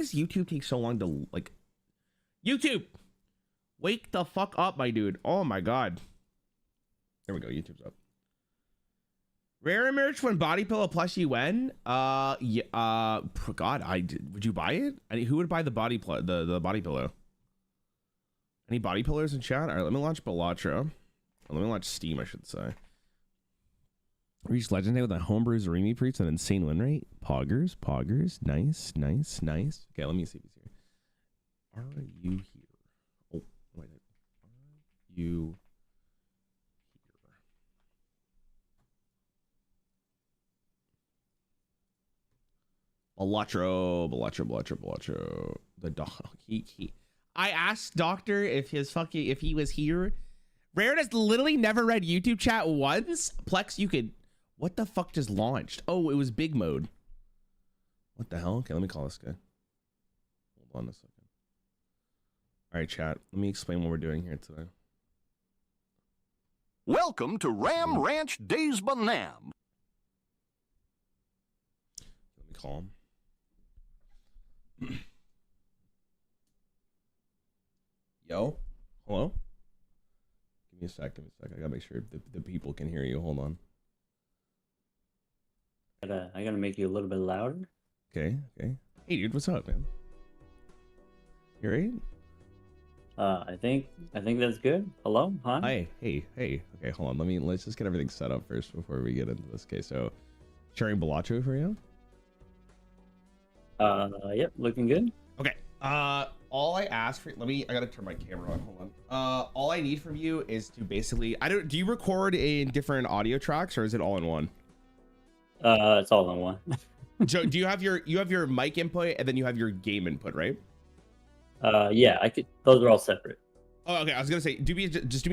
does YouTube take so long to like? YouTube, wake the fuck up, my dude. Oh my god. There we go. YouTube's up. Rare merch when body pillow plushie when? Yeah. God, would you buy it? Who would buy the body pillow? Any body pillows in chat? All right, let me launch Balatro. Let me launch Steam, I should say. Reached legendary with a homebrew Zarimi Priest and an insane win rate. Poggers. Nice. Okay, let me see if he's here. Are you here? Oh, wait. Are you here? Balatro. The dog. I asked Doctor if he was here. Rarran has literally never read YouTube chat once. Plex, you could. What the fuck just launched? Oh, it was big mode. What the hell? Okay, let me call this guy. Hold on a second. All right, chat. Let me explain what we're doing here today. Welcome to Ram Ranch Days Banam. Let me call him. Yo, hello? Give me a sec. I gotta make sure the people can hear you. Hold on. I gotta make you a little bit louder. Okay. Hey, dude, what's up, man? You right? I think that's good. Hello, hi. Hi. Hey. Okay, hold on. Let's just get everything set up first before we get into this. Okay, so sharing Balatro for you. Yep, looking good. Okay. All I ask for, I gotta turn my camera on. Hold on. All I need from you is to basically, do you record in different audio tracks or is it all in one? It's all in one. Joe, do you have your mic input and then you have your game input, right? Yeah, those are all separate. Oh, okay. I was gonna say, do me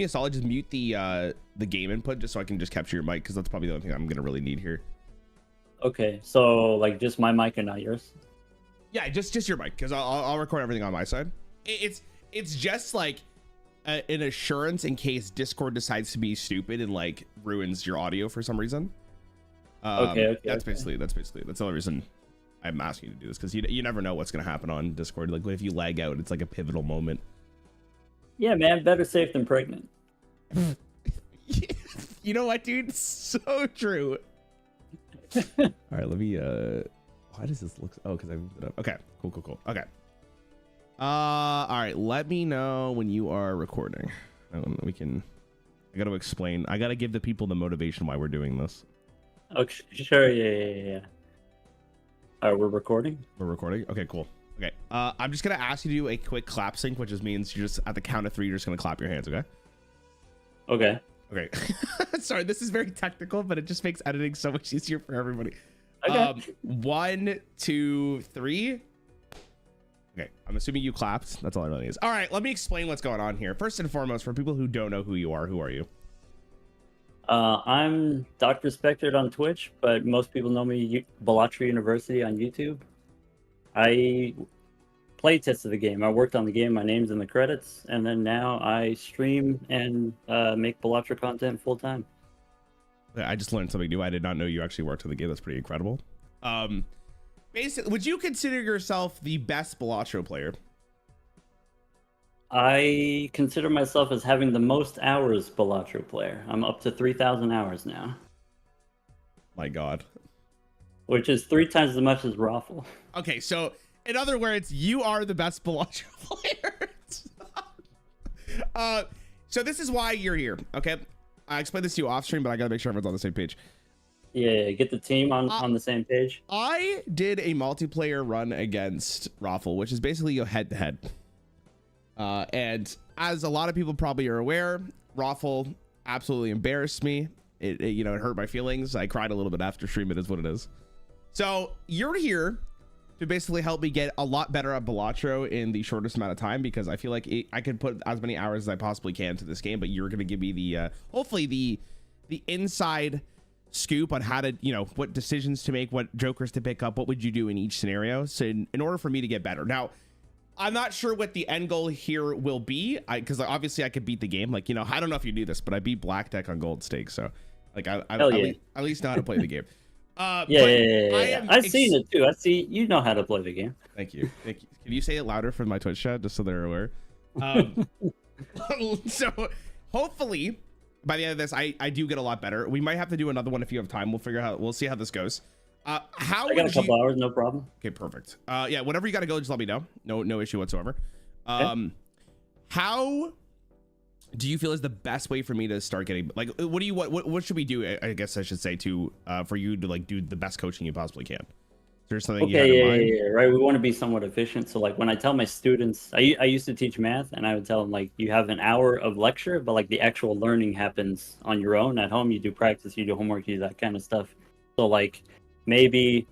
a solid, just mute the game input just so I can just capture your mic because that's probably the only thing I'm gonna really need here. Okay, so like just my mic and not yours. Yeah, just your mic because I'll record everything on my side. It's just like an assurance in case Discord decides to be stupid and like ruins your audio for some reason. Okay. That's basically that's the only reason I'm asking you to do this because you never know what's gonna happen on Discord. Like if you lag out, it's like a pivotal moment. Yeah, man, better safe than pregnant. You know what, dude? So true. All right, let me why does this look, oh, because I moved it up. Okay, cool. Okay. All right, let me know when you are recording. I gotta explain. I gotta give the people the motivation why we're doing this. Okay, sure, yeah. All right, we're recording? We're recording? Okay, cool. Okay, I'm just gonna ask you to do a quick clap sync, which just means you're just at the count of 3, you're just gonna clap your hands, okay? Okay. Sorry, this is very technical, but it just makes editing so much easier for everybody. Okay. 1, 2, 3. Okay, I'm assuming you clapped. That's all I really need. All right, let me explain what's going on here. First and foremost, for people who don't know who you are you? I'm Dr. Spectred on Twitch, but most people know me Balatro University on YouTube. I play tested the game. I worked on the game. My name's in the credits, and then now I stream and make Balatro content full time. I just learned something new. I did not know you actually worked on the game. That's pretty incredible. Basically, would you consider yourself the best Balatro player? I consider myself as having the most hours Balatro player. I'm up to 3,000 hours now. My God. Which is 3 times as much as Raffle. Okay, so in other words, you are the best Balatro player. So this is why you're here, okay? I explained this to you off stream, but I gotta make sure everyone's on the same page. Yeah, get the team on the same page. I did a multiplayer run against Raffle, which is basically go head to head. And as a lot of people probably are aware, Raffle absolutely embarrassed me. It hurt my feelings. I cried a little bit after stream. It is what it is. So you're here to basically help me get a lot better at Balatro in the shortest amount of time, because I feel like I could put as many hours as I possibly can to this game, but you're going to give me the hopefully the inside scoop on how to, what decisions to make, what jokers to pick up, what would you do in each scenario, so in order for me to get better. Now, I'm not sure what the end goal here will be, because obviously I could beat the game. Like, I don't know if you do this, but I beat Black Deck on Gold Stake, so like I at least know how to play the game. Yeah. I've seen it too. I see you know how to play the game. Thank you. Can you say it louder for my Twitch chat, just so they're aware? So hopefully by the end of this, I do get a lot better. We might have to do another one if you have time. We'll see how this goes. I got a couple hours, no problem. Okay, perfect. Yeah, whenever you gotta go, just let me know. No issue whatsoever. Okay. How do you feel is the best way for me to start getting, like, what should we do, I guess I should say, to for you to like do the best coaching you possibly can? Is there something you have in mind? Yeah, right. We want to be somewhat efficient. So like when I tell my students, I used to teach math, and I would tell them like you have an hour of lecture, but like the actual learning happens on your own at home. You do practice, you do homework, you do that kind of stuff. So like maybe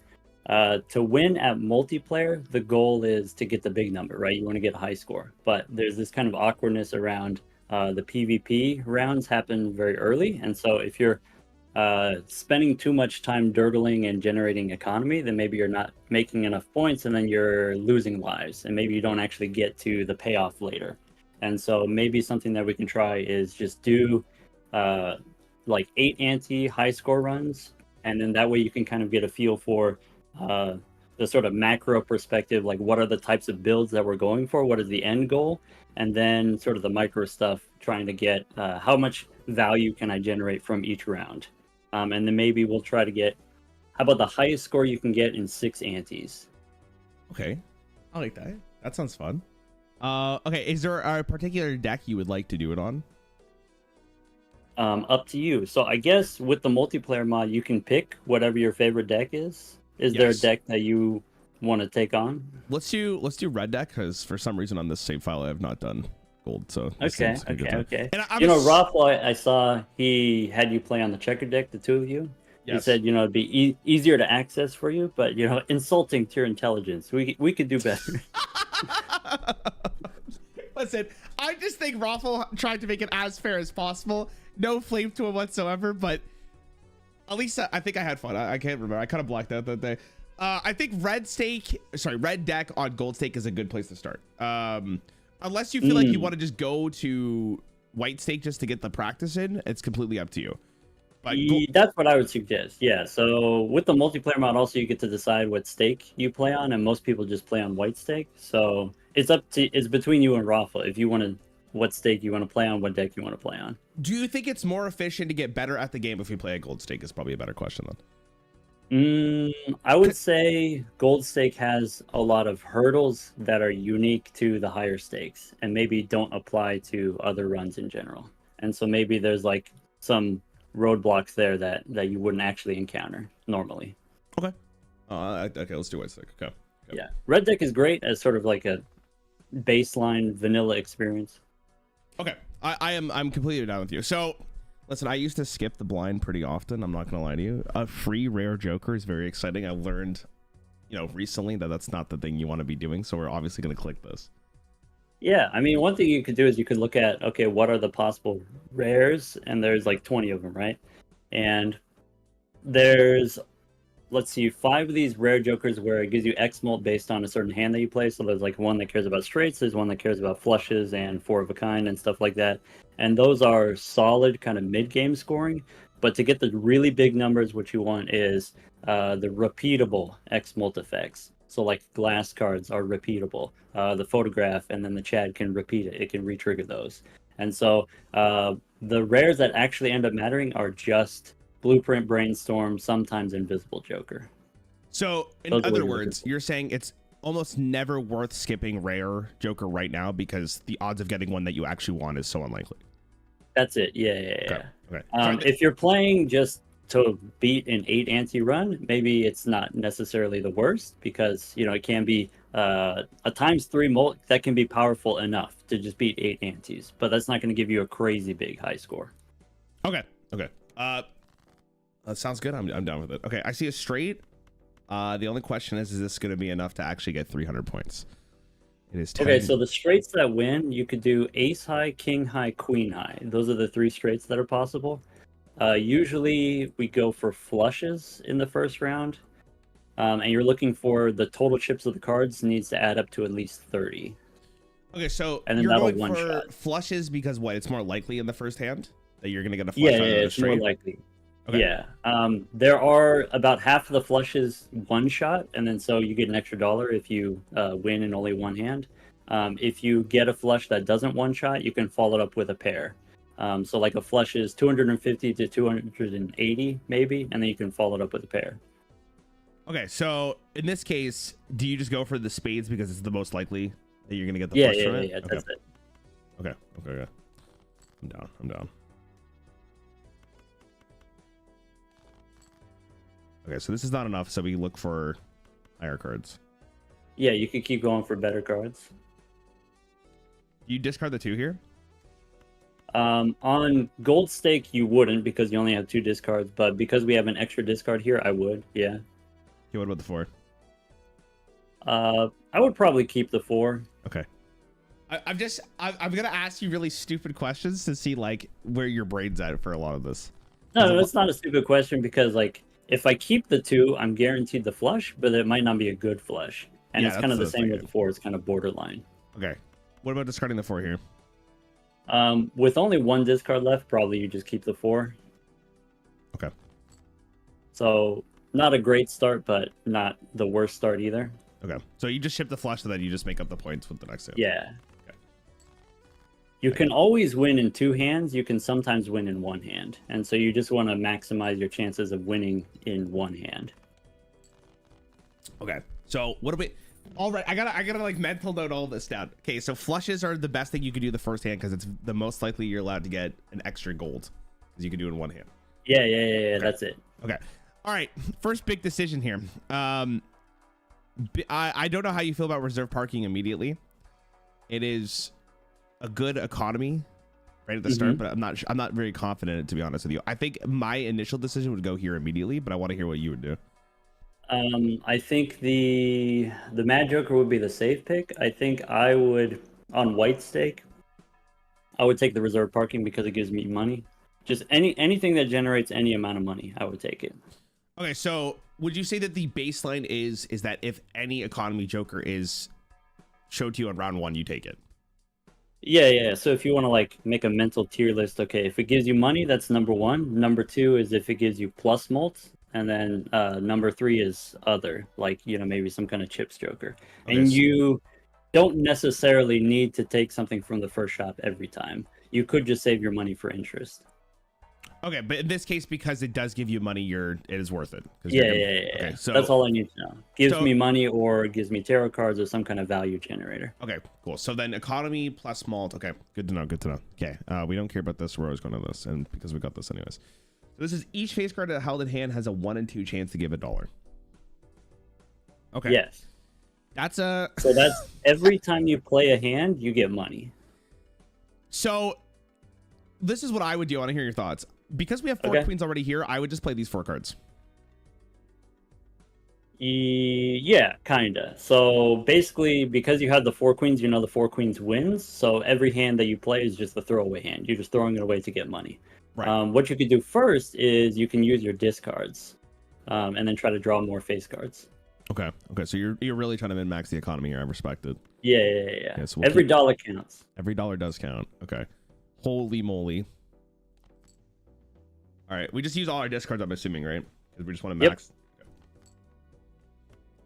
to win at multiplayer, the goal is to get the big number, right? You want to get a high score, but there's this kind of awkwardness around the PvP rounds happen very early, and so if you're spending too much time dirtling and generating economy, then maybe you're not making enough points, and then you're losing lives, and maybe you don't actually get to the payoff later. And so maybe something that we can try is just do like 8 ante high score runs, and then that way you can kind of get a feel for the sort of macro perspective, like what are the types of builds that we're going for, what is the end goal, and then sort of the micro stuff, trying to get how much value can I generate from each round. And then maybe we'll try to get, how about the highest score you can get in 6 antes? Okay, I like that. That sounds fun. Okay, is there a particular deck you would like to do it on? Up to you. So I guess with the multiplayer mod, you can pick whatever your favorite deck is. Is there a deck that you want to take on? Let's do red deck, because for some reason on this save file I have not done gold. So okay. And Rafa, I saw he had you play on the checker deck, the two of you. Yes. He said, it'd be easier to access for you, but insulting to your intelligence. We could do better. Listen, I just think Raffle tried to make it as fair as possible. No flame to it whatsoever, but at least I think I had fun. I can't remember. I kind of blacked out that day. I think red deck on gold stake is a good place to start. Unless you feel like you want to just go to white stake just to get the practice in, it's completely up to you. But that's what I would suggest. Yeah. So with the multiplayer mod, also you get to decide what stake you play on, and most people just play on white stake. So it's between you and Rafa if you want to, what stake you want to play on, what deck you want to play on. Do you think it's more efficient to get better at the game if we play a gold stake? Is probably a better question then. I would say gold stake has a lot of hurdles that are unique to the higher stakes and maybe don't apply to other runs in general. And so maybe there's like some roadblocks there that you wouldn't actually encounter normally. Okay. Okay, let's do white stake. Okay. Yeah. Red deck is great as sort of like a baseline vanilla experience. Okay. I'm completely down with you. So listen, I used to skip the blind pretty often. I'm not gonna lie to you. A free rare joker is very exciting. I learned, recently that that's not the thing you want to be doing. So we're obviously gonna click this. Yeah, I mean, one thing you could do is you could look at, okay, what are the possible rares? And there's like 20 of them, right? And there's, let's see, 5 of these rare jokers where it gives you X mult based on a certain hand that you play. So there's like one that cares about straights, there's one that cares about flushes and 4 of a kind and stuff like that. And those are solid kind of mid-game scoring. But to get the really big numbers, what you want is the repeatable X mult effects. So like glass cards are repeatable. The photograph and then the Chad can repeat it. It can re-trigger those. And so the rares that actually end up mattering are just Blueprint, Brainstorm, sometimes Invisible Joker. So in other words, you're saying it's almost never worth skipping rare Joker right now because the odds of getting one that you actually want is so unlikely. That's it. Yeah. Okay. If you're playing just to beat an 8 ante run, maybe it's not necessarily the worst because it can be a ×3 mult that can be powerful enough to just beat 8 antes, but that's not going to give you a crazy big high score. Okay. That sounds good. I'm down with it. Okay, I see a straight. The only question is this going to be enough to actually get 300 points? It is 10. Okay, so the straights that win, you could do ace high, king high, queen high. Those are the 3 straights that are possible. Usually we go for flushes in the first round, and you're looking for the total chips of the cards needs to add up to at least 30. Okay, so and then you're that'll going for one-shot flushes because what? It's more likely in the first hand that you're going to get a flush yeah, out of the it's straight. more likely. Okay. Yeah. There are about half of the flushes one shot, and then so you get an extra dollar if you win in only one hand. If you get a flush that doesn't one shot, you can follow it up with a pair. So like a flush is 250 to 280 maybe, and then you can follow it up with a pair. Okay, so in this case, do you just go for the spades because it's the most likely that you're gonna get the Yeah, flush yeah, from yeah, it? yeah, Okay. that's it. Okay. I'm down. Okay, so this is not enough, so we look for higher cards. Yeah, you could keep going for better cards. You discard the 2 here? On gold stake, you wouldn't because you only have 2 discards, but because we have an extra discard here, I would, yeah. Okay, what about the 4? I would probably keep the 4. Okay. I'm gonna ask you really stupid questions to see like where your brain's at for a lot of this. No, it's not a stupid question because like if I keep the 2, I'm guaranteed the flush, but it might not be a good flush. And Yeah, it's kind of that's the the same thing. with the 4. It's kind of borderline. Okay. What about discarding the 4 here? With only 1 discard left, probably you just keep the 4. Okay. So not a great start, but not the worst start either. Okay. So you just ship the flush and then you just make up the points with the next hand. Yeah. Okay. You can always win in 2 hands. You can sometimes win in 1 hand. And so you just want to maximize your chances of winning in 1 hand. Okay. So what do we... All right, I gotta like mental note all this down. Okay, so flushes are the best thing you can do the first hand because it's the most likely you're allowed to get an extra gold because you can do it in 1 hand. Yeah, Okay. that's it. Okay. All right. First big decision here. I don't know how you feel about reserve parking immediately. It is a good economy right at the start, but I'm not very confident in it, to be honest with you. I think my initial decision would go here immediately, but I want to hear what you would do. I think the Mad Joker would be the safe pick. I think I would, on white stake, I would take the reserve parking because it gives me money. Just anything that generates any amount of money, I would take it. Okay, so would you say that the baseline is that if any economy Joker is showed to you on round 1, you take it? Yeah. So if you want to like make a mental tier list, okay, if it gives you money, that's number 1. Number 2 is if it gives you plus mults. And then number 3 is other, like, maybe some kind of chips Joker. Okay, And so- you don't necessarily need to take something from the first shop every time. You could just save your money for interest. Okay, but in this case, because it does give you money, it is worth it. Yeah. Okay, so that's all I need to know. Gives me money or gives me tarot cards or some kind of value generator. Okay, cool. So then economy plus malt. Okay, good to know. Okay, we don't care about this. We're always going to this, and because we got this anyways. So this is each face card held in hand has a 1 in 2 chance to give $1. Okay. Yes. So that's every time you play a hand, you get money. So this is what I would do. I want to hear your thoughts. Because we have 4 queens already here, I would just play these 4 cards. Yeah, kinda. So basically, because you have the 4 queens, the 4 queens wins. So every hand that you play is just a throwaway hand. You're just throwing it away to get money. Right. What you could do first is you can use your discards, and then try to draw more face cards. Okay. So you're really trying to min-max the economy here. I respect it. Yeah. Okay, so we'll every dollar counts. Every dollar does count. Okay. Holy moly. All right. We just use all our discards, I'm assuming, right? Because we just want to max.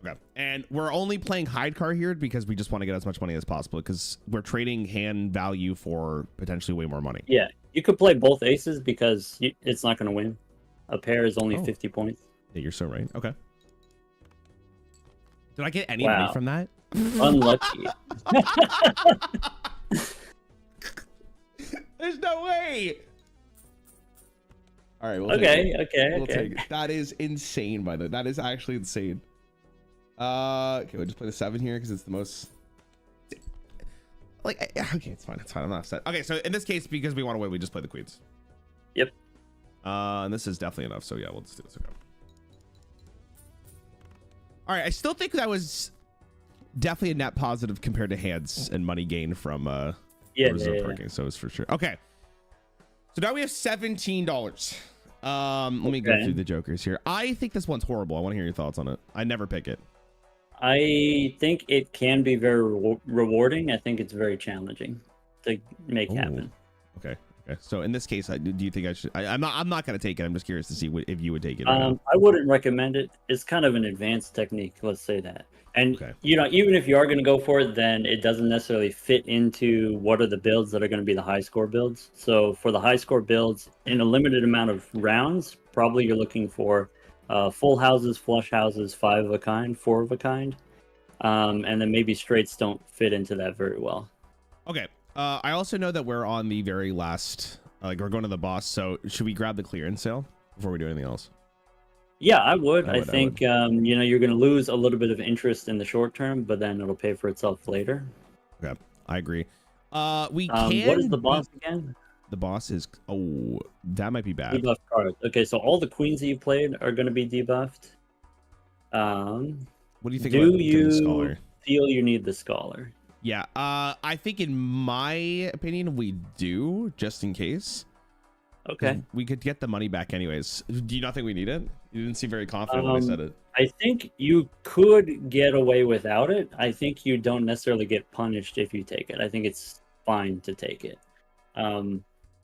Okay. And we're only playing hide card here because we just want to get as much money as possible because we're trading hand value for potentially way more money. Yeah. You could play both aces because it's not going to win. A pair is only 50 points. Yeah, you're so right. Okay. Did I get any money from that? Unlucky. There's no way. All right. We'll okay. take it. That is insane, by the way. That is actually insane. Okay, we'll just play the 7 here because it's the most. Okay, it's fine. I'm not upset. Okay, so in this case, because we want to win, we just play the queens. Yep. And this is definitely enough. So yeah, we'll just do this. Okay. All right, I still think that was definitely a net positive compared to hands and money gain from reserve parking. So it's for sure. Okay. So now we have $17. Let me go through the jokers here. I think this one's horrible. I want to hear your thoughts on it. I never pick it. I think it can be very rewarding. I think it's very challenging to make happen. Okay. Okay. So in this case, do you think I should? I'm not going to take it. I'm just curious to see if you would take it. Or not. I wouldn't recommend it. It's kind of an advanced technique. Let's say that. And Okay. even if you are going to go for it, then it doesn't necessarily fit into what are the builds that are going to be the high score builds. So for the high score builds, in a limited amount of rounds, probably you're looking for full houses, flush houses, 5 of a kind, 4 of a kind, and then maybe straights don't fit into that very well. Okay. I also know that we're on the very last, like we're going to the boss. So should we grab the clearance sale before we do anything else? Yeah, I would. I think you're going to lose a little bit of interest in the short term, but then it'll pay for itself later. Okay, I agree. We can. What is the boss again? The boss is that might be bad. Debuff cards. Okay, so all the queens that you played are going to be debuffed. What do you think about the scholar? Feel you need the scholar? Yeah, I think in my opinion we do, just in case. Okay. We could get the money back anyways. Do you not think we need it? You didn't seem very confident when I said it. I think you could get away without it. I think you don't necessarily get punished if you take it. I think it's fine to take it.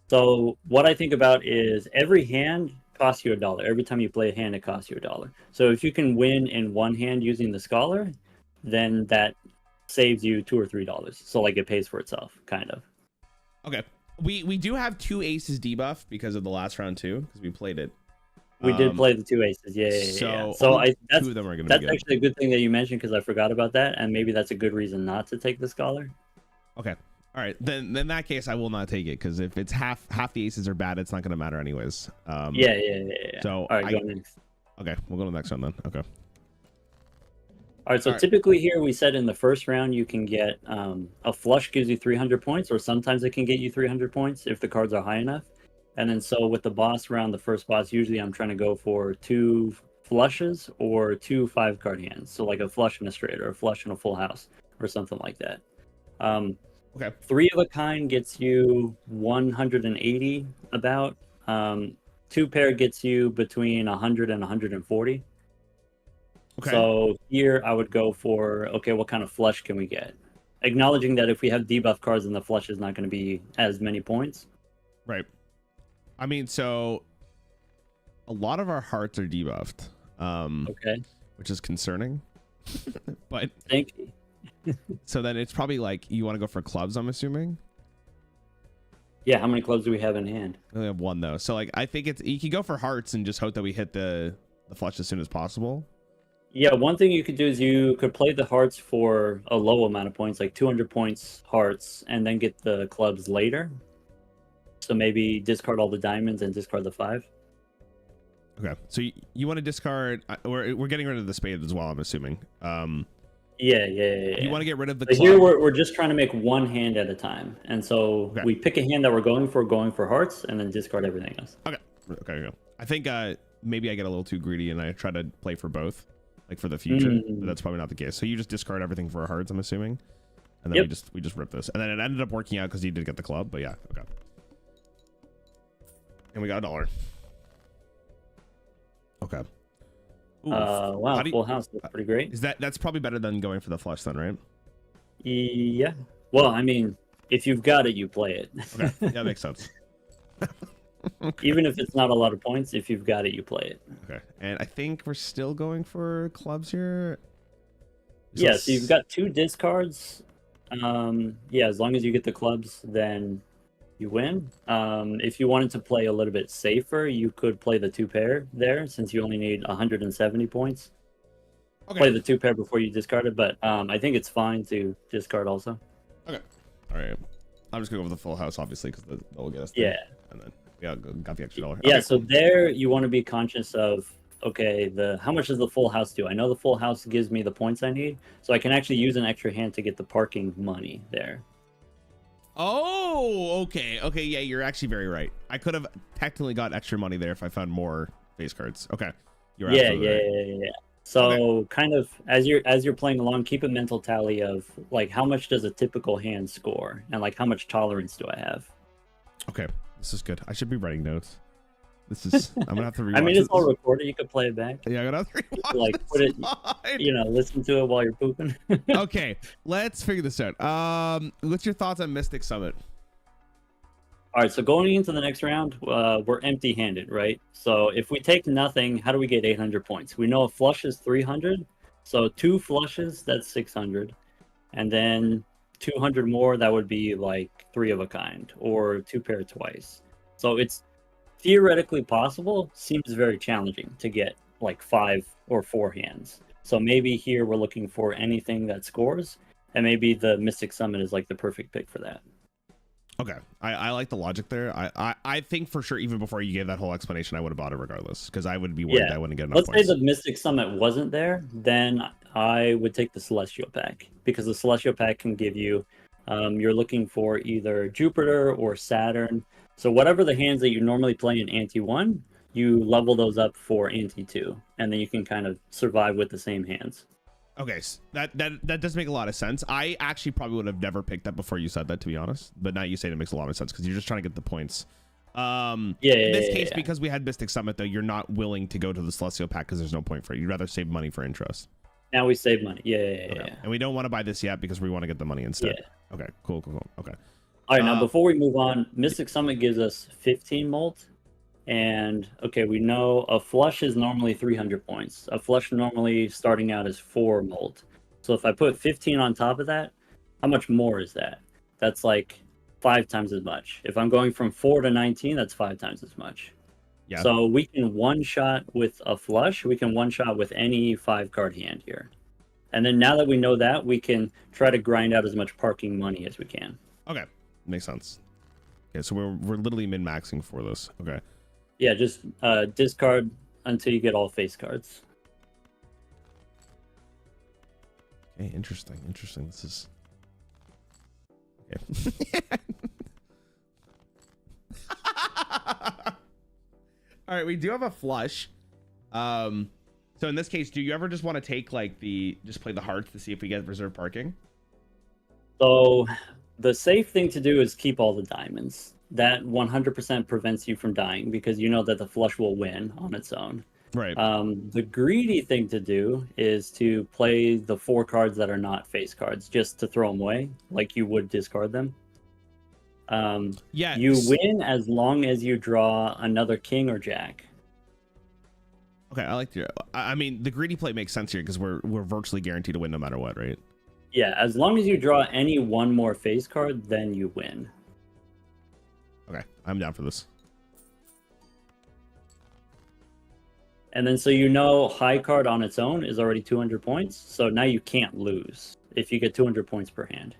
So what I think about is every hand costs you $1. Every time you play a hand, it costs you $1. So if you can win in one hand using the scholar, then that saves you $2 or $3. So like it pays for itself, kind of. Okay. We do have 2 aces debuff because of the last round too, because we played it. We did play the 2 aces, yeah. So that's 2 of them are gonna that's be good. actually a good thing that you mentioned because I forgot about that, and maybe that's a good reason not to take the scholar. Okay, all right. Then in that case, I will not take it because if it's half the aces are bad, it's not going to matter anyways. Yeah. So all right, go next. Okay, we'll go to the next one then. Okay. All right, so typically here we said in the first round you can get a flush gives you 300 points, or sometimes it can get you 300 points if the cards are high enough. And then so with the boss round, the first boss, usually I'm trying to go for 2 flushes or 2 5-card hands. So like a flush and a straight, or a flush and a full house, or something like that. Okay. 3 of a kind gets you 180 about. 2 pair gets you between 100 and 140. Okay. So here I would go for, okay, what kind of flush can we get? Acknowledging that if we have debuff cards, then the flush is not going to be as many points. Right. I mean, so a lot of our hearts are debuffed. Okay. Which is concerning. But thank you. So then it's probably like you want to go for clubs, I'm assuming. Yeah, how many clubs do we have in hand? We only have 1 though. So like I think you can go for hearts and just hope that we hit the flush as soon as possible. Yeah, one thing you could do is you could play the hearts for a low amount of points, like 200 points hearts, and then get the clubs later. So maybe discard all the diamonds and discard the 5. Okay, so you want to discard. We're getting rid of the spade as well, I'm assuming. Yeah. You want to get rid of the. But here we're just trying to make one hand at a time, and so we pick a hand that we're going for hearts, and then discard everything else. Okay. I think maybe I get a little too greedy and I try to play for both, like for the future. But that's probably not the case. So you just discard everything for hearts, I'm assuming, and then we just rip this, and then it ended up working out because you did get the club. But yeah, okay. And we got $1. Okay. Ooh, wow, full house. That's pretty great. That's probably better than going for the flush then, right? Yeah. Well, I mean, if you've got it, you play it. Okay. Yeah, that makes sense. Okay. Even if it's not a lot of points, if you've got it, you play it. Okay. And I think we're still going for clubs here. Yeah, so you've got 2 discards. Yeah, as long as you get the clubs, then you win. If you wanted to play a little bit safer, you could play the 2 pair there, since you only need 170 points. Okay. Play the 2 pair before you discard it, but I think it's fine to discard also. Okay. All right. I'm just gonna go with the full house, obviously, because that will get us. Yeah. And then got the extra $1. Yeah. Okay. So there, you want to be conscious of, okay, how much does the full house do? I know the full house gives me the points I need, so I can actually use an extra hand to get the parking money there. Oh, okay. Yeah, you're actually very right. I could have technically got extra money there if I found more face cards. Okay. You're yeah. So kind of as you're playing along, keep a mental tally of like how much does a typical hand score, and like how much tolerance do I have. Okay, this is good. I should be writing notes. This is I'm gonna have to rewatch. I mean, it's all recorded. You could play it back. Yeah, I'm gonna have to rewatch. Like put it, listen to it while you're pooping. Okay, let's figure this out. What's your thoughts on Mystic Summit? All right, so going into the next round, we're empty-handed, right? So if we take nothing, how do we get 800 points? We know a flush is 300, so 2 flushes, that's 600. And then 200 more, that would be like 3 of a kind, or 2 pair twice. So it's theoretically possible, seems very challenging to get like 5 or 4 hands. So maybe here we're looking for anything that scores, and maybe the Mystic Summit is like the perfect pick for that. Okay, I like the logic there. I think for sure, even before you gave that whole explanation, I would have bought it regardless, because I would be worried I wouldn't get enough Let's points. say the Mystic Summit wasn't there, then I would take the Celestial Pack, because the Celestial Pack can give you, you're looking for either Jupiter or Saturn. So whatever the hands that you normally play in Ante 1, you level those up for Ante 2, and then you can kind of survive with the same hands. Okay, so that does make a lot of sense. I actually probably would have never picked that before you said that, to be honest. But now you say it makes a lot of sense because you're just trying to get the points. In this case, because we had Mystic Summit, though, you're not willing to go to the Celestial Pack because there's no point for it. You'd rather save money for interest. Now we save money. Okay. And we don't want to buy this yet because we want to get the money instead. Okay, cool. Okay. All right, now before we move on, Mystic Summit gives us 15 molt. And okay, we know a flush is normally 300 points. A flush normally starting out is 4 molt. So if I put 15 on top of that, how much more is that? That's like 5 times as much. If I'm going from 4 to 19, that's 5 times as much. Yeah. So we can one shot with a flush. We can one shot with any 5-card hand here. And then now that we know that, we can try to grind out as much parking money as we can. Okay, makes sense. Okay, so we're literally min-maxing for this. Okay. Yeah, just discard until you get all face cards. Okay, interesting. This is... Okay. All right, we do have a flush. So in this case, do you ever just want to take like just play the hearts to see if we get reserve parking? So the safe thing to do is keep all the diamonds. That 100% prevents you from dying because you know that the flush will win on its own. Right. The greedy thing to do is to play the 4 cards that are not face cards, just to throw them away, like you would discard them. Yeah. You win as long as you draw another king or jack. Okay, I like your. I mean, the greedy play makes sense here because we're virtually guaranteed to win no matter what, right? Yeah, as long as you draw any one more face card, then you win. Okay, I'm down for this. And then so you know high card on its own is already 200 points, so now you can't lose if you get 200 points per hand.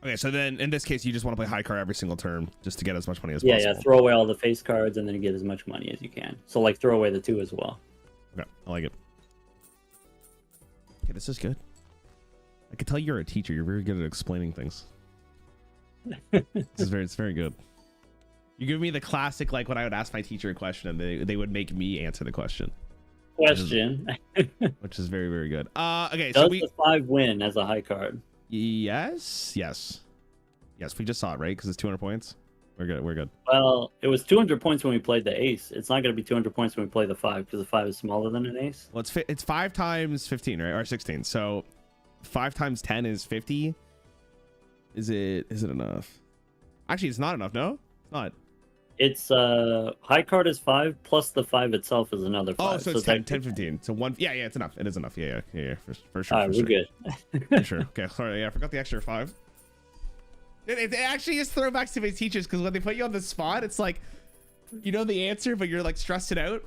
Okay, so then in this case, you just want to play high card every single turn just to get as much money as possible. Yeah, throw away all the face cards and then get as much money as you can. So like throw away the 2 as well. Okay, I like it. Okay, this is good. I can tell you're a teacher. You're very good at explaining things. It's very good. You give me the classic, like when I would ask my teacher a question and they would make me answer the question. Which is very, very good. Okay, Does so the 5 win as a high card? Yes. We just saw it, right? Because it's 200 points. We're good. Well, it was 200 points when we played the ace. It's not going to be 200 points when we play the 5 because the 5 is smaller than an ace. Well, it's 5 times 15, right? Or 16. So 5 times 10 is 50. Is it enough? Actually, it's not enough. No, it's not. It's high card is 5 plus the 5 itself is another 5. Oh, so it's 10, 15. So one. Yeah, it's enough. It is enough. Yeah, for sure. All right, we're good. For sure. Okay, sorry. Yeah, I forgot the extra 5. It actually is throwbacks to my teachers because when they put you on the spot, it's like, you know the answer, but you're like stressing out.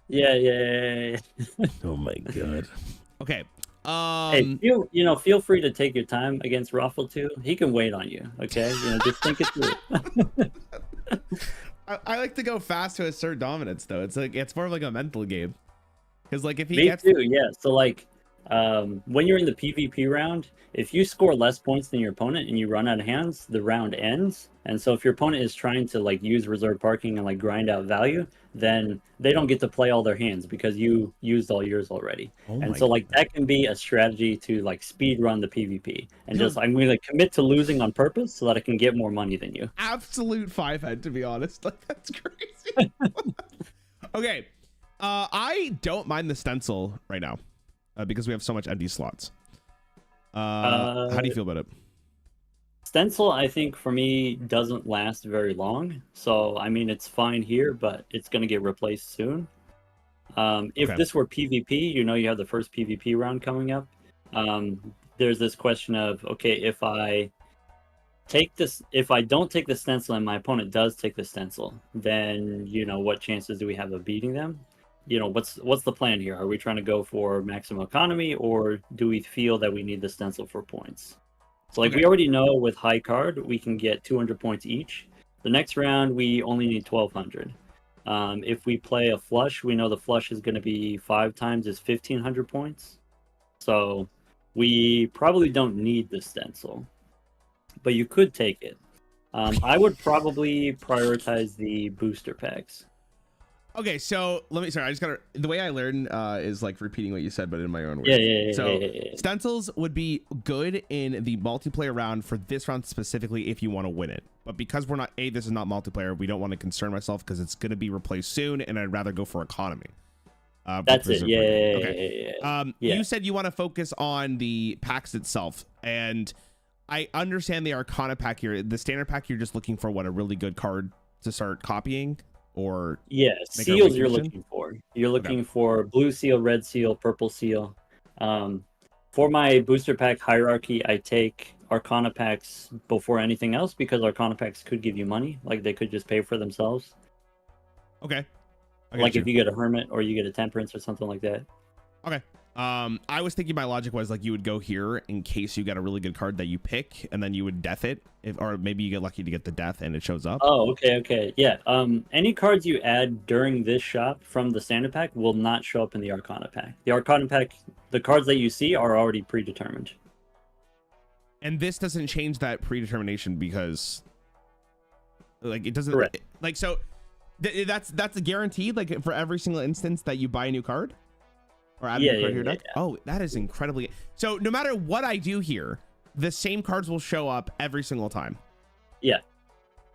Yeah. Oh my god. Okay. Hey, feel free to take your time against Raffle too. He can wait on you. Okay, just think it through. I like to go fast to assert dominance though. It's more of like a mental game. Because like if he Me too, yeah. So like when you're in the PvP round, if you score less points than your opponent and you run out of hands, the round ends. And so if your opponent is trying to like use reserve parking and like grind out value, then they don't get to play all their hands because you used all yours already. And so like that can be a strategy to like speed run the PvP and just I'm going to commit to losing on purpose so that I can get more money than you. Absolute 5-head, to be honest. Like that's crazy. Okay. I don't mind the stencil right now because we have so much empty slots. How do you feel about it? Stencil, I think for me doesn't last very long. So I mean, it's fine here, but it's going to get replaced soon. If Okay. this were PvP, you have the first PvP round coming up. There's this question of, okay, if I don't take the stencil and my opponent does take the stencil, then what chances do we have of beating them? What's the plan here? Are we trying to go for maximum economy, or do we feel that we need the stencil for points? So like, Okay. we already know with high card we can get 200 points each. The next round we only need 1200. If we play a flush, we know the flush is going to be 5 times is 1500 points. So we probably don't need the stencil, but you could take it. I would probably prioritize the booster packs. Okay, so sorry, I just gotta, the way I learn is like repeating what you said, but in my own words. Yeah. So stencils would be good in the multiplayer round for this round specifically if you want to win it. But because we're not, this is not multiplayer, we don't want to concern myself because it's going to be replaced soon, and I'd rather go for economy. That's it. Yeah. Okay. You said you want to focus on the packs itself, and I understand the Arcana pack here. The standard pack, you're just looking for a really good card to start copying, or seals you're looking for. You're looking for blue seal, red seal, purple seal. For my booster pack hierarchy, I take Arcana packs before anything else because Arcana packs could give you money. Like, they could just pay for themselves. Okay. Like if you get a Hermit or you get a Temperance or something like that. Okay. I was thinking my logic was like you would go here in case you got a really good card that you pick, and then you would death it, or maybe you get lucky to get the death and it shows up. Oh, okay. Yeah. Any cards you add during this shop from the standard pack will not show up in the Arcana pack. The Arcana pack, the cards that you see are already predetermined. And this doesn't change that predetermination because, like, it doesn't. Correct. Like, so that's a guaranteed, like, for every single instance that you buy a new card. Or add a new card to your deck? Yeah. Oh, that is incredibly. So no matter what I do here, the same cards will show up every single time. Yeah.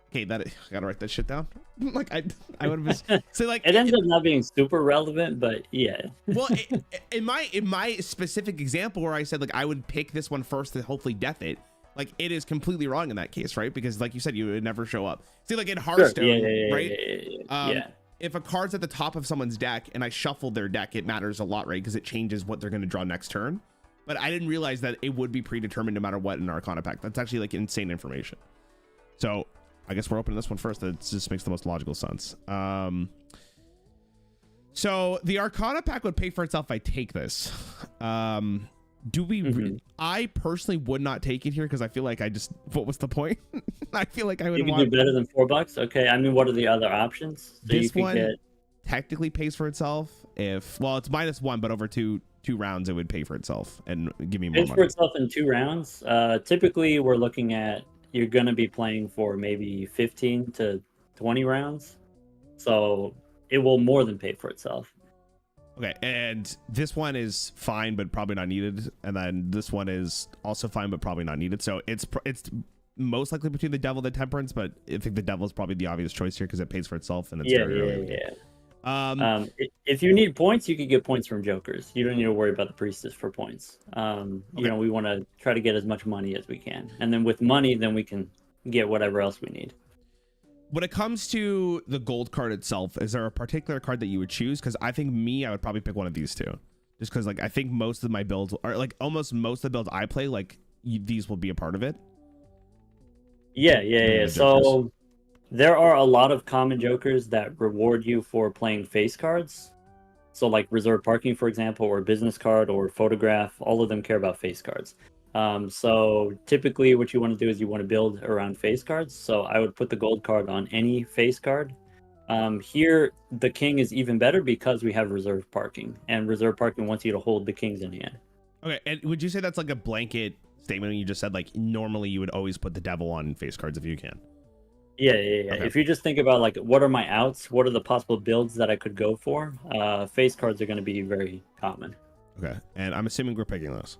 Okay, I gotta write that shit down. Like I would have been. So like it ends up not being super relevant, but yeah. Well, in my specific example where I said like I would pick this one first to hopefully death it, like it is completely wrong in that case, right? Because like you said, you would never show up. See, like in Hearthstone, right? Yeah. If a card's at the top of someone's deck and I shuffle their deck, it matters a lot, right? Because it changes what they're going to draw next turn. But I didn't realize that it would be predetermined no matter what in Arcana pack. That's actually like insane information. So I guess we're opening this one first. That just makes the most logical sense. So the Arcana pack would pay for itself if I take this. Do we? I personally would not take it here because I feel like what was the point? I feel like I would. You can do better than $4. Okay, I mean, what are the other options? So this one technically pays for itself. It's -1, but over two rounds it would pay for itself and give me more money. Pays for itself in 2 rounds. Typically, we're looking at you're going to be playing for maybe 15 to 20 rounds, so it will more than pay for itself. Okay, and this one is fine, but probably not needed. And then this one is also fine, but probably not needed. So it's most likely between the Devil and the Temperance, but I think the Devil is probably the obvious choice here because it pays for itself and it's yeah. If you need points, you could get points from Jokers. You don't need to worry about the Priestess for points. We want to try to get as much money as we can, and then with money, then we can get whatever else we need. When it comes to the gold card itself, is there a particular card that you would choose? Because I think I would probably pick one of these two. Just because like I think most of my builds, or like almost most of the builds I play, like these will be a part of it. Yeah. So there are a lot of common Jokers that reward you for playing face cards. So like reserve parking, for example, or business card or photograph, all of them care about face cards. So typically what you want to do is you want to build around face cards. So I would put the gold card on any face card. Here, the king is even better because we have reserve parking, and reserve parking wants you to hold the kings in hand. Okay, and would you say that's like a blanket statement when you just said like normally you would always put the devil on face cards if you can? Yeah. Okay. If you just think about like what are my outs, what are the possible builds that I could go for, face cards are going to be very common. Okay, and I'm assuming we're picking those.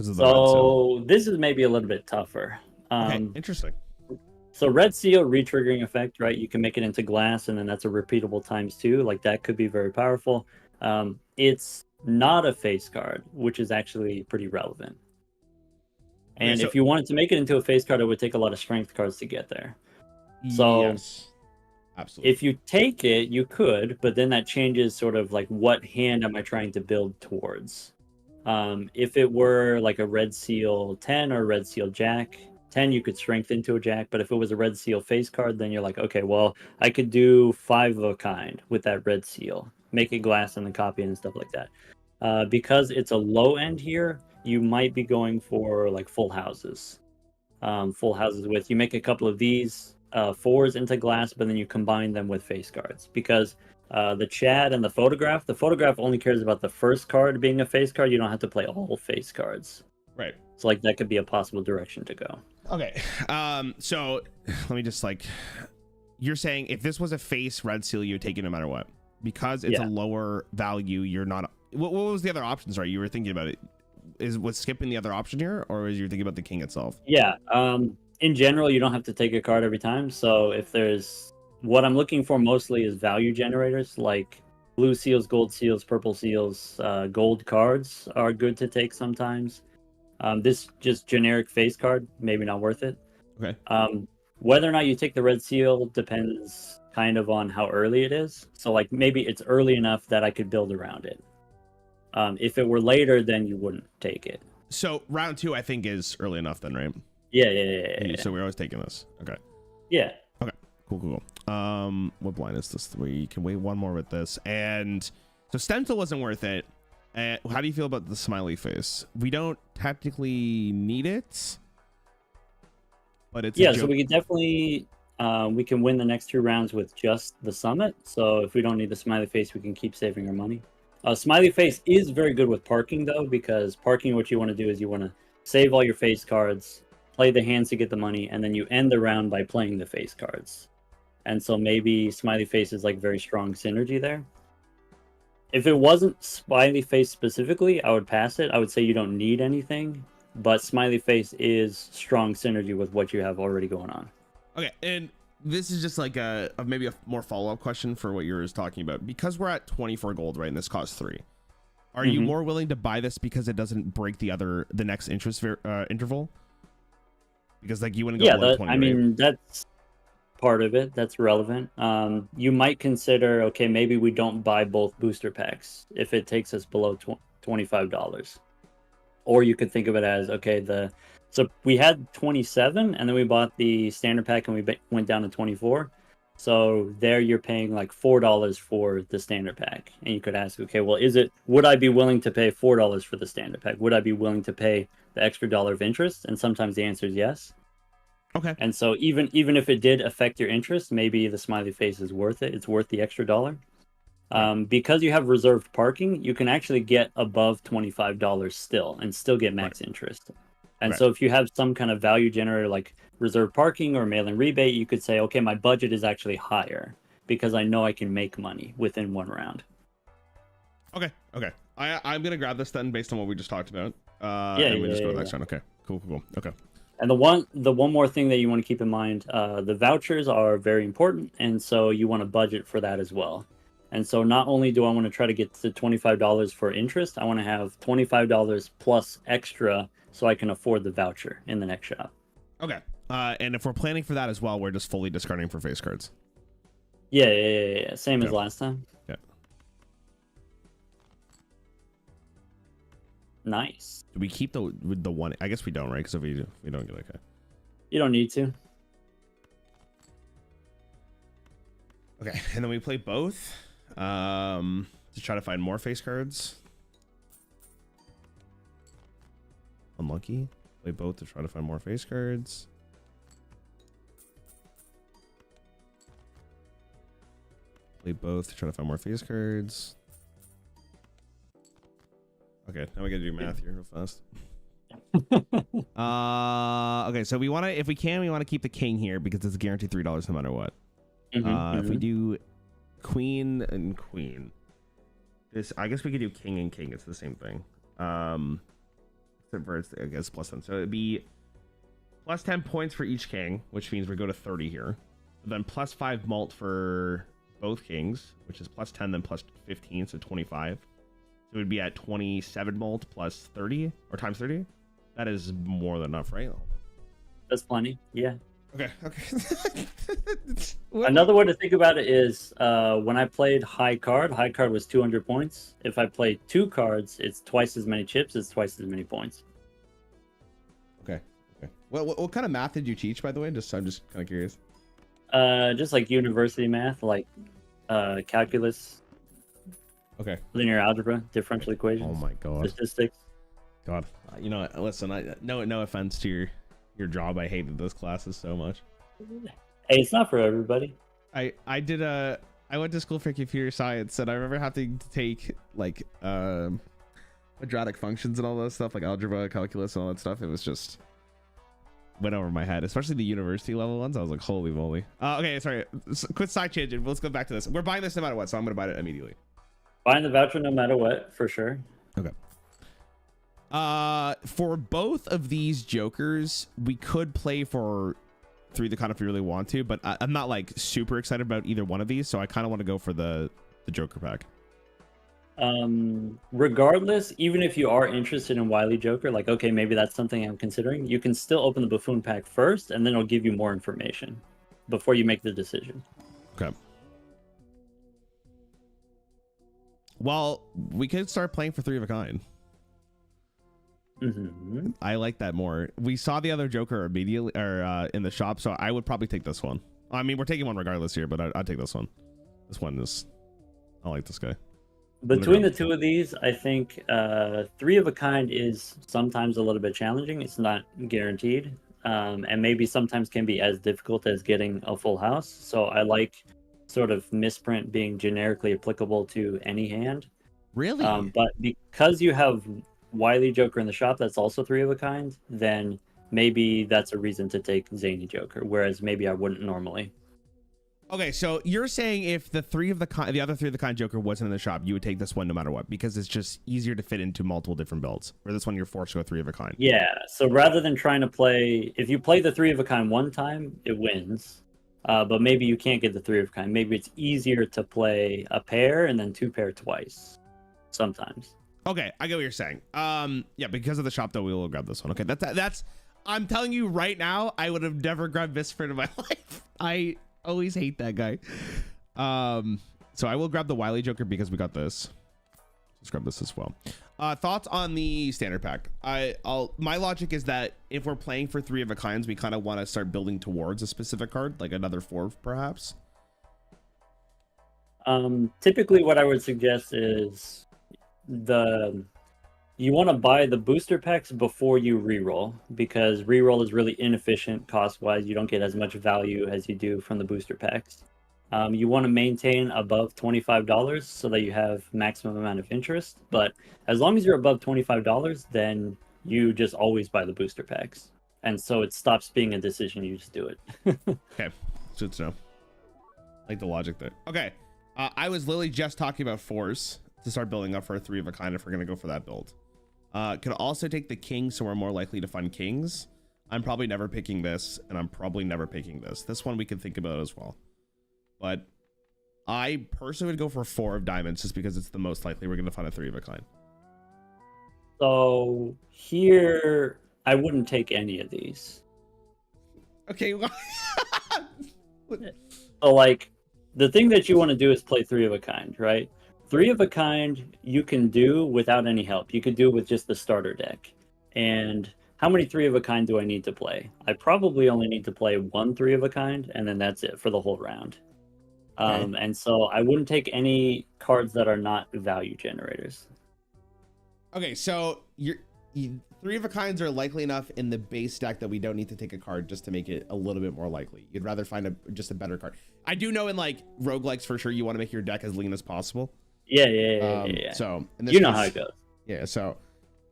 So this is maybe a little bit tougher. Okay, interesting. So red seal re-triggering effect, right? You can make it into glass, and then that's a repeatable ×2. Like that could be very powerful. It's not a face card, which is actually pretty relevant. And so, if you wanted to make it into a face card, it would take a lot of strength cards to get there. So yes, absolutely. if you take it, you could, but then that changes sort of like what hand am I trying to build towards. If it were like a red seal 10 or red seal jack 10, you could strength into a jack. But if it was a red seal face card, then you're like, okay, well, I could do 5 of a kind with that red seal, make it glass and then copy it and stuff like that. Because it's a low end here, you might be going for like full houses. Full houses with, you make a couple of these 4s into glass, but then you combine them with face cards. Because the Chad and the photograph only cares about the first card being a face card. You don't have to play all face cards. Right. So like that could be a possible direction to go. Okay. So let me just like, you're saying if this was a face red seal, you would take it no matter what, because it's a lower value. You're not. What was the other options? Right. You were thinking about it. Was skipping the other option here, or was you thinking about the king itself? Yeah. In general, you don't have to take a card every time. So if there's, what I'm looking for mostly is value generators, like blue seals, gold seals, purple seals, gold cards are good to take sometimes. This just generic face card, maybe not worth it. Okay. Whether or not you take the red seal depends kind of on how early it is. So like maybe it's early enough that I could build around it. If it were later, then you wouldn't take it. So round 2, I think, is early enough then, right? Yeah. So we're always taking this. Okay. Yeah. Okay. Cool. What blind is this? We can wait one more with this. And so stencil wasn't worth it. How do you feel about the smiley face? We don't technically need it, but it's so we can definitely we can win the next 2 rounds with just the summit. So if we don't need the smiley face, we can keep saving our money. Smiley face is very good with parking though, because parking, what you want to do is you want to save all your face cards, play the hands to get the money, and then you end the round by playing the face cards. And so maybe smiley face is like very strong synergy there. If it wasn't smiley face specifically, I would pass it. I would say you don't need anything, but smiley face is strong synergy with what you have already going on. Okay, and this is just like maybe a more follow-up question for what you were talking about. Because we're at 24 gold, right, and this costs 3. Are you more willing to buy this because it doesn't break the next interest interval? Because like you wouldn't go 120. I mean, that's part of it. That's relevant. You might consider, okay, maybe we don't buy both booster packs if it takes us below $25. Or you could think of it as, okay, so we had 27 and then we bought the standard pack and we went down to 24. So there you're paying like $4 for the standard pack. And you could ask, okay, well, would I be willing to pay $4 for the standard pack? Would I be willing to pay the extra dollar of interest? And sometimes the answer is yes. Okay. And so even if it did affect your interest, maybe the smiley face is worth it. It's worth the extra dollar. Because you have reserved parking, you can actually get above $25 still and still get max interest. And so if you have some kind of value generator like reserved parking or mail-in rebate, you could say, okay, my budget is actually higher because I know I can make money within 1 round. Okay. I'm going to grab this then based on what we just talked about. Go to the next round. Okay, cool. Okay. And the one more thing that you want to keep in mind, the vouchers are very important. And so you want to budget for that as well. And so not only do I want to try to get to $25 for interest, I want to have $25 plus extra so I can afford the voucher in the next shop. Okay. And if we're planning for that as well, we're just fully discarding for face cards. Yeah. Same as last time. Yeah. Nice. Do we keep the one? I guess we don't, right? Because if we do, we don't get okay. You don't need to. Okay, and then we play both to try to find more face cards. Unlucky. Play both to try to find more face cards. Play both to try to find more face cards. Okay, now we gotta do math here real fast. Okay, so we want to, if we can, we want to keep the king here because it's guaranteed $3 no matter what. If we do queen and queen, this, I guess we could do king and king. It's the same thing. Except for it's, I guess, plus 10. So it'd be plus 10 points for each king, which means we go to 30 here. Then plus 5 mult for both kings, which is plus 10, then plus 15, so 25. So it would be at 27 mult plus 30, or times 30. That is more than enough, right? That's plenty. Yeah. Okay. Another way to think about it is when I played high card was 200 points. If I play 2 cards, it's twice as many chips, it's twice as many points. Okay. Well, what kind of math did you teach, by the way? I'm just kind of curious. Just like university math, like calculus. Okay. Linear algebra, differential equations. Oh my god. Statistics. God. You know, listen, no offense to your job. I hated those classes so much. Hey, it's not for everybody. I went to school for computer science, and I remember having to take like quadratic functions and all that stuff, like algebra, calculus, and all that stuff. It was just went over my head, especially the university level ones. I was like, holy moly. Okay, sorry. Quick side tangent. Let's go back to this. We're buying this no matter what, so I'm gonna buy it immediately. Buying the voucher no matter what, for sure. Okay. For both of these jokers, we could play for 3 of the kind if we really want to, but I'm not like super excited about either one of these, so I kind of want to go for the joker pack. Regardless, even if you are interested in Wily Joker, like, okay, maybe that's something I'm considering, you can still open the Buffoon pack first, and then it'll give you more information before you make the decision. Okay. Well, we could start playing for 3 of a kind. Mm-hmm. I like that more. We saw the other Joker immediately, or in the shop, so I would probably take this one. I mean, we're taking one regardless here, but I'd take this one. This one is, I like this guy. Between the 2 of these, I think 3 of a kind is sometimes a little bit challenging. It's not guaranteed, and maybe sometimes can be as difficult as getting a full house. So I like sort of misprint being generically applicable to any hand. Really? But because you have Wily Joker in the shop that's also 3 of a kind, then maybe that's a reason to take Zany Joker, whereas maybe I wouldn't normally. Okay, so you're saying if the other 3 of the kind Joker wasn't in the shop, you would take this one no matter what, because it's just easier to fit into multiple different builds. Or this one you're forced to go 3 of a kind. Yeah, so rather than trying to play, if you play the 3 of a kind one time, it wins. But maybe you can't get the 3 of a kind. Maybe it's easier to play a pair and then 2 pair twice. Sometimes. Okay, I get what you're saying. Yeah, because of the shop though, we will grab this one. Okay, that's I'm telling you right now, I would have never grabbed Misfit in my life. I always hate that guy. So I will grab the Wily Joker because we got this. Let's grab this as well. Thoughts on the standard pack? My logic is that if we're playing for 3 of a kinds, we kind of want to start building towards a specific card, like another 4 perhaps. Typically what I would suggest is you want to buy the booster packs before you reroll, because reroll is really inefficient cost-wise. You don't get as much value as you do from the booster packs. You want to maintain above $25 so that you have maximum amount of interest, but as long as you're above $25, then you just always buy the booster packs, and so it stops being a decision. You just do it. Okay, good to know. Like the logic there. Okay, I was literally just talking about 4s to start building up for a 3 of a kind if we're gonna go for that build. Could also take the king, so we're more likely to find kings. I'm probably never picking this, and I'm probably never picking this. This one we can think about as well. But I personally would go for 4 of diamonds just because it's the most likely we're gonna find a 3 of a kind. So here, I wouldn't take any of these. Okay. So like, the thing that you want to do is play 3 of a kind, right? 3 of a kind you can do without any help. You could do it with just the starter deck. And how many 3 of a kind do I need to play? I probably only need to play 1 3 of a kind, and then that's it for the whole round. Okay. And so I wouldn't take any cards that are not value generators. Okay, so 3 of a kinds are likely enough in the base deck that we don't need to take a card just to make it a little bit more likely. You'd rather find just a better card. I do know in like roguelikes for sure you want to make your deck as lean as possible. Yeah. So you know how it goes. Yeah, so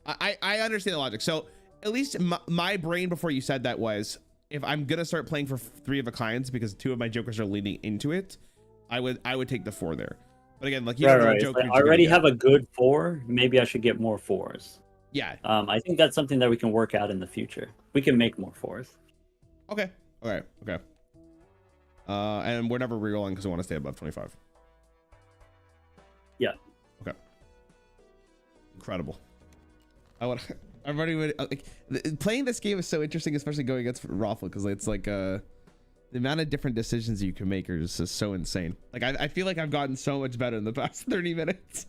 I understand the logic. So at least my brain before you said that was, if I'm gonna start playing for 3 of a kinds because 2 of my jokers are leading into it, I would take the 4 there. But again, like you don't know what joker I already have a good 4. Maybe I should get more 4s. Yeah. I think that's something that we can work out in the future. We can make more 4s. Okay. And we're never rerolling because we want to stay above 25. Yeah. Okay. Incredible. I want Everybody would like playing this game is so interesting, especially going against Raffle, because it's like the amount of different decisions you can make are just so insane. Like I feel like I've gotten so much better in the past 30 minutes.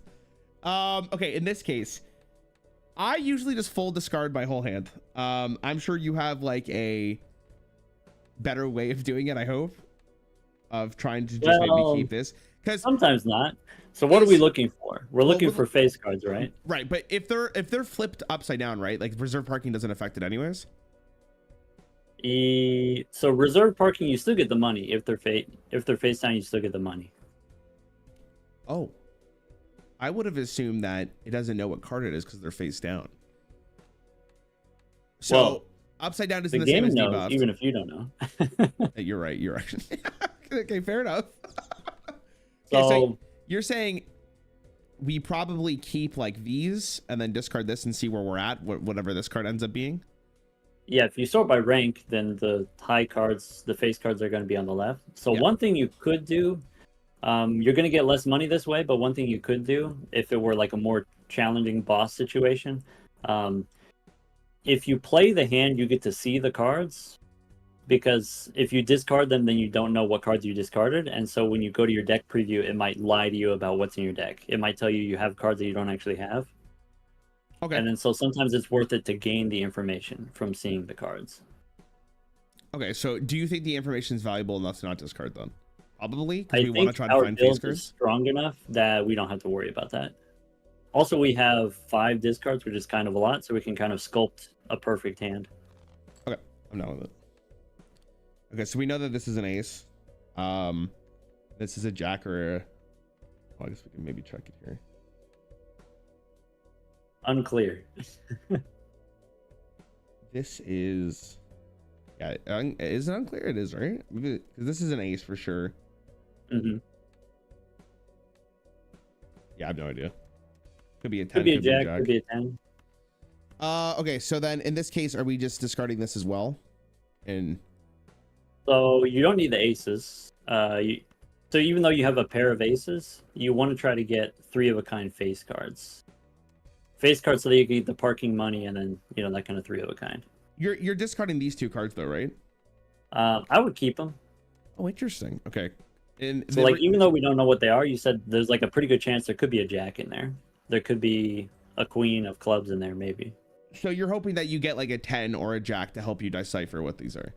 Okay, in this case, I usually just full discard my whole hand. I'm sure you have like a better way of doing it, I hope, of trying to just maybe keep this, because sometimes not. So what are we looking for? We're looking for face cards, right? Right, but if they're flipped upside down, right? Like reserve parking doesn't affect it anyways. So reserve parking, you still get the money. If they're face down, you still get the money. Oh, I would have assumed that it doesn't know what card it is because they're face down. So well, upside down isn't the same as knows, debuffed. Even if you don't know. You're right. You're right. Okay, fair enough. Okay, so you're saying we probably keep like these and then discard this and see where we're at, whatever this card ends up being? Yeah, if you sort by rank, then the high cards, the face cards are going to be on the left. So one thing you could do, you're going to get less money this way, but one thing you could do, if it were like a more challenging boss situation, if you play the hand, you get to see the cards. Because if you discard them, then you don't know what cards you discarded. And so when you go to your deck preview, it might lie to you about what's in your deck. It might tell you have cards that you don't actually have. Okay. And then so sometimes it's worth it to gain the information from seeing the cards. Okay, so do you think the information is valuable enough to not discard them? Probably, because we want to try to find face cards. Is strong enough that we don't have to worry about that. Also, we have 5 discards, which is kind of a lot, so we can kind of sculpt a perfect hand. Okay, I'm down with it. Okay, so we know that this is an ace. This is a jack or a... Well, I guess we can maybe check it here. Unclear. This is... Yeah, is it unclear? It is, right? Because this is an ace for sure. Mm-hmm. Yeah, I have no idea. Could be a 10. Could be a jack, could be a 10. Okay, so then in this case, are we just discarding this as well? And... So you don't need the aces. So even though you have a pair of aces, you want to try to get 3 of a kind face cards. Face cards so that you can get the parking money and then, you know, that kind of 3 of a kind. You're discarding these 2 cards though, right? I would keep them. Oh, interesting. Okay. And so like even though we don't know what they are, you said there's like a pretty good chance there could be a jack in there. There could be a queen of clubs in there maybe. So you're hoping that you get like a 10 or a jack to help you decipher what these are.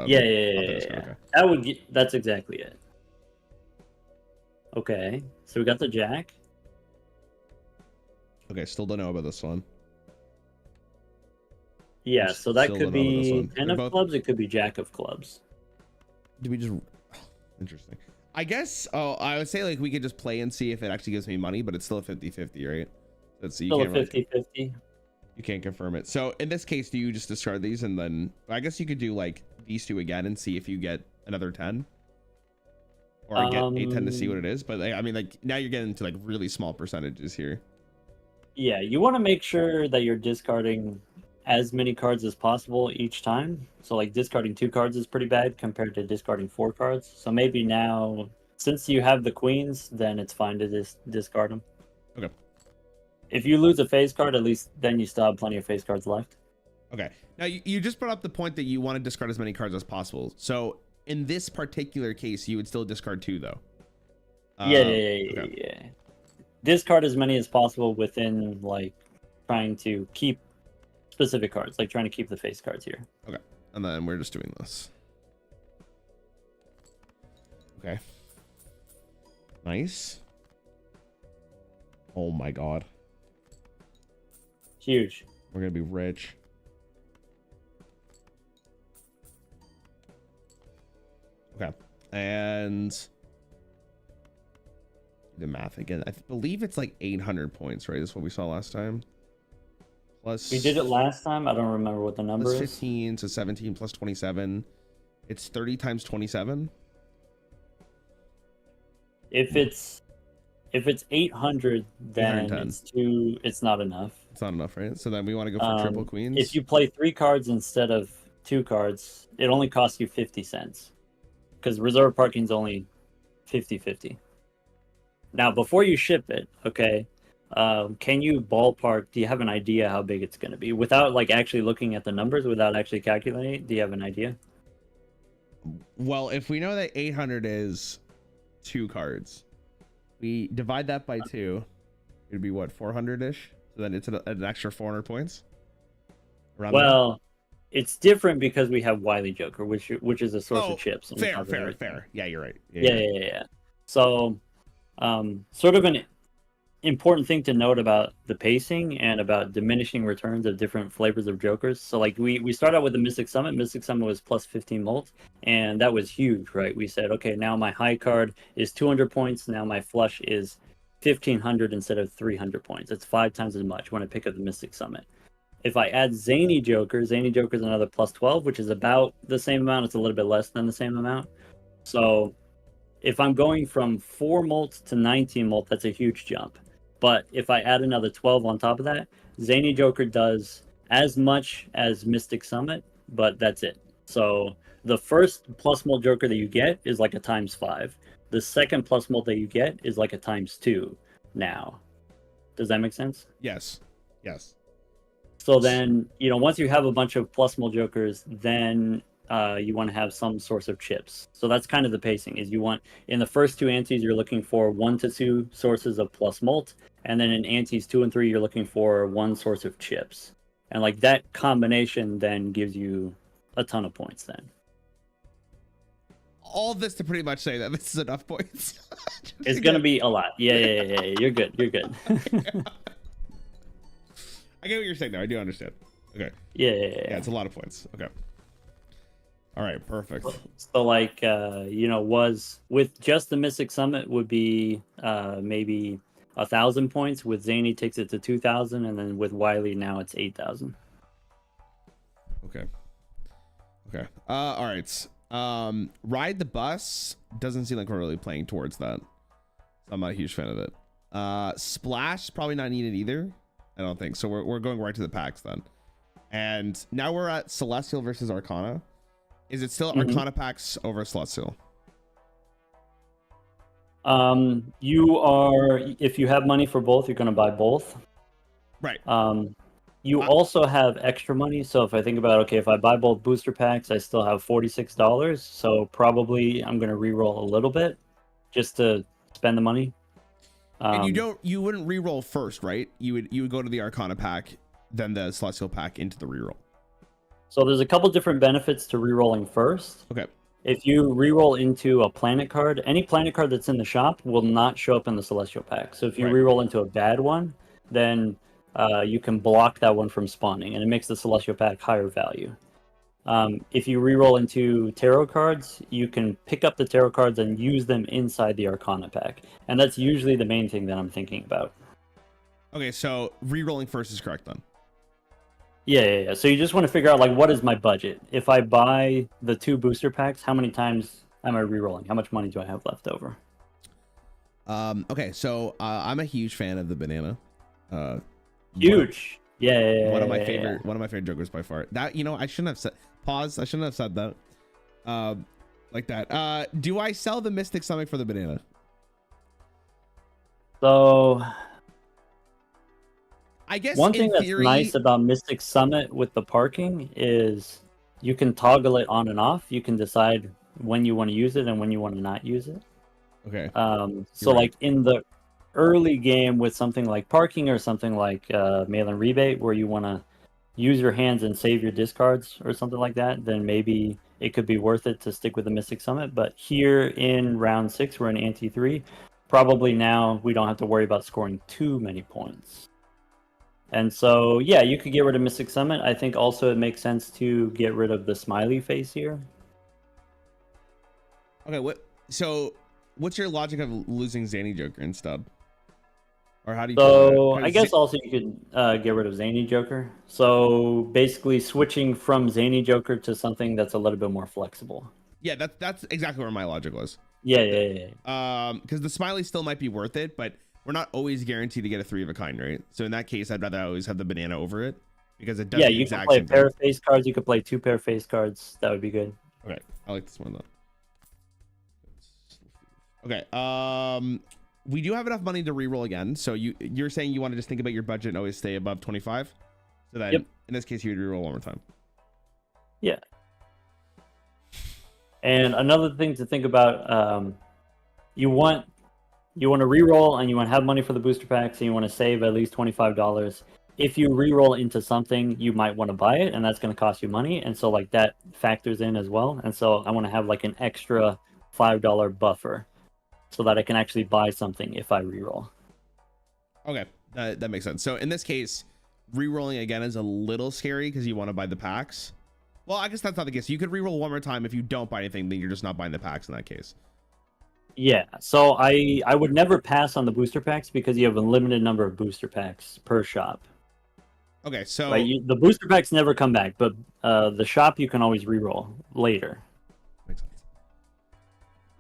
Yeah. Okay. That's exactly it. Okay, so we got the jack. Okay, still don't know about this one. Yeah, so that could be 10 of clubs. It could be jack of clubs. Do we just... Interesting. I guess, I would say like we could just play and see if it actually gives me money, but it's still a 50-50, right? Let's see. Still a 50-50. You can't confirm it. So in this case, do you just discard these and then... I guess you could do like these 2 again and see if you get another 10. Or I get a 10 to see what it is. But I mean, like now you're getting to like really small percentages here. Yeah, you want to make sure that you're discarding as many cards as possible each time. So like discarding 2 cards is pretty bad compared to discarding 4 cards. So maybe now, since you have the queens, then it's fine to discard them. Okay. If you lose a face card, at least then you still have plenty of face cards left. Okay. Now you just brought up the point that you want to discard as many cards as possible. So in this particular case, you would still discard 2 though. Yeah. Discard as many as possible within like trying to keep specific cards, like trying to keep the face cards here. Okay. And then we're just doing this. Okay. Nice. Oh my god. Huge. We're gonna be rich. Okay. And the math again. I believe it's like 800 points, right? That's what we saw last time. Plus, we did it last time. I don't remember what the number is. 15 to 17 plus 27. It's 30 times 27. If it's 800, then it's not enough. It's not enough, right? So then we want to go for triple queens. If you play 3 cards instead of 2 cards, it only costs you 50 cents. Because reserve parking's only 50-50. Now, before you ship it, okay, can you ballpark? Do you have an idea how big it's going to be without like actually looking at the numbers, without actually calculating it? Do you have an idea? Well, if we know that 800 is 2 cards, we divide that by 2. It'd be what, 400-ish? So then it's an extra 400 points. Around well, it's different because we have Wily Joker, which is a source of chips. Fair. Yeah, you're right. Yeah. So, sort of an important thing to note about the pacing and about diminishing returns of different flavors of Jokers. So, like, we start out with the Mystic Summit. Mystic Summit was plus 15 molt, and that was huge, right? We said, okay, now my high card is 200 points. Now my flush is 1,500 instead of 300 points. It's 5 times as much when I pick up the Mystic Summit. If I add Zany Joker is another plus 12, which is about the same amount. It's a little bit less than the same amount. So if I'm going from 4 molt to 19 molt, that's a huge jump. But if I add another 12 on top of that, Zany Joker does as much as Mystic Summit, but that's it. So the first plus molt Joker that you get is like a ×5. The second plus molt that you get is like a ×2 now. Does that make sense? Yes. So then, once you have a bunch of plus molt Jokers, then you want to have some source of chips. So that's kind of the pacing. Is you want, in the first 2 antes, you're looking for 1 to 2 sources of plus molt, and then in antes 2 and 3, you're looking for 1 source of chips. And like that combination then gives you a ton of points then. All this to pretty much say that this is enough points. It's going to be a lot. Yeah. You're good. I get what you're saying there. I do understand. Okay. Yeah. It's a lot of points. Okay. All right. Perfect. So like, was with just the Mystic Summit would be maybe 1,000 points. With Zany takes it to 2,000, and then with Wily now it's 8,000. Okay. All right. Ride the Bus doesn't seem like we're really playing towards that. I'm not a huge fan of it. Splash probably not needed either. I don't think so. We're going right to the packs then. And now we're at Celestial versus Arcana. Is it still Arcana packs over Celestial? You are, if you have money for both, you're going to buy both. Right. You also have extra money. So if I think about, okay, if I buy both booster packs, I still have $46. So probably I'm going to reroll a little bit just to spend the money. And you wouldn't reroll first, right? You would go to the Arcana pack, then the Celestial pack into the reroll. So there's a couple different benefits to rerolling first. Okay. If you reroll into a planet card, any planet card that's in the shop will not show up in the Celestial pack. So if you reroll into a bad one, then you can block that one from spawning, and it makes the Celestial pack higher value. If you reroll into tarot cards, you can pick up the tarot cards and use them inside the Arcana pack. And that's usually the main thing that I'm thinking about. Okay, so rerolling first is correct then. Yeah. So you just want to figure out, like, what is my budget? If I buy the 2 booster packs, how many times am I rerolling? How much money do I have left over? Okay, so I'm a huge fan of the banana. Huge. One of my favorite Jokers by far. That, I shouldn't have said. Pause. I shouldn't have said that. Like that. Do I sell the Mystic Summit for the banana? So, I guess one thing that's nice about Mystic Summit with the parking is you can toggle it on and off. You can decide when you want to use it and when you want to not use it. Okay. So like in the early game with something like parking or something like mail-in rebate, where you want to use your hands and save your discards or something like that, then maybe it could be worth it to stick with the Mystic Summit. But here in round 6, we're in ante 3. Probably now we don't have to worry about scoring too many points. And so, yeah, you could get rid of Mystic Summit. I think also it makes sense to get rid of the smiley face here. Okay, what's your logic of losing Zany Joker instead? Or how do you? So I guess also you could get rid of Zany Joker. So basically switching from Zany Joker to something that's a little bit more flexible. Yeah, that's exactly where my logic was. Yeah. Because the smiley still might be worth it, but we're not always guaranteed to get a 3 of a kind, right? So in that case, I'd rather always have the banana over it because it does. Yeah, you can play a pair of face cards. You could play 2 pair of face cards. That would be good. Okay, I like this one though. Okay. we do have enough money to reroll again. So you're saying you want to just think about your budget and always stay above 25. So then in this case, you would reroll one more time. Yeah. And another thing to think about, you want to reroll and you want to have money for the booster packs and you want to save at least $25. If you reroll into something, you might want to buy it, and that's going to cost you money. And so like that factors in as well. And so I want to have like an extra $5 buffer so that I can actually buy something if I reroll. Okay, that makes sense. So in this case, rerolling again is a little scary because you want to buy the packs. Well, I guess that's not the case. You could reroll one more time. If you don't buy anything, then you're just not buying the packs in that case. Yeah, so I would never pass on the booster packs because you have a limited number of booster packs per shop. Okay, so like the booster packs never come back, but the shop you can always reroll later. Makes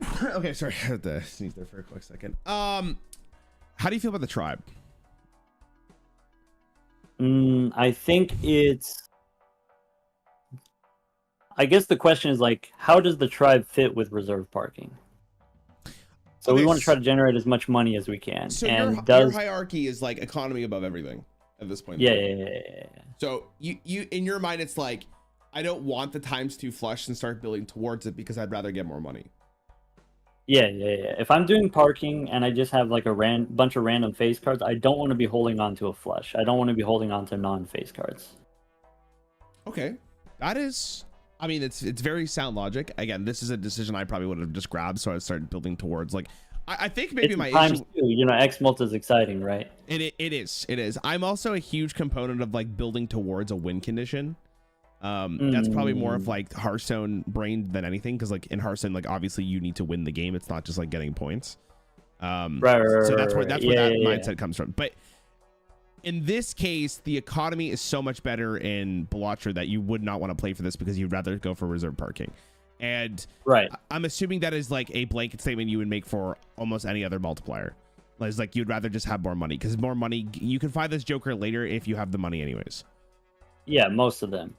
sense. Okay, sorry, I had to sneeze there for a quick second. How do you feel about the tribe? I think I guess the question is like, how does the tribe fit with reserve parking? So we want to try to generate as much money as we can. So and your hierarchy is like economy above everything at this point. Yeah. So you in your mind, it's like, I don't want the ×2 flush and start building towards it because I'd rather get more money. Yeah. If I'm doing parking and I just have like a bunch of random face cards, I don't want to be holding on to a flush. I don't want to be holding on to non-face cards. Okay, that is, I mean, it's very sound logic. Again, this is a decision I probably would have just grabbed, so I started building towards like, I think maybe my issue, you know, X multi is exciting, right? It is. I'm also a huge component of like building towards a win condition. That's probably more of like Hearthstone brain than anything, because like in Hearthstone, like obviously you need to win the game. It's not just like getting points. Right. So that's where that mindset comes from. But in this case, the economy is so much better in Balatro that you would not want to play for this because you'd rather go for reserve parking. And I'm assuming that is like a blanket statement you would make for almost any other multiplier. It's like you'd rather just have more money, because more money, you can find this Joker later if you have the money anyways. Yeah, most of them.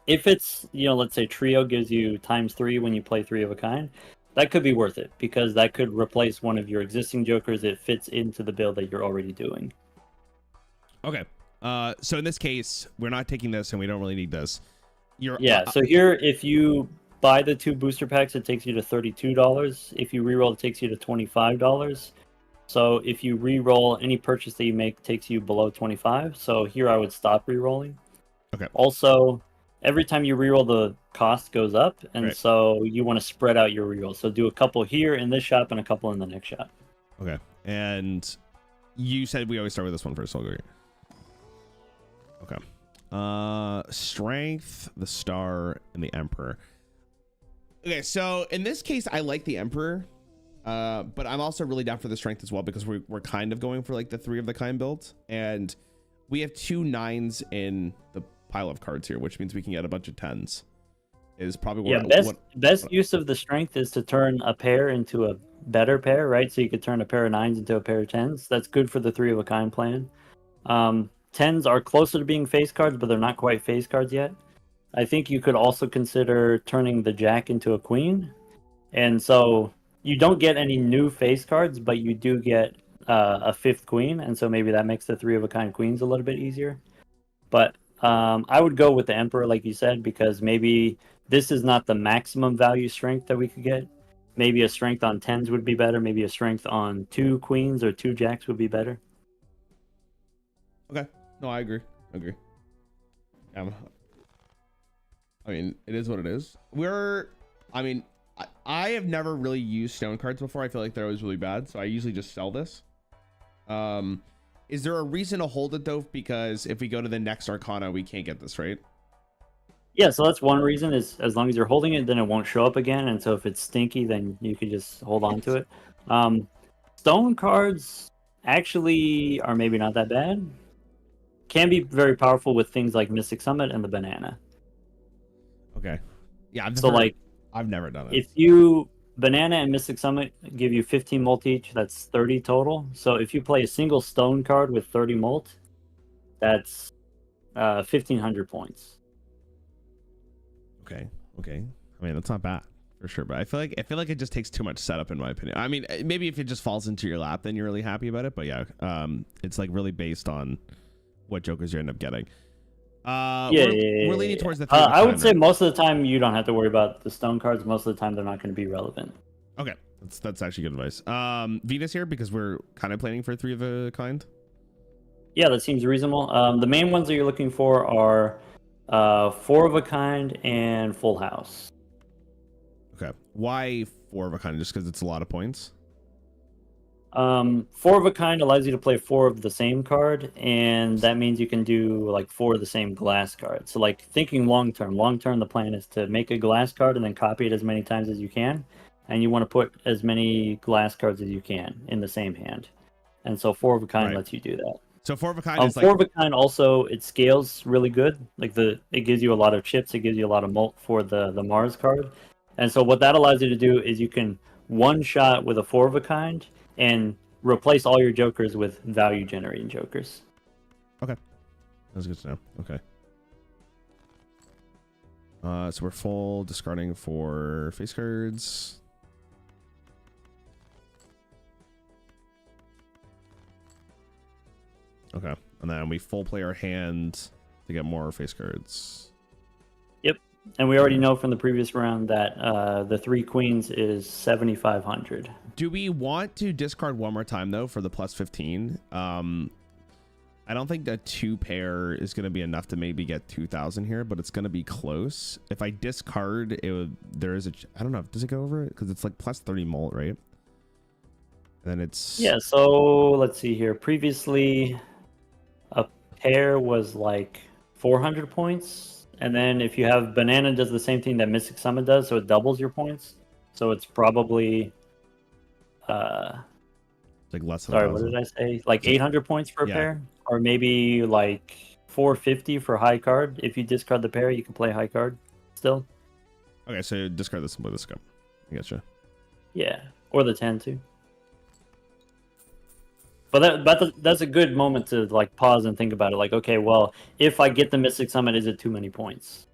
If it's, you know, let's say trio gives you ×3 when you play 3 of a kind, that could be worth it because that could replace one of your existing Jokers. It fits into the build that you're already doing. Okay. So in this case, we're not taking this and we don't really need this. So here, if you buy the 2 booster packs, it takes you to $32. If you reroll, it takes you to $25. So if you reroll, any purchase that you make takes you below 25. So here I would stop rerolling. Okay. Also, every time you reroll, the cost goes up, and so you want to spread out your reroll. So do a couple here in this shop and a couple in the next shop. Okay. And you said we always start with this one first. So I'll go here. Okay. Strength, the Star, and the Emperor. Okay, so in this case, I like the Emperor, but I'm also really down for the Strength as well, because we're kind of going for like the 3 of the kind build, and we have 2 9s in the pile of cards here, which means we can get a bunch of 10s. Is probably best use of the Strength is to turn a pair into a better pair, right? So you could turn a pair of 9s into a pair of 10s. That's good for the 3 of a kind plan. 10s are closer to being face cards, but they're not quite face cards yet. I think you could also consider turning the Jack into a Queen. And so you don't get any new face cards, but you do get a 5th Queen. And so maybe that makes the 3 of a kind Queens a little bit easier. But I would go with the Emperor, like you said, because maybe this is not the maximum value strength that we could get. Maybe a strength on 10s would be better. Maybe a strength on 2 Queens or 2 Jacks would be better. Okay. No, I agree. I mean, it is what it is. I have never really used stone cards before. I feel like they're always really bad, so I usually just sell this. Is there a reason to hold it though? Because if we go to the next Arcana, we can't get this, right? Yeah, so that's one reason, is as long as you're holding it, then it won't show up again. And so if it's stinky, then you could just hold on to it. Stone cards actually are maybe not that bad. Can be very powerful with things like Mystic Summit and the banana. Okay. Yeah, I've never done it. If you banana and Mystic Summit give you 15 mult each, that's 30 total. So if you play a single stone card with 30 mult, that's 1,500 points. Okay. I mean, that's not bad. for sure. But I feel like it just takes too much setup, in my opinion. I mean, maybe if it just falls into your lap, then you're really happy about it. But yeah, it's like really based on what jokers you end up getting. We're leaning towards the three of a I would kind, say right? most of the time you don't have to worry about the stone cards. Most of the time they're not going to be relevant. Okay, that's actually good advice. Venus here because we're kind of planning for three of a kind. Yeah, that seems reasonable. The main ones that you're looking for are four of a kind and full house. Okay, why four of a kind? Just because it's a lot of points. Four of a kind allows you to play four of the same card, and that means you can do like four of the same glass cards. So like thinking long term the plan is to make a glass card and then copy it as many times as you can, and you want to put as many glass cards as you can in the same hand. And so four of a kind lets you do that. So four of a kind is like four of a kind also, it scales really good. Like it gives you a lot of chips, it gives you a lot of mult for the Mars card. And so what that allows you to do is you can one shot with a four of a kind and replace all your jokers with value generating jokers. Okay, that's good to know. Okay, so we're full discarding for face cards. Okay, and then we full play our hand to get more face cards. Yep, and we already know from the previous round that the three queens is 7,500. Do we want to discard one more time though for the plus 15? I don't think that two pair is going to be enough to maybe get 2,000 here, but it's going to be close. If I discard, it would. There is a. I don't know. Does it go over it? Because it's like plus 30 mult, right? And then it's. Yeah. So let's see here. Previously, a pair was like 400 points, and then if you have banana, does the same thing that Mystic Summon does, so it doubles your points. So it's probably. Like less than. Sorry, what did I say? Like 800 points for a pair, or maybe like 450 for high card. If you discard the pair, you can play high card still. Okay, so discard this and play this go. I gotcha. Yeah, or the 10 too. But that's a good moment to like pause and think about it. Like, okay, well, if I get the Mystic Summon, is it too many points?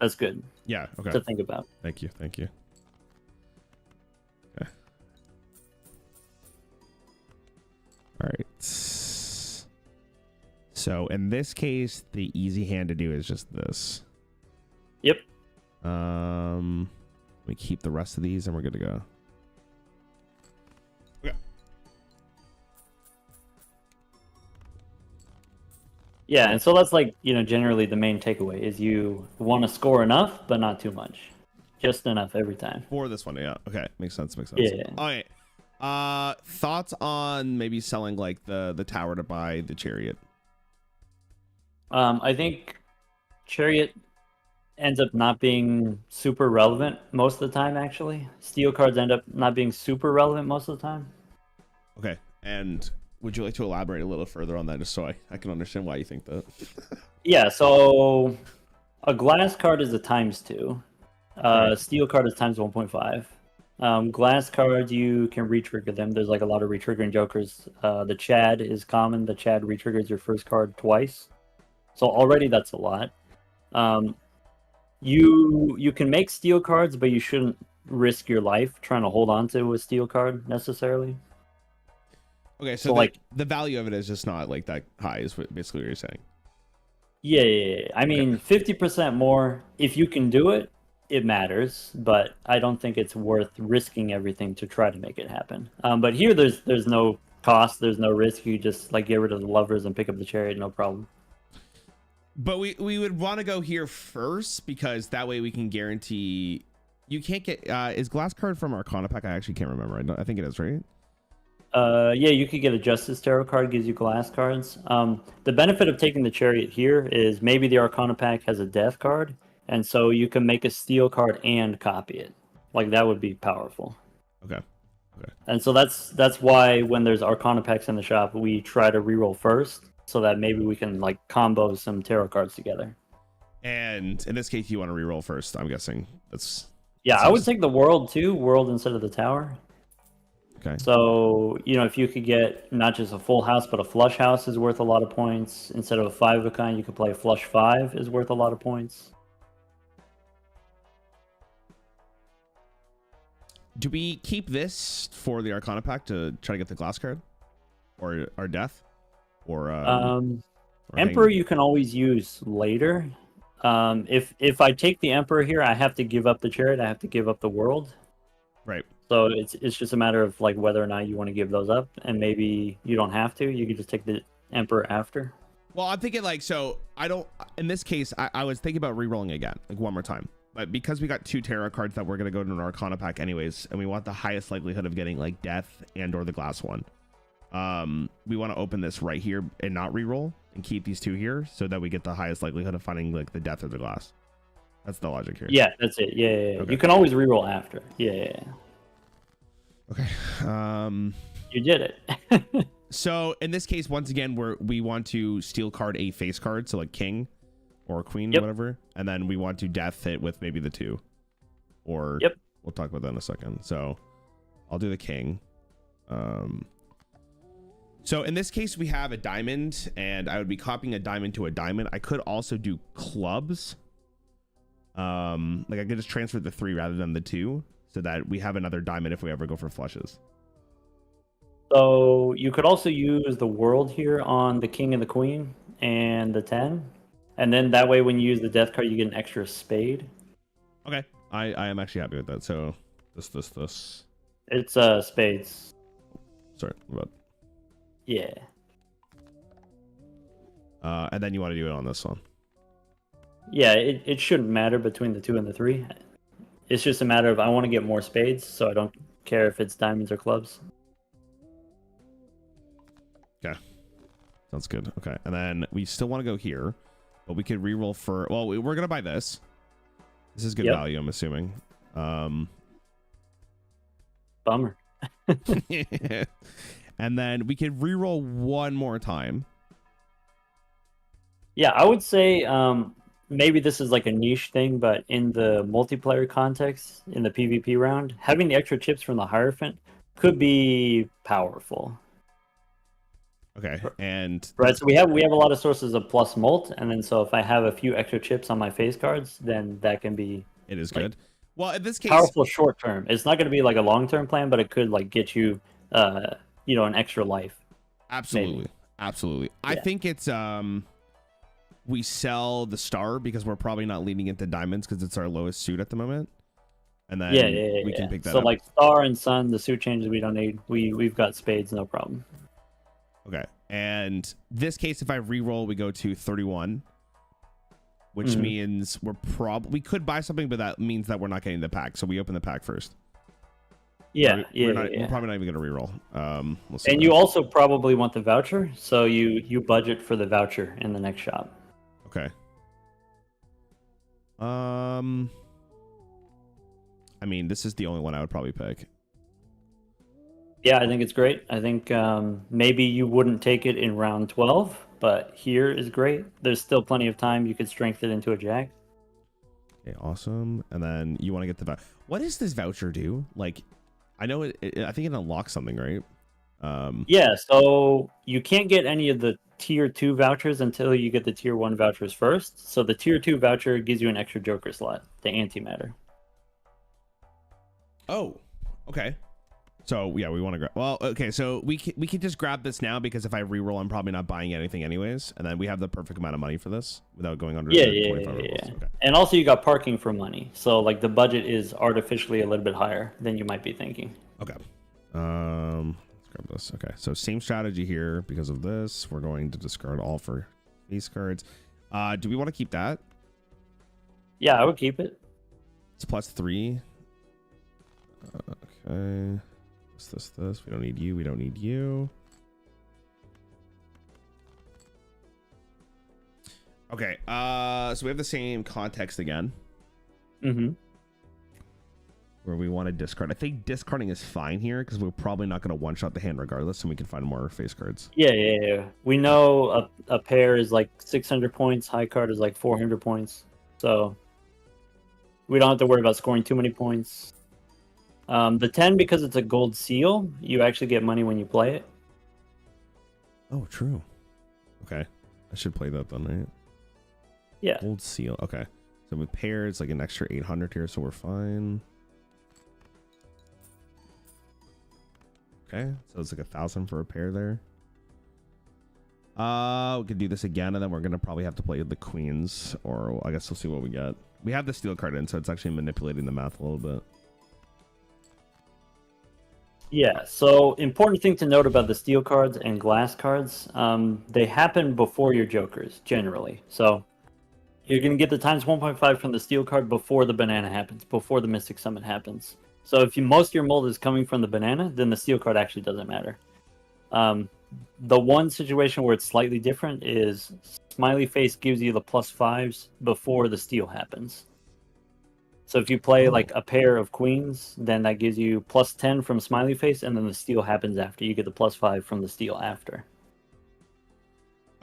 That's good. Yeah. Okay. To think about. Thank you. Thank you. Okay. All right. So in this case, the easy hand to do is just this. Yep. We keep the rest of these and we're good to go. Okay. Yeah, and so that's like, generally the main takeaway is you want to score enough, but not too much. Just enough every time. For this one, yeah. Okay. Makes sense. Makes sense. Yeah. All right. Thoughts on maybe selling like the tower to buy the chariot? I think chariot ends up not being super relevant most of the time, actually. Steel cards end up not being super relevant most of the time. Okay. And would you like to elaborate a little further on that just so I can understand why you think that? Yeah, so a glass card is a ×2. Steel card is ×1.5. Glass cards, you can retrigger them. There's like a lot of retriggering jokers. The Chad is common. The Chad retriggers your first card twice. So already that's a lot. You can make steel cards, but you shouldn't risk your life trying to hold on to a steel card necessarily. Okay, so like the value of it is just not like that high is basically what you're saying. Yeah. I mean, 50% more. If you can do it, it matters, but I don't think it's worth risking everything to try to make it happen. But here, there's no cost, there's no risk. You just like get rid of the lovers and pick up the chariot, no problem. But we would want to go here first because that way we can guarantee you can't get is glass card from Arcana pack. I actually can't remember. I think it is, right? Yeah, you could get a Justice Tarot card, gives you glass cards. The benefit of taking the chariot here is maybe the Arcana pack has a death card, and so you can make a steel card and copy it. Like that would be powerful. Okay. And so that's why when there's Arcana packs in the shop, we try to reroll first, so that maybe we can like combo some tarot cards together. And in this case, you want to reroll first. I'm guessing I would take the world too, world instead of the tower. Okay. So, if you could get not just a full house, but a flush house is worth a lot of points. Instead of a 5 of a kind, you could play flush 5 is worth a lot of points. Do we keep this for the Arcana pack to try to get the glass card, or our death, or Emperor you can always use later. If I take the Emperor here, I have to give up the Chariot. I have to give up the World. Right. So it's just a matter of like whether or not you want to give those up, and maybe you don't have to. You could just take the Emperor after. Well, I'm thinking like, so I don't. In this case, I was thinking about re-rolling again, like one more time. But because we got 2 tarot cards that we're gonna go to an Arcana pack anyways, and we want the highest likelihood of getting like death and or the glass one, we want to open this right here and not re-roll and keep these 2 here so that we get the highest likelihood of finding like the death or the glass. That's the logic here. Yeah, that's it. Yeah. Okay. You can always re-roll after. Yeah. Okay. You did it. So in this case, once again, we want to steel card a face card, so like king or queen, Yep. whatever, and then we want to death it with maybe the 2, or Yep. We'll talk about that in a second. So I'll do the king. So in this case, we have a diamond, and I would be copying a diamond to a diamond. I could also do clubs. Like I could just transfer the 3 rather than the 2, so that we have another diamond if we ever go for flushes. So you could also use the World here on the King and the Queen and the 10. And then that way when you use the death card, you get an extra spade. Okay. I am actually happy with that. So this. It's spades. Sorry about. Yeah. And then you want to do it on this one. Yeah, it shouldn't matter between the 2 and the 3. It's just a matter of I want to get more spades, so I don't care if it's diamonds or clubs. Okay. Sounds good. Okay. And then we still want to go here, but we could reroll for, well, we're going to buy this. This is good value, I'm assuming. Bummer. And then we could reroll one more time. Yeah, I would say maybe this is like a niche thing, but in the multiplayer context, in the PvP round, having the extra chips from the Hierophant could be powerful. Okay, and right, so we have a lot of sources of plus mult, and then so if I have a few extra chips on my face cards, then that can be it is good. Well, in this case, powerful short term. It's not going to be like a long term plan, but it could like get you, an extra life. Absolutely, maybe. Absolutely. Yeah. I think it's we sell the star because we're probably not leaning into diamonds because it's our lowest suit at the moment, and then we can pick that up. So like star and sun, the suit changes we don't need. We've got spades, no problem. Okay, and this case, if I re-roll, we go to 31, which means we could buy something, but that means that we're not getting the pack. So we open the pack first. Yeah, we're probably not even gonna re-roll. And you also probably want the voucher, so you budget for the voucher in the next shop. Okay. I mean, this is the only one I would probably pick. Yeah, I think it's great. I think maybe you wouldn't take it in round 12, but here is great. There's still plenty of time. You could strengthen it into a jack. Okay, awesome. And then you want to get the voucher. What does this voucher do? Like, I know I think it unlocks something, right? Yeah, so you can't get any of the tier 2 vouchers until you get the tier 1 vouchers first. So the tier 2 voucher gives you an extra Joker slot, the antimatter. Oh, okay. So yeah, we want to grab. Well, okay, so we can just grab this now because if I reroll, I'm probably not buying anything anyways, and then we have the perfect amount of money for this without going under. Yeah. 25 okay. And also, you got parking for money, so like the budget is artificially a little bit higher than you might be thinking. Okay. Let's grab this. Okay, so same strategy here because of this. We're going to discard all for face cards. Do we want to keep that? Yeah, I would keep it. It's +3. Okay. This. We don't need you. We don't need you. Okay. So we have the same context again. Mm-hmm. Where we want to discard. I think discarding is fine here because we're probably not going to one-shot the hand regardless, and we can find more face cards. Yeah. We know a pair is like 600 points. High card is like 400 points. So we don't have to worry about scoring too many points. The 10, because it's a gold seal, you actually get money when you play it. Oh, true. Okay. I should play that then, right? Yeah. Gold seal. Okay. So with pairs, like an extra 800 here, so we're fine. Okay, so it's like 1,000 for a pair there. We could do this again, and then we're gonna probably have to play the queens, or I guess we'll see what we get. We have the steel card in, so it's actually manipulating the math a little bit. Yeah, so important thing to note about the steel cards and glass cards, they happen before your jokers, generally. So you're going to get the times 1.5 from the steel card before the banana happens, before the Mystic Summit happens. So if most of your mold is coming from the banana, then the steel card actually doesn't matter. The one situation where it's slightly different is Smiley Face gives you the +5s before the steel happens. So if you play like a pair of queens, then that gives you +10 from Smiley Face, and then the steal happens after. You get the +5 from the steal after.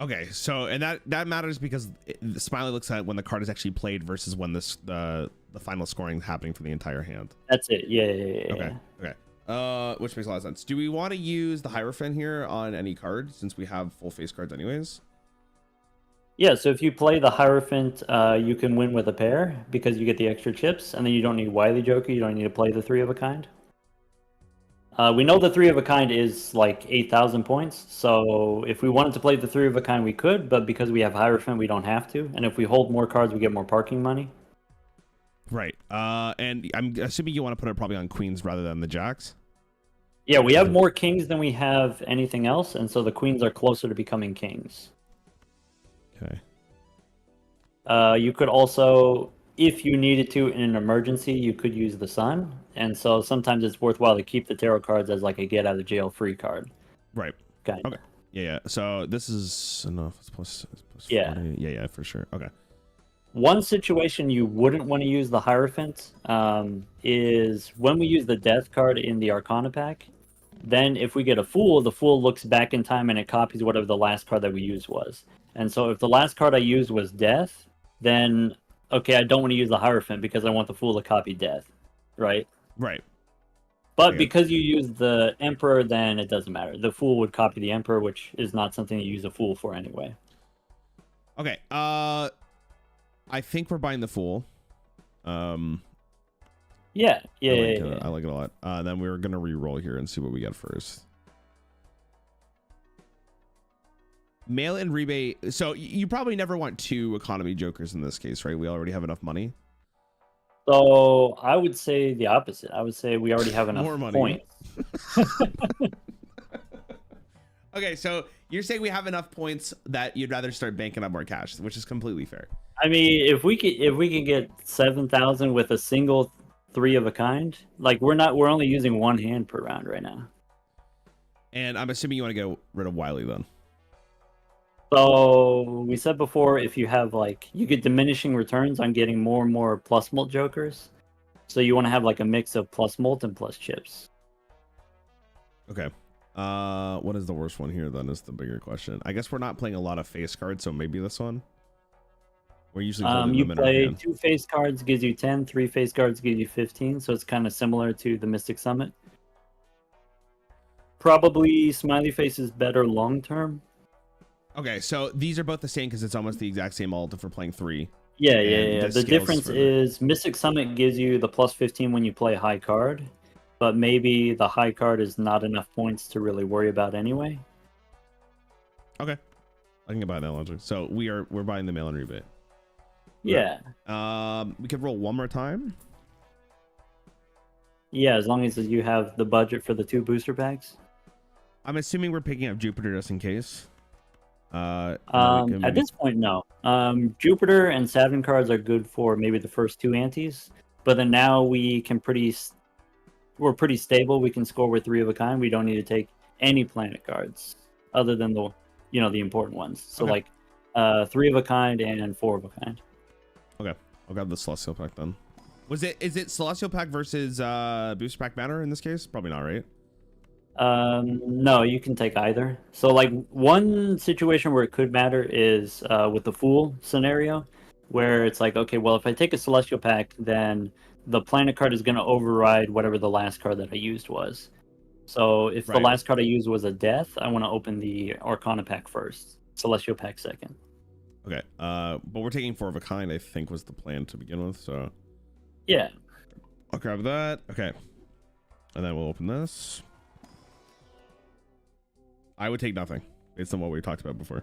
Okay, so and that matters because the Smiley looks at when the card is actually played versus when the final scoring is happening for the entire hand. That's it. Yeah. Okay. Which makes a lot of sense. Do we want to use the Hierophant here on any card since we have full face cards anyways? Yeah, so if you play the Hierophant, you can win with a pair because you get the extra chips, and then you don't need Wily Joker, you don't need to play the 3 of a kind. We know the 3 of a kind is like 8,000 points, so if we wanted to play the 3 of a kind, we could, but because we have Hierophant, we don't have to, and if we hold more cards, we get more parking money. Right. And I'm assuming you want to put it probably on queens rather than the jacks? Yeah, we have more kings than we have anything else, and so the queens are closer to becoming kings. Okay. You could also, if you needed to in an emergency, you could use the sun. And so sometimes it's worthwhile to keep the tarot cards as like a get out of jail free card. Right. Kinda. Okay. Yeah. So this is enough. It's plus Yeah. 40. Yeah, for sure. Okay. One situation you wouldn't want to use the Hierophant is when we use the death card in the Arcana pack. Then if we get a Fool, the Fool looks back in time and it copies whatever the last card that we used was. And so if the last card I used was Death, then, okay, I don't want to use the Hierophant because I want the Fool to copy Death, right? Right. But because you use the Emperor, then it doesn't matter. The Fool would copy the Emperor, which is not something you use a Fool for anyway. Okay. I think we're buying the Fool. Yeah. I like it a lot. Then we're gonna re-roll here and see what we get first. Mail-in rebate. So you probably never want 2 economy jokers in this case, right? We already have enough money. So I would say the opposite. I would say we already have enough More money. points. Okay, so you're saying we have enough points that you'd rather start banking up more cash, which is completely fair. I mean, if we could get 7,000 with a single 3 of a kind, like we're only using 1 hand per round right now. And I'm assuming you want to get rid of Wily then. So we said before, if you have like, you get diminishing returns on getting more and more plus mult jokers. So you want to have like a mix of plus mult and plus chips. Okay. What is the worst one here then is the bigger question. I guess we're not playing a lot of face cards, so maybe this one. We're usually you play 2 face cards gives you 10, 3 face cards gives you 15, so it's kind of similar to the Mystic Summit. Probably Smiley Face is better long term. Okay, so these are both the same because it's almost the exact same alt if we're playing 3. Yeah. The difference is Mystic Summit gives you the plus 15 when you play high card, but maybe the high card is not enough points to really worry about anyway. Okay, I can buy that logic. So we're buying the mail-in rebate. Yeah. We could roll one more time. Yeah, as long as you have the budget for the 2 booster packs. I'm assuming we're picking up Jupiter just in case. At this point, no. Jupiter and Saturn cards are good for maybe the first 2 antes, but then now we're pretty stable. We can score with 3 of a kind. We don't need to take any planet cards other than the important ones. So okay. like 3 of a kind and 4 of a kind. Okay, I'll grab the Celestial Pack then. Is it Celestial Pack versus Booster Pack Banner in this case? Probably not, right? No, you can take either. So like one situation where it could matter is with the Fool scenario, where it's like, okay, well, if I take a Celestial Pack, then the planet card is going to override whatever the last card that I used was. So if the last card I used was a Death, I want to open the Arcana Pack first, Celestial Pack second. Okay, but we're taking 4 of a kind, I think was the plan to begin with, so yeah, I'll grab that. Okay, and then we'll open this. I would take nothing based on what we talked about before.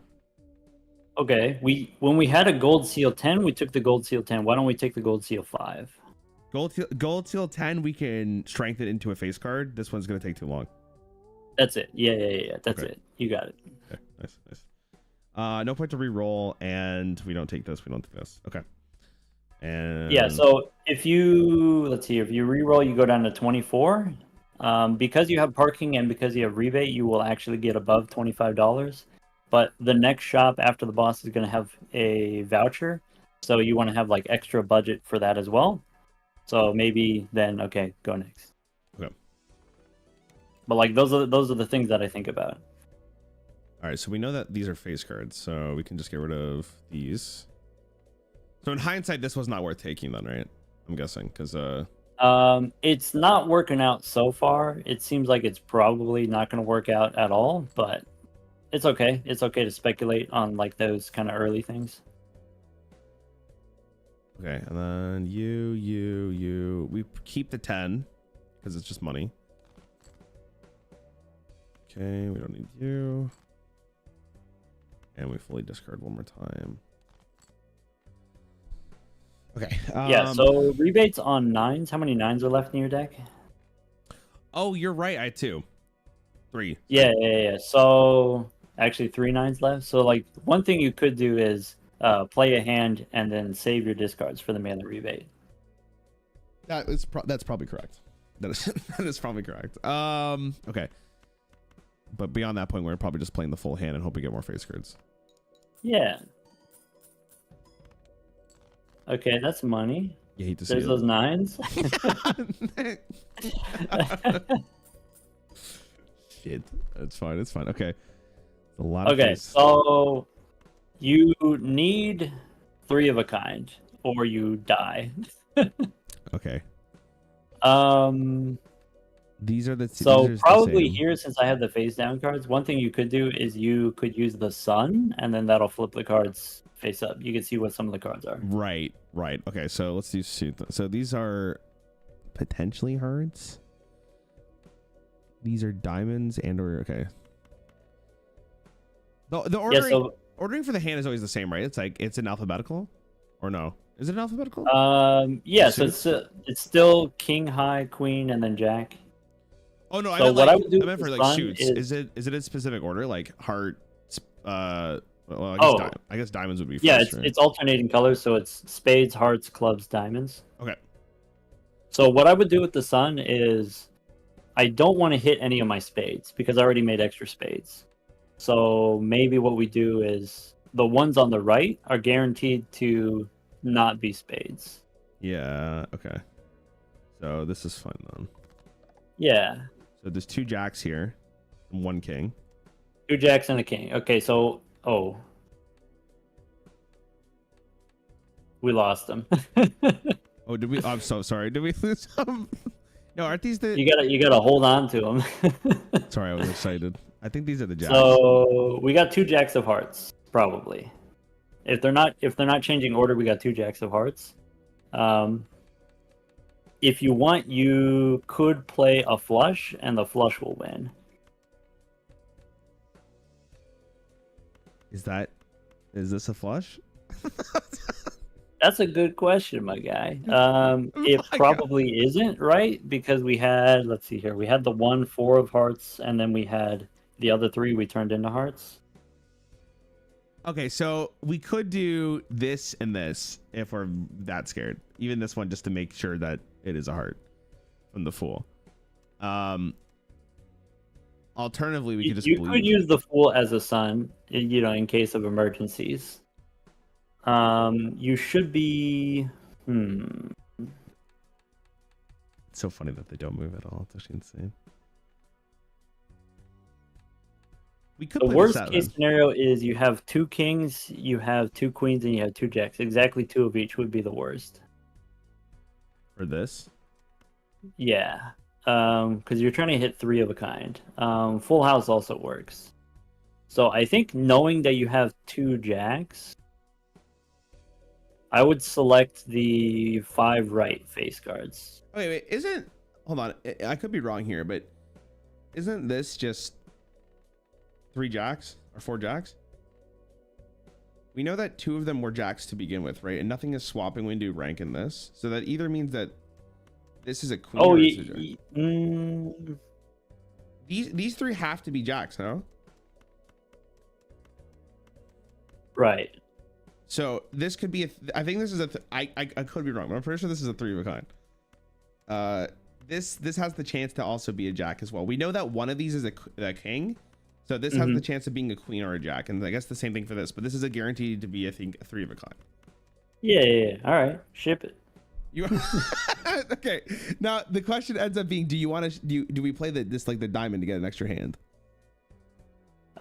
Okay, when we had a gold seal 10, we took the gold seal 10. Why don't we take the gold seal 5? Gold seal 10, we can strengthen it into a face card. This one's gonna take too long. That's it. Yeah. That's it. You got it. Okay, nice. No point to re-roll, and we don't take this. We don't take this. Okay. And Yeah. So if you re-roll, you go down to 24. Because you have parking and because you have rebate, you will actually get above $25. But the next shop after the boss is going to have a voucher, so you want to have like extra budget for that as well. So maybe then, okay, go next. Okay. But like those are the things that I think about. All right, so we know that these are face cards, so we can just get rid of these. So in hindsight, this was not worth taking then, right? I'm guessing, because it's not working out so far. It seems like it's probably not going to work out at all, but it's okay. It's okay to speculate on like those kind of early things. okay, and then you. We keep the 10 because it's just money. Okay, we don't need you. And we fully discard one more time. Okay. Yeah, so rebates on 9s. How many 9s are left in your deck? Oh, you're right. I had 2. 3. Yeah. So actually 3 9s left. So like one thing you could do is play a hand and then save your discards for the melee rebate. That's probably correct. That is probably correct. Okay. But beyond that point, we're probably just playing the full hand and hope we get more face cards. Yeah. Okay, that's money. You hate to see There's it. those 9s. Shit. It's fine. It's fine. Okay. A lot of Okay, face. so you need 3 of a kind or you die. Okay. These are the So these are probably here, since I have the face down cards, one thing you could do is you could use the sun and then that'll flip the cards face up. You can see what some of the cards are. Right. Okay, so let's do so these are potentially hearts. These are diamonds and or okay. The ordering for the hand is always the same, right? It's like it's in alphabetical, or no? Is it in alphabetical? Yeah, so it's still king, high, queen, and then jack. Oh no, So I meant for like shoots. Is it in specific order, like heart? Well, I guess diamonds would be first, yeah. right? It's alternating colors, so it's spades, hearts, clubs, diamonds. Okay. So what I would do with the sun is, I don't want to hit any of my spades because I already made extra spades. So maybe what we do is the ones on the right are guaranteed to not be spades. Yeah. Okay. So this is fun then. Yeah. So there's 2 jacks here, and 1 king. 2 jacks and a king. Okay, so we lost them. Oh, did we? I'm so sorry. Did we lose them? No, aren't these the? You gotta hold on to them. Sorry, I was excited. I think these are the jacks. So we got 2 jacks of hearts, probably. If they're not changing order, we got 2 jacks of hearts. If you want, you could play a flush, and the flush will win. Is this a flush? That's a good question, my guy. It My probably isn't, right? Because we had, let's see here, we had the 1 4 of hearts, and then we had the other 3 we turned into hearts. Okay, so we could do this and this if we're that scared. Even this one, just to make sure that it is a heart from the fool. Alternatively, we could just could use the fool as a sun, in case of emergencies. You should be. It's so funny that they don't move at all. It's actually insane. We could. The worst case scenario is you have 2 kings, you have 2 queens, and you have 2 jacks. Exactly 2 of each would be the worst. For this? Yeah, because you're trying to hit 3 of a kind. Full house also works. So I think knowing that you have 2 jacks, I would select the 5 right face cards. Wait, hold on. I could be wrong here, but isn't this just 3 jacks or 4 jacks? We know that 2 of them were jacks to begin with, right? And nothing is swapping when we do rank in this. So that either means that this is a queen or it's a jack. These 3 have to be jacks, no? Right. So this could be I think this is I could be wrong, but I'm pretty sure this is a 3 of a kind. This has the chance to also be a jack as well. We know that one of these is a king. So this has the chance of being a queen or a jack, and I guess the same thing for this. But this is a guaranteed to be, I think, a 3 of a kind. Yeah. All right, ship it. You okay? Now the question ends up being: do you want to do we play this like the diamond to get an extra hand?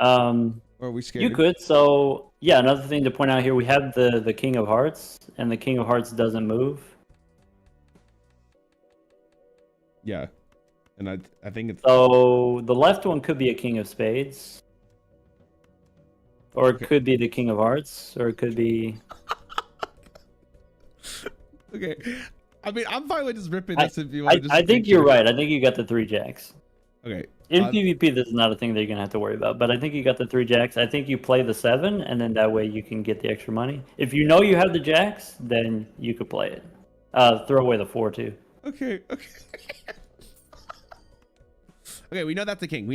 Or are we scared? You could. So yeah, another thing to point out here: we have the King of Hearts, and the King of Hearts doesn't move. Yeah. And I think it's so the left one could be a King of Spades, or it could be the King of Hearts, or it could be. Okay, I mean I'm fine with just ripping this if you want. I think you're right. I think you got the 3 jacks. Okay. In PvP, this is not a thing that you're gonna have to worry about. But I think you got the 3 jacks. I think you play the 7, and then that way you can get the extra money. If you know you have the jacks, then you could play it. Throw away the 4 too. Okay. Okay, we know that's a king.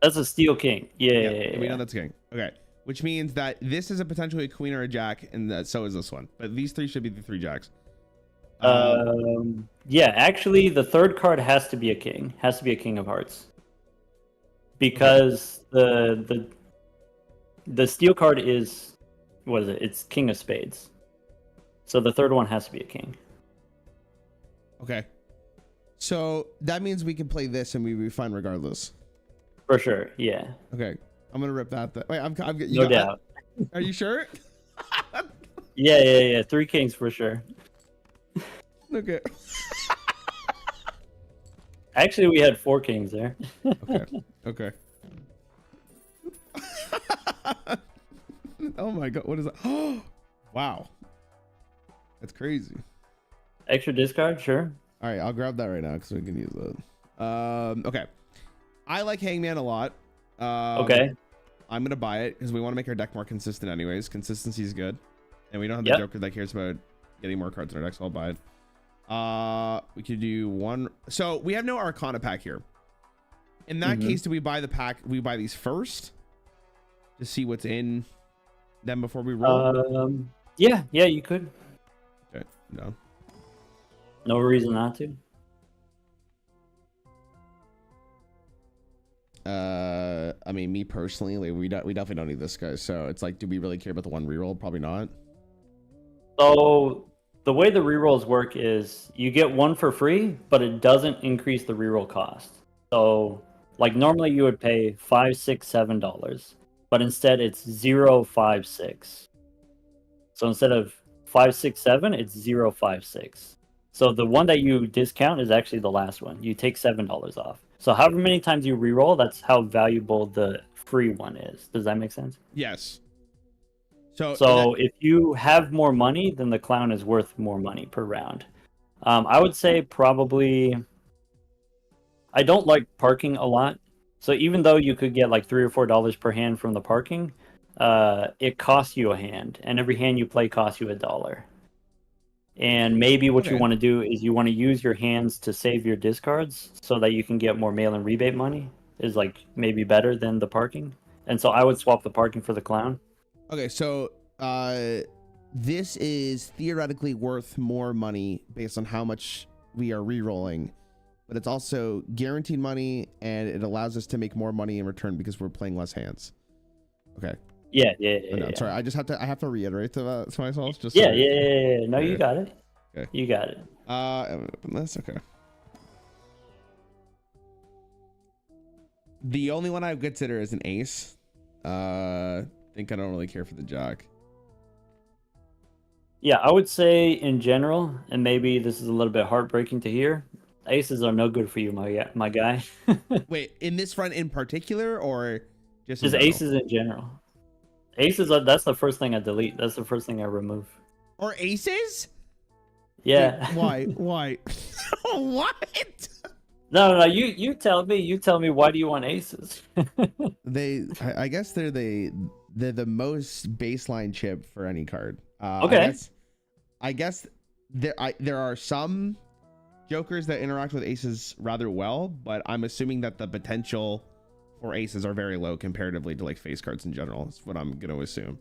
That's a steel king. Yeah. We know that's a king. Okay, which means that this is a potentially a queen or a jack, and so is this one. But these 3 should be the 3 jacks. Yeah, actually, the 3rd card has to be a king. Has to be a King of Hearts, because the steel card is, what is it? It's King of Spades. So the 3rd one has to be a king. Okay. So that means we can play this and we be fine regardless. For sure, yeah. Okay, I'm gonna rip that. Wait, No doubt. Are you sure? Yeah. 3 kings for sure. Okay. Actually, we had 4 kings there. Okay. Oh my god, what is that? Oh, wow. That's crazy. Extra discard, sure. All right, I'll grab that right now because we can use that. Okay. I like Hangman a lot. Okay. I'm gonna buy it because we want to make our deck more consistent anyways. Consistency is good. And we don't have the Joker that cares about getting more cards in our deck, so I'll buy it. We could do 1. So we have no Arcana pack here. In that case, do we buy the pack? We buy these first to see what's in them before we roll? Yeah, you could. Okay, no. No reason not to. I mean, me personally, like, we definitely don't need this guy. So it's like, do we really care about the 1 reroll? Probably not. So the way the rerolls work is you get 1 for free, but it doesn't increase the reroll cost. So like normally you would pay $5, $6, $7, but instead it's 0, 5, 6. So instead of 5, 6, 7, it's 0, 5, 6. So the one that you discount is actually the last one. You take $7 off. So however many times you reroll, that's how valuable the free one is. Does that make sense? Yes. So if you have more money, then the clown is worth more money per round. I would say probably... I don't like parking a lot. So even though you could get like $3 or $4 per hand from the parking, it costs you a hand. And every hand you play costs you $1. And maybe what you want to do is you want to use your hands to save your discards so that you can get more mail-in rebate money is like maybe better than the parking. And so I would swap the parking for the clown. Okay, so this is theoretically worth more money based on how much we are re-rolling, but it's also guaranteed money and it allows us to make more money in return because we're playing less hands. Okay. Yeah. No, sorry, I have to reiterate to myself. Just yeah. No, you got it. Okay. You got it. That's okay. The only one I would consider is an ace. I think I don't really care for the jack. Yeah, I would say in general, and maybe this is a little bit heartbreaking to hear, aces are no good for you, my guy. Wait, in this front in particular, or just aces in general? Aces, that's the first thing I delete. That's the first thing I remove. Or aces? Yeah. Wait, why? What? No, you tell me. You tell me, why do you want aces? I guess they're the most baseline chip for any card. Okay. I guess there are some jokers that interact with aces rather well, but I'm assuming that the potential for aces are very low comparatively to like face cards in general. That's what I'm going to assume.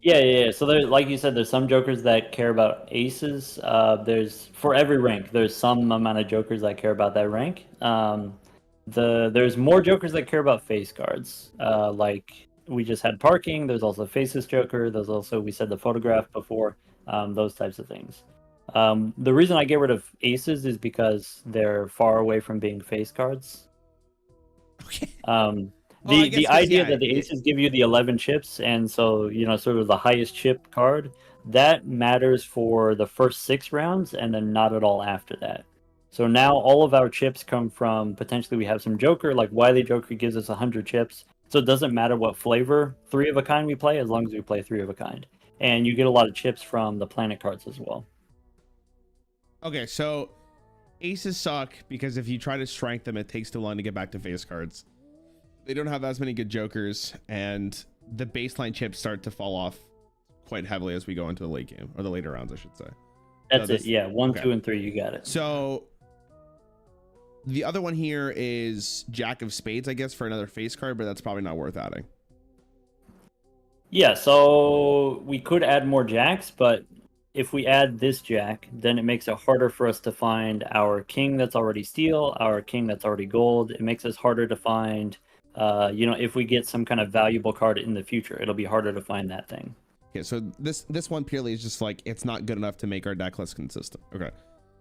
Yeah. So there's, like you said, there's some jokers that care about aces. There's for every rank, there's some amount of jokers that care about that rank. There's more jokers that care about face cards. Like we just had parking. There's also faces joker. There's also, we said, the photograph before. Those types of things. The reason I get rid of aces is because they're far away from being face cards. Okay. The idea that the aces give you the 11 chips, and so, you know, sort of the highest chip card, that matters for the first 6 rounds, and then not at all after that. So now all of our chips come from, potentially we have some joker, like Wily Joker gives us 100 chips. So it doesn't matter what flavor 3 of a kind we play, as long as we play 3 of a kind. And you get a lot of chips from the planet cards as well. Okay, so aces suck because if you try to strike them, it takes too long to get back to face cards. They don't have as many good jokers, and the baseline chips start to fall off quite heavily as we go into the late game, or the later rounds, I should say. That's it. Yeah, 1, 2, and 3, you got it. So the other one here is Jack of Spades, I guess, for another face card, but that's probably not worth adding. Yeah, so we could add more jacks, but if we add this jack, then it makes it harder for us to find our king that's already steel, our king that's already gold. It makes us harder to find, you know, if we get some kind of valuable card in the future, it'll be harder to find that thing. Okay, so this one purely is just like, it's not good enough to make our deck less consistent. Okay.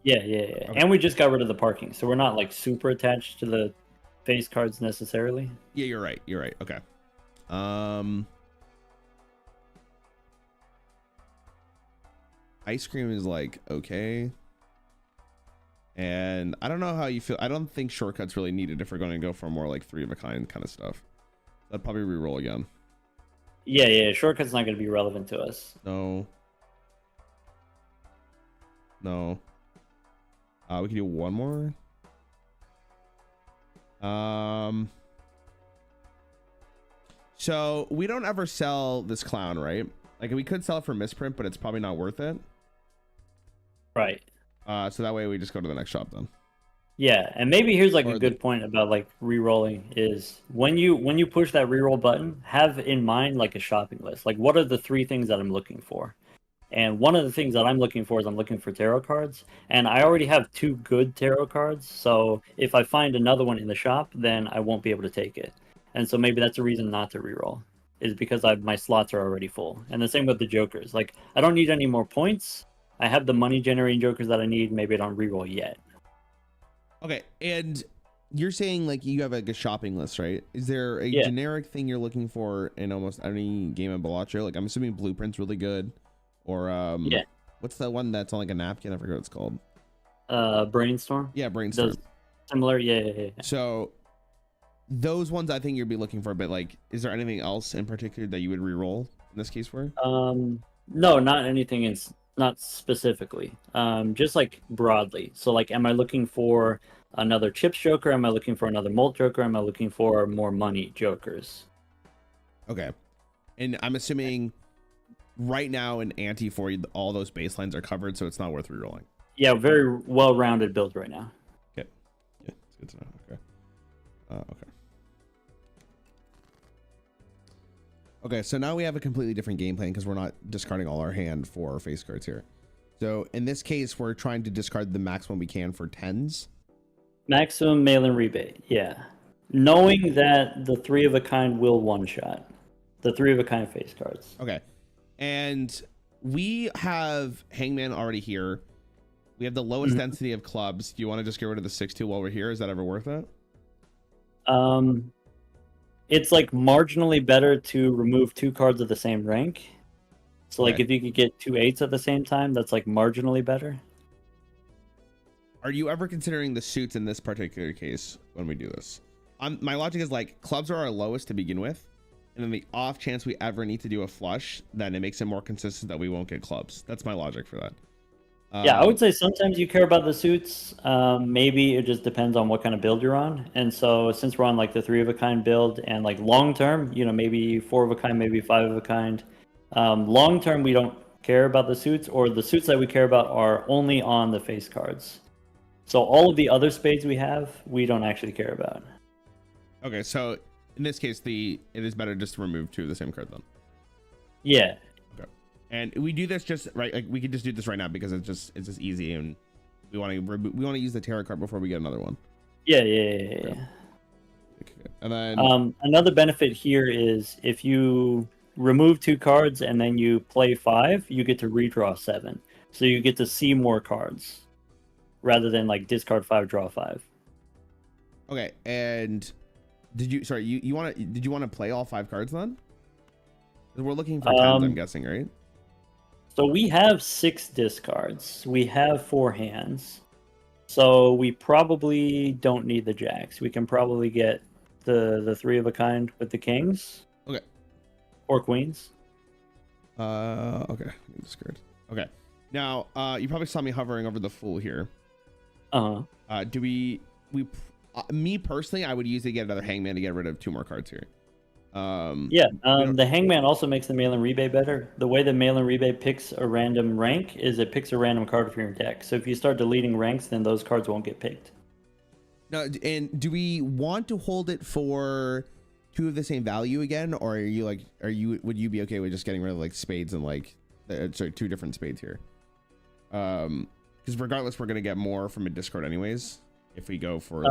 Yeah. Okay. And we just got rid of the parking, so we're not like super attached to the face cards necessarily. Yeah, you're right. Okay. Ice cream is like okay, and I don't know how you feel. I don't think shortcuts really needed if we're going to go for more like 3 of a kind kind of stuff. I'd probably re-roll again. Yeah. Shortcuts not going to be relevant to us. No. We can do one more. So we don't ever sell this clown, right? Like we could sell it for misprint, but it's probably not worth it. Right. So that way we just go to the next shop then. Yeah, and maybe here's like a good point about like re-rolling is when you push that re-roll button, have in mind like a shopping list. Like, what are the 3 things that I'm looking for? And one of the things that I'm looking for is I'm looking for tarot cards, and I already have 2 good tarot cards. So if I find another one in the shop, then I won't be able to take it. And so maybe that's a reason not to re-roll, is because my slots are already full. And the same with the jokers. Like, I don't need any more points. I have the money generating jokers that I need. Maybe I don't re-roll yet. Okay, and you're saying like you have like a shopping list, right? Is there a generic thing you're looking for in almost any game of Balatro? Like I'm assuming Blueprint's really good, or what's the one that's on like a napkin? I forget what it's called. Brainstorm. Yeah, Brainstorm. Does similar. Yeah. So those ones I think you'd be looking for, but like, is there anything else in particular that you would re-roll in this case for? No, not anything not specifically. Just like broadly. So like, am I looking for another chips joker? Am I looking for another malt joker? Am I looking for more money jokers? Okay. And I'm assuming right now in ante for you, all those baselines are covered, so it's not worth re-rolling. Yeah, very well-rounded build right now. Okay. Yeah, it's good to know. Okay. Okay, so now we have a completely different game plan because we're not discarding all our hand for face cards here. So in this case, we're trying to discard the maximum we can for 10s. Maximum mail-in rebate, yeah. Knowing that the 3 of a kind will one-shot. The 3 of a kind face cards. Okay. And we have Hangman already here. We have the lowest density of clubs. Do you want to just get rid of the 6-2 while we're here? Is that ever worth it? It's like marginally better to remove 2 cards of the same rank. So like if you could get 2 8s at the same time, that's like marginally better. Are you ever considering the suits in this particular case when we do this? My logic is like clubs are our lowest to begin with, and then the off chance we ever need to do a flush, then it makes it more consistent that we won't get clubs. That's my logic for that. Yeah, I would say sometimes you care about the suits. Maybe it just depends on what kind of build you're on. And so since we're on like the 3 of a kind build and like long term, maybe 4 of a kind, maybe 5 of a kind. Long term, we don't care about the suits, or the suits that we care about are only on the face cards. So all of the other spades we have, we don't actually care about. Okay, so in this case, it is better just to remove 2 of the same card then. Yeah. And we do this just right, like we could just do this right now because it's just easy, and we want to use the tarot card before we get another one. Yeah. Okay. And then another benefit here is if you remove 2 cards and then you play 5, you get to redraw 7. So you get to see more cards rather than like discard 5, draw 5. Okay, and did you want to play all 5 cards then? We're looking for 10s, I'm guessing, right? So we have 6 discards. We have 4 hands. So we probably don't need the jacks. We can probably get the 3 of a kind with the kings. Okay. Or queens. Okay. Discard. Okay. Now, you probably saw me hovering over the fool here. Do me personally, I would usually get another hangman to get rid of 2 more cards here. The hangman also makes the mail and rebate better. The way the mail and rebate picks a random rank is it picks a random card from your deck. So if you start deleting ranks, then those cards won't get picked. Now, and do we want to hold it for 2 of the same value again, or would you be okay with just getting rid of like spades and like 2 different spades here? Because regardless, we're gonna get more from a discard anyways if we go for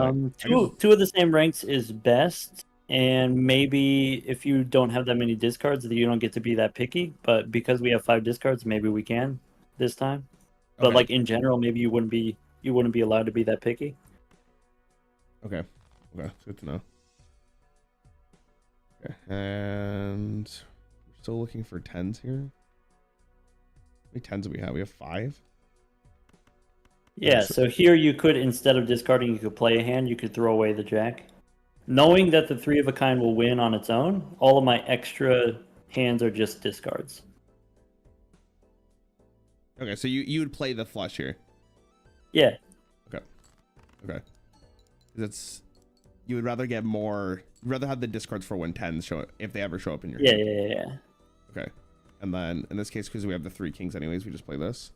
two of the same ranks is best. And maybe if you don't have that many discards, then you don't get to be that picky. But because we have 5 discards, maybe we can this time. But okay. like in general, maybe you wouldn't be allowed to be that picky. Okay, it's good to know. Okay, and we're still looking for 10s here. How many 10s do we have? We have 5. Yeah. So here you could, instead of discarding, you could play a hand. You could throw away the jack. Knowing that the 3 of a kind will win on its own, all of my extra hands are just discards. Okay, so you would play the flush here. Yeah. Okay. You would rather get more. You'd rather have the discards for when 10s show up, if they ever show up in your hand. Yeah. Okay, and then in this case, because we have the 3 kings anyways, we just play this.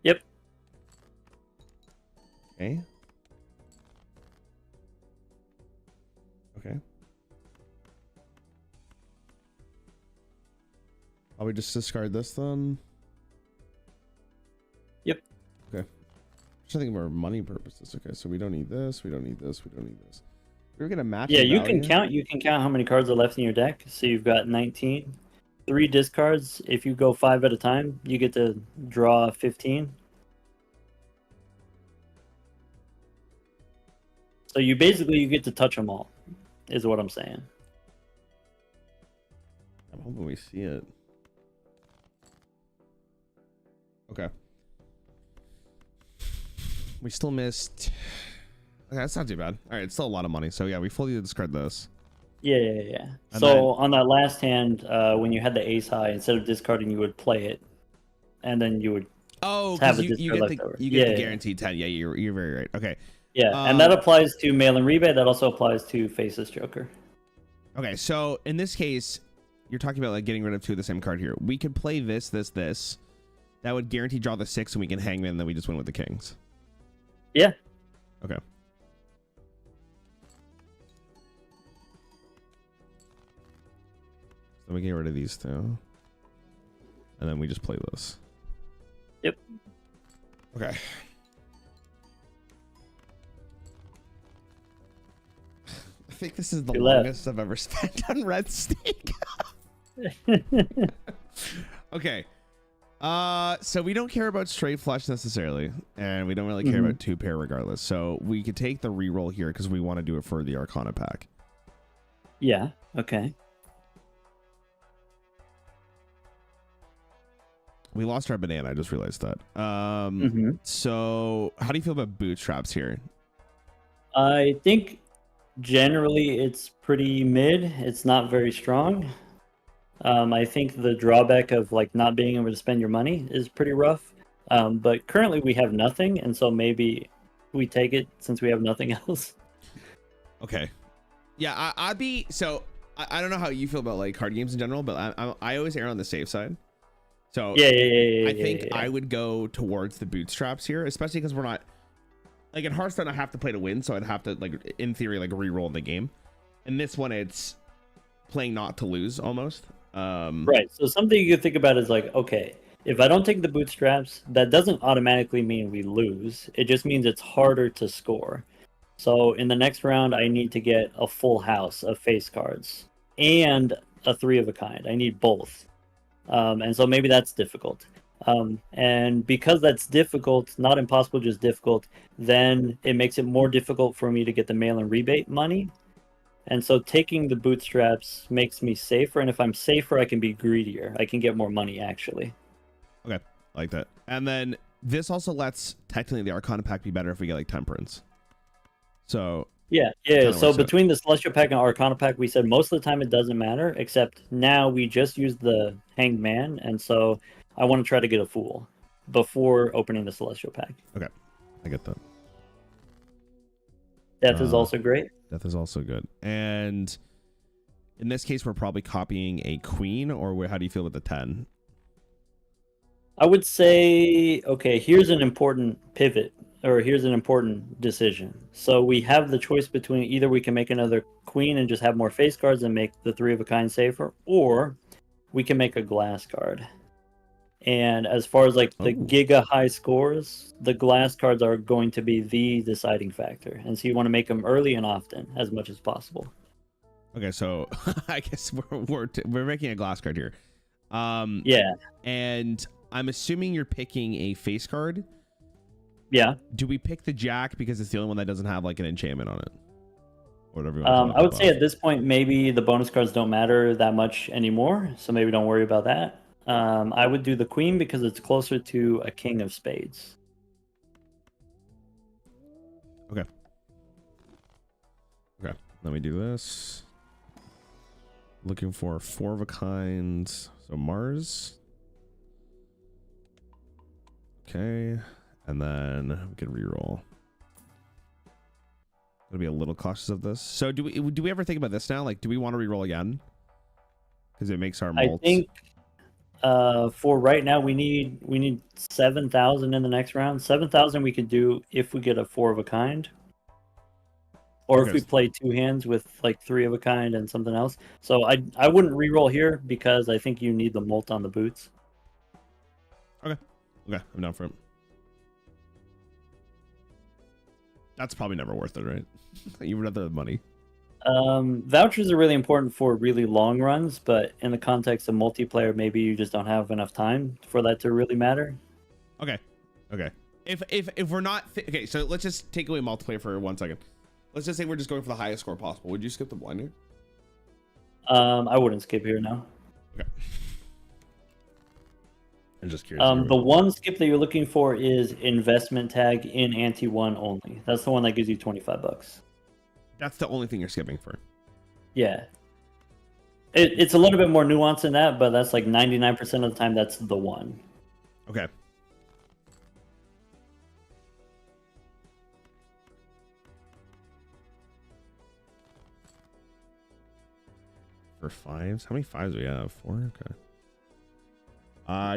Yep. Okay. I'll just discard this then. Yep. Okay. Just thinking for money purposes. Okay, so we don't need this. We don't need this. We don't need this. We're gonna match. Yeah, you can count. You can count how many cards are left in your deck. So you've got 19. 3 discards. If you go 5 at a time, you get to draw 15. So you get to touch them all, is what I'm saying. I'm hoping we see it. Okay. We still missed. Okay, that's not too bad. All right, it's still a lot of money. So yeah, we fully discard this. Yeah. And so then, on that last hand, when you had the ace high, instead of discarding, you would play it, and then you would have you get the guaranteed 10. Yeah, you're very right. Okay. Yeah, and that applies to mail and rebate. That also applies to Faceless Joker. Okay, so in this case, you're talking about like getting rid of 2 of the same card here. We could play this. That would guarantee draw the 6, and we can hangman, and then we just win with the kings. Yeah. Okay. So we get rid of these 2, and then we just play this. Yep. Okay. I think this is the longest I've ever spent on Red Snake. Okay. So we don't care about straight flush necessarily, and we don't really care about 2 pair regardless. So we could take the reroll here because we want to do it for the Arcana pack. Yeah. Okay. We lost our banana. I just realized that. So how do you feel about bootstraps here? I think generally it's pretty mid. It's not very strong. I think the drawback of like not being able to spend your money is pretty rough. But currently we have nothing, and so maybe we take it since we have nothing else. Okay. Yeah, I'd be so. I don't know how you feel about like card games in general, but I always err on the safe side. So Yeah. I think I would go towards the bootstraps here, especially because we're not like in Hearthstone. I have to play to win, so I'd have to like in theory like re-roll the game. In this one, it's playing not to lose almost. Right. So something you could think about is like, okay, if I don't take the bootstraps, that doesn't automatically mean we lose. It just means it's harder to score. So in the next round, I need to get a full house of face cards and a 3 of a kind. I need both. And so maybe that's difficult. And because that's difficult, not impossible, just difficult, then it makes it more difficult for me to get the mail and rebate money. And so taking the bootstraps makes me safer. And if I'm safer, I can be greedier. I can get more money, actually. Okay, I like that. And then this also lets technically the Arcana pack be better if we get like Temperance. So yeah. So between the Celestial pack and Arcana pack, we said most of the time it doesn't matter, except now we just used the Hanged Man, and so I want to try to get a Fool before opening the Celestial pack. Okay, I get that. Death is also great. Death is also good. And in this case, we're probably copying a Queen, or how do you feel with the 10? I would say, okay, here's an important pivot, or here's an important decision. So we have the choice between either we can make another Queen and just have more face cards and make the 3 of a kind safer, or we can make a glass card. And as far as like the giga high scores, the glass cards are going to be the deciding factor. And so you want to make them early and often as much as possible. Okay, so I guess we're making a glass card here. Yeah. And I'm assuming you're picking a face card. Yeah. Do we pick the Jack because it's the only one that doesn't have like an enchantment on it? Or whatever. I would say at this point, maybe the bonus cards don't matter that much anymore. So maybe don't worry about that. I would do the Queen because it's closer to a King of Spades. Okay. Okay. Let me do this. Looking for 4 of a kind. So Mars. Okay. And then we can reroll. Gonna be a little cautious of this. So do we ever think about this now? Like, do we want to reroll again? Because it makes our molts. I think for right now we need 7,000 in the next round. 7,000 we could do if we get a 4 of a kind. Or if we play 2 hands with like 3 of a kind and something else. So I wouldn't reroll here because I think you need the molt on the boots. Okay. Okay, I'm down for it. That's probably never worth it, right? You would rather have money. Vouchers are really important for really long runs, but in the context of multiplayer, maybe you just don't have enough time for that to really matter. Okay. Okay. If we're not okay, so let's just take away multiplayer for 1 second. Let's just say we're just going for the highest score possible. Would you skip the blinder? I wouldn't skip here, no. Okay. I'm just curious. The one skip that you're looking for is investment tag in Ante 1 only. That's the one that gives you $25. That's the only thing you're skipping for. Yeah. It's a little bit more nuanced than that, but that's like 99% of the time that's the one. Okay. For 5s? How many 5s do we have? 4? Okay.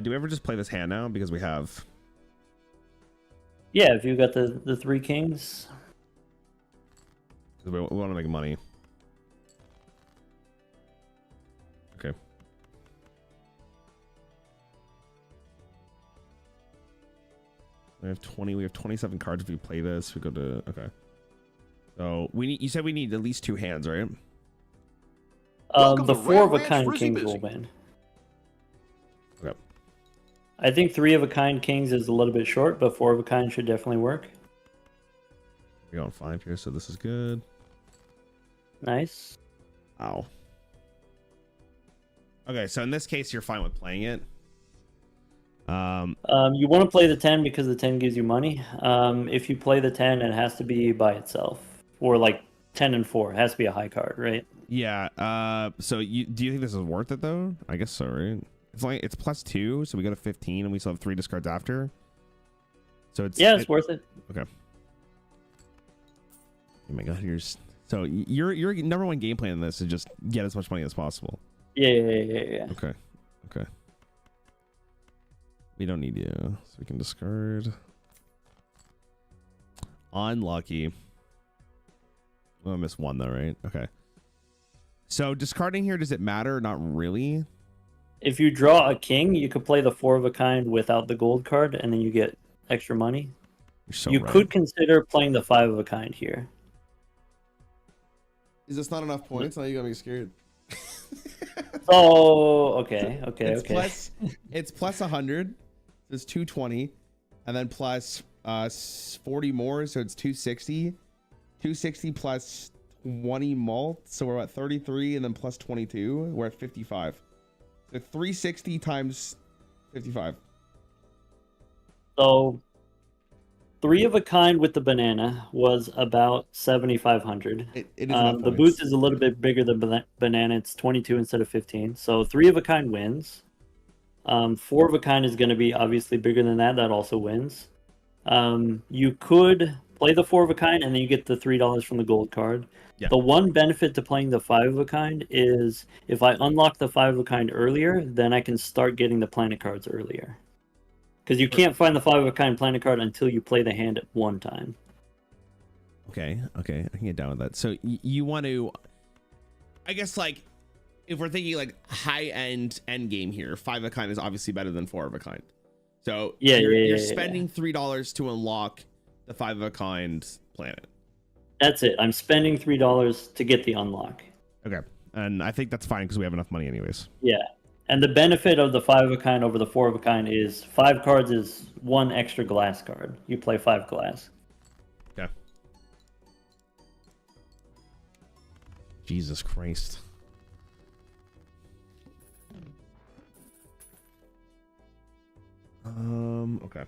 Do we ever just play this hand now because we have? Yeah, if you got the 3 kings. We want to make money. Okay. We have 20. We have 27 cards. If we play this, we go to okay. So we need. You said we need at least 2 hands, right? The 4 of a kind kings will win. Okay. I think 3 of a kind kings is a little bit short, but 4 of a kind should definitely work. We're on 5 here, so this is good. Nice. Ow. Okay, so in this case, you're fine with playing it. You want to play the 10 because the 10 gives you money. If you play the 10, it has to be by itself, or like 10 and 4. It has to be a high card, right? Yeah. So do you think this is worth it though? I guess so, right? It's plus 2, so we go to 15, and we still have 3 discards after. So it's worth it. Okay. Oh my god, so your number one game plan in this is just get as much money as possible. Yeah. Okay. We don't need you, so we can discard. Unlucky. Oh, I missed one though, right? Okay. So discarding here, does it matter? Not really. If you draw a king, you could play the 4 of a kind without the gold card, and then you get extra money. You could consider playing the 5 of a kind here. Is this not enough points? Now you got me scared. Oh, okay. It's plus 100. It's 220, and then plus 40 more, so it's 260. 260 plus 20 mult, so we're at 33, and then plus 22, we're at 55. So 360 times 55. So 3 of a kind with the banana was about 7,500. It is the boots is a little bit bigger than banana. It's 22 instead of 15. So 3 of a kind wins. 4 of a kind is going to be obviously bigger than that. That also wins. You could play the 4 of a kind, and then you get the $3 from the gold card. Yeah. The one benefit to playing the 5 of a kind is if I unlock the 5 of a kind earlier, then I can start getting the planet cards earlier. Because you can't find the 5 of a kind planet card until you play the hand at one time. Okay, I can get down with that. So you want to, I guess, like, if we're thinking like high end game here, 5 of a kind is obviously better than 4 of a kind. So you're spending $3 to unlock the 5 of a kind planet. That's it. I'm spending $3 to get the unlock. Okay, and I think that's fine because we have enough money anyways. Yeah, and the benefit of the 5 of a kind over the 4 of a kind is 5 cards is 1 extra glass card. You play 5 glass. Okay. Jesus Christ. Okay.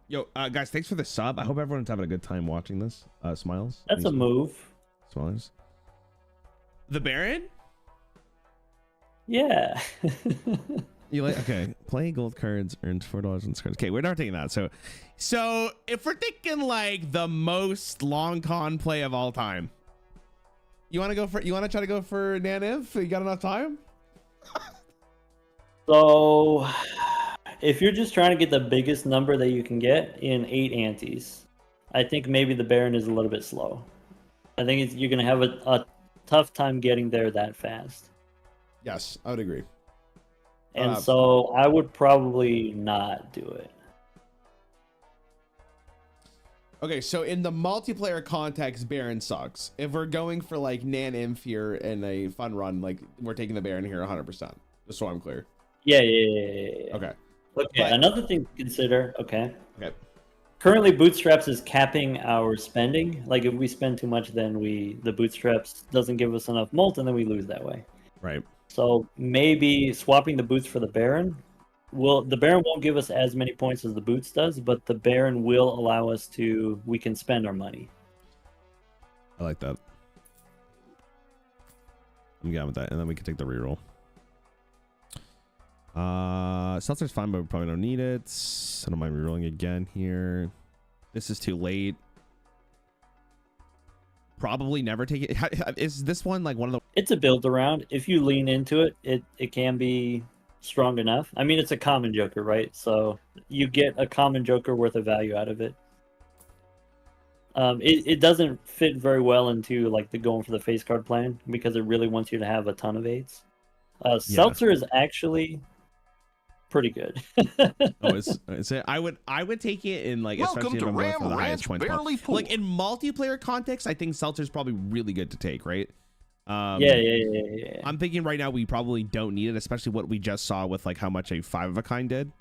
Yo, guys, thanks for the sub. I hope everyone's having a good time watching this. Smiles. That's a move. Smiles. The Baron? Yeah. You like? Okay. Play gold cards, earns $4 in cards. Okay, we're not taking that. So if we're thinking like the most long con play of all time, you want to try to go for Naniv? You got enough time? So, if you're just trying to get the biggest number that you can get in 8 antes, I think maybe the Baron is a little bit slow. I think you're going to have a tough time getting there that fast. Yes, I would agree. And so I would probably not do it. Okay, so in the multiplayer context, Baron sucks. If we're going for like Nan Inf here in a fun run, like we're taking the Baron here 100%. Just so I'm clear. Yeah. Okay. Okay, another thing to consider, okay. Currently, Bootstraps is capping our spending. Like, if we spend too much, then the Bootstraps doesn't give us enough mult, and then we lose that way. Right. So maybe swapping the boots for the Baron. The Baron won't give us as many points as the boots does, but the Baron will allow us we can spend our money. I like that. I'm good with that, and then we can take the reroll. Seltzer's fine, but we probably don't need it. I don't mind rerolling again here. This is too late. Probably never take it. Is this one like one of the... It's a build around. If you lean into it, it can be strong enough. I mean, it's a common Joker, right? So you get a common Joker worth of value out of it. It doesn't fit very well into like the going for the face card plan because it really wants you to have a ton of 8s. Seltzer is actually pretty good. I would take it in like, Welcome especially if to I'm going Ram for the highest Ranch points. Barely Pool. Like in multiplayer context, I think Seltzer's probably really good to take, right? Yeah. I'm thinking right now we probably don't need it, especially what we just saw with like how much a 5 of a kind did.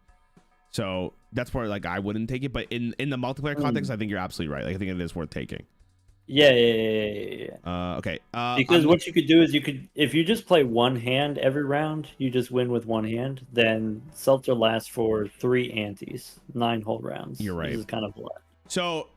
So that's where like I wouldn't take it, but in the multiplayer context, I think you're absolutely right. Like, I think it is worth taking. Yeah. Okay. Because what you could do is if you just play one hand every round, you just win with one hand. Then Seltzer lasts for 3 antes, 9 whole rounds. You're right. This is kind of a lot. So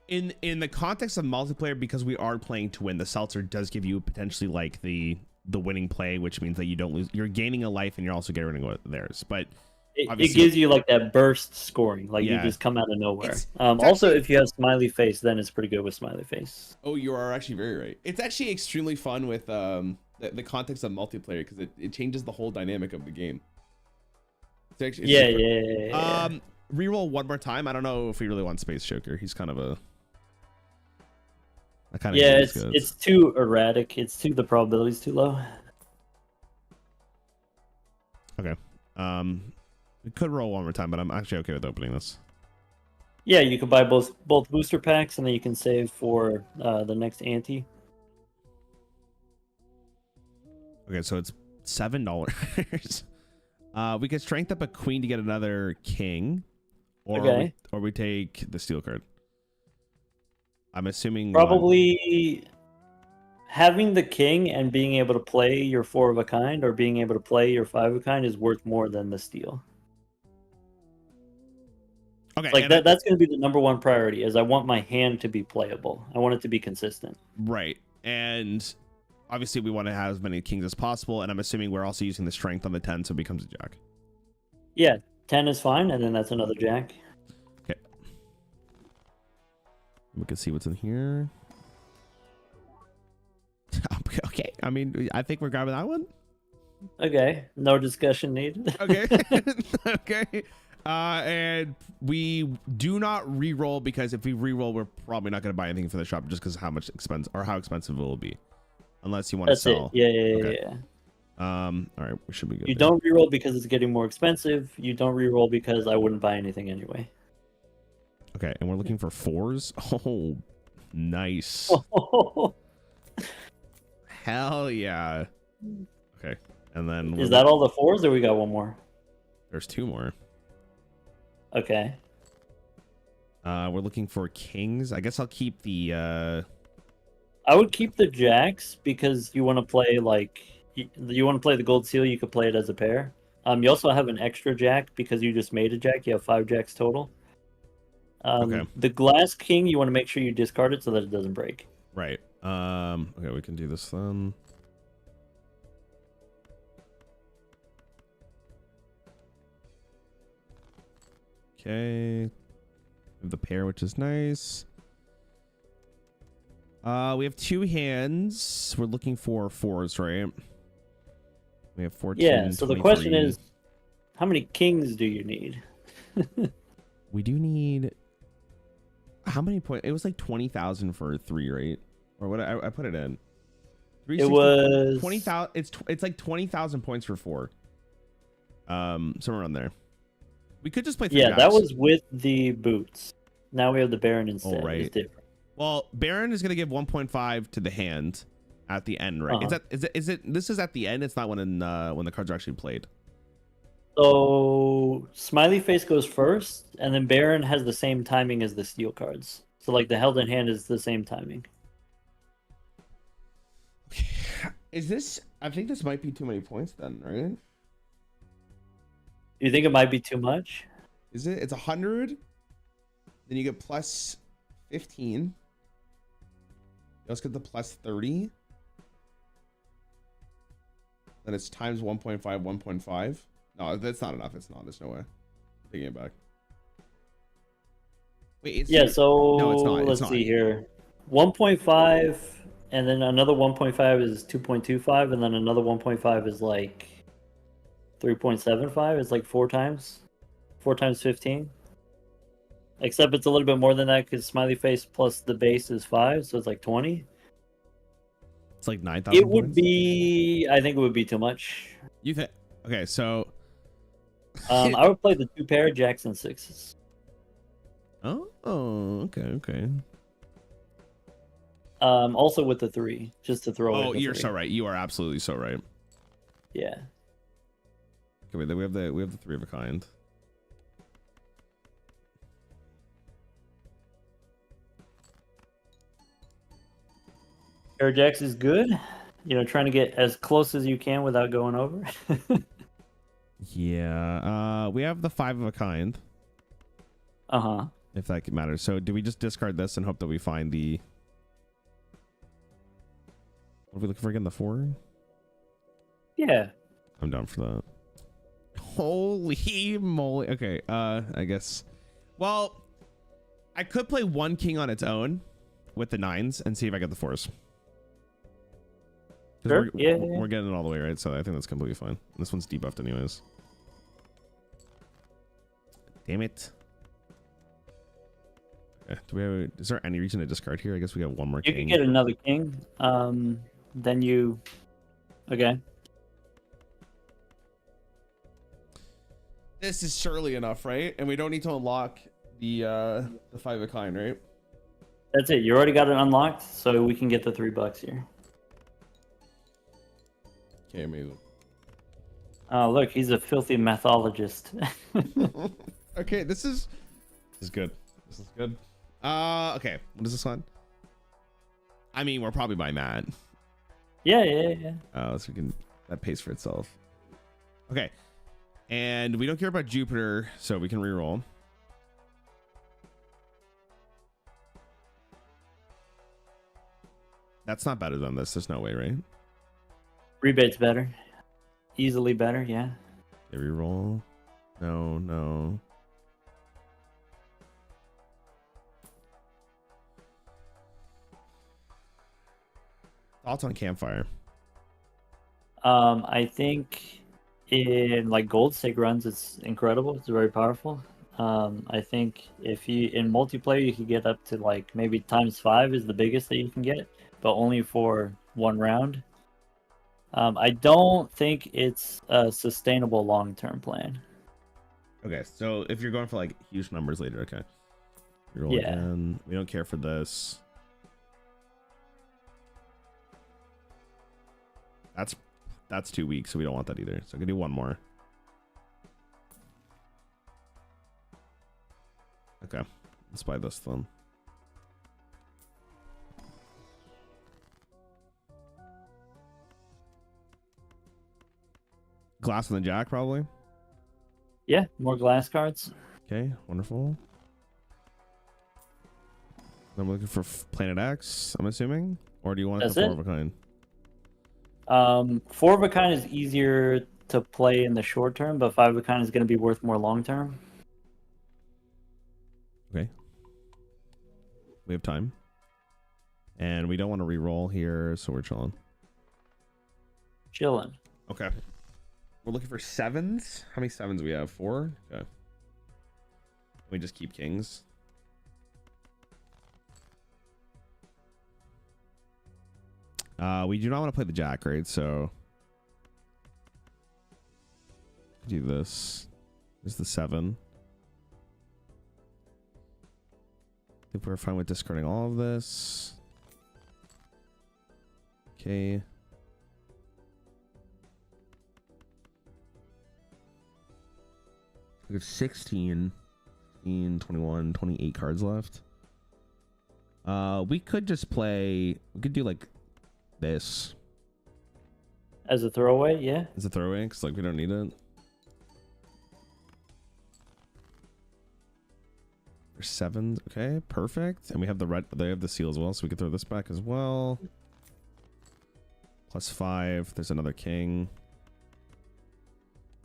in the context of multiplayer, because we are playing to win, the Seltzer does give you potentially like the the winning play, which means that you don't lose. You're gaining a life and you're also getting rid of theirs. But it gives you like that burst scoring, like you Yeah. just come out of nowhere. It's Also, actually- if you have smiley face, then it's pretty good with smiley face. Oh, you are actually very right. It's actually extremely fun with the context of multiplayer because it changes the whole dynamic of the game. It's Yeah. Reroll one more time. I don't know if we really want Space Joker. He's kind of a. I kind of Yeah, it's too erratic. The probability's too low. Okay. We could roll one more time, but I'm actually okay with opening this. Yeah, you can buy both booster packs, and then you can save for the next ante. Okay, so it's $7. We could strength up a queen to get another king, or Okay. we take the steel card. I'm assuming Probably having the king and being able to play your 4 of a kind or being able to play your 5 of a kind is worth more than the steel. Okay, Like that's going to be the number one priority. Is I want my hand to be playable. I want it to be consistent. right, and obviously we want to have as many kings as possible. And I'm assuming we're also using the strength on the 10, so it becomes a jack. Yeah, 10 is fine, and then that's another jack. Okay, we can see what's in here. Okay, I mean, I think we're grabbing that one. Okay, no discussion needed. Okay. Okay. And we do not re-roll because if we re-roll, we're probably not going to buy anything for the shop just because how expensive it will be, unless you want to That's it. sell. Yeah. Okay. All right, we should be good. You there. don't reroll because it's getting more expensive. You don't reroll because I wouldn't buy anything anyway. Okay, and we're looking for 4s. Oh, nice. Hell yeah. Okay, and then Is that all the 4s, or we got one more? There's 2 more. Okay. We're looking for kings. I guess I'll keep the. I would keep the jacks because you want to play the gold seal. You could play it as a pair. You also have an extra jack because you just made a jack. You have 5 jacks total. Okay. The glass king, you want to make sure you discard it so that it doesn't break. Right. Okay, we can do this then. Okay. We have the pair, which is nice. We have 2 hands. We're looking for 4s, right? We have 14. Yeah, so the question 23. is, how many kings do you need? We do need. How many points? It was like 20,000 for 3, right? Or what? I put it in. It was 20,000. It's like 20,000 points for 4. Somewhere around there. We could just play 3 Yeah, guys. that was with the boots. Now we have the Baron instead. Oh, right. It's different. Well, Baron is going to give 1.5 to the hand at the end, right? Is it? This is at the end. It's not when the cards are actually played. So Smiley Face goes first, and then Baron has the same timing as the steel cards. So like the held in hand is the same timing. Is this? I think this might be too many points then, right? You think it might be too much? Is it? It's 100. Then you get plus 15. You also get the plus 30. Then it's times 1.5, 1.5. No, that's not enough. It's not. There's no way. Taking it back. Wait, Yeah, so no, it's not. Let's see here. 1.5, and then another 1.5 is 2.25, and then another 1.5 is like 3.75. It's like 4 times. 4 times 15. Except it's a little bit more than that because Smiley Face plus the base is 5, so it's like 20. It's like 9,000. It would be. I think it would be too much. You think? Okay, so. I would play the 2 pair jacks and 6s. Oh, okay. Also with the 3, just to throw. Oh, in the you're 3. so right. You are absolutely so right. Yeah. Okay, wait, we have the 3 of a kind. Pair of jacks is good. You know, trying to get as close as you can without going over. Yeah. We have the 5 of a kind. Uh-huh. If that matters. So do we just discard this and hope that we find the... What are we looking for again? The 4? Yeah. I'm down for that. Holy moly. Okay, I guess. Well, I could play one king on its own with the 9s and see if I get the 4s. Sure. We're getting it all the way, right? So I think that's completely fine. This one's debuffed anyways. Damn it. Okay, do we have? Is there any reason to discard here? I guess we got one more You king. can get another king. Then you. Okay. This is surely enough, right? And we don't need to unlock the 5 of kind, right? That's it. You already got it unlocked, so we can get the $3 here. Okay, amazing. Oh, look, he's a filthy methologist. Okay, this is good. This is good. Okay, what is this one? I mean, we're probably by Matt. Yeah. So we can, that pays for itself. Okay, and we don't care about Jupiter, so we can reroll. That's not better than this. There's no way, right? Rebate's better. Easily better, yeah. Okay, reroll. No. Thoughts on Campfire? I think in like gold stake runs, it's incredible. It's very powerful. I think if you in multiplayer, you can get up to like maybe ×5 is the biggest that you can get, but only for one round. I don't think it's a sustainable long-term plan. Okay, so if you're going for like huge numbers later, okay. Reroll again. We don't care for this. That's 2 weeks, so we don't want that either. So I can do one more. Okay, let's buy this then. Glass on the Jack, probably. Yeah, more glass cards. Okay, wonderful. I'm looking for Planet X, I'm assuming, or do you want That's the 4 it. of a kind? 4 of a kind is easier to play in the short term, but 5 of a kind is going to be worth more long term. Okay. We have time. And we don't want to re-roll here, so we're chilling. Chilling. Okay. We're looking for 7s. How many 7s do we have? 4? Okay. We just keep kings. We do not want to play the Jack, right? So do this. There's the 7. I think we're fine with discarding all of this. Okay. We have 16, 21, 28 cards left. We could just play. We could do like this As a throwaway, yeah. as a throwaway, because like we don't need it. There's 7s. Okay, perfect. And we have the red. They have the seal as well, so we can throw this back as well. +5. There's another king.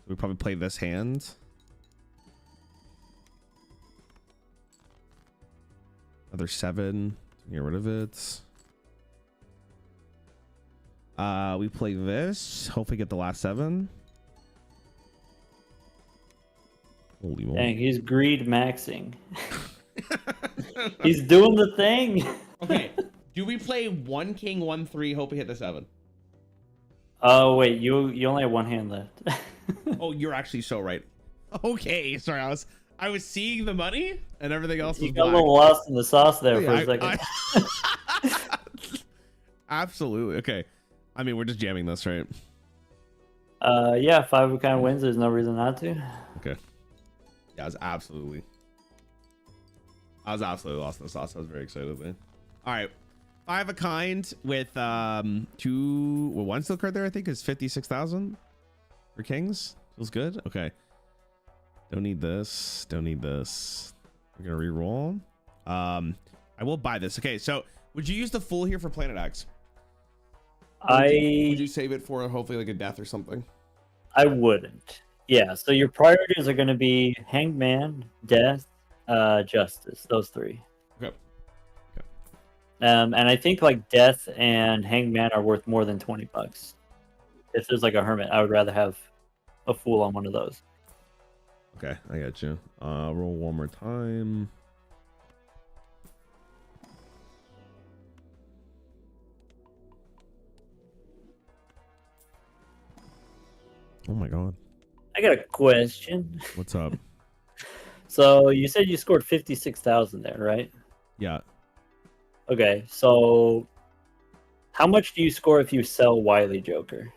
We probably play this hand. Another 7. Get rid of it. We play this. Hopefully get the last 7. Holy moly. Dang, he's greed maxing. He's doing the thing. Okay. Do we play 1 king, 1 3, hope we hit the 7? Oh wait, you only have one hand left. Oh, you're actually so right. Okay, sorry, I was seeing the money and everything else was You got black. a little lost in the sauce there for a second. Absolutely. Okay. I mean, we're just jamming this, right? Yeah, 5 of a kind wins. There's no reason not to. Okay. Yeah, I was absolutely lost in the sauce. I was very excited there. All right. 5 of a kind with 2, well, 1 still card there, I think, is 56,000 for kings. Feels good. Okay. Don't need this. Don't need this. We're gonna re-roll. I will buy this. Okay, so would you use the full here for Planet X? Would you save it for hopefully like a death or something? I wouldn't. Yeah, so your priorities are going to be Hangman, Death, Justice. Those three. Okay. And I think like Death and Hangman are worth more than $20. If there's like a Hermit, I would rather have a Fool on one of those. Okay, I got you. Roll one more time. Oh my god. I got a question. What's up? So you said you scored 56,000 there, right? Yeah. Okay, so how much do you score if you sell Wily Joker?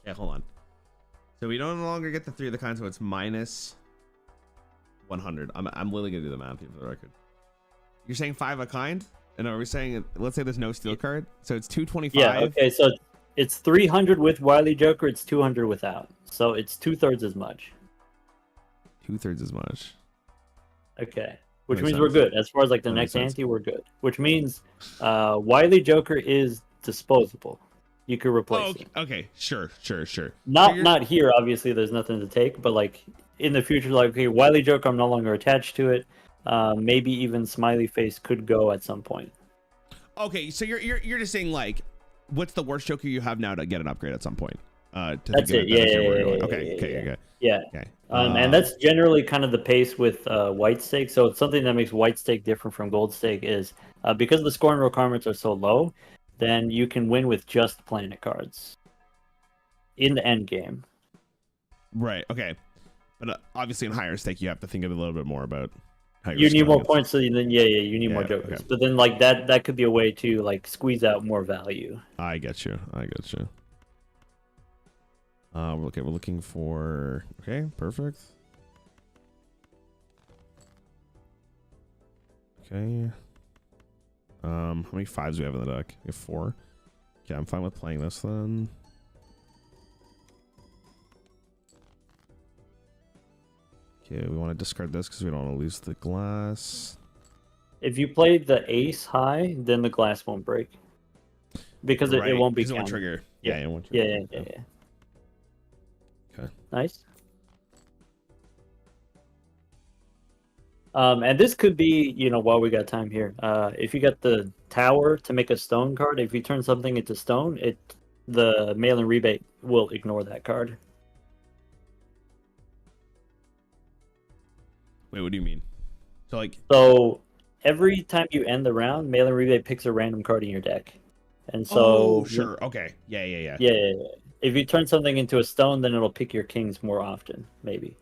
Yeah, hold on. So we no longer get the 3 of the kind, so it's minus 100. I'm literally gonna do the math here for the record. You're saying 5 of a kind? And are we saying, let's say there's no steel card, so it's 225? Yeah, okay, so it's 300 with Wily Joker, it's 200 without. So it's 2/3 as much. 2/3 as much. Okay. Which Makes means we're sense. good. As far as like the That makes next sense. ante, we're good. Which means Wily Joker is disposable. You could replace Oh, okay. it. Okay, sure. So Not here, obviously there's nothing to take, but like in the future, like okay, Wily Joker, I'm no longer attached to it. Maybe even Smiley Face could go at some point. Okay, so you're just saying like, what's the worst Joker you have now to get an upgrade at some point? That's it. Yeah. Okay. And that's generally kind of the pace with White Stake. So it's something that makes White Stake different from Gold Stake is because the scoring requirements are so low, then you can win with just planet cards in the end game. Right. Okay. But obviously in higher stake, you have to think a little bit more about how You need more scoring points, so then you need more Yeah, jokers. okay. But then like that could be a way to like squeeze out more value. I get you. We're looking for. Okay, perfect. Okay. How many 5s do we have in the deck? We have 4. Okay, I'm fine with playing this then. Okay, we want to discard this because we don't want to lose the glass. If you play the ace high, then the glass won't break. Because it won't be Because it won't counted. trigger. Yeah. It won't trigger. Yeah. Okay. Nice. And this could be, while we got time here, if you got the tower to make a stone card, if you turn something into stone, the mail-in rebate will ignore that card. Wait, what do you mean? So every time you end the round, mail-in rebate picks a random card in your deck. And so oh, sure. Okay. Yeah. Yeah. If you turn something into a stone, then it'll pick your kings more often, maybe.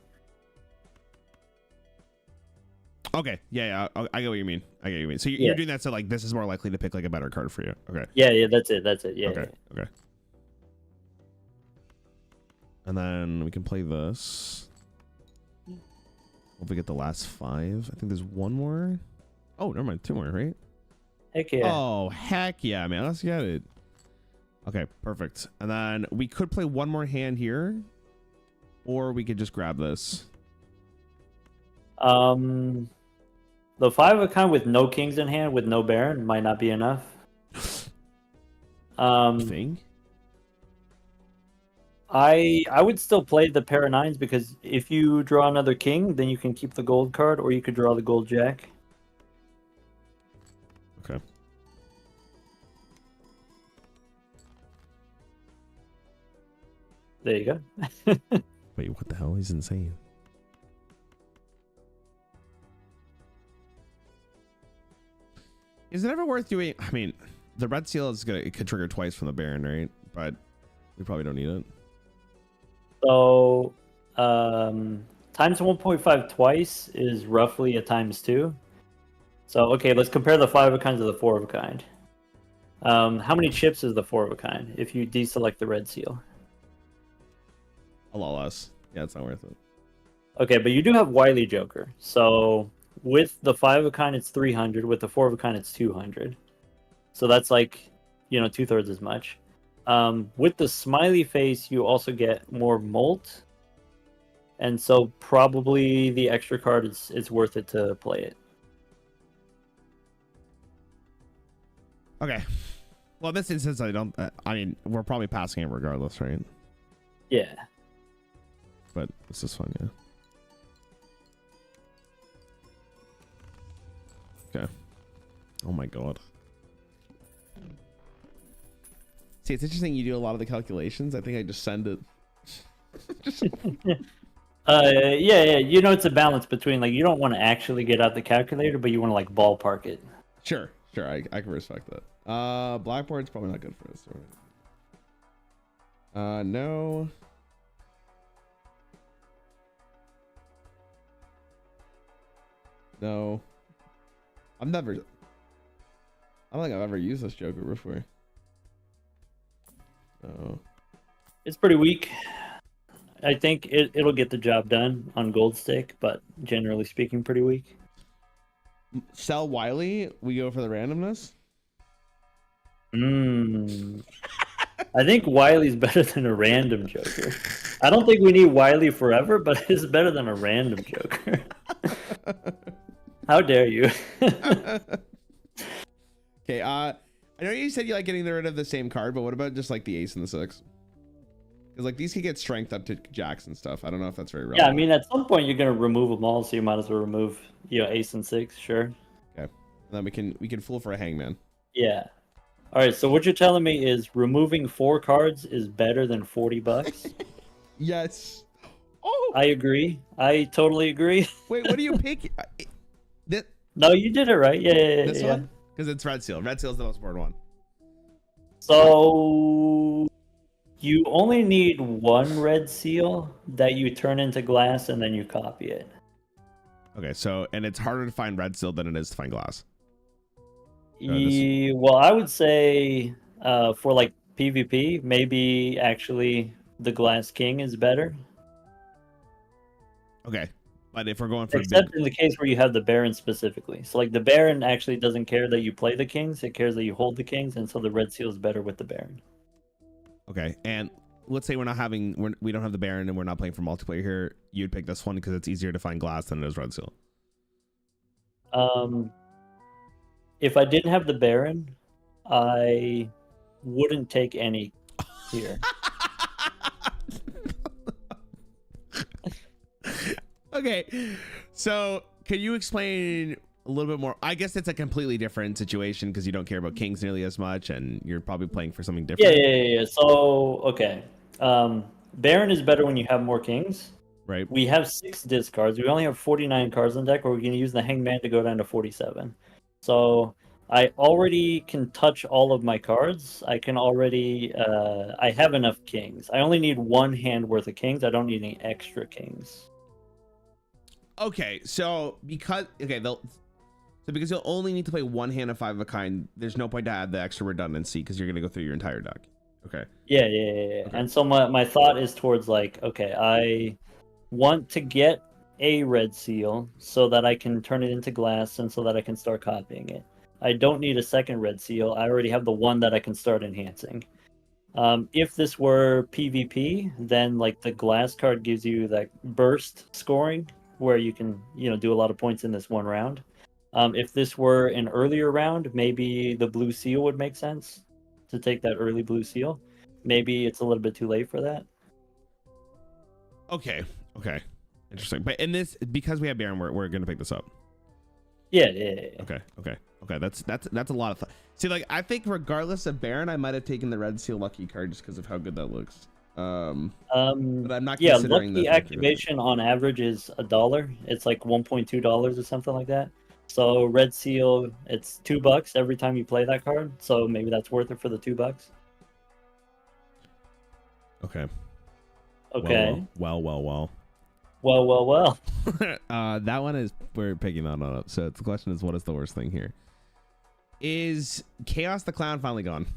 Okay. Yeah. I get what you mean. So you're doing that so like this is more likely to pick like a better card for you. Okay. Yeah, that's it. Yeah. Okay. And then we can play this. Hope we get the last 5. I think there's one more. Oh, never mind. 2 more, right? Heck yeah. Oh, heck yeah, man. Let's get it. Okay, perfect. And then we could play one more hand here. Or we could just grab this. The 5 of a kind with no kings in hand, with no baron, might not be enough. Thing? I would still play the pair of 9s because if you draw another king, then you can keep the gold card, or you could draw the gold jack. Okay. There you go. Wait, what the hell? He's insane. Is it ever worth doing? I mean, the red seal it could trigger twice from the Baron, right? But we probably don't need it. So, times 1.5 twice is roughly a times 2. So, okay, let's compare the 5 of a kind to the 4 of a kind. How many chips is the 4 of a kind if you deselect the red seal? A lot less. Yeah, it's not worth it. Okay, but you do have Wily Joker. So with the 5 of a kind, it's 300. With the 4 of a kind, it's 200. So that's like, 2/3 as much. With the Smiley Face, you also get more Molt. and so probably the extra card is worth it to play it. Okay. Well, in this instance, I don't. I mean, we're probably passing it regardless, right? Yeah. But this is fun, yeah. Okay. Oh my god. See, it's interesting you do a lot of the calculations. I think I just send it. Yeah. You know, it's a balance between like you don't want to actually get out the calculator, but you want to like ballpark it. Sure. I can respect that. Blackboard's probably not good for us. No. No. I don't think I've ever used this Joker before. Oh. It's pretty weak. I think it'll get the job done on Gold Stick, but generally speaking, pretty weak. Sell Wily, we go for the randomness. I think Wily's better than a random Joker. I don't think we need Wily forever, but it's better than a random Joker. How dare you? Okay, I know you said you like getting rid of the same card, but what about just like the ace and the six? Because like these could get strength up to jacks and stuff. I don't know if that's very relevant. Yeah, I mean at some point you're gonna remove them all, so you might as well remove ace and six, sure. Okay, and then we can fool for a hangman. Yeah. All right. So what you're telling me is removing 4 cards is better than $40. Yes. Oh. I agree. I totally agree. Wait, what do you pick? No, you did it right. Yeah. This one? Because it's Red Seal. Red Seal is the most important one. So you only need 1 red seal that you turn into glass and then you copy it. Okay, so and it's harder to find Red Seal than it is to find glass. Well, I would say for like PvP, maybe actually the Glass King is better. Okay, but if we're going for except in the case where you have the Baron specifically, so like the Baron actually doesn't care that you play the kings; it cares that you hold the kings, and so the Red Seal is better with the Baron. Okay, and let's say we don't have the Baron and we're not playing for multiplayer here. You'd pick this one because it's easier to find glass than it is Red Seal. If I didn't have the Baron, I wouldn't take any here. Okay, so can you explain a little bit more? I guess it's a completely different situation because you don't care about kings nearly as much, and you're probably playing for something different. Yeah. So, okay. Baron is better when you have more kings. Right. We have 6 discards. We only have 49 cards on deck, or we're going to use the Hangman to go down to 47. So I already can touch all of my cards. I can already, I have enough kings. I only need 1 hand worth of kings. I don't need any extra kings. Okay, so because you'll only need to play 1 hand of 5 of a kind, there's no point to add the extra redundancy because you're going to go through your entire deck. Okay. Yeah. Okay. And so my thought is towards like, okay, I want to get a red seal so that I can turn it into glass and so that I can start copying it. I don't need a second red seal. I already have the one that I can start enhancing. If this were PvP, then like the glass card gives you that burst scoring where you can, do a lot of points in this one round. If this were an earlier round, maybe the blue seal would make sense to take that early blue seal. Maybe it's a little bit too late for that. Okay. Interesting. But in this, because we have Baron, we're going to pick this up. Yeah. Okay. That's a lot of fun. See, like, I think regardless of Baron, I might have taken the Red Seal Lucky card just because of how good that looks. But I'm not considering Lucky activation on average is $1. It's like $1.2 or something like that. So Red Seal, it's $2 every time you play that card. So maybe that's worth it for the $2. Okay. Well. That one is, we're picking that one up. So the question is, what is the worst thing here? Is Chaos the Clown finally gone?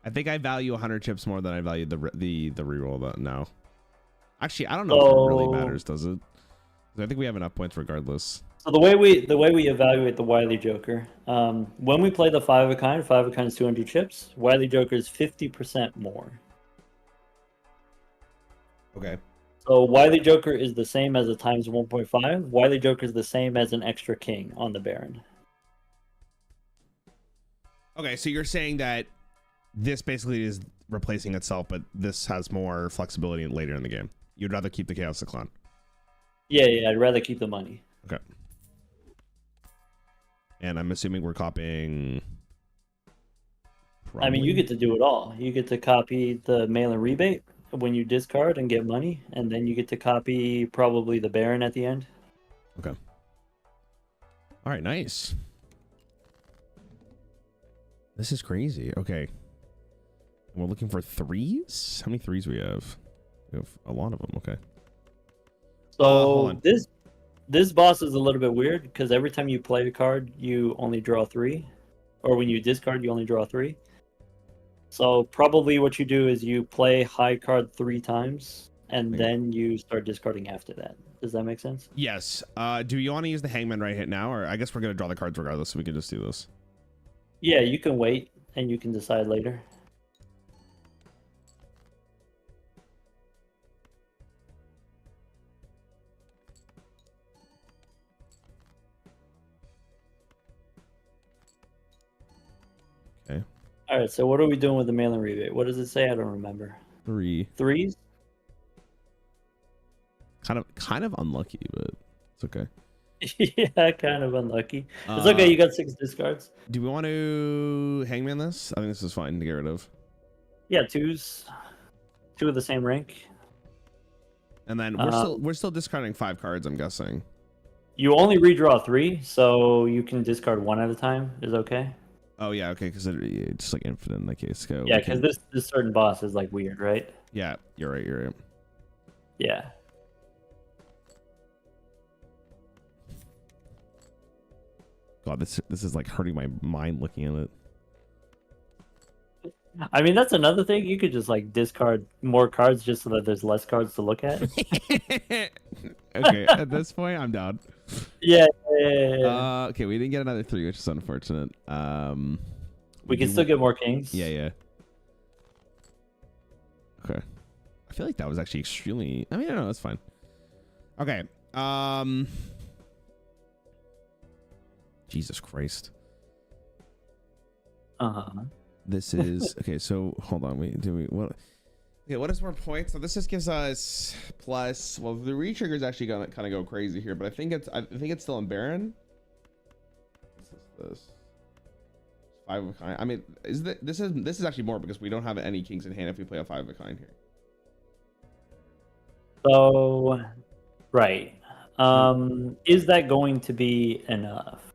I think I value 100 chips more than I value the reroll of that now. Actually, I don't know if it really matters, does it? I think we have enough points regardless. So the way we evaluate the Wily Joker, when we play the 5 of a kind is 200 chips. Wily Joker is 50% more. Okay. So Wily Joker is the same as a times 1.5. Wily Joker is the same as an extra king on the Baron. Okay, so you're saying that this basically is replacing itself, but this has more flexibility later in the game. You'd rather keep the Chaos Cyclone. Yeah, I'd rather keep the money. Okay. And I'm assuming we're copying... I mean, you get to do it all. You get to copy the mail and rebate when you discard and get money, and then you get to copy probably the Baron at the end. Okay. All right, nice. This is crazy. Okay. We're looking for threes? How many threes we have? We have a lot of them. Okay. So this boss is a little bit weird because every time you play a card, you only draw 3. Or when you discard, you only draw 3. So probably what you do is you play high card 3 times, and then you start discarding after that. Does that make sense? Yes. Do you want to use the Hangman right hit now? Or I guess we're going to draw the cards regardless, so we can just do this. Yeah, you can wait, and you can decide later. Okay. All right, so what are we doing with the mail-in rebate? What does it say? I don't remember. 3. Threes? Kind of unlucky, but it's okay. Yeah, kind of unlucky. It's okay, you got 6 discards. Do we want to Hangman this? I think this is fine to get rid of. Yeah, 2s. 2 of the same rank. And then we're still discarding 5 cards, I'm guessing. You only redraw 3, so you can discard 1 at a time. Is okay? Oh yeah, okay, because it's just like infinite in that case. Go. Yeah, because this certain boss is like weird, right? Yeah, you're right. Yeah. God, this is like hurting my mind looking at it. I mean, that's another thing. You could just like discard more cards just so that there's less cards to look at. Okay, at this point, I'm down. Yeah. Okay, we didn't get another 3, which is unfortunate. We can still get more kings. Yeah. Okay. I feel like that was actually extremely... I mean, I don't know, it's fine. Okay. Jesus Christ. This is... Okay, so hold on. What... Okay, what is more points? So this just gives us plus... Well, the re-trigger is actually gonna kind of go crazy here, but I think it's still in Baron. This 5 of a kind. I mean, this is actually more because we don't have any kings in hand if we play a 5 of a kind here. So, right. Is that going to be enough?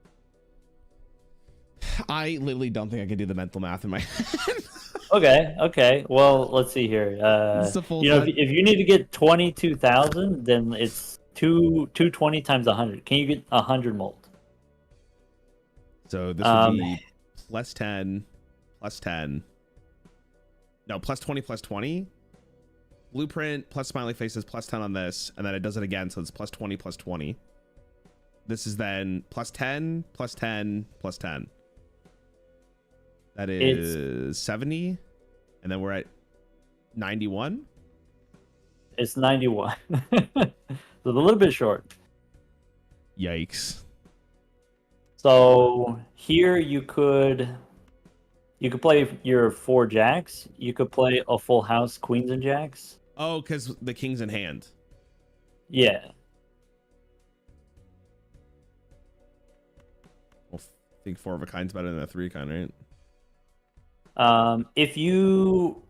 I literally don't think I can do the mental math in my head. Okay. Well, let's see here. If you need to get 22,000, then it's 220 times 100. Can you get 100 molt? So this would be plus 10, plus 10. No, plus 20, plus 20. Blueprint plus smiley faces plus 10 on this, and then it does it again, so it's plus 20, plus 20. This is then plus 10, plus 10, plus 10. That is 70, and then we're at 91. It's 91. So a little bit short. Yikes. So here you could play your 4 jacks. You could play a full house, queens and jacks. Oh, because the king's in hand. Yeah. Well, I think 4 of a kind's better than a 3 kind, right? If you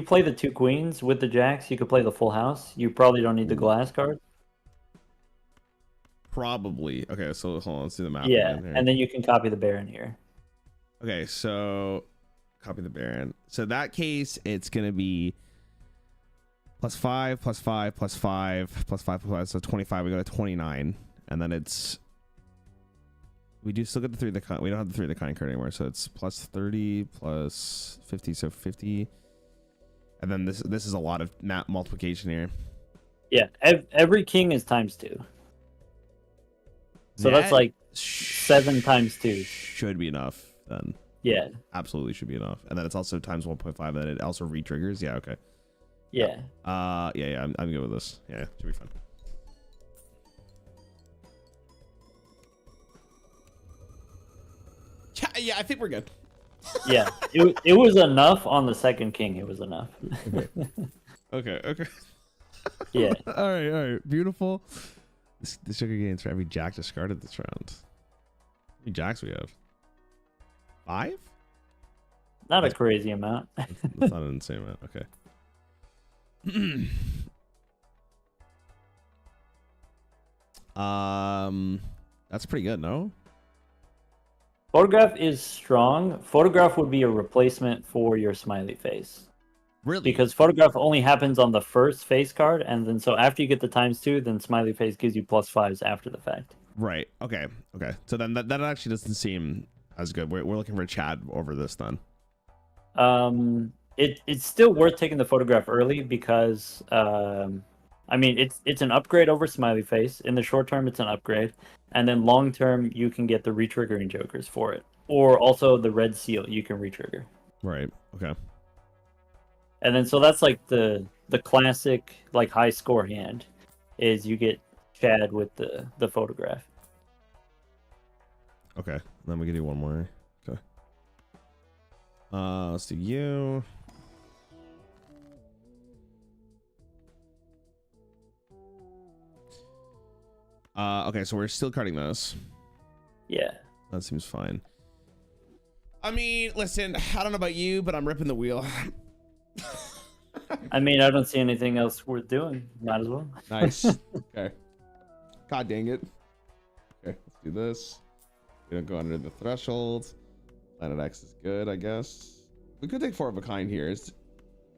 play the 2 queens with the jacks, you could play the full house. You probably don't need the glass card. Probably. Okay, so hold on, let's do the math. Yeah, and then you can copy the Baron here. Okay, so copy the Baron. So in that case, it's gonna be plus 5, plus 5, plus 5, plus 5, plus 5. So 25. We go to 29, and then it's we do still get the 3 of the kind. We don't have the 3 of the kind card anymore, so it's plus 30, plus 50, so 50. And then this is a lot of map multiplication here. Yeah, every king is times 2. So that's like 7 times 2. Should be enough then. Yeah. Absolutely should be enough. And then it's also times 1.5, and then it also re-triggers. Yeah, okay. Yeah. Yeah. I'm good with this. Yeah, should be fun. Yeah, I think we're good. Yeah. It was enough on the second king. It was enough. Okay. Yeah. All right. Beautiful. This sugar gains for every jack discarded this round. How many jacks we have? 5? Not a crazy amount. That's not an insane amount. Okay. That's pretty good, no? Photograph is strong. Photograph would be a replacement for your smiley face. Really? Because photograph only happens on the first face card, and then so after you get the ×2, then smiley face gives you +5s after the fact. Right. Okay. So then that actually doesn't seem as good. We're looking for Chad over this then. It's still worth taking the photograph early because I mean it's an upgrade over smiley face. In the short term, it's an upgrade, and then long term you can get the retriggering jokers for it, or also the red seal you can retrigger. Right. Okay. And then so that's like the classic like high score hand is you get Chad with the photograph. Okay. Then we can do one more. Okay. Let's do you. Okay, so we're still cutting this. Yeah. That seems fine. I mean, listen, I don't know about you, but I'm ripping the wheel. I mean, I don't see anything else worth doing. Might as well. Nice. Okay. God dang it. Okay, let's do this. We don't go under the threshold. Planet X is good, I guess. We could take 4 of a kind here.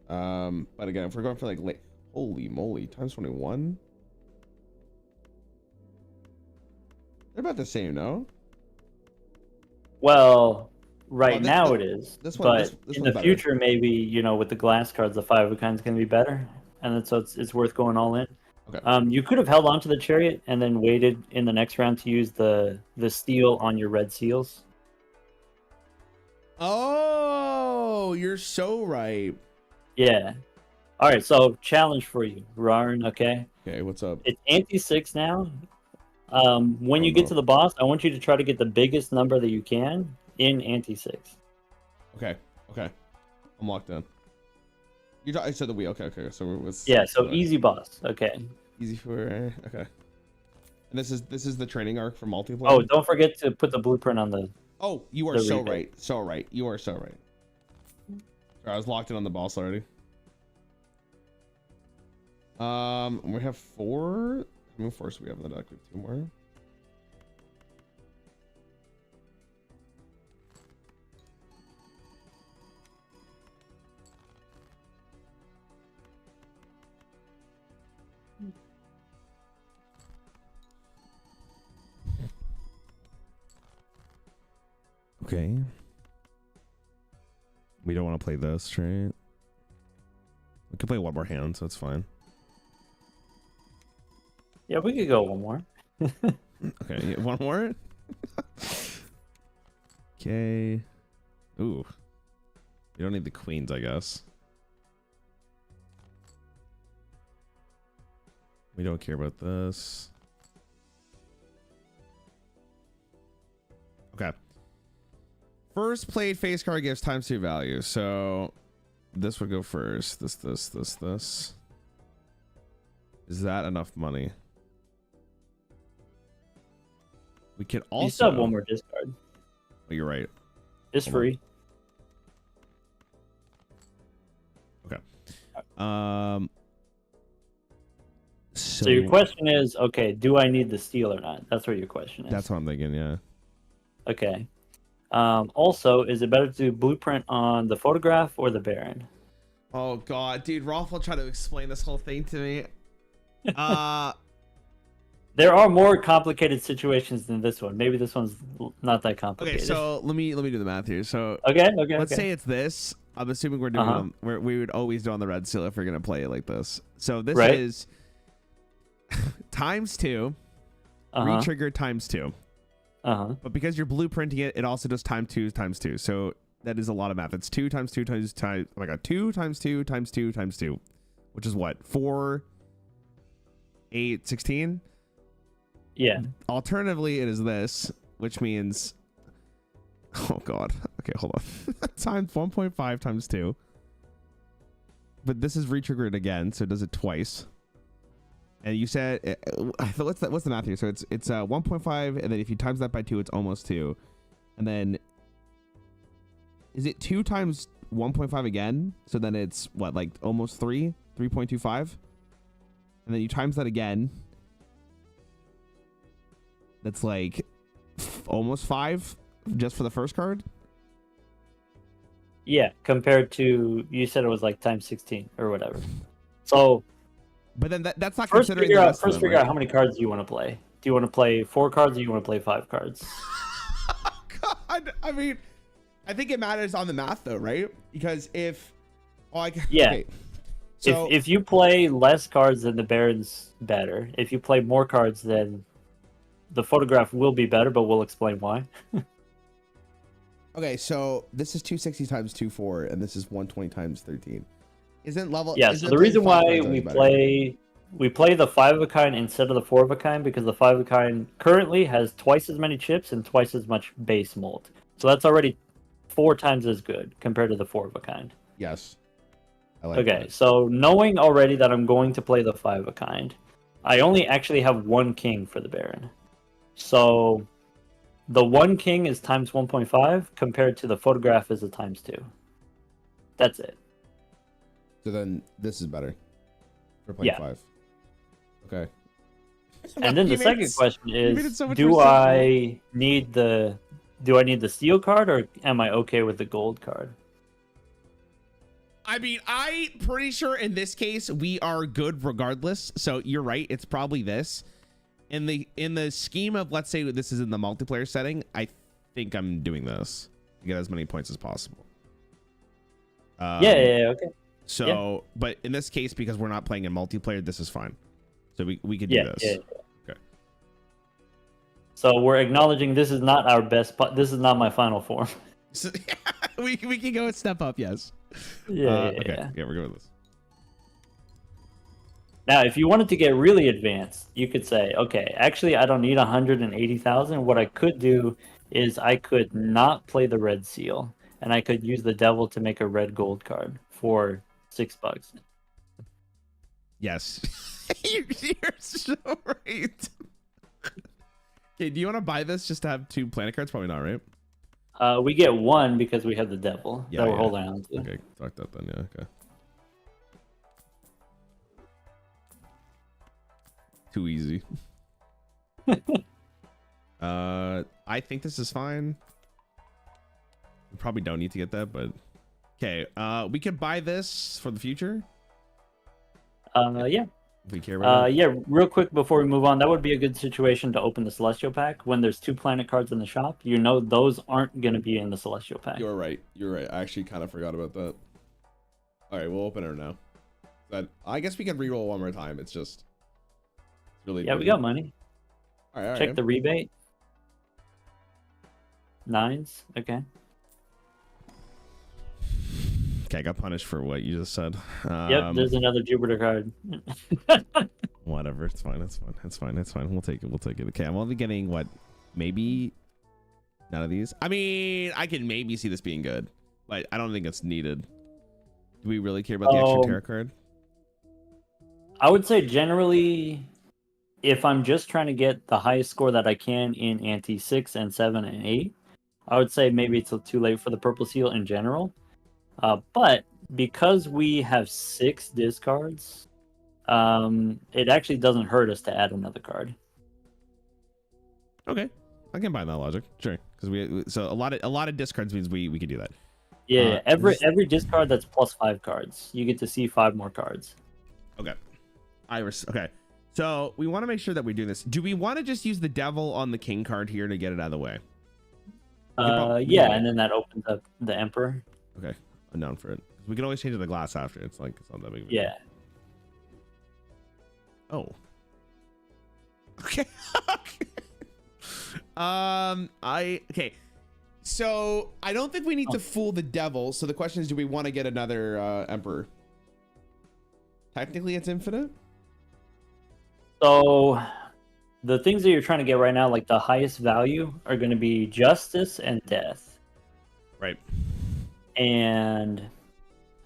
But again, if we're going for like late, holy moly, ×21. They're about the same, no? Well, right now it is. This one, but this in one's the better. future, maybe, you know, with the glass cards, the 5 of a kind is going to be better. And then, so it's worth going all in. Okay. You could have held on to the chariot and then waited in the next round to use the steel on your red seals. Oh, you're so right. Yeah. All right, so challenge for you, Rarran, okay? Okay, what's up? It's ante-6 now. When you no. get to the boss, I want you to try to get the biggest number that you can in ante-6. Okay. I'm locked in. I said the wheel. Okay. So it was. Yeah, so easy boss. Okay. Easy for. Okay. And this is the training arc for multiplayer. Oh, don't forget to put the blueprint on the. Oh, you are the so replay. right. So right. You are so right. Sorry, I was locked in on the boss already. We have 4. How many force we have in the deck? We have 2 more. Okay. We don't want to play this, right? We can play one more hand, so it's fine. Yeah, we could go one more. Okay, yeah, one more. Okay. Ooh. You don't need the queens, I guess. We don't care about this. Okay. First played face card gives ×2 value. So this would go first. This. Is that enough money? We could also. You still have one more discard. Oh, you're right. It's Hold free. Okay. So your question is, okay, do I need the steel or not? That's what your question is. That's what I'm thinking, yeah. Okay. Also, is it better to do blueprint on the photograph or the Baron? Oh god, dude, Rolf will try to explain this whole thing to me. There are more complicated situations than this one. Maybe this one's not that complicated. Okay, so let me do the math here. So okay. let's say it's this. I'm assuming we're doing we would always do on the red seal if we're gonna play it like this. So this is ×2, retrigger ×2. But because you're blueprinting it, it also does ×2. So that is a lot of math. It's 2 × 2 × 2 × like a 2 × 2 × 2 × 2, which is what, 4, 8, 16. Yeah. Alternatively, it is this, which means, oh god, okay, hold on. Times 1.5 times 2. But this is retriggered again, so it does it twice. And you said, what's the math here? So it's 1.5, and then if you times that by 2, it's almost 2. And then, is it 2 times 1.5 again? So then it's what, like almost 3.25? And then you times that again. That's like almost 5 just for the first card. Yeah, compared to, you said it was like times 16 or whatever. So, but then that's not first considering figure the out rest of them, figure out right? how many cards do you want to play. Do you want to play 4 cards or you want to play 5 cards? God, I mean, I think it matters on the math though, right? Because if, Yeah. Okay. So if you play less cards, then the Baron's better. If you play more cards, then the photograph will be better, but we'll explain why. okay, so this is 260 times 24, and this is 120 times 13. Isn't level? Yeah. Isn't So the playing reason 5 why cards we always better? play the 5 of a kind instead of the 4 of a kind, because the 5 of a kind currently has twice as many chips and twice as much base mold. So that's already 4 times as good compared to the 4 of a kind. Yes. I like Okay, that. so knowing already that I'm going to play the 5 of a kind, I only actually have 1 king for the Baron. So the 1 king is times 1.5 compared to the photograph is a times 2. That's it. So then this is better for playing 5. Okay. And then the second question made it is, so much do more simple. I need the steel card or am I okay with the gold card? I mean, I'm pretty sure in this case we are good regardless. So you're right. It's probably this. In the scheme of, let's say this is in the multiplayer setting, I think I'm doing this to get as many points as possible. Yeah, okay. So, Yeah. but in this case, because we're not playing in multiplayer, this is fine. So we could do this. Yeah. Okay. So we're acknowledging this is not our best. This is not my final form. So, we can go a step up. Yes. Yeah. Okay. Yeah, we're good with this. Now, if you wanted to get really advanced, you could say, okay, actually, I don't need 180,000. What I could do is I could not play the red seal, and I could use the devil to make a red gold card for $6. Yes. You're so right. Okay, do you want to buy this just to have 2 planet cards? Probably not, right? We get 1 because we have the devil Yeah, that we're yeah. holding on to. Okay, talk that then. Yeah, okay. Too easy. I think this is fine. We probably don't need to get that, but okay. We could buy this for the future Yeah. if we care about it. Yeah, real quick before we move on, that would be a good situation to open the Celestial Pack. When there's 2 planet cards in the shop, you know those aren't going to be in the Celestial Pack. You're right. You're right. I actually kind of forgot about that. All right, we'll open her now. I guess we can reroll one more time. It's just really. Yeah, we got money. All right. Check the rebate. 9s. Okay. Okay, I got punished for what you just said. Yep, there's another Jupiter card. Whatever. It's fine. It's fine. It's fine. It's fine. We'll take it. We'll take it. Okay, I'm only getting what? Maybe none of these. I mean, I can maybe see this being good, but I don't think it's needed. Do we really care about the extra tarot card? I would say generally, if I'm just trying to get the highest score that I can in Ante 6 and 7 and 8, I would say maybe it's too late for the purple seal in general. But because we have 6 discards, it actually doesn't hurt us to add another card. Okay, I can buy that logic. Sure, because so a lot of discards means we could do that. Yeah, every discard that's plus 5 cards, you get to see 5 more cards. Okay, Iris. Okay, so we want to make sure that we do this. Do we want to just use the devil on the king card here to get it out of the way? Yeah, and then that opens up the emperor. Okay, I'm down for it. We can always change it to glass after. It's not that big of a Yeah. deal. Oh. Okay. Okay. So I don't think we need to fool the devil. So the question is, do we want to get another emperor? Technically, it's infinite. So the things that you're trying to get right now, like the highest value, are going to be justice and death. Right. And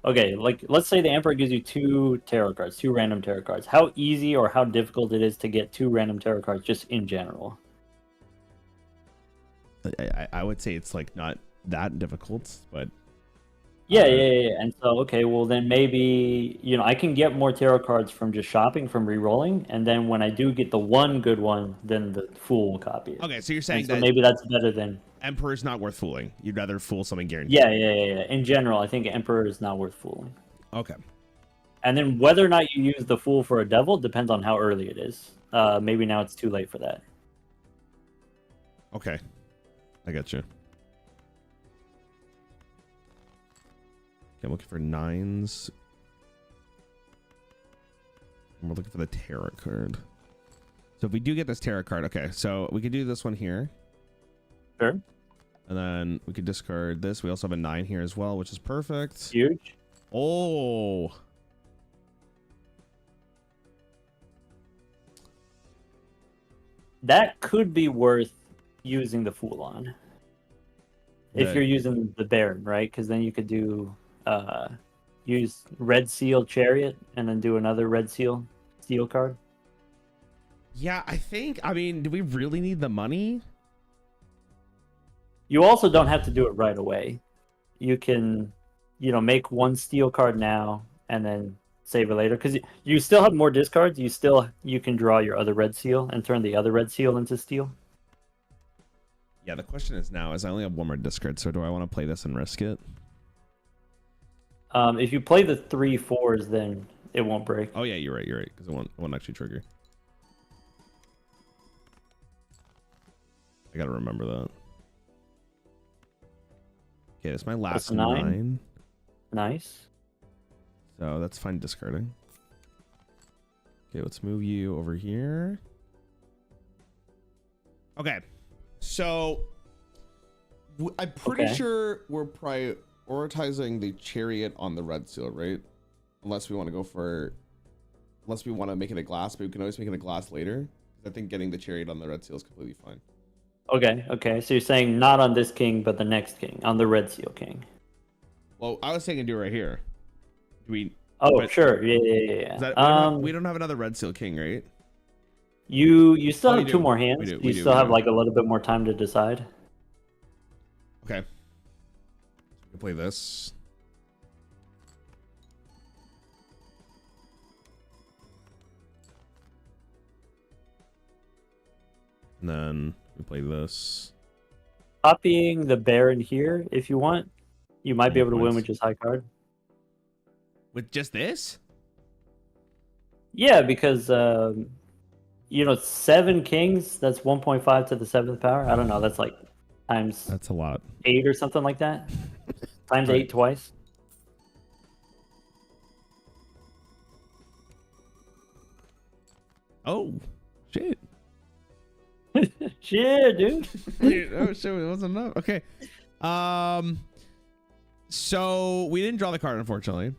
okay, like let's say the Emperor gives you 2 tarot cards, 2 random tarot cards. How easy or how difficult it is to get 2 random tarot cards just in general? I would say it's like not that difficult, but Yeah. And so, okay, well then maybe, I can get more tarot cards from just shopping, from re-rolling, and then when I do get the one good one, then the Fool will copy it. okay. So you're saying And so that maybe that's better than... Emperor's not worth fooling. You'd rather fool something guaranteed. Yeah. In general, I think Emperor is not worth fooling. Okay. And then whether or not you use the Fool for a Devil depends on how early it is. Maybe now it's too late for that. Okay. I got you. Okay, I'm looking for 9s. And we're looking for the tarot card. So if we do get this tarot card, okay, so we could do this one here. Sure. And then we could discard this. We also have a 9 here as well, which is perfect. Huge. Oh. That could be worth using the Fool on. If you're using the Baron, right? Because then you could do use Red Seal Chariot and then do another Red Seal Steel card. Yeah, I mean, do we really need the money? You also don't have to do it right away. You can, make 1 steel card now and then save it later, because you still have more discards. You can draw your other red seal and turn the other red seal into steel. Yeah, the question is now, I only have 1 more discard, so do I want to play this and risk it? If you play the 3 4s, then it won't break. Oh yeah, you're right, because it won't actually trigger. I gotta remember that. Okay, that's my last That's 9. 9. Nice. So that's fine discarding. Okay, let's move you over here. Okay, so I'm pretty sure we're prioritizing the chariot on the red seal, right? Unless we want to make it a glass, but we can always make it a glass later. I think getting the chariot on the red seal is completely fine. Okay. So you're saying not on this king, but the next king, on the red seal king. Well, I was thinking do it right here. Do we? Oh, sure. Yeah. We don't have another red seal king, right? You still have 2 more hands. We do, you still have like a little bit more time to decide. Okay. We play this. And then we play this. Copying the Baron here, if you want, you might be able to win with just high card. With just this? Yeah, because 7 kings, that's 1.5 to the 7th power. I don't know, that's like times... That's a lot. 8 or something like that. Times 8 twice. Oh, shit. Shit, dude. Oh, shit, it wasn't enough. Okay. So we didn't draw the card, unfortunately.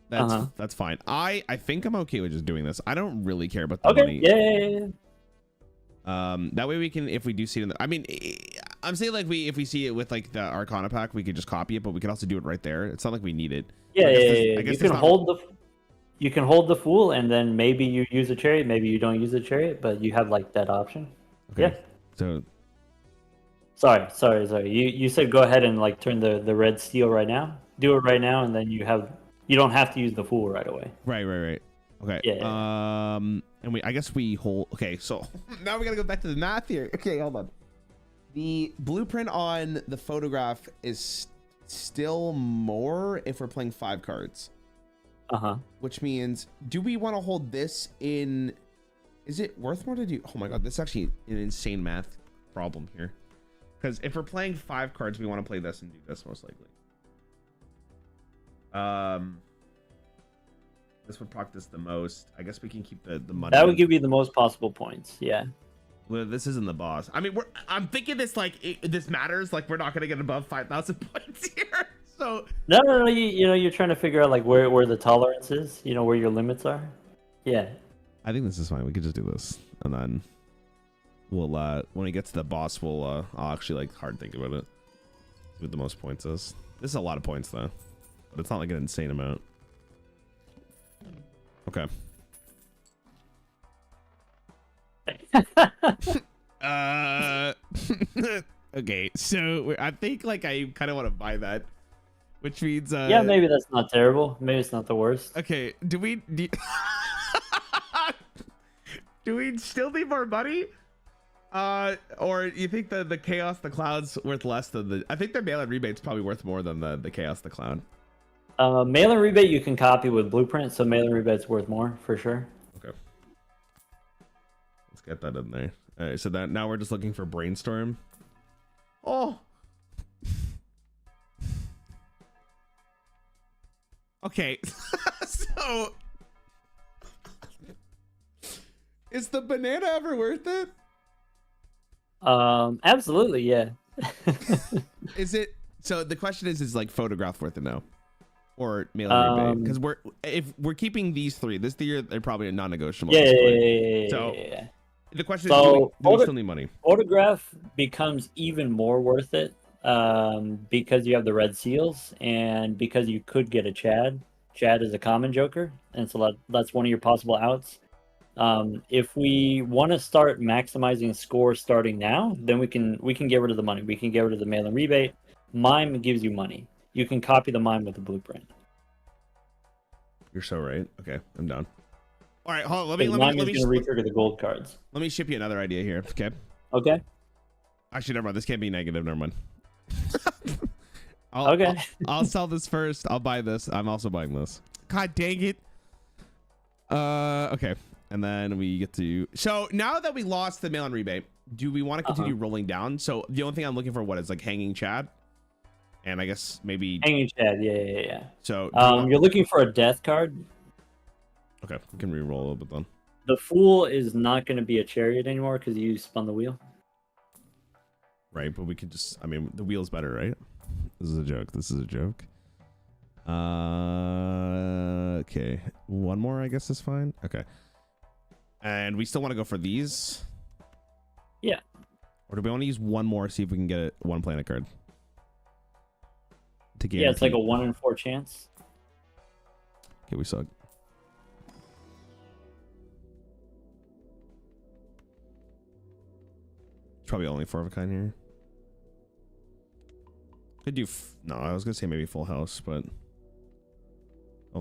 That's fine. I think I'm okay with just doing this. I don't really care about the money. Yeah. That way we can, if we do see it in the, I mean, I'm saying like if we see it with like the Arcana pack, we could just copy it, but we can also do it right there. It's not like we need it. Yeah. I guess you can hold the Fool, and then maybe you use a chariot, maybe you don't use a chariot, but you have like that option. Okay. Yeah. So. Sorry. You said go ahead and like turn the red steel right now. Do it right now, and then you don't have to use the Fool right away. Right. Okay. Yeah. And I guess we hold. Okay, so now we gotta go back to the math here. Okay, hold on. The blueprint on the photograph is still more if we're playing 5 cards. Which means, do we want to hold this in? Is it worth more to do? Oh my god, this is actually an insane math problem here. Because if we're playing 5 cards, we want to play this and do this most likely. This would proc this the most. I guess we can keep the money. That would give you the most possible points. Yeah. Well, this isn't the boss. I mean, I'm thinking this like this matters. Like we're not gonna get above 5,000 points here. So No. You're trying to figure out like where the tolerance is. You know, where your limits are. Yeah. I think this is fine. We could just do this, and then we'll when we get to the boss, I'll actually like hard think about it. With the most points is. This is a lot of points though, but it's not like an insane amount. Okay. Okay, so I think like I kind of want to buy that, which means yeah, maybe that's not terrible. Maybe it's not the worst. Okay, do we still need more money? Or you think the chaos the cloud's worth less than the? I think the mail-in rebate's probably worth more than the chaos the cloud. Mail-in rebate you can copy with blueprint, so mail-in rebate's worth more for sure. Okay, let's get that in there. All right, so that now we're just looking for brainstorm. Oh. Okay, so is the banana ever worth it? Absolutely, yeah. Is it? So the question is like photograph worth it now, or mail-in rebate? Because if we're keeping these three, this year they're probably non-negotiable. Yeah. So the question is, do we still need money? Photograph becomes even more worth it because you have the red seals and because you could get a Chad. Chad is a common joker, and so that's one of your possible outs. If we want to start maximizing score starting now, then we can get rid of the money. We can get rid of the mail-in rebate. Mime gives you money. You can copy the mime with the blueprint. You're so right. Okay, I'm down. All right, hold on. Let me retrigger the gold cards. Let me ship you another idea here. Okay. Okay. Actually, never mind. This can't be negative. Never mind. Okay. I'll sell this first. I'll buy this. I'm also buying this. God dang it. Okay. And then we get to. So now that we lost the mail-in rebate, do we want to continue rolling down? So the only thing I'm looking for is like hanging Chad, and I guess maybe hanging Chad. Yeah. So you're looking for a death card. Okay, we can re-roll a little bit then. The Fool is not going to be a chariot anymore because you spun the wheel. Right, but we could just. I mean, the wheel's better, right? This is a joke. This is a joke. Okay, one more I guess is fine. Okay. And we still want to go for these? Yeah. Or do we want to use one more, see if we can get one planet card? To yeah, it's like a 1 in 4 chance. Okay, we suck. It's probably only 4 of a kind here. Could do... No, I was going to say maybe full house, but...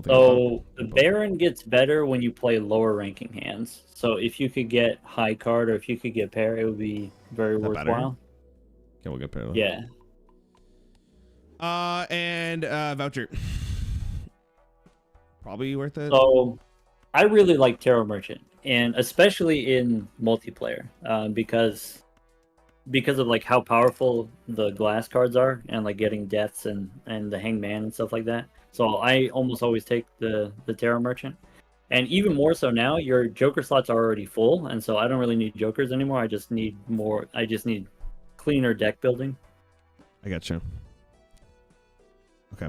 So the Baron gets better when you play lower ranking hands. So if you could get high card or if you could get pair, it would be very worthwhile. Okay, we'll get pair. Yeah. And voucher. Probably worth it. So I really like Tarot Merchant, and especially in multiplayer, because of like how powerful the glass cards are and like getting deaths and the hangman and stuff like that. So I almost always take the Tarot Merchant. And even more so now, your Joker slots are already full, and so I don't really need Jokers anymore. I just need cleaner deck building. I got you. Okay.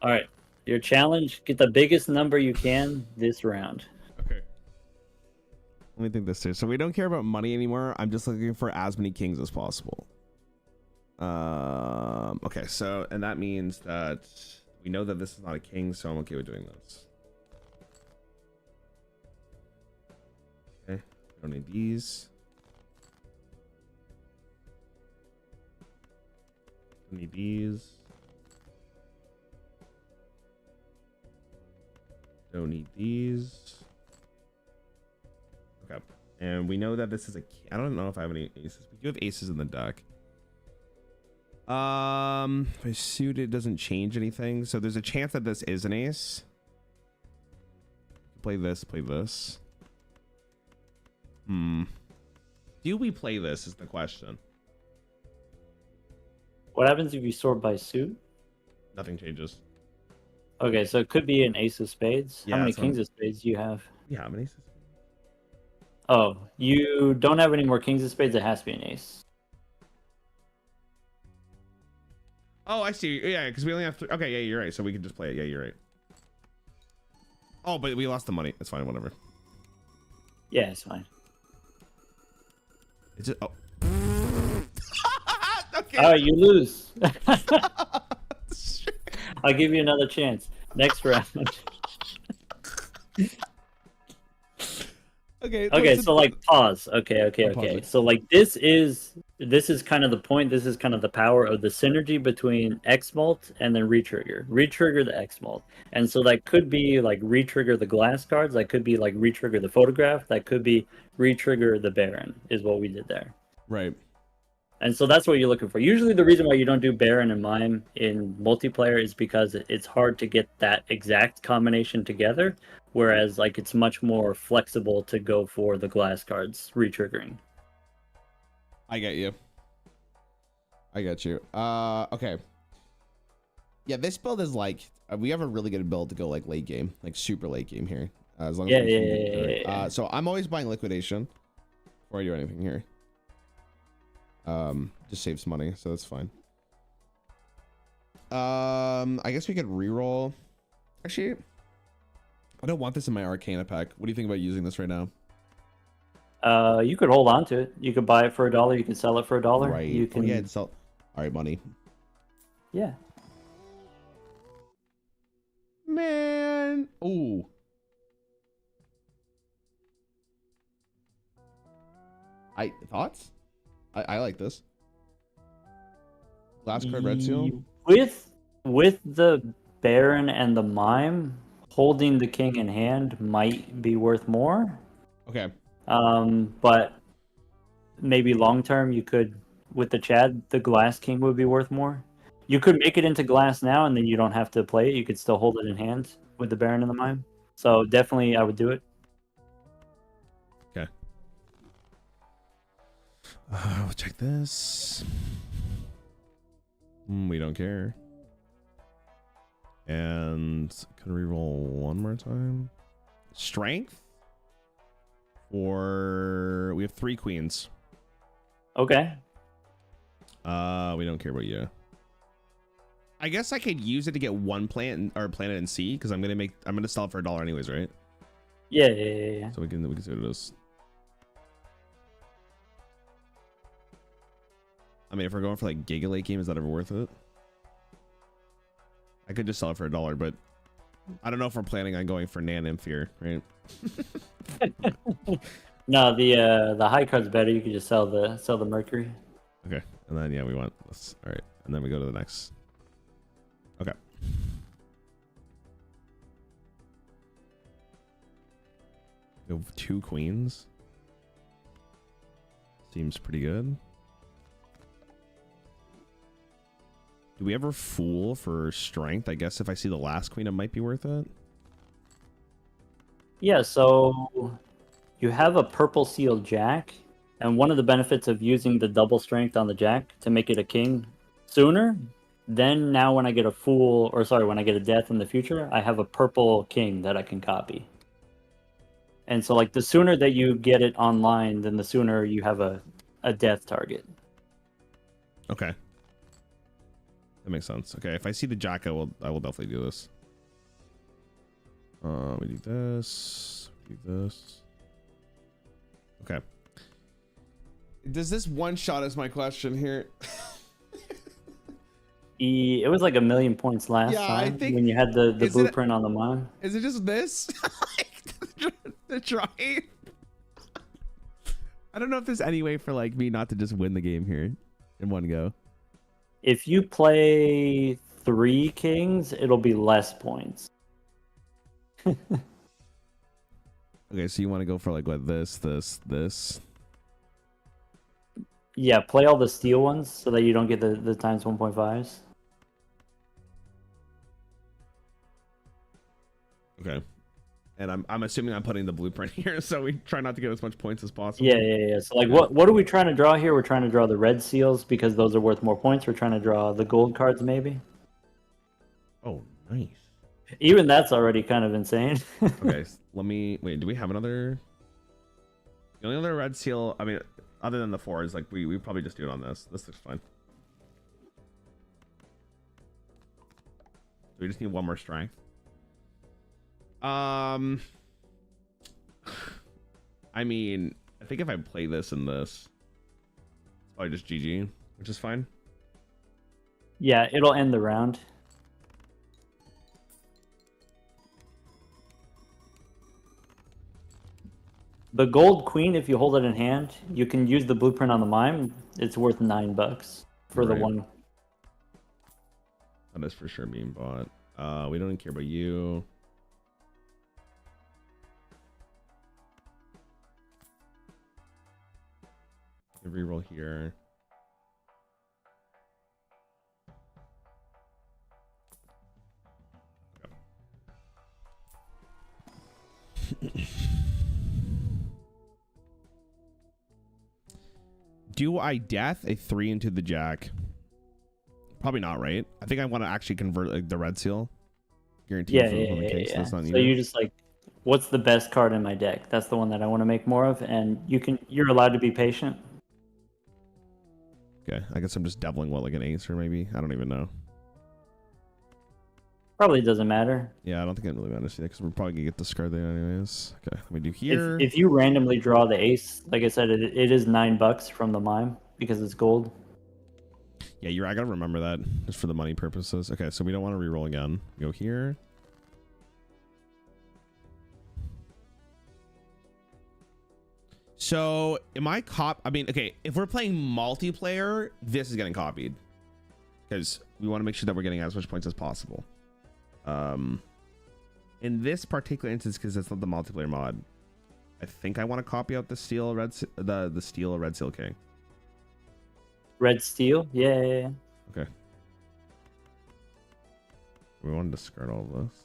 All right. Your challenge, get the biggest number you can this round. Okay. Let me think this through. So we don't care about money anymore. I'm just looking for as many kings as possible. Okay, so, and that means that we know that this is not a king, so I'm okay with doing this. Okay, we don't need these. Don't need these. Don't need these. Okay, and we know that this is a. I don't know if I have any aces. We do have aces in the deck. If I suit it doesn't change anything, so there's a chance that this is an ace. Play this. Play this. Do we play this? Is the question. What happens if you sort by suit? Nothing changes. Okay, so it could be an ace of spades. Yeah, how many kings of spades do you have? Yeah, how many aces? Oh, you don't have any more kings of spades. It has to be an ace. Oh, I see. Yeah, because we only have three. Okay, yeah, you're right. So we can just play it. Yeah, you're right. Oh, but we lost the money. It's fine. Whatever. Yeah, it's fine. It's just, oh. Okay. All right, you lose. I'll give you another chance. Next round. Okay, so like pause. Okay. So like this is kind of the point. This is kind of the power of the synergy between X-Malt and then retrigger. Retrigger the X-Malt. And so that could be like retrigger the glass cards, that could be like retrigger the photograph, that could be retrigger the Baron is what we did there. Right. And so that's what you're looking for. Usually the reason why you don't do Baron and Mime in multiplayer is because it's hard to get that exact combination together, whereas like it's much more flexible to go for the glass cards retriggering. I get you. Okay. Yeah, this build is like we have a really good build to go like late game, like super late game here. As long as Yeah. So I'm always buying liquidation before I do anything here. Just saves money, so that's fine. I guess we could reroll. Actually, I don't want this in my Arcana pack. What do you think about using this right now? You could hold on to it. You could buy it for $1. You can sell it for $1. Right. You can. Oh, yeah, sell. All right, money. Yeah. Man. Ooh. Thoughts? I like this. Last card, red seal. With the Baron and the Mime, holding the king in hand might be worth more. Okay. But maybe long term you could, with the Chad, the glass king would be worth more. You could make it into glass now, and then you don't have to play it. You could still hold it in hand with the Baron and the Mime. So definitely, I would do it. Okay. We'll check this. We don't care. And can we roll one more time? Strength? Or we have 3 queens. Okay. We don't care about you. I guess I could use it to get one planet in C because I'm gonna sell it for $1 anyways, right? Yeah. So we can see what it is. I mean, if we're going for like Giga Late game, is that ever worth it? I could just sell it for $1, but I don't know if we're planning on going for Nan Imphere, right? No, the high card's better. You could just sell the Mercury. Okay, and then yeah, we want this. All right, and then we go to the next. Okay. We have 2 queens. Seems pretty good. Do we ever fool for strength? I guess if I see the last queen, it might be worth it. Yeah, so you have a purple sealed jack, and one of the benefits of using the double strength on the jack to make it a king sooner, then now when I get when I get a death in the future, I have a purple king that I can copy. And so like the sooner that you get it online, then the sooner you have a death target. Okay. That makes sense. Okay, if I see the jack, I will definitely do this. We do this. We do this. Okay. Does this one shot is my question here? It was like 1,000,000 points last time. I think when you had the blueprint on the mine. Is it just this? The try? I don't know if there's any way for like me not to just win the game here in one go. If you play 3 kings, it'll be less points. Okay, so you want to go for like what, this. Yeah, play all the steel ones so that you don't get the times 1.5s. Okay. And I'm assuming I'm putting the blueprint here, so we try not to get as much points as possible. Yeah. So like, what are we trying to draw here? We're trying to draw the red seals because those are worth more points. We're trying to draw the gold cards, maybe. Oh, nice. Even that's already kind of insane. Okay, wait. Do we have another? The only other red seal, I mean, other than the 4 is like we probably just do it on this. This looks fine. we just need one more strength. I mean, I think if I play this and this, it's probably just GG, which is fine. Yeah, it'll end the round. The gold queen, if you hold it in hand, you can use the blueprint on the mime. It's worth $9 for the one. That is for sure being bought. We don't even care about you. Reroll here. Do I death a 3 into the jack? Probably not, right? I think I want to actually convert like the red seal. Guaranteed from the king, so that's not So needed. you just like, what's the best card in my deck? That's the one that I want to make more of, and you're allowed to be patient. Okay, I guess I'm just doubling what, like an ace or maybe? I don't even know. Probably doesn't matter. Yeah, I don't think it really matters because we're probably gonna get discarded there anyways. Okay, let me do here. If you randomly draw the ace, like I said, it is $9 from the mime because it's gold. Yeah, I gotta remember that just for the money purposes. Okay, so we don't want to re-roll again. Go here. So am I I mean, okay, if we're playing multiplayer, this is getting copied because we want to make sure that we're getting as much points as possible. In this particular instance, because it's not the multiplayer mod, I think I want to copy out the steel red the steel red seal king. Red steel, yeah. Okay. We want to discard all of this.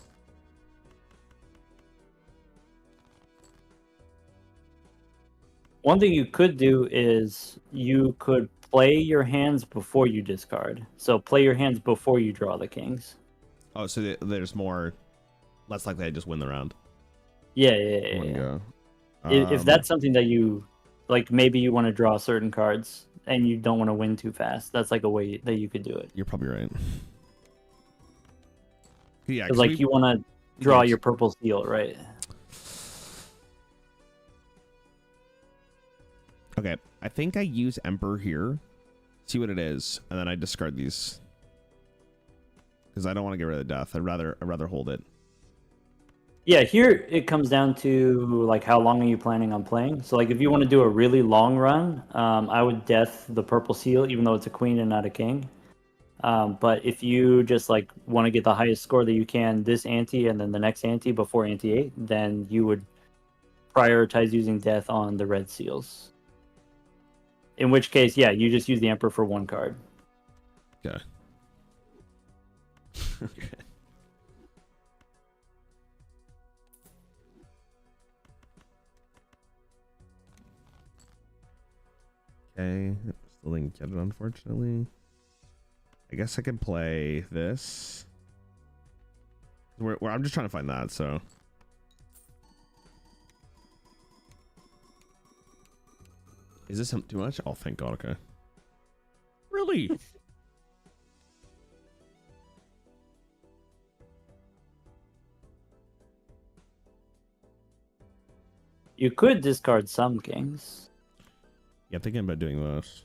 One thing you could do is you could play your hands before you discard. So play your hands before you draw the kings. Oh, so there's less likely I just win the round. Yeah. Go. If that's something that you like, maybe you want to draw certain cards and you don't want to win too fast. That's like a way that you could do it. You're probably right. Yeah, because like you want to draw your purple seal, right? Okay, I think I use Emperor here, see what it is, and then I discard these because I don't want to get rid of the death. I'd rather hold it. Yeah, here it comes down to like how long are you planning on playing. So like if you want to do a really long run, I would death the purple seal, even though it's a queen and not a king. But if you just like want to get the highest score that you can this ante and then the next ante before ante 8, then you would prioritize using death on the red seals. In which case, yeah, you just use the Emperor for one card. Okay. Okay. Okay, still didn't get it, unfortunately. I guess I could play this. I'm just trying to find that, so. Is this too much? Oh, thank God, okay. Really? You could discard some kings. Yeah, I'm thinking about doing this.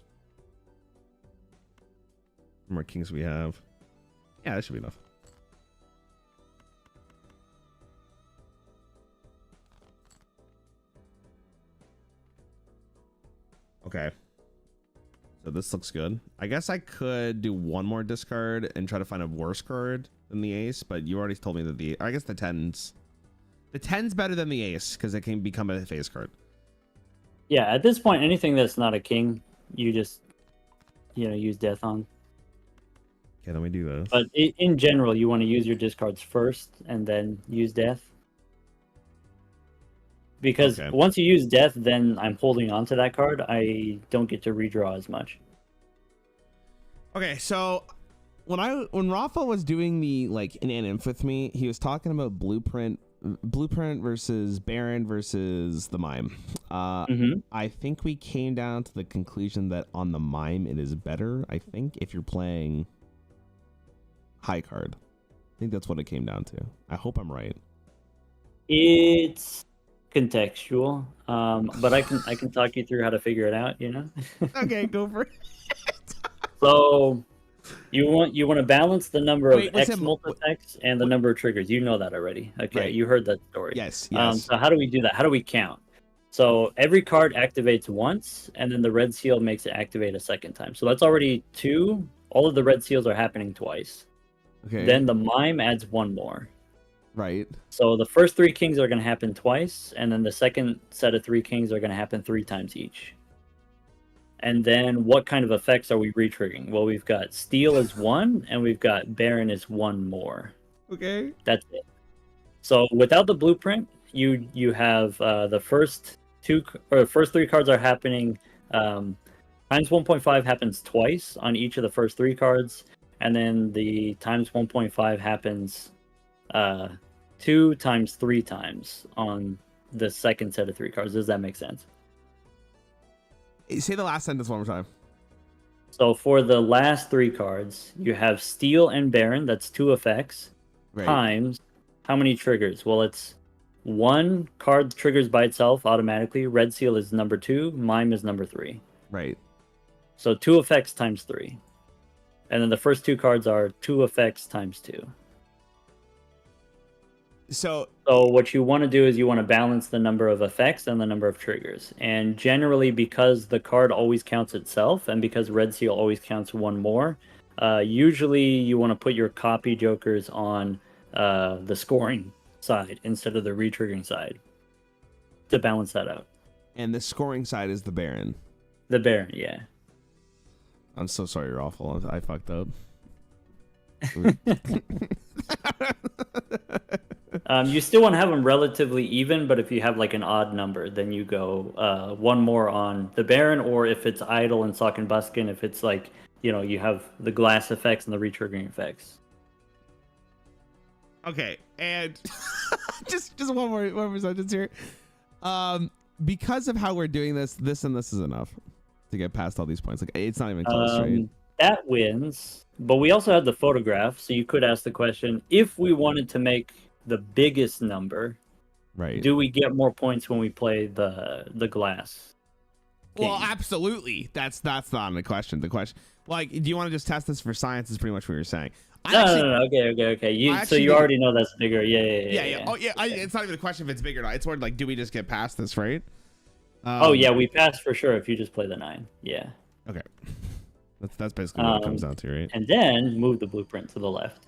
How more kings we have? Yeah, that should be enough. Okay. So this looks good. I guess I could do one more discard and try to find a worse card than the ace, but you already told me that I guess the 10's better than the ace because it can become a face card. Yeah, at this point, anything that's not a king, you just, use death on. Okay, then we do this. But in general, you want to use your discards first and then use death. Because once you use death, then I'm holding on to that card. I don't get to redraw as much. Okay, so when Rafa was doing the in Inf with me, he was talking about blueprint versus Baron versus the mime. I think we came down to the conclusion that on the mime it is better. I think if you're playing high card. think that's what it came down to. I hope I'm right. It's contextual, but I can talk you through how to figure it out. You know. Okay, go for it. So you want to balance the number of what's X it- multi-effects and the number of triggers. You know that already. Okay, Right. you heard that story. Yes. So how do we do that? How do we count? So every card activates once, and then the red seal makes it activate a second time. So that's already 2. All of the red seals are happening twice. Okay. Then the mime adds 1 more. Right. So the first 3 kings are going to happen twice, and then the second set of 3 kings are going to happen 3 times each. And then what kind of effects are we re-triggering? Well, we've got Steel is 1, and we've got Baron is 1 more. Okay. That's it. So without the blueprint, you have the first 3 cards are happening. Times 1.5 happens twice on each of the first 3 cards, and then the times 1.5 happens 2 times 3 times on the second set of 3 cards. Does that make sense? Say the last sentence one more time. So for the last 3 cards, you have Steel and Baron. That's 2 effects. Right. Times how many triggers? Well, it's 1 card triggers by itself automatically. Red Seal is number 2. Mime is number 3. Right. So 2 effects times 3. And then the first 2 cards are 2 effects times 2. So what you want to do is you want to balance the number of effects and the number of triggers. And generally, because the card always counts itself, and because Red Seal always counts 1 more, usually you want to put your copy jokers on the scoring side instead of the re-triggering side to balance that out. And the scoring side is the Baron. The Baron, yeah. I'm so sorry, you're awful. I fucked up. You still want to have them relatively even, but if you have like an odd number, then you go 1 more on the Baron, or if it's Idle and Sock and Buskin, if it's like, you have the glass effects and the re-triggering effects. Okay, and just one more sentence here. Because of how we're doing this and this is enough to get past all these points. Like, it's not even close, right? That wins, but we also have the photograph, so you could ask the question, if we wanted to make the biggest number, Right. do we get more points when we play the glass Well, game? absolutely. That's not a question. The question, like, do you want to just test this for science? Is pretty much what you're saying. No. Okay. So you already know that's bigger. Yeah. Oh yeah. It's not even a question if it's big or not. It's more like, do we just get past this, right? Oh yeah, we pass for sure if you just play the 9. Yeah. Okay. That's basically what it comes down to, right? And then move the blueprint to the left.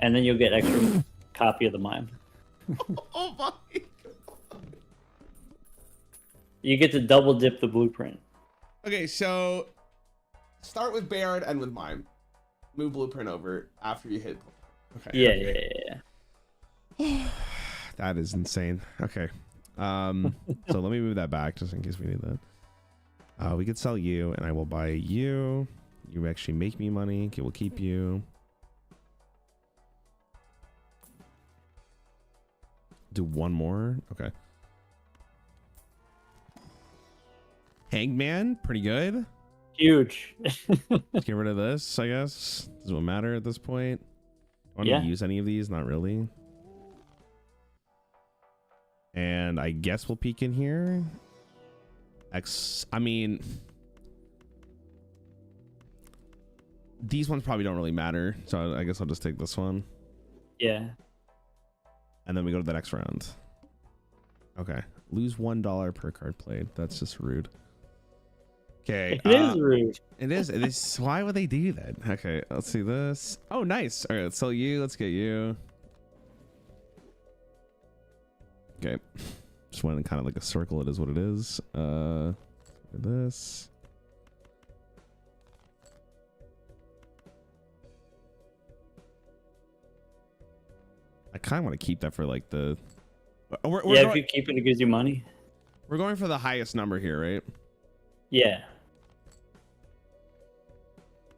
And then you'll get extra copy of the mime. Oh my. You get to double dip the blueprint. Okay, so start with Baron, end with mime. Move blueprint over after you hit. Okay. Yeah. That is insane. Okay. So let me move that back just in case we need that. We could sell you, and I will buy you. You actually make me money. Okay, we'll keep you. Do 1 more. Okay. Hangman, pretty good. Huge. Let's get rid of this, I guess. Doesn't matter at this point. Want to use any of these? Not really. And I guess we'll peek in here. I mean, these ones probably don't really matter, so I guess I'll just take this one. Yeah. And then we go to the next round. Okay. Lose $1 per card played. That's just rude. Okay. It is rude. It is. Why would they do that? Okay. Let's see this. Oh, nice. All right. Let's sell you. Let's get you. Okay. Just went in kind of like a circle. It is what it is. This. I kind of want to keep that for like the. If you keep it, it gives you money. We're going for the highest number here, right? Yeah.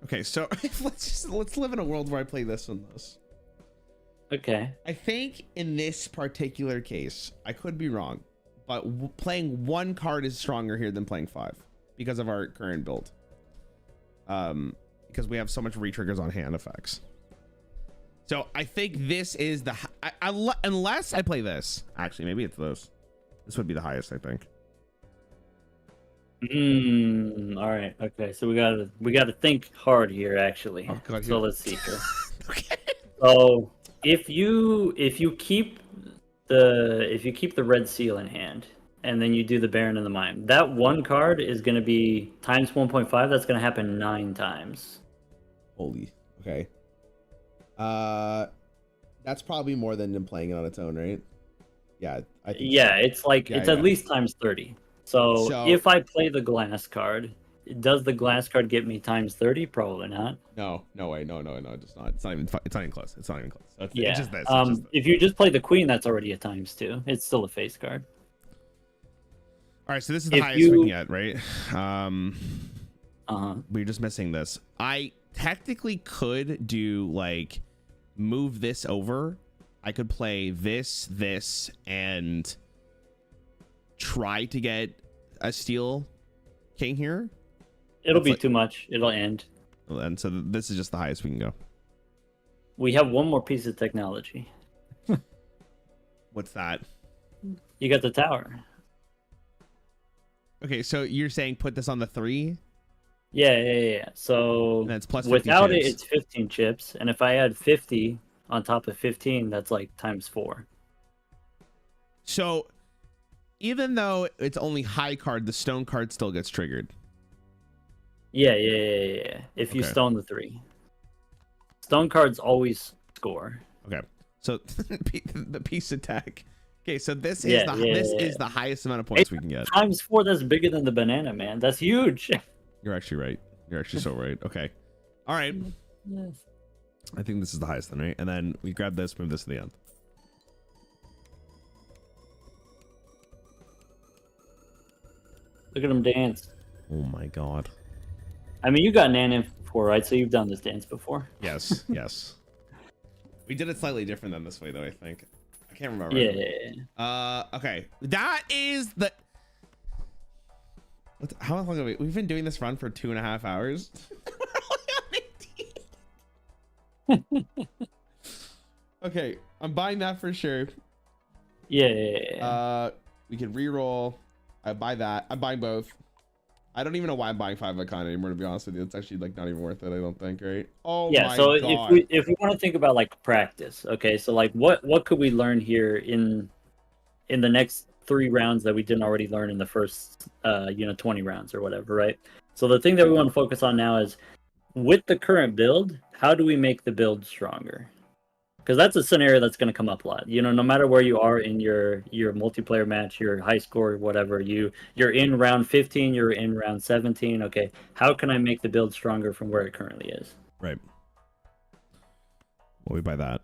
Okay, so let's live in a world where I play this and this. Okay. I think in this particular case, I could be wrong, but playing 1 card is stronger here than playing 5 because of our current build. Because we have so much re-triggers on hand effects. So I think this is the unless I play this. Actually, maybe it's this. This would be the highest, I think. All right. Okay. So we gotta think hard here, actually. Oh, God, so let's see here. Okay. So if you keep the red seal in hand, and then you do the Baron and the Mime, that 1 card is going to be times 1.5. That's going to happen 9 times. Holy. Okay. That's probably more than playing it on its own, right? Yeah. I think Yeah, so. it's like it's at least times 30. So if I play the glass card, does the glass card get me times 30? Probably not. No way. No, it's not. It's not even close. It's not even close. So Yeah. It's just this. It's just this. If you just play the queen, that's already a times 2. It's still a face card. All right, so this is the highest we can get, right? We're just missing this. I technically could do like move this over. I could play this, and try to get a steel king here. It'll be too much. It'll end. And so this is just the highest we can go. We have one more piece of technology. What's that? You got the tower. Okay, so you're saying put this on the 3? Yeah. So and it's plus 50 without chips. it, it's 15 chips, and if I add 50 on top of 15, that's like times 4. So even though it's only high card, the stone card still gets triggered. Yeah. If you stone the 3, stone cards always score. Okay, so the piece attack. Okay, so this is is the highest amount of points we can get. Times 4. That's bigger than the banana, man. That's huge. You're actually right. You're actually so right. Okay, all right. Yes. I think this is the highest then, right? And then we grab this, move this to the end. Look at him dance. Oh my god. I mean, you got Nan before, right? So you've done this dance before. Yes, yes. We did it slightly different than this way, though, I think. I can't remember. Yeah. Okay. That is the... How long have we've been doing this run for 2.5 hours? Okay, I'm buying that for sure. Yeah. We can re-roll. I buy that. I'm buying both. I don't even know why I'm buying 5 icon anymore, to be honest with you. It's actually like not even worth it, I don't think, right? Oh yeah, my so god. if we want to think about like practice, okay, so like what could we learn here in the next 3 rounds that we didn't already learn in the first 20 rounds or whatever, right? So the thing that we want to focus on now is, with the current build, how do we make the build stronger? Because that's a scenario that's going to come up a lot. No matter where you are in your multiplayer match, your high score, whatever, you're in round 15, you're in round 17. Okay, how can I make the build stronger from where it currently is? Right. Well, we buy that.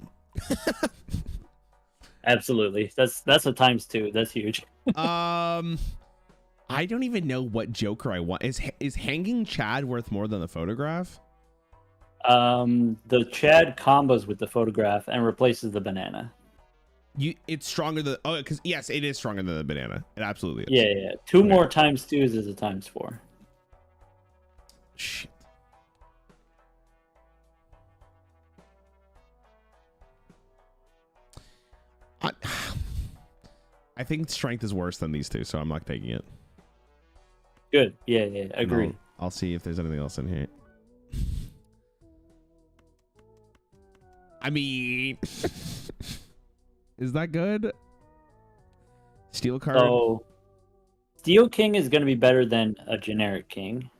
Absolutely. That's a times 2. That's huge. I don't even know what Joker I want. Is hanging Chad worth more than the photograph? The Chad combos with the photograph and replaces the banana. It's stronger than because yes, it is stronger than the banana. It absolutely is. Yeah. 2 more times 2s is a times 4. Shit. I think strength is worse than these 2, so I'm not taking it. Good. Yeah. Agree. I'll see if there's anything else in here. I mean, is that good? Steel card. So, Steel King is going to be better than a generic king.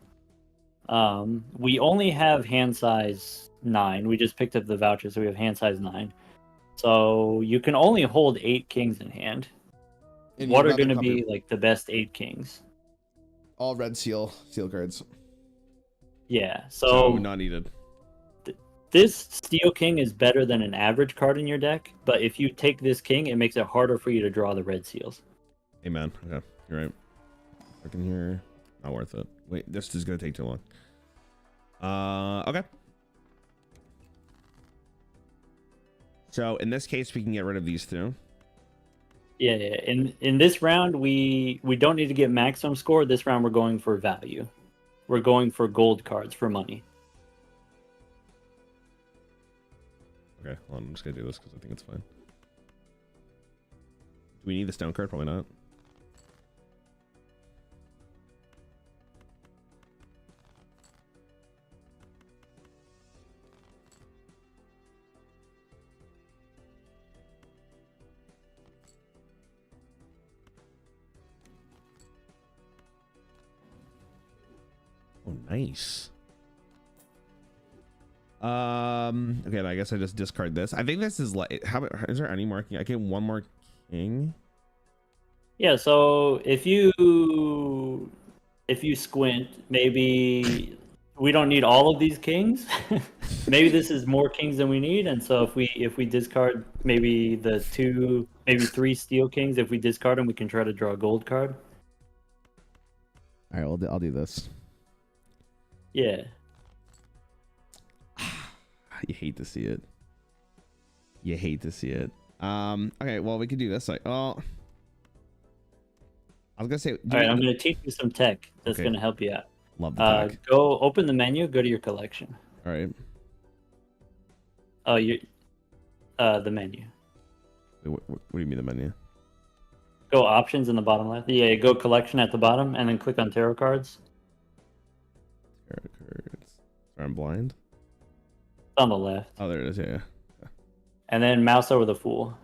We only have hand size 9. We just picked up the voucher, so we have hand size 9. So you can only hold 8 kings in hand. And what are going to be like the best 8 kings? All red steel cards. Yeah. So not needed. This Steel King is better than an average card in your deck, but if you take this king, it makes it harder for you to draw the red seals. Amen. Okay, you're right. Looking here, not worth it. Wait, this is gonna take too long. Okay. So in this case, we can get rid of these 2. Yeah, yeah. In this round, we don't need to get maximum score. This round, we're going for value. We're going for gold cards for money. Okay, hold on, I'm just gonna do this because I think it's fine. Do we need the stone card? Probably not. Oh, nice. Okay, I guess I just discard this. I think this is like, how about, is there any marking? I get one more king. Yeah, so if you squint, maybe we don't need all of these kings. Maybe this is more kings than we need, and so if we discard maybe the two, maybe three steel kings, if we discard them, we can try to draw a gold card. All right, I'll do this. Yeah. You hate to see it. You hate to see it. Okay, well, we could do this. Like, oh, I was gonna say. All right, I'm gonna teach you some tech that's gonna help you out. Love the tech. Go open the menu. Go to your collection. All right. Oh, the menu. What do you mean the menu? Go options in the bottom left. Yeah, go collection at the bottom, and then click on tarot cards. Tarot cards. Sorry, I'm blind. It's on the left. Oh, there it is. Yeah. And then mouse over the Fool.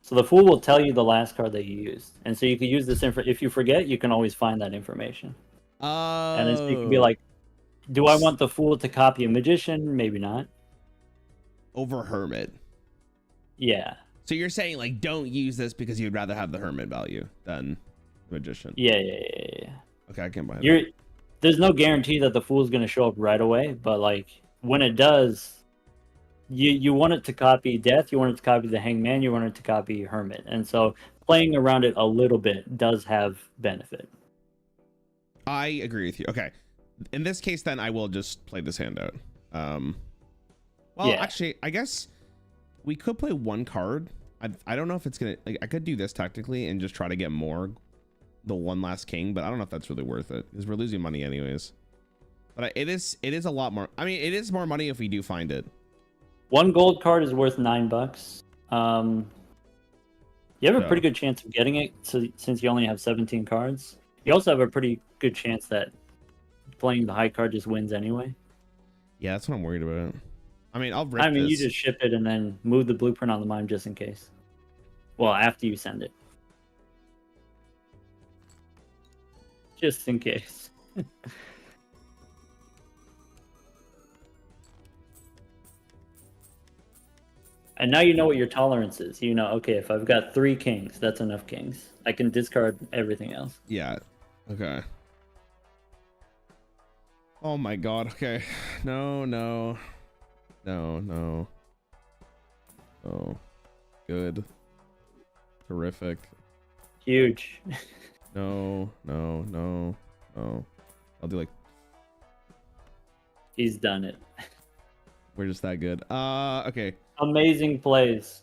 So the Fool will tell you the last card that you used, and so you can use this info. If you forget, you can always find that information. Oh. And then so you can be like, do I want the Fool to copy a Magician? Maybe not. Over Hermit. Yeah. So you're saying like don't use this because you'd rather have the Hermit value than Magician. Yeah. Okay, I can buy that. There's no guarantee that the Fool's going to show up right away, but like when it does, you want it to copy Death, you want it to copy the Hangman, you want it to copy Hermit, and so playing around it a little bit does have benefit. I agree with you. Okay, in this case, then I will just play this handout. Well, yeah. Actually, I guess we could play one card. I don't know if it's gonna. Like, I could do this tactically and just try to get more, the one last king, but I don't know if that's really worth it because we're losing money anyways. But it is a lot more. I mean, it is more money if we do find it. One gold card is worth $9. You have a pretty good chance of getting it, since you only have 17 cards. You also have a pretty good chance that playing the high card just wins anyway. Yeah, that's what I'm worried about. I mean, I'll rip this. You just ship it and then move the blueprint on the mime just in case. Well, after you send it. Just in case. And now you know what your tolerance is. You know, okay, if I've got 3 kings, that's enough kings. I can discard everything else. Yeah. Okay. Oh my god. Okay. No. Oh. Good. Terrific. Huge. No. I'll do like. He's done it. We're just that good. Okay. Amazing plays.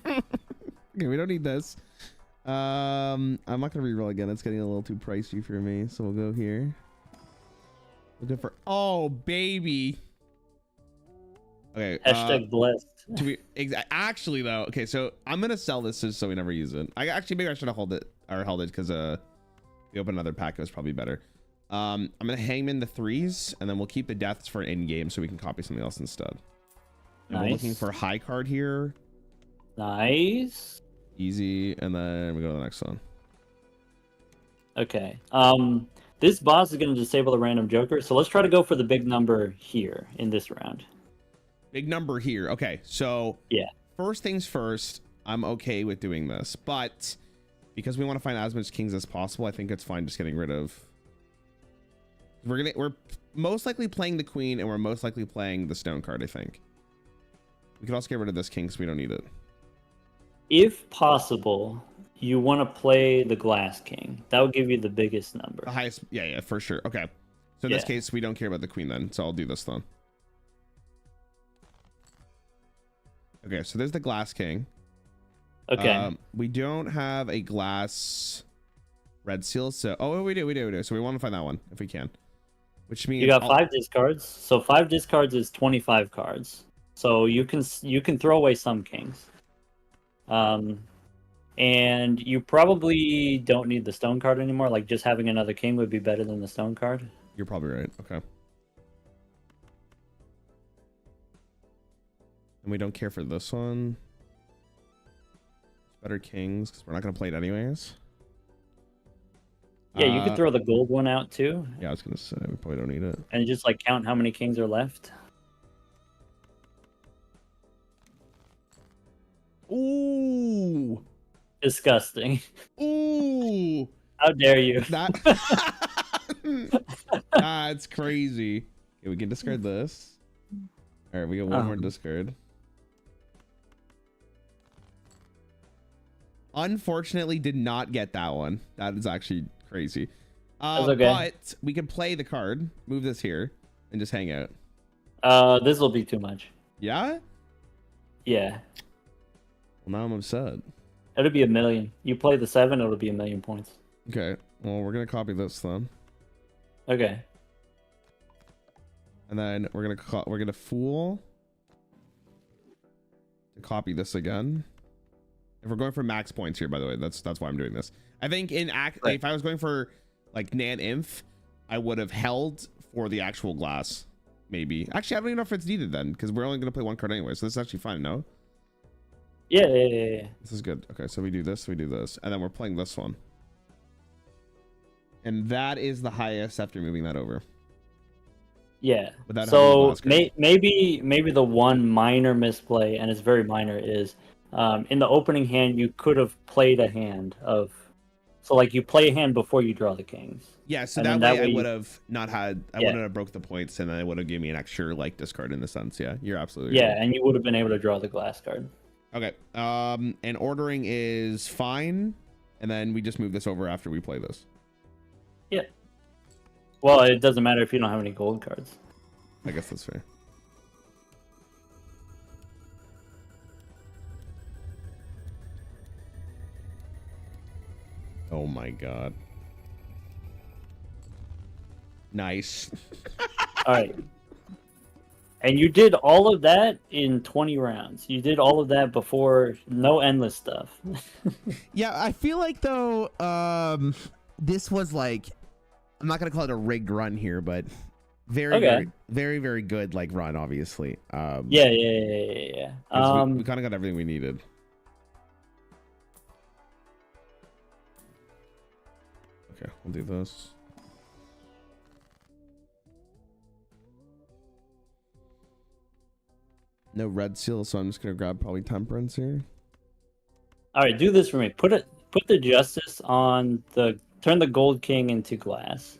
Okay, we don't need this. I'm not gonna reroll again. It's getting a little too pricey for me. So we'll go here. We'll go for. Oh baby. Okay. Hashtag blessed. Actually though, okay, so I'm gonna sell this just so we never use it. Maybe I should have held it because we opened another pack. It was probably better. I'm gonna hangman the 3s and then we'll keep the deaths for in game so we can copy something else instead. And we're looking for high card here. Nice. Easy, and then we go to the next one. Okay. This boss is gonna disable the random joker, so let's try to go for the big number here in this round. Big number here. Okay, so yeah. First things first, I'm okay with doing this, but because we want to find as much kings as possible, I think it's fine just getting rid of. We're most likely playing the queen, and we're most likely playing the stone card. I think we could also get rid of this king because we don't need it. If possible, you want to play the glass king. That would give you the biggest number. The highest, yeah, for sure. Okay, so in this case, we don't care about the queen then, so I'll do this then. Okay, so there's the glass king. Okay. We don't have a glass red seal, so we do. So we want to find that one if we can. Which means You got 5 discards. So 5 discards is 25 cards. So you can throw away some kings. And you probably don't need the stone card anymore. Like just having another king would be better than the stone card. You're probably right. Okay. And we don't care for this one. Better kings because we're not gonna play it anyways. Yeah, you could throw the gold one out too. Yeah, I was gonna say we probably don't need it. And just like count how many kings are left. Ooh. Disgusting. Ooh. How dare you? That's crazy. Okay, we can discard this. All right, we got one more discard. Unfortunately, did not get that one. That is actually crazy. That's okay. But we can play the card, move this here, and just hang out. This will be too much. Yeah? Yeah. Well, now I'm upset. It'll be 1 million. You play the 7, it'll be 1 million points. Okay. Well, we're gonna copy this then, Okay. and then we're gonna fool to copy this again. If we're going for max points here, by the way, that's why I'm doing this. I think if I was going for like Nan Inf, I would have held for the actual glass. Maybe. Actually, I don't even know if it's needed then, because we're only gonna play one card anyway, so this is actually fine. No. Yeah. This is good. Okay, so we do this, and then we're playing this one. And that is the highest after moving that over. Yeah. Without So maybe the one minor misplay, and it's very minor, is in the opening hand you could have played a hand of. So like you play a hand before you draw the kings. Yeah, so that way I would have not had. I wouldn't have broke the points, and then it would have given me an extra like discard in the sense. Yeah, you're absolutely right. Yeah, and you would have been able to draw the glass card. Okay. And ordering is fine, and then we just move this over after we play this. Yeah. Well, it doesn't matter if you don't have any gold cards. I guess that's fair. Oh my god. Nice. All right. And you did all of that in 20 rounds. You did all of that before no endless stuff. Yeah, I feel like though this was like, I'm not gonna call it a rigged run here, but very good like run, obviously. Yeah. We kind of got everything we needed. Okay, we'll do this. No red seal, so I'm just gonna grab probably temperance here. All right, do this for me. Put the justice on turn the gold king into glass.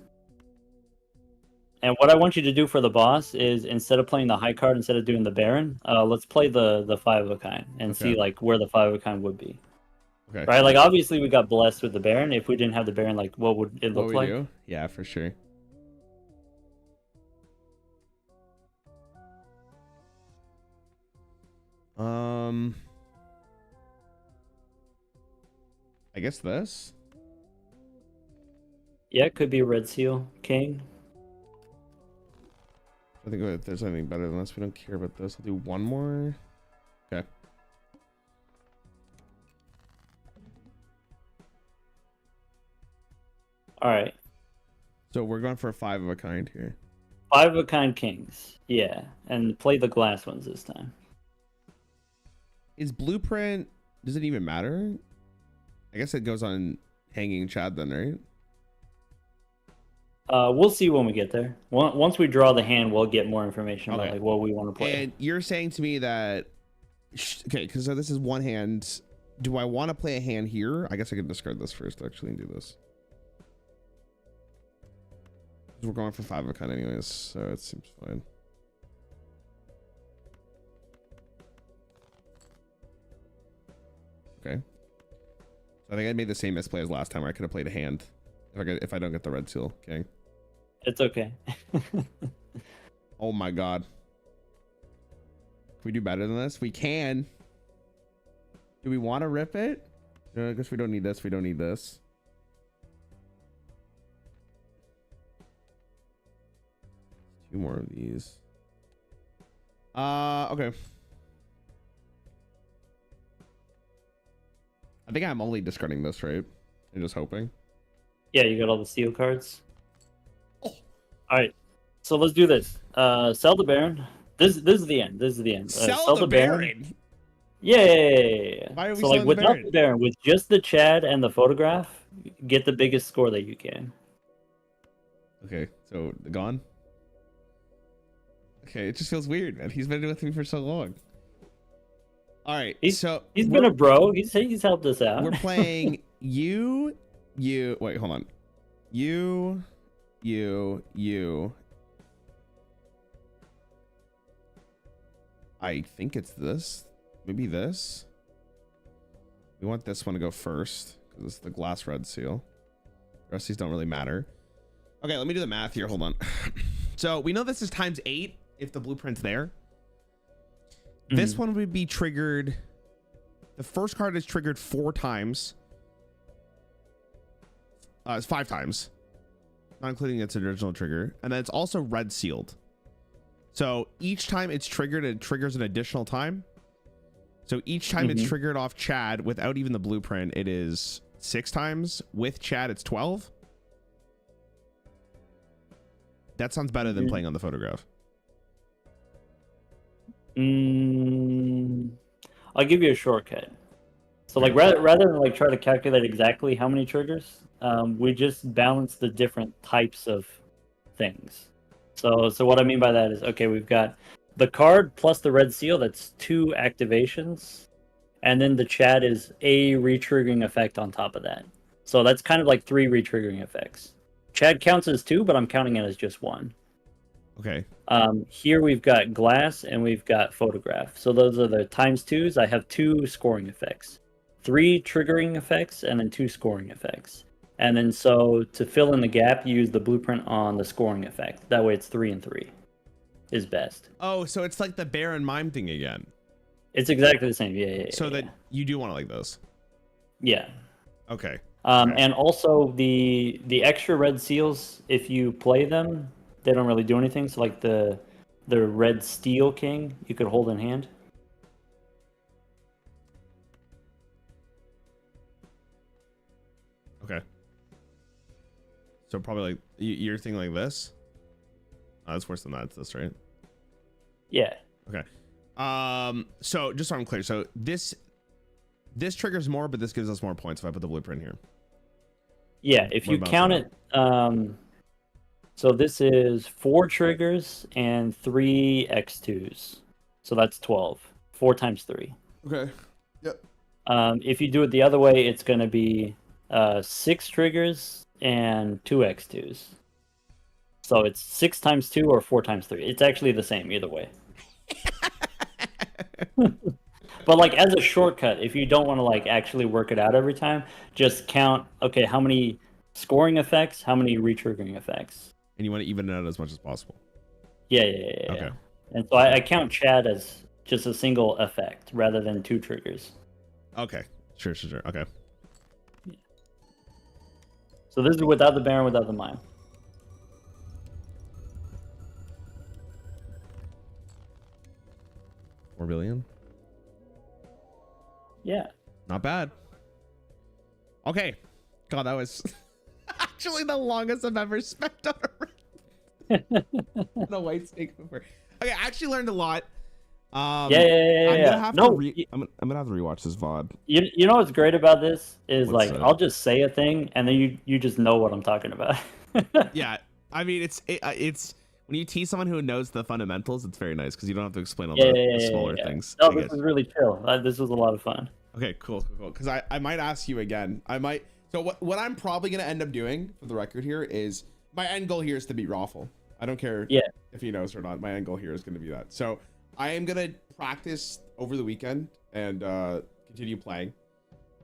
And what I want you to do for the boss is instead of playing the high card, instead of doing the Baron, let's play the 5 of a kind and see like where the 5 of a kind would be. Okay. Right, like obviously we got blessed with the Baron. If we didn't have the Baron, like what would it look like? Do? Yeah, for sure. I guess this. Yeah, it could be red seal king. I think if there's anything better than this, we don't care about this. I'll do one more. Okay. All right. So we're going for a 5 of a kind here. 5 of a kind kings. Yeah, and play the glass ones this time. Is blueprint, does it even matter? I guess it goes on hanging Chad then, right? We'll see when we get there. Once we draw the hand, we'll get more information about like what we want to play. And you're saying to me that okay, because so this is one hand. Do I want to play a hand here? I guess I could discard this first actually and do this. We're going for 5 of a kind anyways, so it seems fine. Okay. So I think I made the same misplay as last time where I could have played a hand if I don't get the red seal. Okay. It's okay. Oh my god. Can we do better than this? We can. Do we want to rip it? I guess we don't need this. We don't need this. Two more of these. Okay. I think I'm only discarding this, right? I'm just hoping. Yeah, you got all the steel cards. Oh. All right, so let's do this. Sell the Baron. This is the end. This is the end. Sell the Baron. Yeah. Why are we so like selling the without Baron? the Baron, with just the Chad and the photograph, get the biggest score that you can. Okay, so gone. Okay, it just feels weird, man. He's been with me for so long. All right, He's we're- been a bro. He's helped us out. We're playing you. Wait, hold on. You. I think it's this. Maybe this. We want this one to go first because it's the glass red seal. The rest of these don't really matter. Okay, let me do the math here. Hold on. So we know this is times 8 if the blueprint's there. This one would be triggered. The first card is triggered 4 times. It's 5 times, not including its original trigger, and then it's also red sealed. So each time it's triggered, it triggers an additional time. So each time it's triggered off Chad without even the blueprint, it is 6 times. With Chad, it's 12. That sounds better than playing on the photograph. I'll give you a shortcut. So like rather than like try to calculate exactly how many triggers, we just balance the different types of things. So what I mean by that is, okay, we've got the card plus the red seal, that's 2 activations, and then the Chad is a re-triggering effect on top of that. So that's kind of like 3 re-triggering effects. Chad counts as 2, but I'm counting it as just 1. Okay. Here we've got glass and we've got photograph. So those are the times 2s. I have 2 scoring effects, 3 triggering effects, and then 2 scoring effects. And then so to fill in the gap, you use the blueprint on the scoring effect. That way it's 3 and 3 is best. Oh, so it's like the Baron Mime thing again. It's exactly the same. Yeah. So that you do want to like those. Yeah. Okay. And also the extra red seals, if you play them, they don't really do anything. So like the red steel king, you could hold in hand. Okay. So probably like you're thinking like this. Oh, that's worse than that. It's this, right? Yeah. Okay. So just so I'm clear, so this triggers more, but this gives us more points if I put the blueprint here. Yeah, if you count it, so this is 4 triggers and 3 X2s. So that's 12. 4 times 3. Okay. Yep. If you do it the other way, it's going to be 6 triggers and 2 X2s. So it's 6 times 2 or 4 times 3. It's actually the same either way. But like as a shortcut, if you don't want to like actually work it out every time, just count, okay, how many scoring effects, how many re-triggering effects. And you want to even it out as much as possible. Yeah. Okay. And so I count Chad as just a single effect rather than 2 triggers. Okay. Sure. Okay. So this is without the Baron, without the Mime. $4 billion. Yeah. Not bad. Okay. God, that was actually the longest I've ever spent on a white snake before. Okay, I actually learned a lot. Yeah. I'm gonna have to I'm gonna have to rewatch this VOD. You know what's great about this is What's like that? I'll just say a thing and then you just know what I'm talking about. Yeah, I mean it's when you tease someone who knows the fundamentals, it's very nice because you don't have to explain all the smaller things. No, this is really chill. This was a lot of fun. Okay, cool. Because I might ask you again. So what I'm probably gonna end up doing for the record here is my end goal here is to beat Raffle. I don't care if he knows or not. My end goal here is gonna be that. So I am gonna practice over the weekend and continue playing.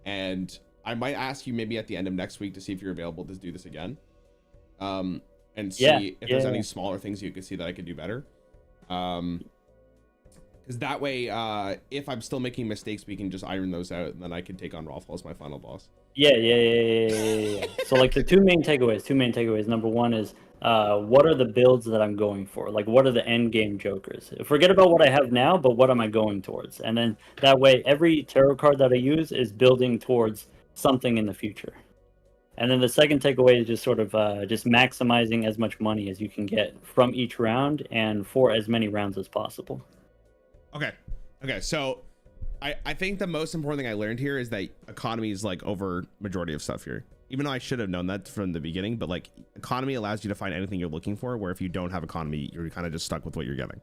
And I might ask you maybe at the end of next week to see if you're available to do this again. And see if there's any smaller things you could see that I could do better. Because Because that way, if I'm still making mistakes, we can just iron those out, and then I can take on Raffle as my final boss. Yeah. So like the two main takeaways. Number one is what are the builds that I'm going for? Like what are the end game jokers? Forget about what I have now, but what am I going towards? And then that way every tarot card that I use is building towards something in the future. And then the second takeaway is just sort of just maximizing as much money as you can get from each round and for as many rounds as possible. Okay, so I think the most important thing I learned here is that economy is like over majority of stuff here. Even though I should have known that from the beginning, but like economy allows you to find anything you're looking for, where if you don't have economy, you're kind of just stuck with what you're getting.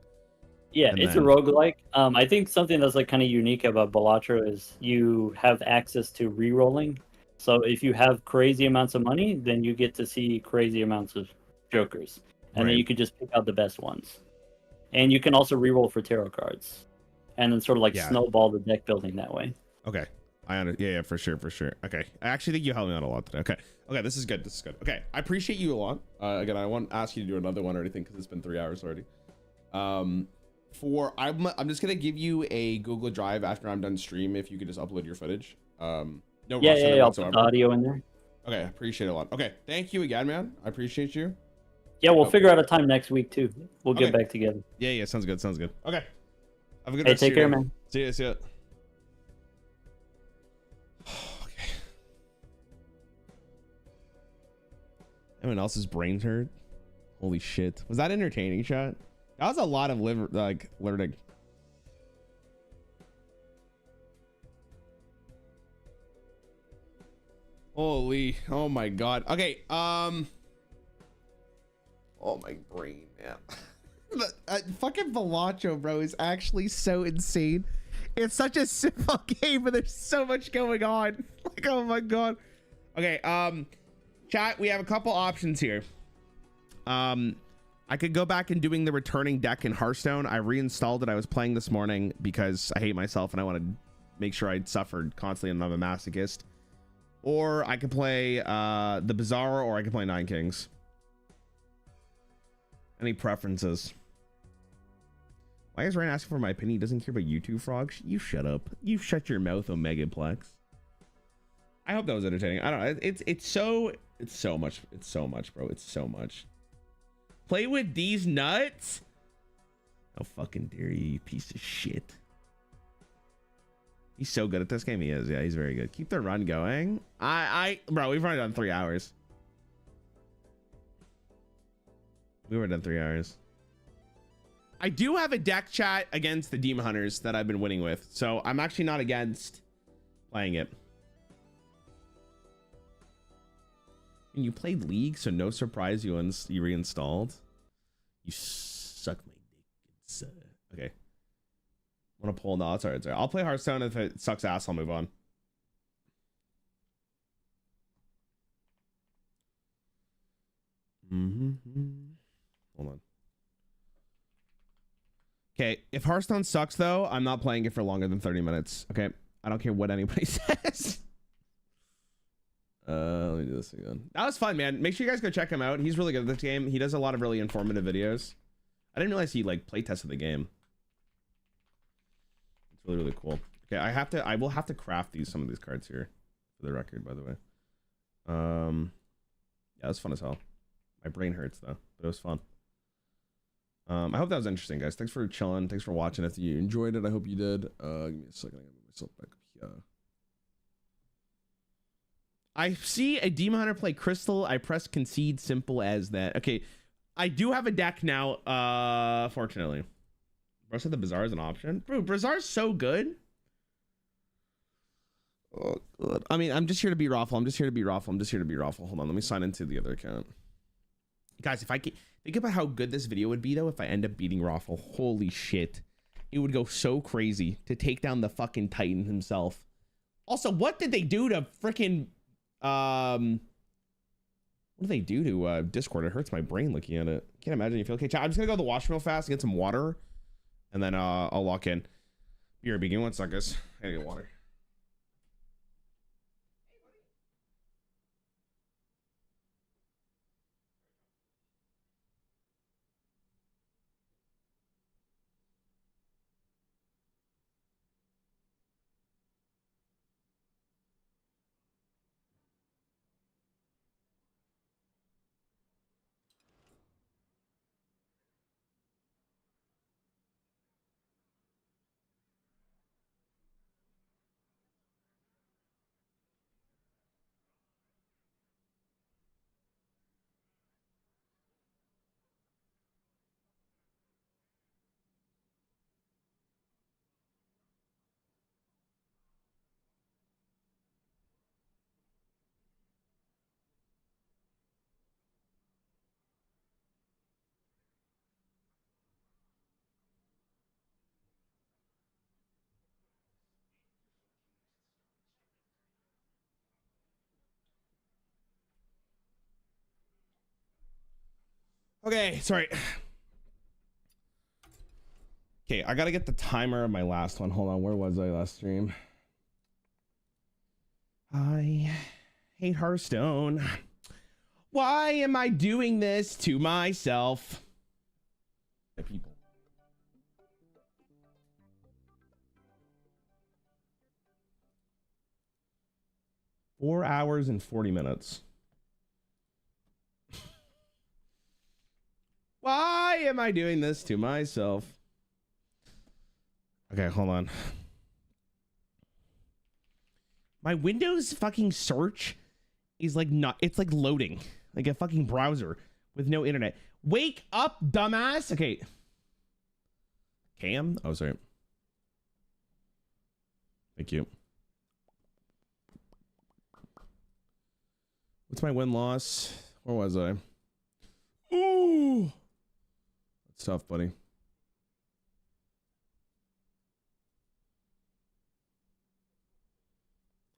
Yeah, it's a roguelike. I think something that's like kind of unique about Balatro is you have access to re-rolling. So if you have crazy amounts of money, then you get to see crazy amounts of jokers. And then you could just pick out the best ones. And you can also re-roll for tarot cards. And then sort of like snowball the deck building that way. Okay. Yeah, for sure. Okay. I actually think you helped me out a lot today. Okay, this is good. Okay, I appreciate you a lot. Again, I won't ask you to do another one or anything because it's been 3 hours already. I'm just gonna give you a Google Drive after I'm done stream if you could just upload your footage. No rush on it I'll put the audio in there. Okay, I appreciate it a lot. Okay, thank you again, man. I appreciate you. Yeah, we'll figure out a time next week too. We'll get back together. Yeah, sounds good. Okay. Have a good rest. Hey, take care, man. See ya. Okay. Anyone else's brains hurt? Holy shit. Was that entertaining, chat? That was a lot of learning. Holy, oh my god. Okay, oh my brain, man. Fucking Balatro, bro, is actually so insane. It's such a simple game, but there's so much going on. Like, oh my god. Okay, chat, we have a couple options here. I could go back and doing the returning deck in Hearthstone. I reinstalled it. I was playing this morning because I hate myself and I want to make sure I suffered constantly and I'm a masochist. Or I could play the Bazaar, or I could play Nine Kings. Any preferences? Why is Ryan asking for my opinion? He doesn't care about you two frogs. You shut up. You shut your mouth, Omegaplex. I hope that was entertaining. I don't know. It's so much, bro. It's so much. Play with these nuts? How fucking dare you, you piece of shit. He's so good at this game. He is. Yeah, he's very good. Keep the run going. Bro, we've already done 3 hours. We were done 3 hours. I do have a deck, chat, against the Demon Hunters that I've been winning with, so I'm actually not against playing it. And you played League, so no surprise you reinstalled. You suck my dick. Okay. I want to pull no, it's alright. I'll play Hearthstone. If it sucks ass, I'll move on. Hold on. Okay, if Hearthstone sucks though, I'm not playing it for longer than 30 minutes. Okay, I don't care what anybody says. Let me do this again. That was fun, man. Make sure you guys go check him out. He's really good at this game. He does a lot of really informative videos. I didn't realize he like play tested the game. It's really cool. Okay, I will have to craft some of these cards here for the record, by the way. Yeah, it was fun as hell. My brain hurts though, but it was fun. I hope that was interesting, guys. Thanks for chilling. Thanks for watching. If you enjoyed it, I hope you did. Give me a second. I gotta move myself back up here. I see a Demon Hunter play Crystal. I press concede. Simple as that. Okay, I do have a deck now. Fortunately, bro said the Bazaar is an option. Bro, Bazaar's so good. Oh, God. I mean, I'm just here to be Raffle. Hold on, let me sign into the other account. Guys, if I can think about how good this video would be though, if I end up beating Raffle, holy shit, it would go so crazy to take down the fucking Titan himself. Also, what did they do to freaking what do they do to Discord? It hurts my brain looking at it. Can't imagine you feel okay. Chat, I'm just gonna go to the washroom real fast and get some water, and then I'll lock in. Here, begin 1 second, guys. I gotta get water. Okay, sorry. Okay, I gotta get the timer of my last one. Hold on, where was I last stream? I hate Hearthstone. Why am I doing this to myself? The people. Four hours and 40 minutes. Why am I doing this to myself? Okay, hold on. My Windows fucking search is like not, it's like loading like a fucking browser with no internet. Wake up, dumbass. Okay. Cam? Oh, sorry. Thank you. What's my win-loss? Where was I? Ooh. That's tough, buddy.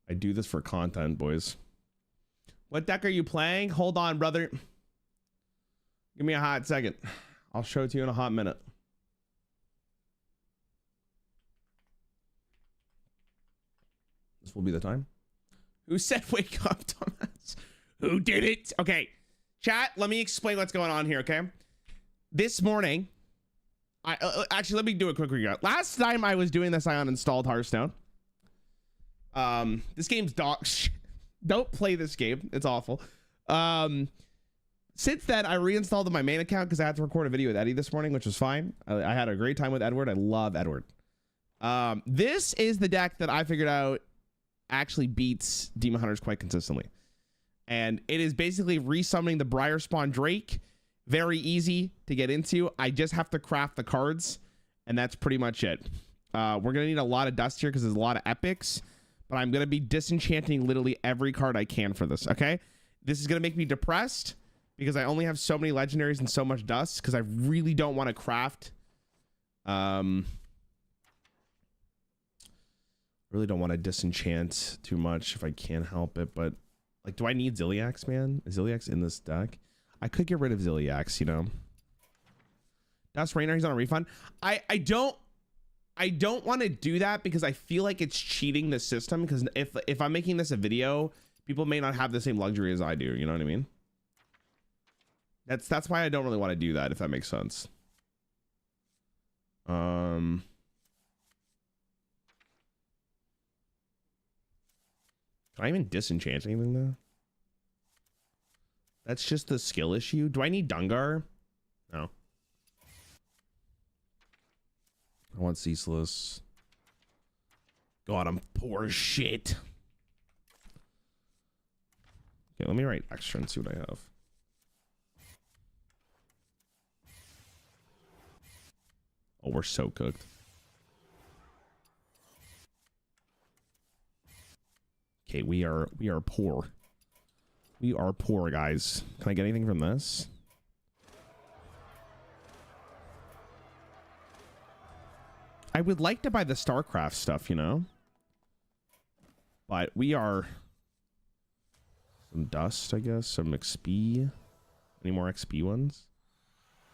I do this for content, boys. What deck are you playing? Hold on, brother. Give me a hot second. I'll show it to you in a hot minute. This will be the time. Who said wake up, dumbass? Who did it? Okay, chat, let me explain what's going on here, okay? This morning, actually, let me do a quick recap. Last time I was doing this, I uninstalled Hearthstone. This game's dog shit. Don't play this game. It's awful. Since then, I reinstalled my main account because I had to record a video with Eddie this morning, which was fine. I had a great time with Edward. I love Edward. This is the deck that I figured out actually beats Demon Hunters quite consistently. And it is basically resummoning the Briar Spawn Drake. Very easy to get into. I just have to craft the cards, and that's pretty much it. We're going to need a lot of dust here because there's a lot of epics. But I'm going to be disenchanting literally every card I can for this, okay? This is going to make me depressed because I only have so many legendaries and so much dust because I really don't want to craft. Really don't want to disenchant too much if I can't help it. But, like, do I need Ziliax, man? Is Ziliax in this deck? I could get rid of Ziliax, you know? Dust Rainer, he's on a refund. I don't want to do that because I feel like it's cheating the system, because if I'm making this a video, people may not have the same luxury as I do, you know what I mean? That's why I don't really want to do that, if that makes sense. Can I even disenchant anything though? That's just the skill issue. Do I need Dungar? No. I want Ceaseless. God, I'm poor as shit. Okay, let me write extra and see what I have. Oh, we're so cooked. Okay, we are poor. We are poor, guys. Can I get anything from this? I would like to buy the StarCraft stuff, you know? But we are... Some dust, I guess. Some XP. Any more XP ones?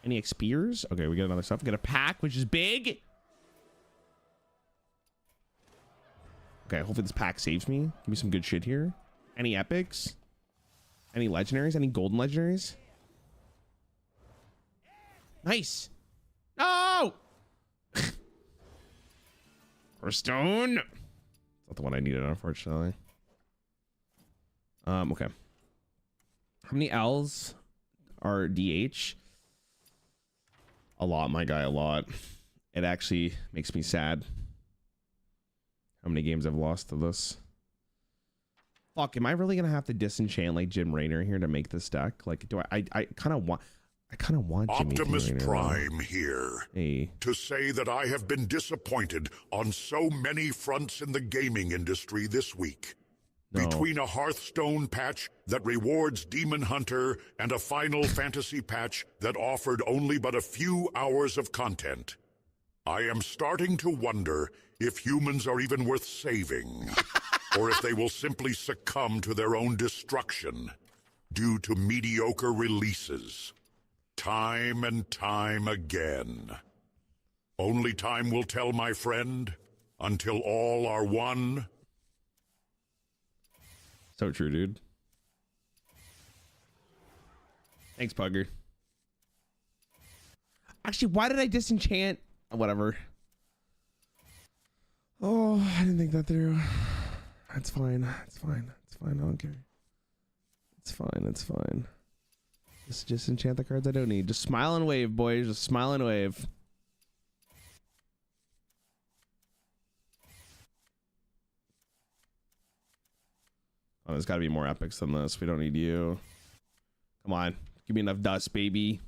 Any XPers? Okay, we get another stuff. We get a pack, which is big. Okay, hopefully this pack saves me. Give me some good shit here. Any epics? Any legendaries? Any golden legendaries? Nice. No! Hearthstone. Not the one I needed, unfortunately. Okay. How many L's are DH? A lot, my guy, a lot. It actually makes me sad. How many games I've lost to this? Fuck, am I really gonna have to disenchant like Jim Raynor here to make this deck? Like, do I kind of want Jimmy Optimus Raynor, Prime here. Hey. To say that I have been disappointed on so many fronts in the gaming industry this week. No. Between a Hearthstone patch that rewards Demon Hunter and a Final Fantasy patch that offered only but a few hours of content, I am starting to wonder if humans are even worth saving, or if they will simply succumb to their own destruction due to mediocre releases. time and time again. Only time will tell, my friend, until all are one. So true, dude. Thanks, Pugger. Actually, why did I disenchant? Whatever. Oh, I didn't think that through. That's fine. It's fine. It's fine. I don't care. It's fine. It's fine. Just disenchant the cards I don't need. Just smile and wave, boys. Just smile and wave. Oh, there's got to be more epics than this. We don't need you. Come on. Give me enough dust, baby.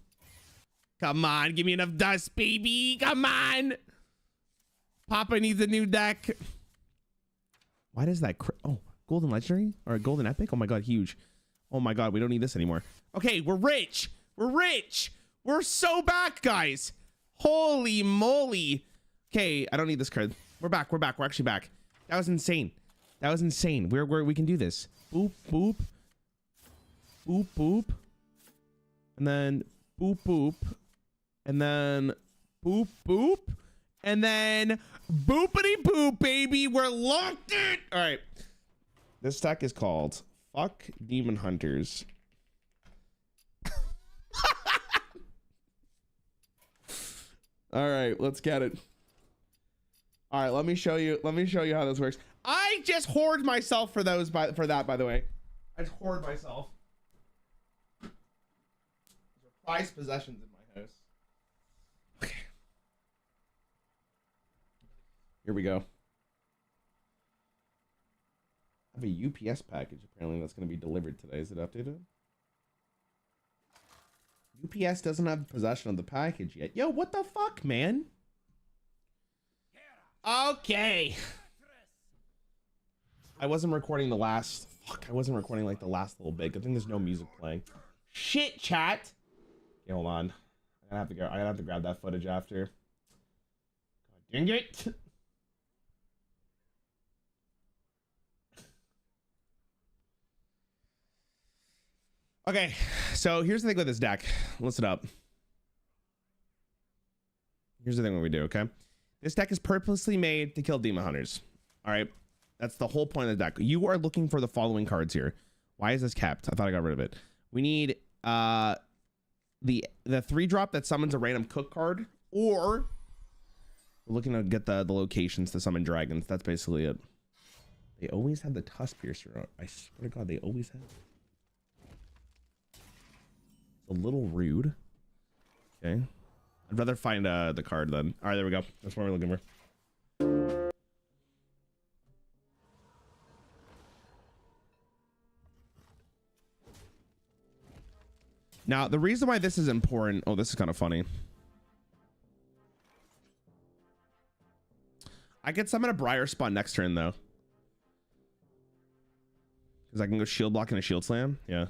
Come on. Give me enough dust, baby. Come on. Papa needs a new deck. Why does that... Oh, golden legendary? Or a golden epic? Oh my god, huge. Oh my god, we don't need this anymore. Okay, we're rich. We're rich. We're so back, guys. Holy moly. Okay, I don't need this card. We're back. We're back. We're actually back. That was insane. That was insane. We can do this. Boop, boop. Boop, boop. And then boop, boop. And then boop, boop. And then boopity boop, baby. We're locked in. All right. This deck is called Fuck Demon Hunters. All right, let's get it. All right, let me show you how this works. I just hoard myself for those by the way. I just hoard myself. These are prized possessions in my house. Okay. Here we go. I have a UPS package apparently that's going to be delivered today. Is it updated? UPS doesn't have possession of the package yet. Yo, what the fuck, man? Okay. I wasn't recording the last... Fuck, I wasn't recording like the last little bit. Good thing there's no music playing. Shit, chat. Okay, hold on. I'm gonna have to grab that footage after. God dang it. Okay, so here's the thing with this deck. Listen up. Here's the thing what we do, okay? This deck is purposely made to kill demon hunters. All right, that's the whole point of the deck. You are looking for the following cards here. Why is this kept? I thought I got rid of it. We need the 3-drop that summons a random cook card, or we're looking to get the locations to summon dragons. That's basically it. They always have the Tusk Piercer. I swear to God, they always have. A little rude. Okay, I'd rather find the card then. All right, there we go. That's what we're looking for. Now the reason why this is important, oh, this is kind of funny. I could summon a Briar Spawn next turn though, because I can go shield block and a shield slam. Yeah.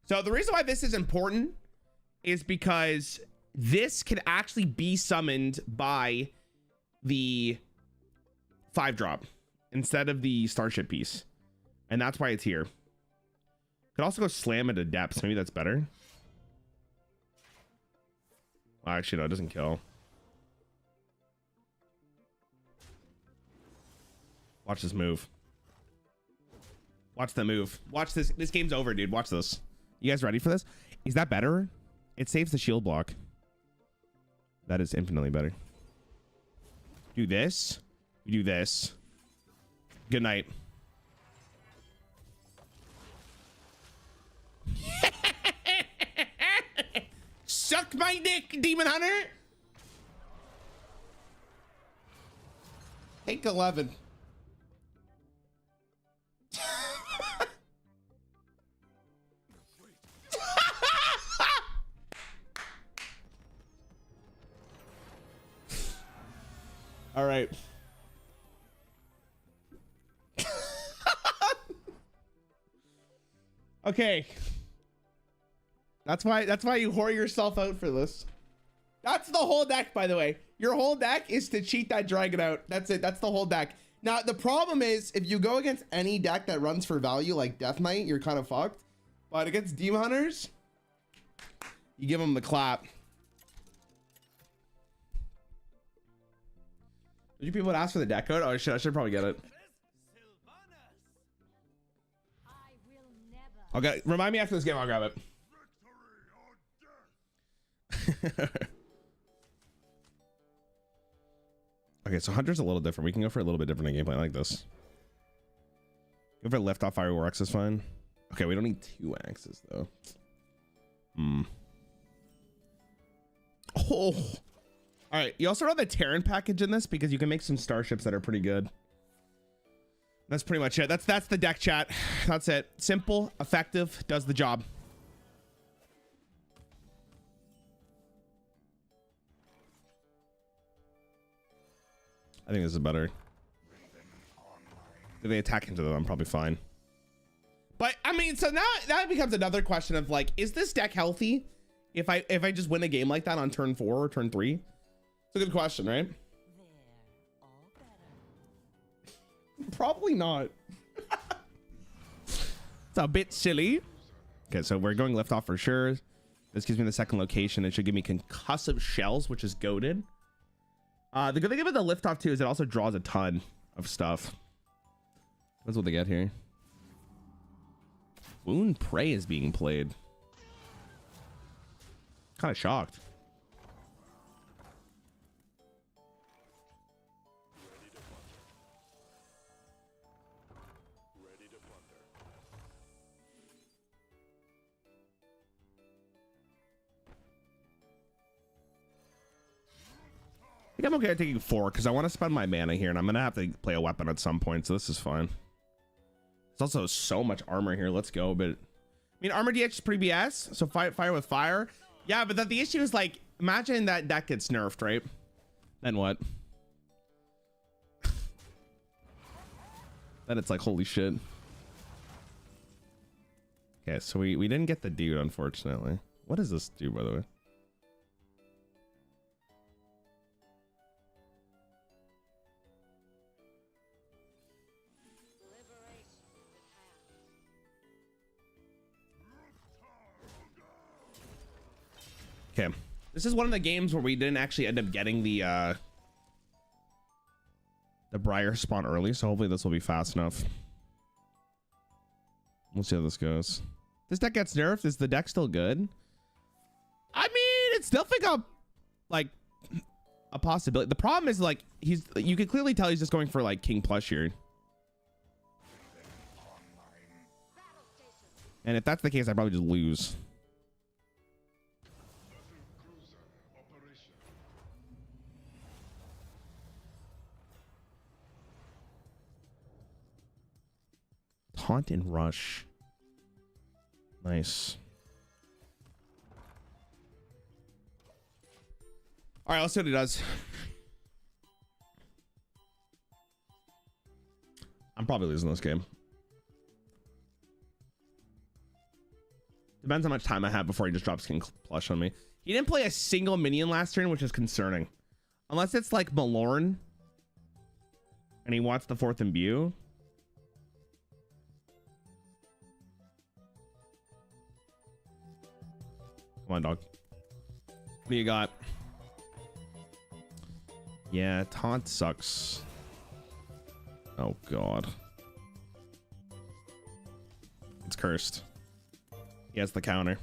So the reason why this is important is because this can actually be summoned by the 5-drop instead of the Starship piece. And that's why it's here. Could also go slam into depths. Maybe that's better. Well, actually, no, it doesn't kill. Watch this move. Watch the move. Watch this. This game's over, dude. Watch this. You guys ready for this? Is that better? It saves the shield block. That is infinitely better. Do this. We do this. Good night. Suck my dick, Demon Hunter. Take 11. All right. Okay. That's why you whore yourself out for this. That's the whole deck, by the way. Your whole deck is to cheat that dragon out. That's it. That's the whole deck. Now, the problem is if you go against any deck that runs for value like Death Knight, you're kind of fucked. But against Demon Hunters, You give him the clap. Did you people ask for the deck code? Oh, I should probably get it. Okay, remind me after this game, I'll grab it. Okay, so Hunter's a little different. We can go for a little bit different in gameplay. I like this. Go for lift off fireworks is fine. Okay, we don't need 2 axes though. Oh, all right. You also have the Terran package in this because you can make some starships that are pretty good. That's pretty much it. That's the deck, chat. That's it. Simple, effective, does the job. I think this is better. If they attack into them, I'm probably fine. But I mean, so now that becomes another question of like, is this deck healthy? If I just win a game like that on turn 4 or turn 3? It's a good question, right? Probably not. It's a bit silly. Okay, so we're going lift off for sure. This gives me the second location. It should give me concussive shells, which is goated. The good thing about the lift off too is it also draws a ton of stuff. That's what they get here. Wound Prey is being played. Kind of shocked. I think I'm okay at taking 4 because I want to spend my mana here and I'm going to have to play a weapon at some point. So this is fine. There's also so much armor here. Let's go. But I mean, armor DH is pretty BS. So fire with fire. Yeah, but the issue is like, imagine that deck gets nerfed, right? Then what? Then it's like, holy shit. Okay, so we didn't get the dude, unfortunately. What does this do, by the way? Okay, this is one of the games where we didn't actually end up getting the Briar spawn early, so hopefully this will be fast enough. We'll see how this goes. This deck gets nerfed. Is the deck still good? I mean, it's definitely like a possibility. The problem is like you can clearly tell he's just going for like King Plush here. And if that's the case, I probably just lose. Taunt and rush. Nice. All right, let's see what he does. I'm probably losing this game. Depends how much time I have before he just drops King Plush on me. He didn't play a single minion last turn, which is concerning. Unless it's like Malorn and he wants the 4th imbue. Come on, dog. What do you got? Yeah, taunt sucks. Oh, God. It's cursed. He has the counter.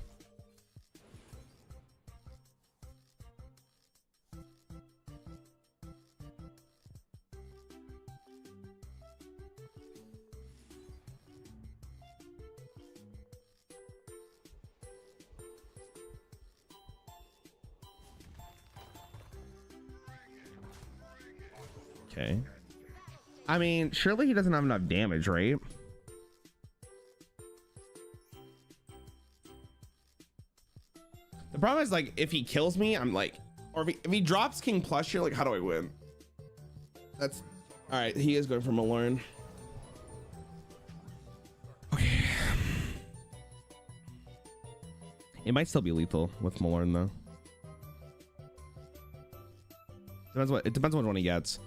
Okay. I mean, surely he doesn't have enough damage, right? The problem is, like, if he kills me, I'm like, or if he drops King Plush here, like, how do I win? That's all right. He is going for Malorn. Okay. It might still be lethal with Malorn, though. It depends on what one he gets.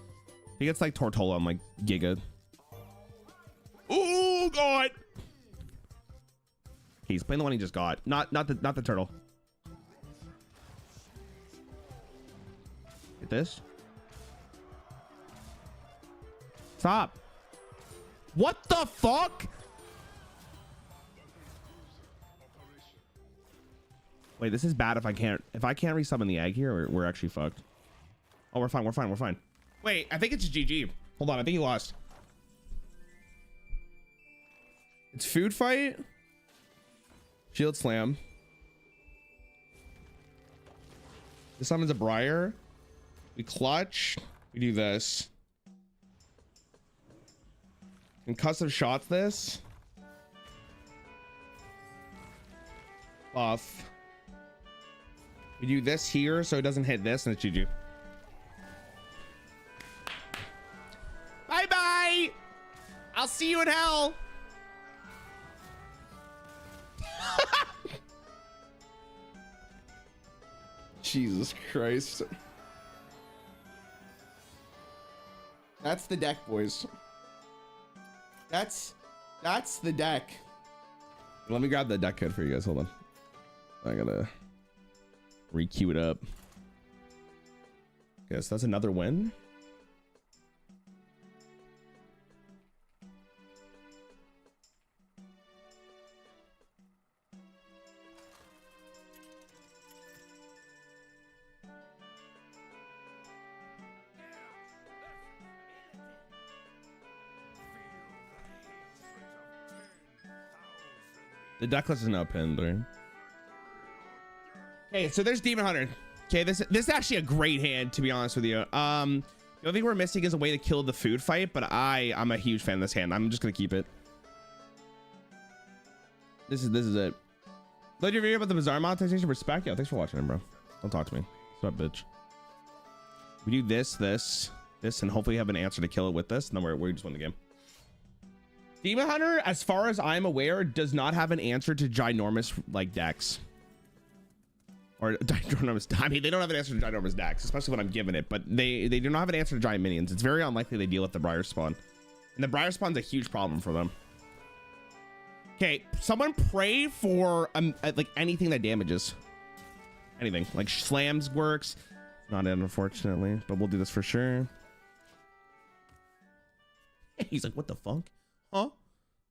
If he gets like Tortola, I'm like Giga. Oh God! Okay, he's playing the one he just got. Not the turtle. this. Stop. What the fuck? Wait, this is bad if I can't resummon the egg here, we're actually fucked. Oh, we're fine, we're fine, we're fine. Wait, I think it's a GG. Hold on, I think he lost. It's food fight. Shield slam. This summons a briar. We clutch. We do this. Concussive shots this. Buff. We do this here so it doesn't hit this, and it's GG. Bye bye. I'll see you in hell. Jesus Christ. That's the deck, boys. That's the deck. Let me grab the deck code for you guys. Hold on. I gotta re-queue it up. Guess that's another win. The deck list is now pinned, right? Okay, so there's Demon Hunter. Okay, this is actually a great hand, to be honest with you. The only thing we're missing is a way to kill the food fight, but I'm a huge fan of this hand. I'm just gonna keep it. This is it. Love your video about the bizarre monetization. Respect. Yeah, thanks for watching, bro. Don't talk to me. What's up, bitch? We do this, and hopefully have an answer to kill it with this, and then we just win the game. Demon Hunter, as far as I'm aware, does not have an answer to ginormous like decks. Or ginormous. I mean, they don't have an answer to ginormous decks, especially when I'm giving it. But they do not have an answer to giant minions. It's very unlikely they deal with the Briar Spawn, and the Briar Spawn's a huge problem for them. Okay, someone pray for like anything that damages. Anything like slams works. Not it, unfortunately, but we'll do this for sure. He's like, what the fuck? Huh?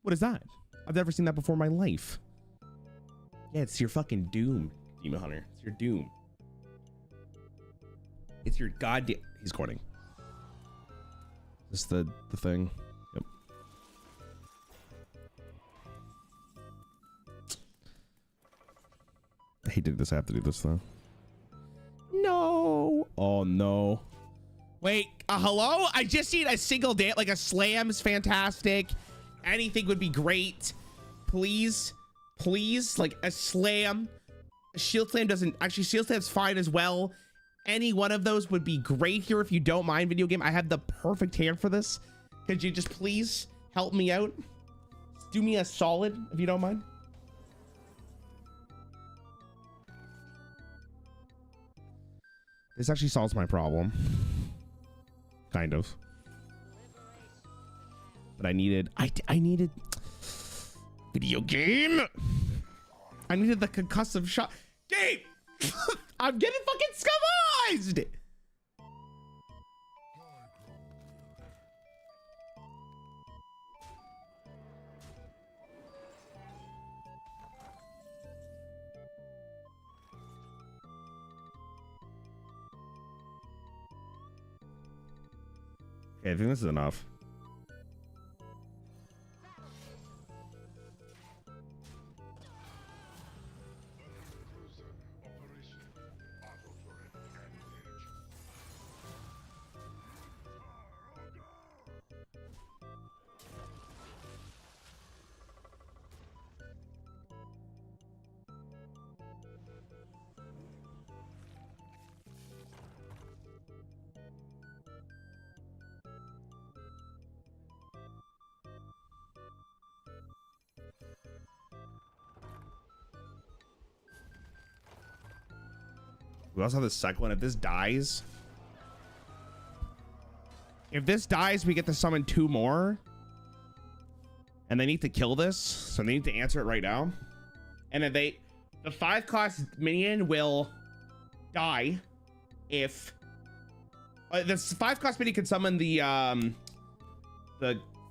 What is that? I've never seen that before in my life. Yeah, it's your fucking doom, Demon Hunter. It's your doom. It's your goddamn... He's courting. This is the thing. Yep. I hate to do this. I have to do this, though. No. Oh, no. Wait, hello? I just need a single dance. Like a slam's fantastic. Anything would be great. Please. Please. Like a slam. A shield slam doesn't... Actually, shield slam's fine as well. Any one of those would be great here if you don't mind, video game. I have the perfect hand for this. Could you just please help me out? Do me a solid, if you don't mind. This actually solves my problem. Kind of. But I needed video game. I needed the concussive shot. Game. I'm getting fucking scumized. Okay, I think this is enough. We also have the second one. If this dies, we get to summon 2 more. And they need to kill this, so they need to answer it right now. And then the 5 class minion will die if This 5-cost mini can summon the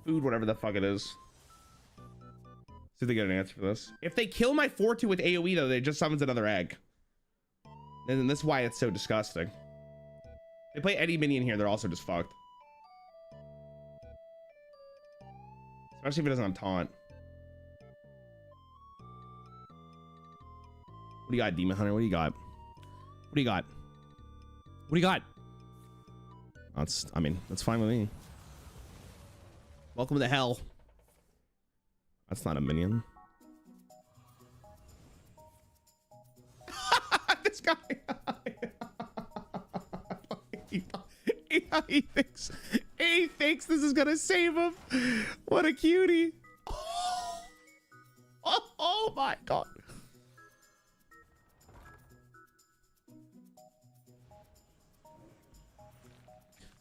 food, whatever the fuck it is. See if they get an answer for this. If they kill my 4/2 with AoE though, they just summons another egg. And that's why it's so disgusting. They play any minion here, they're also just fucked. Especially if it doesn't have taunt. What do you got, Demon Hunter? What do you got? What do you got? What do you got? That's, I mean, that's fine with me. Welcome to hell. That's not a minion. This guy. he thinks this is gonna save him. What a cutie. Oh my god.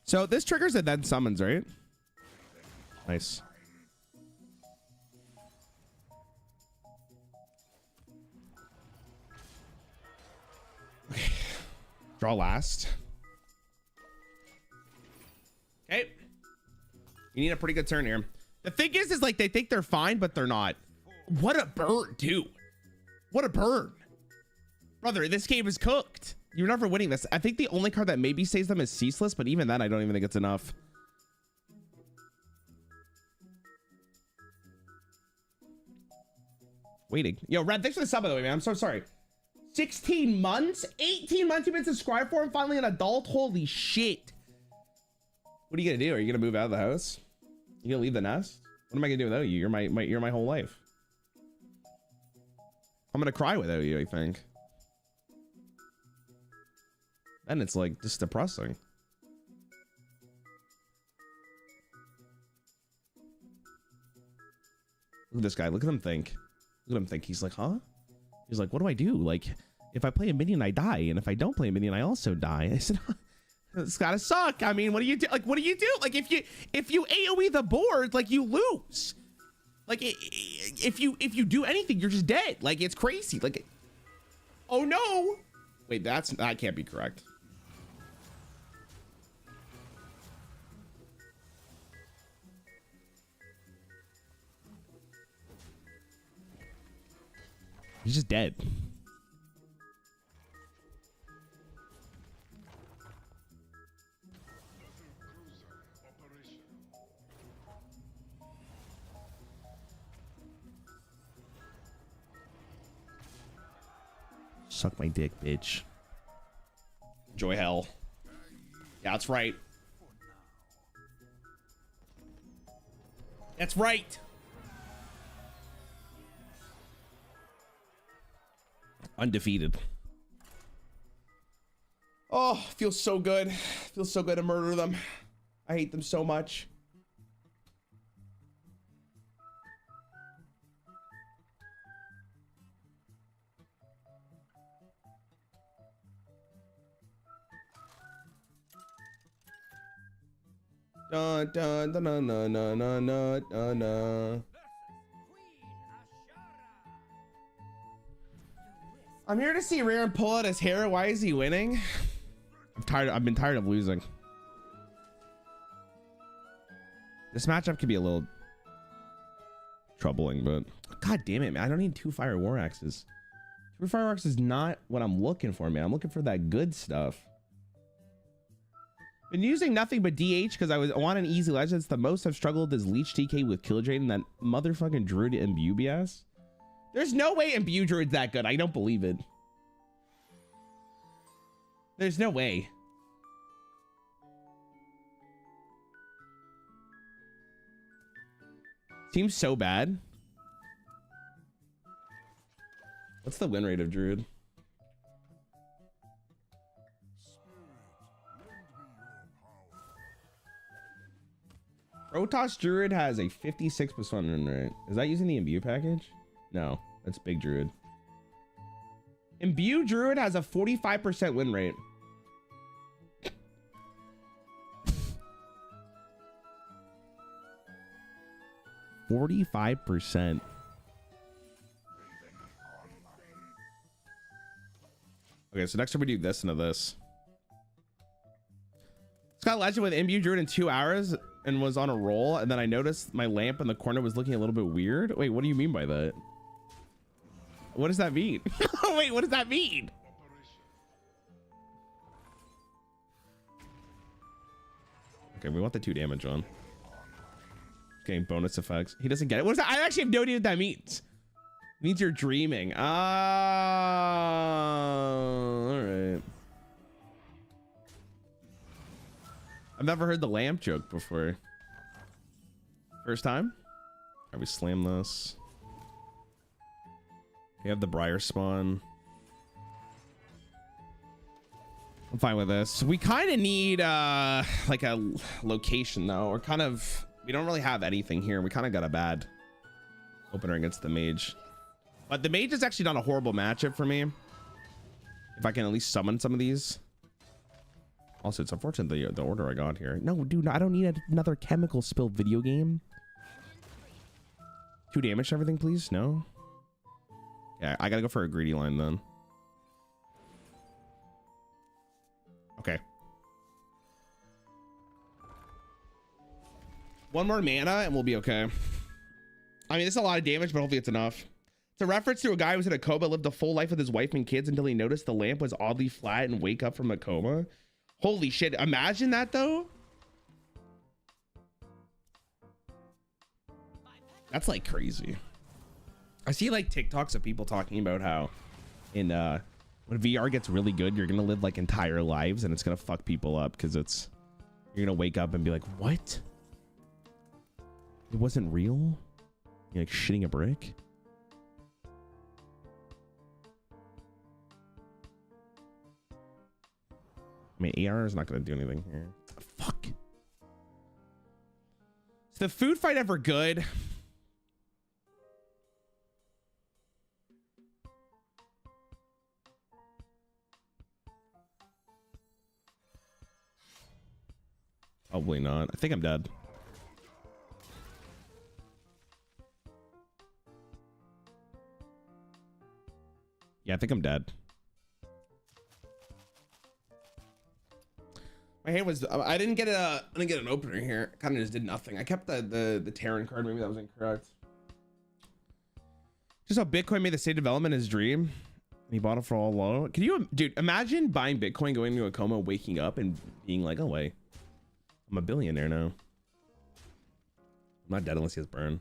So this triggers and then summons, right? Nice. Okay. Draw last. Okay. You need a pretty good turn here. The thing is like they think they're fine, but they're not. What a burn, dude. What a burn. Brother, this game is cooked. You're never winning this. I think the only card that maybe saves them is Ceaseless, but even then, I don't even think it's enough. Waiting. Yo, Red, thanks for the sub, by the way, man. I'm so sorry. 16 months? 18 months you've been subscribed for? I'm finally an adult? Holy shit. What are you gonna do? Are you gonna move out of the house? You gonna leave the nest? What am I gonna do without you? You're my whole life. I'm gonna cry without you, I think. And it's like just depressing. Look at this guy. Look at him think. Look at him think. He's like, huh? He's like, what do I do? Like, if I play a minion, I die. And if I don't play a minion, I also die. I said, it's gotta suck. I mean, what do you do? Like, what do you do? Like, if you AoE the board, like you lose. Like, if you do anything, you're just dead. Like, it's crazy. Like, oh no. Wait, that can't be correct. He's just dead. Suck my dick, bitch. Enjoy hell. Yeah, that's right. That's right. Undefeated. Oh, feels so good. Feels so good to murder them. I hate them so much. Dun dun dun dun dun dun dun dun dun. I'm here to see Rarran pull out his hair. Why is he winning? I've been tired of losing. This matchup could be a little troubling, but god damn it, man. I don't need 2 Fire War Axes. 2 Fire War Axes is not what I'm looking for, man. I'm looking for that good stuff. Been using nothing but DH because I want an easy legends. The most I've struggled is Leech TK with Kill Drain and that motherfucking Druid Imbue BS. There's no way Imbue Druid's that good. I don't believe it. There's no way. Seems so bad. What's the win rate of Druid? Protoss Druid has a 56% win rate. Is that using the Imbue package? No, that's Big Druid. Imbue Druid has a 45% win rate. %45. Okay, so next time we do this into this. Scott Legend with Imbue drew it in 2 hours and was on a roll, and then I noticed my lamp in the corner was looking a little bit weird. Wait, what do you mean by that? What does that mean? Wait, what does that mean? Okay, we want the 2 damage on. Getting bonus effects. He doesn't get it. What is that? I actually have no idea what that means. It means you're dreaming. All right. I've never heard the lamp joke before. First time? Alright, we slam this. We have the Briar spawn. I'm fine with this. We kind of need like a location though. We're kind of, we don't really have anything here. We kind of got a bad opener against the mage. But the mage is actually not a horrible matchup for me. If I can at least summon some of these. Also, it's unfortunate the order I got here. No, dude, I don't need another chemical spill video game. 2 damage to everything, please. No. Yeah, I gotta go for a greedy line then. Okay. 1 more mana and we'll be okay. I mean, it's a lot of damage, but hopefully it's enough. It's a reference to a guy who was in a coma, lived a full life with his wife and kids until he noticed the lamp was oddly flat and wake up from a coma. Holy shit. Imagine that though. That's like crazy. I see like TikToks of people talking about how in when VR gets really good, you're gonna live like entire lives and it's gonna fuck people up because you're gonna wake up and be like, what? It wasn't real? You're like shitting a brick? I mean, AR is not going to do anything here. Fuck. Is the food fight ever good? Probably not. I think I'm dead. Yeah, I think I'm dead. My hand was, I didn't get an opener here. Kind of just did nothing. I kept the Terran card. Maybe that was incorrect. Just how Bitcoin made the state development his dream. And he bought it for all low. Can you, dude, imagine buying Bitcoin, going into a coma, waking up and being like, oh wait, I'm a billionaire now. I'm not dead unless he has burn.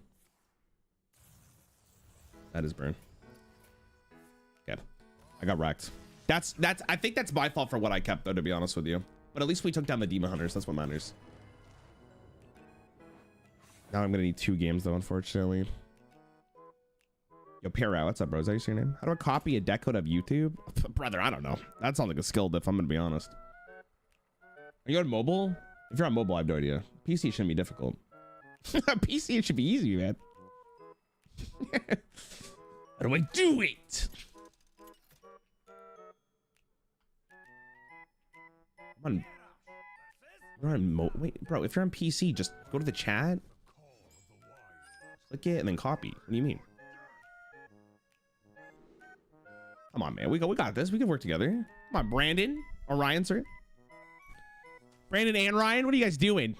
That is burn. Okay. I got wrecked. That's, I think that's my fault for what I kept though, to be honest with you. But at least we took down the demon hunters. That's what matters. Now I'm gonna need 2 games though, unfortunately. Yo, Para, what's up, bro? Is that your name? How do I copy a deck code of YouTube? Brother, I don't know. That sounds like a skill diff, I'm gonna be honest. Are you on mobile? If you're on mobile, I have no idea. PC shouldn't be difficult. PC, it should be easy, man. How do I do it? Wait, bro, if you're on PC, just go to the chat, click it, and then copy. What do you mean? Come on, man. We got this. We can work together. Come on, Brandon or Ryan, sorry. Brandon and Ryan, what are you guys doing?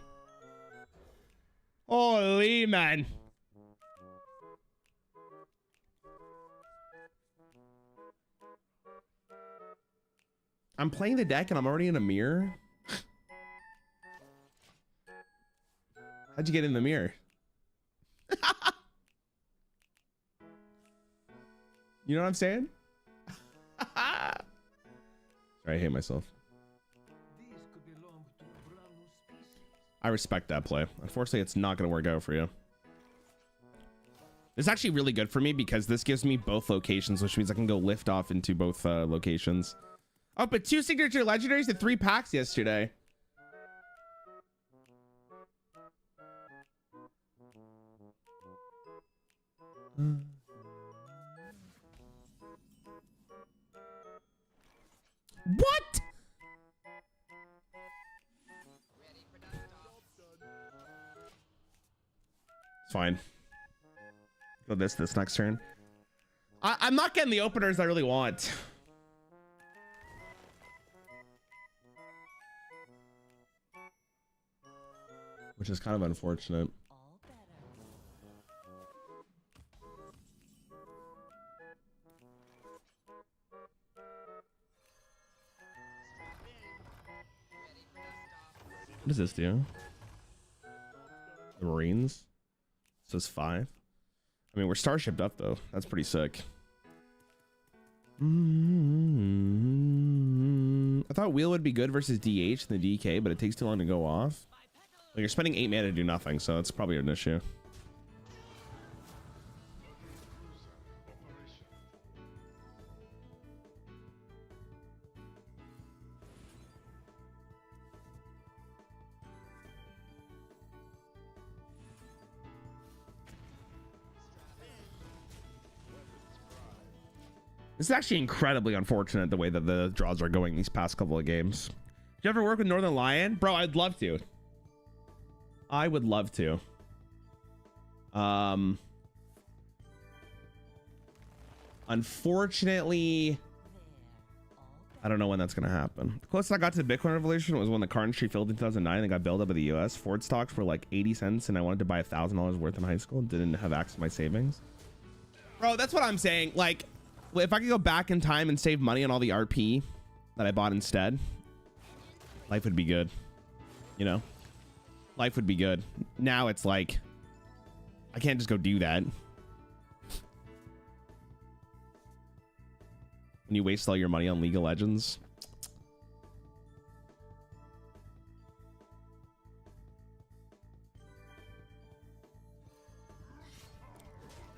Holy man. I'm playing the deck and I'm already in a mirror. How'd you get in the mirror? You know what I'm saying? Sorry, I hate myself. I respect that play. Unfortunately, it's not going to work out for you. It's actually really good for me because this gives me both locations, which means I can go lift off into both locations. Oh, but 2 signature legendaries and 3 packs yesterday. What? It's fine. Go this next turn. I'm not getting the openers I really want. which is kind of unfortunate. What does this do? The Marines. So it's 5. I mean, we're starshipped up though. That's pretty sick. I thought wheel would be good versus DH and the DK, but it takes too long to go off. Well, you're spending 8 mana to do nothing, so that's probably an issue. This is actually incredibly unfortunate the way that the draws are going these past couple of games. Do you ever work with Northern Lion? Bro, I'd love to. I would love to. Unfortunately, I don't know when that's going to happen. The closest I got to the Bitcoin revolution was when the car industry failed in 2009 and got bailed up by the US. Ford stocks were like 80 cents and I wanted to buy $1,000 worth in high school and didn't have access to my savings. Bro, that's what I'm saying. Like, if I could go back in time and save money on all the RP that I bought instead, life would be good. You know, life would be good. Now it's like, I can't just go do that. When you waste all your money on League of Legends.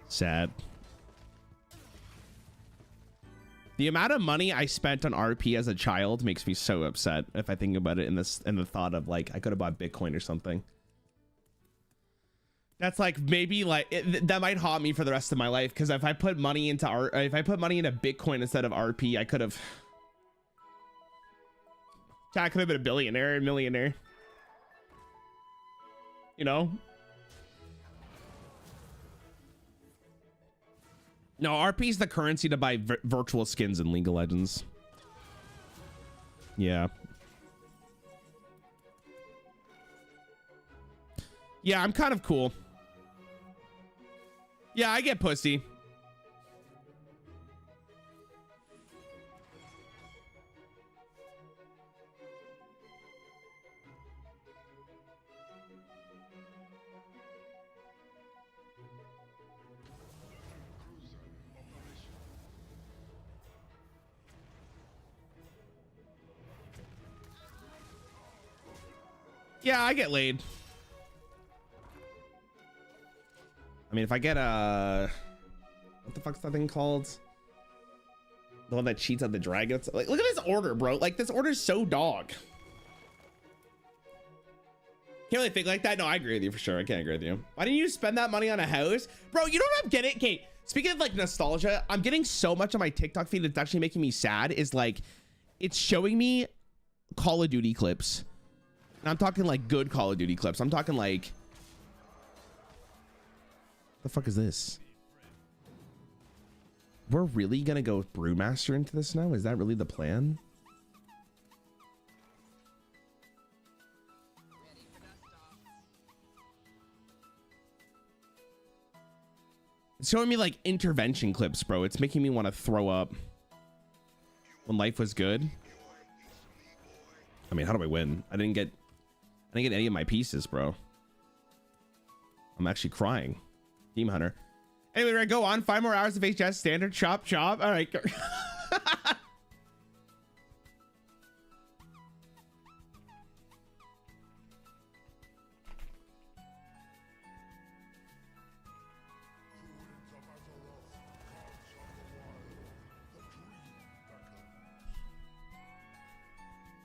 Sad. The amount of money I spent on RP as a child makes me so upset if I think about it in the thought of like I could have bought Bitcoin or something. That's like maybe like that might haunt me for the rest of my life, because if I put money into Bitcoin instead of RP, I could have been a billionaire and millionaire. You know? No, RP is the currency to buy virtual skins in League of Legends. Yeah. Yeah, I'm kind of cool. Yeah, I get pussy. Yeah, I get laid. I mean, if I get a... What the fuck's that thing called? The one that cheats on the dragons. Like, look at this order, bro. Like, this order is so dog. Can't really think like that. No, I agree with you for sure. I can't agree with you. Why didn't you spend that money on a house? Bro, you know what I'm getting? Okay, speaking of like nostalgia, I'm getting so much on my TikTok feed that's actually making me sad. Is like, it's showing me Call of Duty clips. And I'm talking like good Call of Duty clips. I'm talking like... The fuck is this? We're really gonna go Brewmaster into this now? Is that really the plan? It's showing me like intervention clips, bro. It's making me want to throw up. When life was good. I mean, how do I win? I didn't get any of my pieces, bro. I'm actually crying. Team Hunter. Anyway, we're gonna go on. 5 more hours of HS standard. Chop, chop. All right.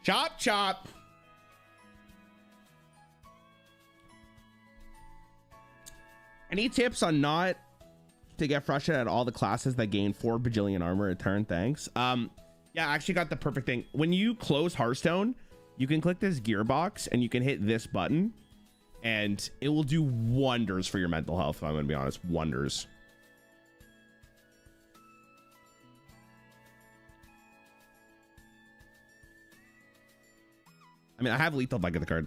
Chop, chop. Any tips on not to get frustrated at all the classes that gain 4 bajillion armor a turn? Thanks. Yeah, I actually got the perfect thing. When you close Hearthstone, you can click this gearbox and you can hit this button and it will do wonders for your mental health, if I'm gonna be honest. Wonders. I mean, I have lethal if I get the card.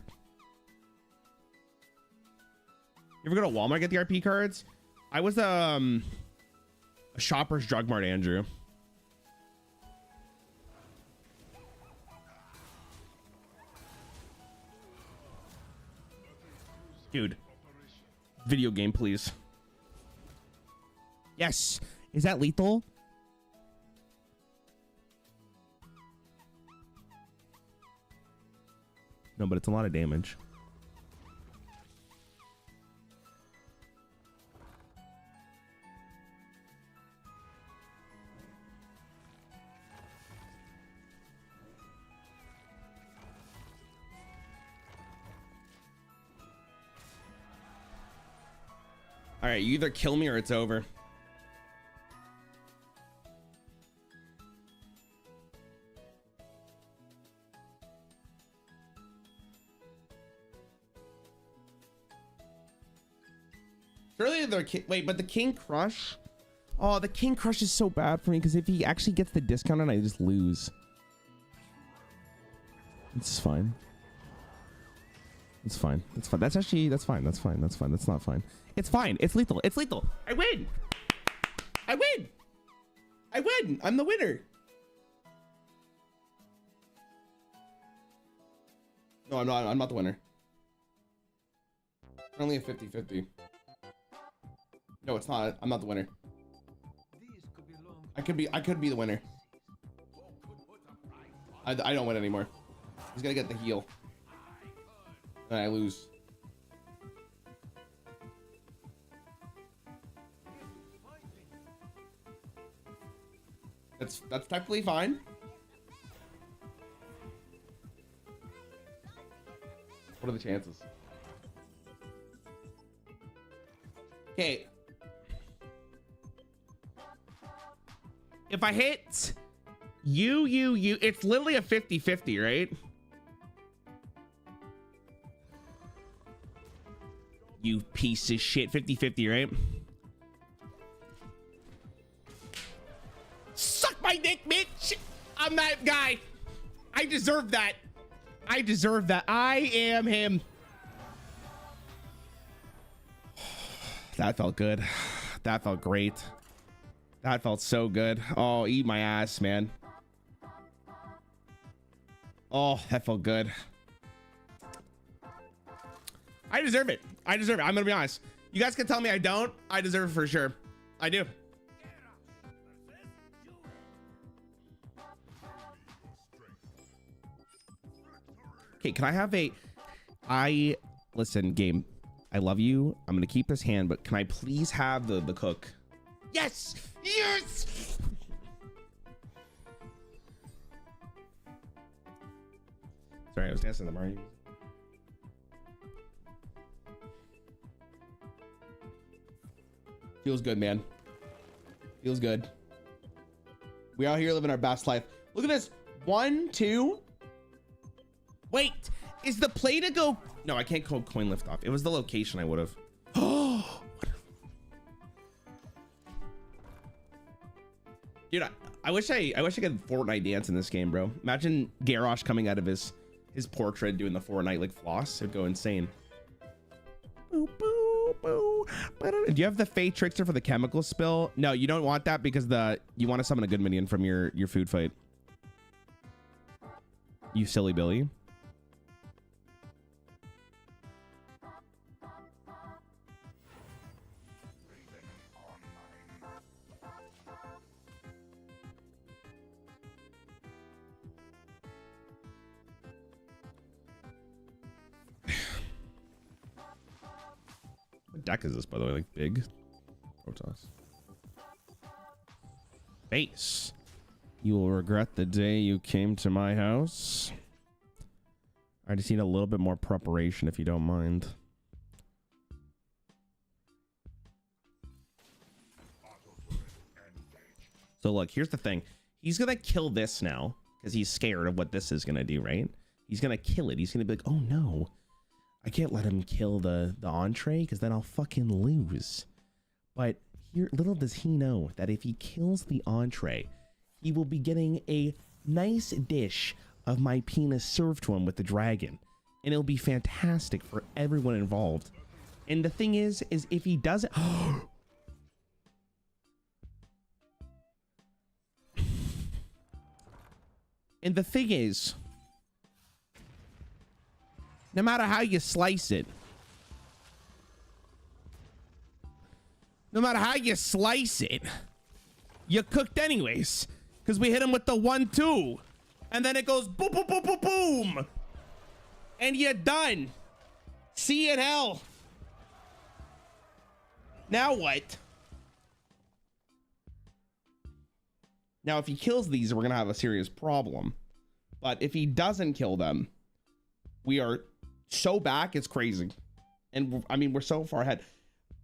You ever go to Walmart get the RP cards? I was a Shoppers Drug Mart, Andrew. Dude, video game, please. Yes. Is that lethal? No, but it's a lot of damage. All right, you either kill me or it's over. Surely they're wait, but the King Crush. Oh, the King Crush is so bad for me because if he actually gets the discount, I just lose. It's fine. It's fine. That's fine. That's actually that's fine. That's fine. That's fine. That's not fine. It's fine. It's lethal. It's lethal. I win. I win. I win. I'm the winner. No, I'm not. I'm not the winner. Only a 50-50. No, it's not. I'm not the winner. I could be the winner. I don't win anymore. He's gonna get the heal. And I lose. That's technically fine. What are the chances? Okay. If I hit you, it's literally a 50-50, right? You piece of shit. 50-50, right? Suck my dick, bitch! I'm that guy. I deserve that. I deserve that. I am him. That felt good. That felt great. That felt so good. Oh, eat my ass, man. Oh, that felt good. I deserve it. I deserve it. I'm gonna be honest. You guys can tell me I don't. I deserve it for sure. I do. Okay, can I have listen, game. I love you. I'm gonna keep this hand, but can I please have the cook? Yes! Yes! Sorry, I was dancing the Mario. Feels good, man. Feels good. We out here living our best life. Look at this. 1, 2. Wait, is the play to go? No, I can't call coin lift off. It was the location I would have. Oh, dude, I wish I could Fortnite dance in this game, bro. Imagine Garrosh coming out of his portrait doing the Fortnite like floss. It'd go insane. Boo, boo, boo. Do you have the Fey Trickster for the chemical spill? No, you don't want that because you want to summon a good minion from your food fight. You silly Billy. What deck is this, by the way? Like big? Protoss. Base. You will regret the day you came to my house. I just need a little bit more preparation, if you don't mind. So look, here's the thing. He's gonna kill this now because he's scared of what this is gonna do, right? He's gonna kill it. He's gonna be like, oh no, I can't let him kill the entree because then I'll fucking lose. But here, little does he know that if he kills the entree, he will be getting a nice dish of my penis served to him with the dragon. And it'll be fantastic for everyone involved. And the thing is if he doesn't... And the thing is, no matter how you slice it, you're cooked anyways. Because we hit him with the 1-2. And then it goes boom, boom, boom, boom, boom. And you're done. See you in hell. Now what? Now, if he kills these, we're going to have a serious problem. But if he doesn't kill them, we are so back, it's crazy. And I mean, we're so far ahead.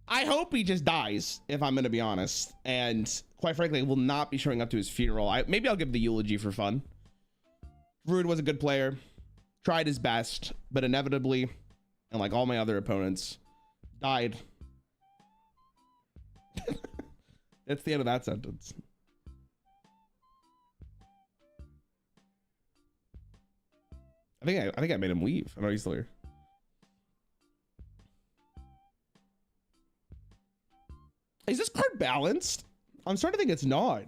I hope he just dies, if I'm going to be honest. And quite frankly, I will not be showing up to his funeral. Maybe I'll give the eulogy for fun. Druid was a good player, tried his best, but inevitably, and like all my other opponents, died. That's the end of that sentence. I think I made him leave. I know he's still here. Is this card balanced? I'm starting to think it's not.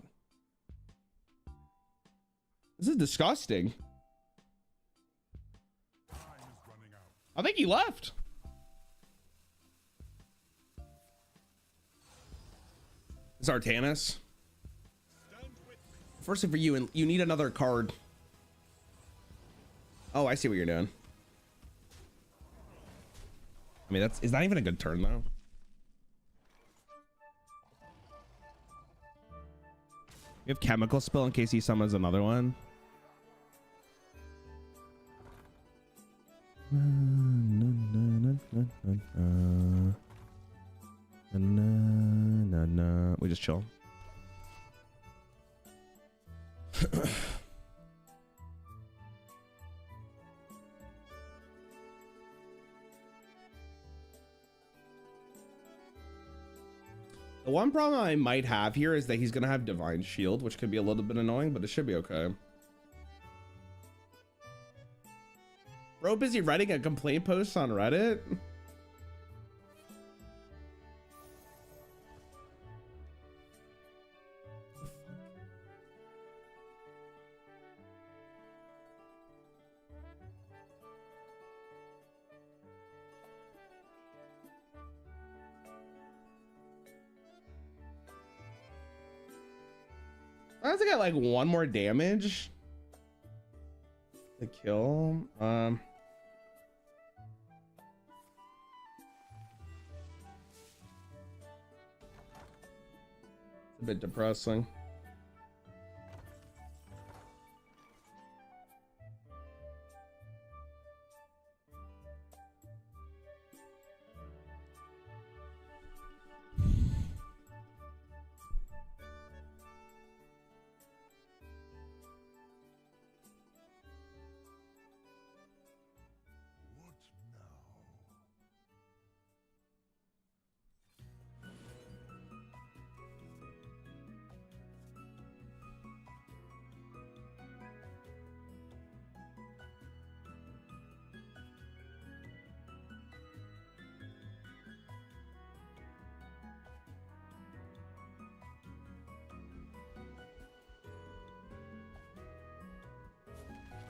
This is disgusting. I think he left. Zartanis. Firstly for you, and you need another card. Oh, I see what you're doing. I mean, is that even a good turn though? We have chemical spill in case he summons another one. We just chill. The one problem I might have here is that he's gonna have Divine Shield, which could be a little bit annoying, but it should be okay. Bro, busy writing a complaint post on Reddit? I have to get like one more damage to kill. It's a bit depressing.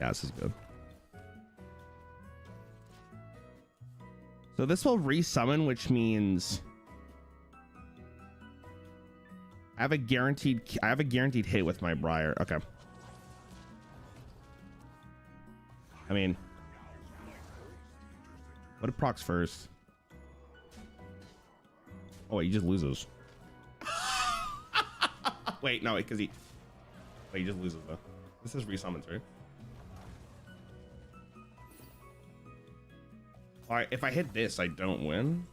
Yeah, this is good. So this will resummon, which means I have a guaranteed hit with my Briar. Okay. I mean, what if procs first? Oh wait, he just loses. Wait, no, wait, because he just loses though. This is resummons, right? All right, if I hit this, I don't win.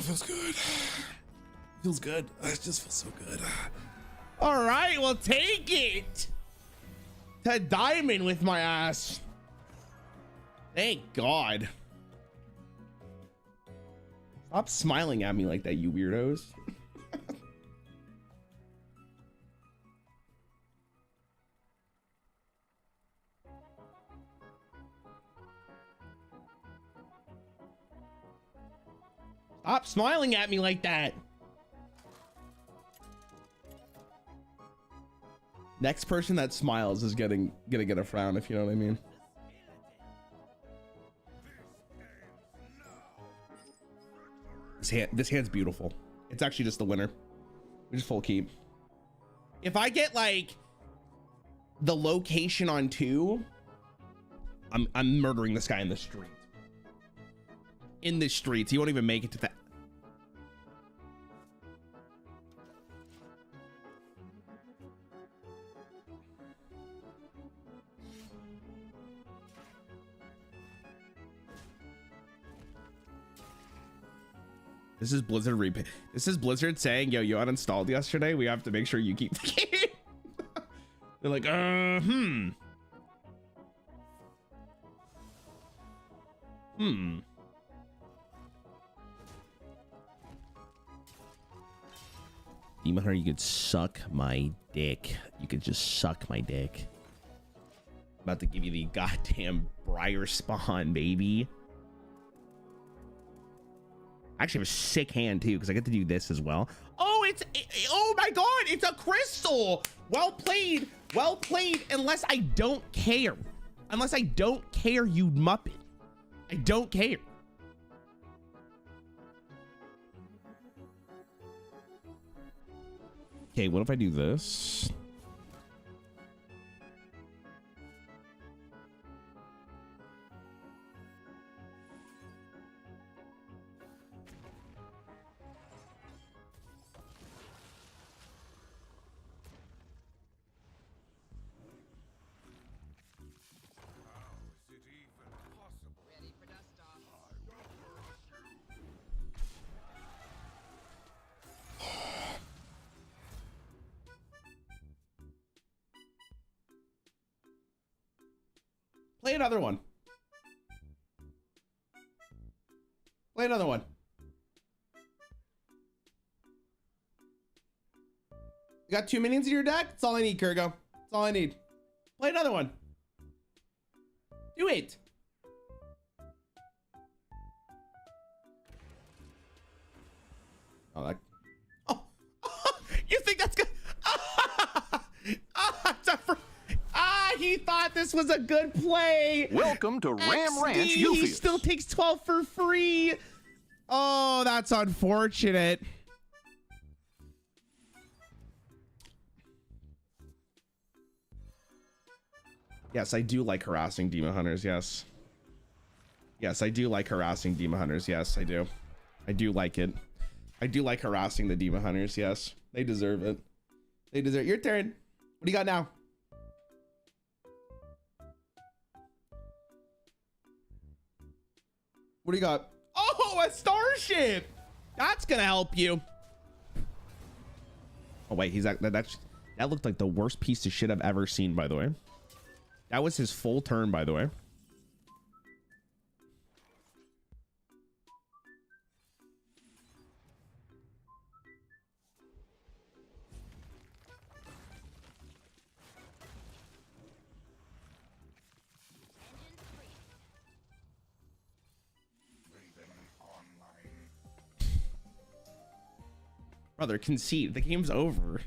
feels good. Feels good. It just feels so good. All right, well, take it to diamond with my ass. Thank God. Stop smiling at me like that, you weirdos. Stop smiling at me like that. Next person that smiles is gonna get a frown, if you know what I mean. This hand's beautiful. It's actually just the winner. We just full keep. If I get like the location on 2, I'm murdering this guy in the street. In the streets, he won't even make it to that. This is Blizzard replay. This is Blizzard saying, yo, you uninstalled yesterday. We have to make sure you keep the game. They're like, Demon Hunter, you could suck my dick. You could just suck my dick. I'm about to give you the goddamn Briar Spawn, baby. I actually have a sick hand too, because I get to do this as well. Oh, oh my God, it's a crystal. Well played, unless I don't care. Unless I don't care, you muppet. I don't care. Okay, what if I do this? Play another one. Play another one. You got 2 minions in your deck? That's all I need, Kurgo. That's all I need. Play another one. Do it. Oh, that. Oh, you think that's good? He thought this was a good play. Welcome to Ram Ranch, He Youfield. still takes 12 for free. Oh, that's unfortunate. Yes, I do like harassing demon hunters. Yes. Yes, I do like harassing demon hunters. Yes, I do. I do like it. I do like harassing the demon hunters. Yes, they deserve it. They deserve it. Your turn. What do you got now? What do you got? Oh, a starship. That's gonna help you. Oh wait, that looked like the worst piece of shit I've ever seen, by the way. That was his full turn, by the way. Brother, concede. The game's over.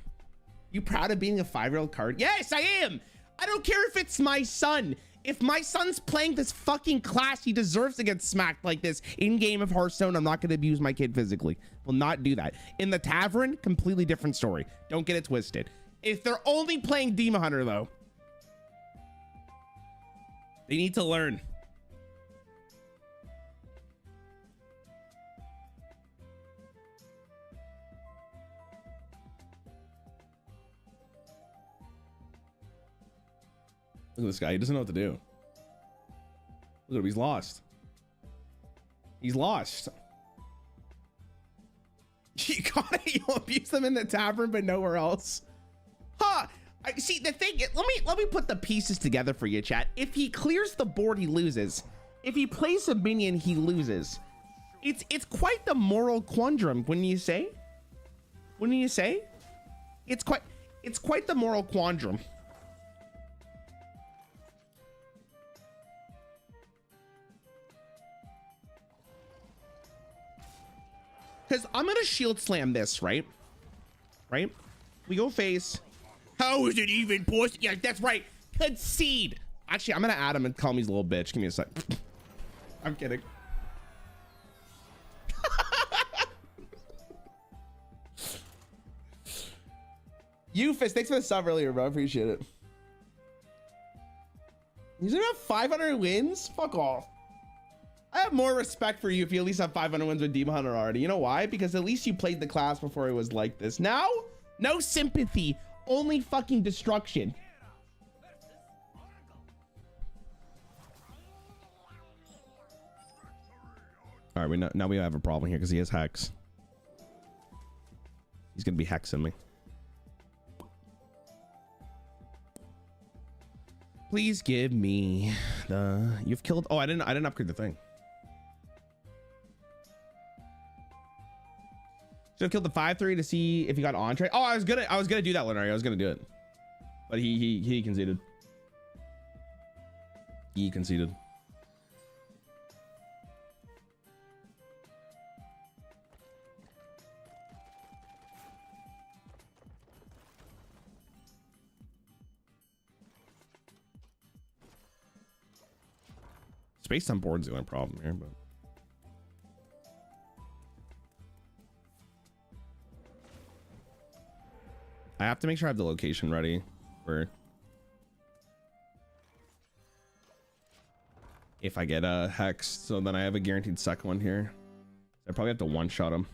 You proud of being a 5-year-old card? Yes, I am. I don't care if it's my son. If my son's playing this fucking class, he deserves to get smacked like this in game of Hearthstone. I'm not going to abuse my kid physically. Will not do that. In the tavern, completely different story. Don't get it twisted. If they're only playing Demon Hunter, though, they need to learn. Look at this guy. He doesn't know what to do. Look at him. He's lost. He's lost. You got it. You'll abuse them in the tavern, but nowhere else. Huh. I see the thing. Let me put the pieces together for you, chat. If he clears the board, he loses. If he plays a minion, he loses. It's quite the moral quandrum, wouldn't you say? Wouldn't you say? It's quite the moral quandrum. Because I'm gonna shield slam this, right? Right? We go face. How is it even possible? Yeah, that's right. Concede. Actually, I'm gonna add him and call him he's a little bitch. Give me a sec. I'm kidding. Eufus, thanks for the sub earlier, bro. I appreciate it. He's gonna have 500 wins? Fuck off. I have more respect for you if you at least have 500 wins with Demon Hunter already. You know why? Because at least you played the class before it was like this. Now, no sympathy, only fucking destruction. All right, now we have a problem here because he has hex. He's gonna be hexing me. Please give me the. You've killed. Oh, I didn't upgrade the thing. Should have killed the 5-3 to see if he got entree. Oh, I was gonna do that, Lenari. I was gonna do it, but he conceded. He conceded. Space on board's the only problem here, but. I have to make sure I have the location ready for if I get a hex, so then I have a guaranteed second one here. I probably have to one-shot him.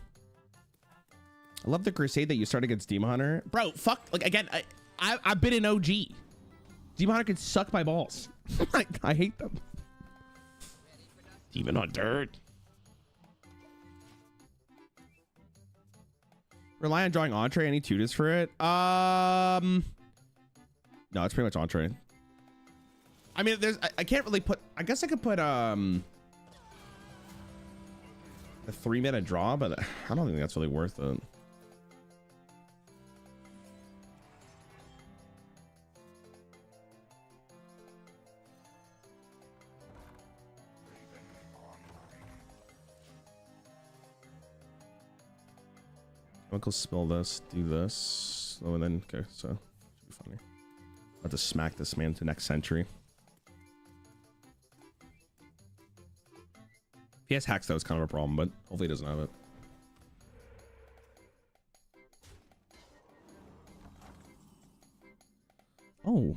I love the crusade that you start against Demon Hunter. Bro, fuck, like again, I've been an OG. Demon Hunter can suck my balls. Like, I hate them. Demon Hunter. Rely on drawing entree. Any tutors for it? No, it's pretty much entree. I mean, I can't really put. I guess I could put a 3-minute draw, but I don't think that's really worth it. Chemical spill this, do this. Oh, and then, okay, so should be funny. I'll have to smack this man to next century. If he has hacks, that was kind of a problem, but hopefully he doesn't have it. Oh.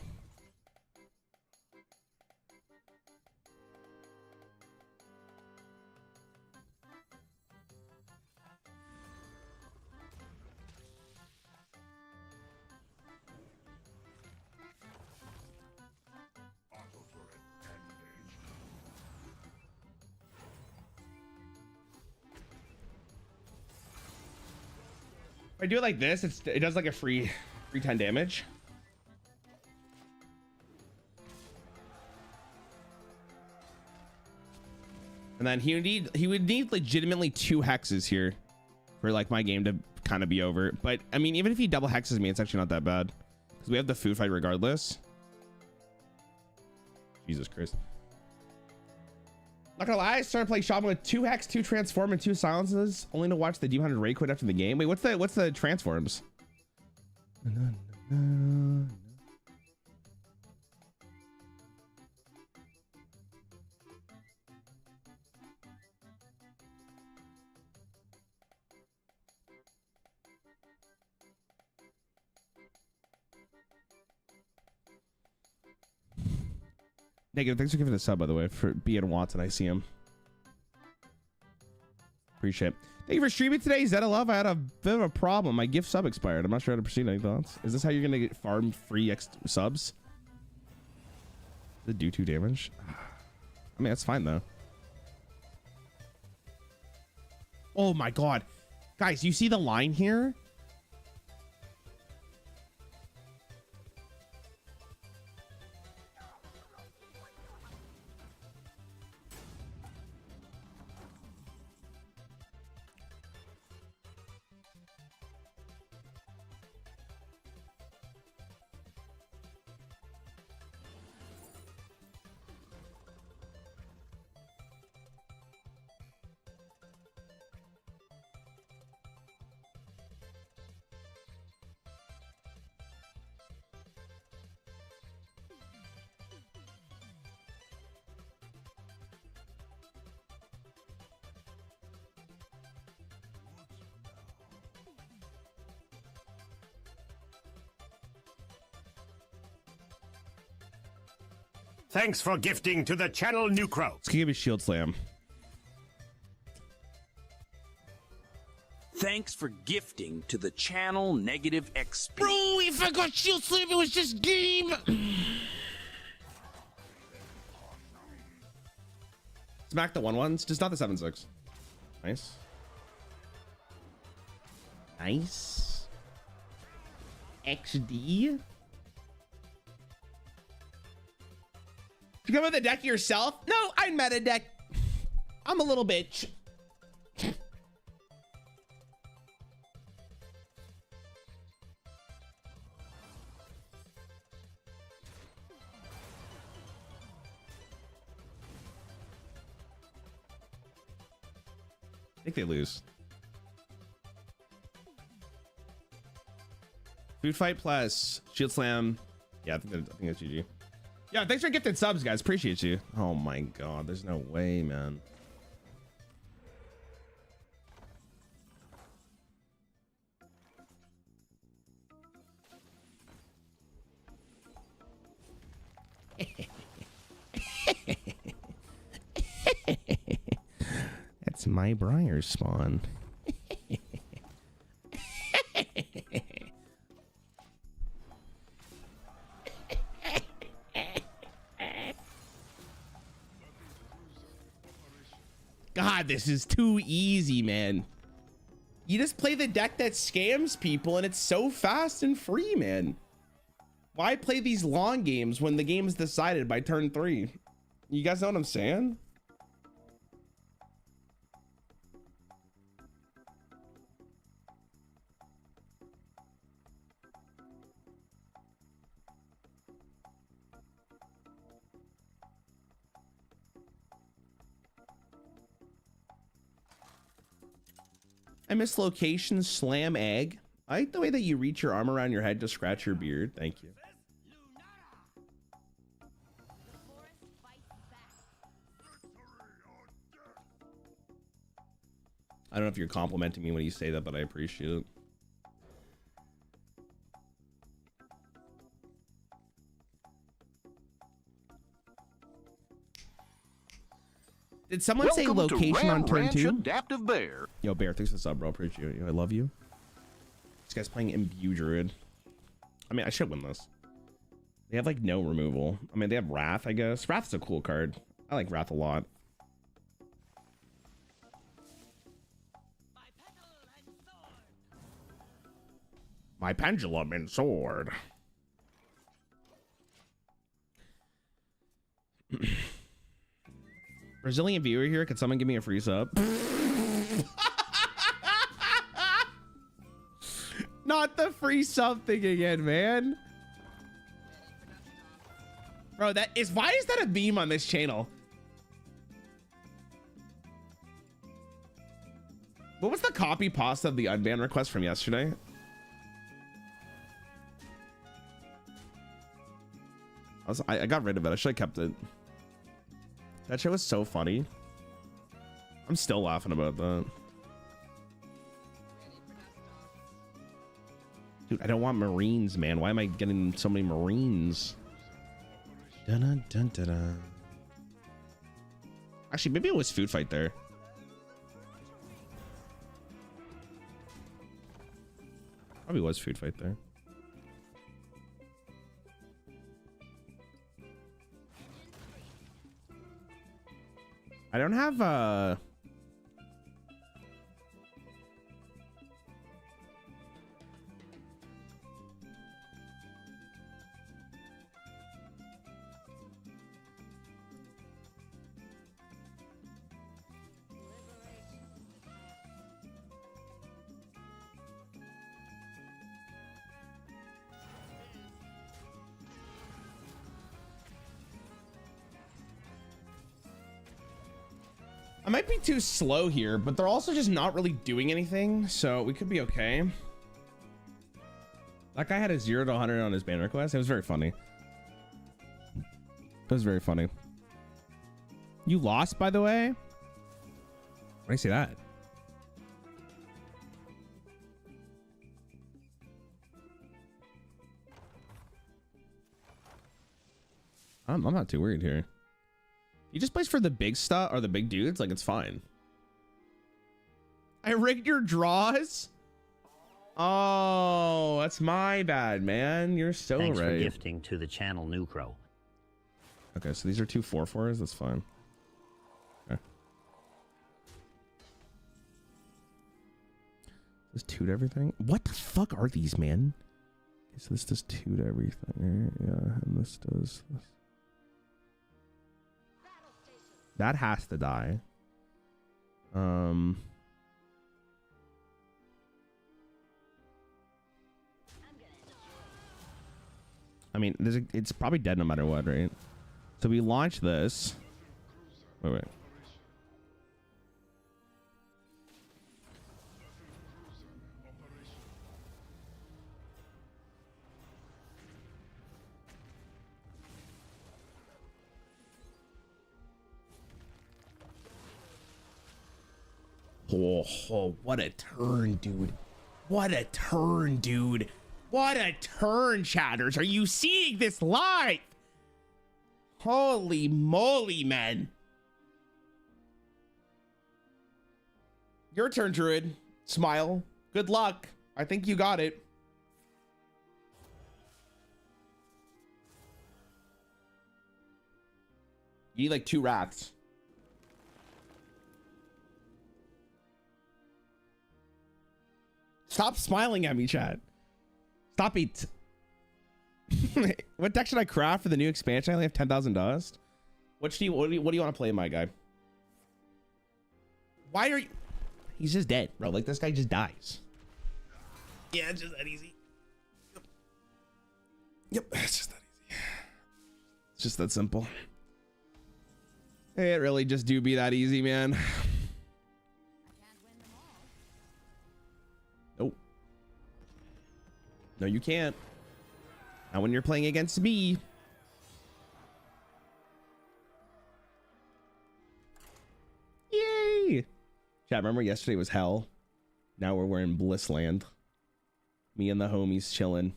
If I do it like this, it does like a free 10 damage. And then he would need legitimately 2 hexes here for like my game to kind of be over. But I mean, even if he double hexes me, it's actually not that bad because we have the food fight regardless. Jesus Christ. Not gonna lie, I started playing Shaman with 2 hex, 2 transform, and 2 silences, only to watch the Demon Hunter raid quit after the game. Wait, what's the transforms? Negative, thanks for giving the sub, by the way, for being Watson. I see him. Appreciate it. Thank you for streaming today, Zeta Love. I had a bit of a problem. My gift sub expired. I'm not sure how to proceed. Any thoughts? Is this how you're gonna get farm free subs? Does it do 2 damage? I mean, that's fine though. Oh my god. Guys, you see the line here? Thanks for gifting to the channel, New Crow. Let's give me Shield Slam. Thanks for gifting to the channel Negative XP. Bro, if I got Shield Slam, it was just game. Smack the 1/1s, just not the 7/6. Nice. Nice. XD. You come with the deck yourself? No, I meta deck. I'm a little bitch. I think they lose. Food fight plus Shield Slam. Yeah, I think that's GG. Yeah, thanks for gifted subs, guys. Appreciate you. Oh my god, there's no way, man. That's my Briar spawn. God, this is too easy, man. You just play the deck that scams people and it's so fast and free, man. Why play these long games when the game is decided by turn 3? You guys know what I'm saying? I miss location slam egg. I like the way that you reach your arm around your head to scratch your beard. Thank you. I don't know if you're complimenting me when you say that, but I appreciate it. Did someone say location on turn 2? Adaptive Bear. Yo, Bear, thanks for the sub, bro. Appreciate you. I love you. This guy's playing Imbue Druid. I mean, I should win this. They have, like, no removal. I mean, they have Wrath, I guess. Wrath's a cool card. I like Wrath a lot. My pendulum and sword. Brazilian viewer here. Could someone give me a free sub? Not the free sub thing again, man. Bro, why is that a meme on this channel? What was the copy pasta of the unban request from yesterday? I got rid of it. I should have kept it. That shit was so funny. I'm still laughing about that. Dude, I don't want Marines, man. Why am I getting so many Marines? Dun -dun -dun -dun -dun. Actually, maybe it was food fight there. Probably was food fight there. I don't have I might be too slow here, but they're also just not really doing anything, so we could be okay. That guy had a 0 to 100 on his banner quest. It was very funny. It was very funny. You lost, by the way? Why did I say that? I'm not too worried here. He just plays for the big stuff or the big dudes. Like, it's fine. I rigged your draws. Oh, that's my bad, man. You're so Thanks right. for gifting to the channel, New Crow. Okay, so these are 2 4/4s. That's fine. Okay. Does 2 to everything? What the fuck are these, man? Okay, so this does 2 to everything, right? Yeah, and this does this. That has to die. I mean, it's probably dead no matter what, right? So we launch this. Wait. Oh, what a turn, dude. What a turn, dude. What a turn, chatters. Are you seeing this live? Holy moly, man. Your turn, Druid. Smile. Good luck. I think you got it. You need like 2 wraths. Stop smiling at me, chat. Stop it. What deck should I craft for the new expansion? I only have 10,000 dust. What do you want to play, my guy? Why are you? He's just dead, bro. Like, this guy just dies. Yeah, it's just that easy. Yep, it's just that easy. It's just that simple. It really just do be that easy, man. Nope. No, you can't. Not when you're playing against me. Yay! Chat, remember yesterday was hell? Now we're in Blissland. Me and the homies chilling.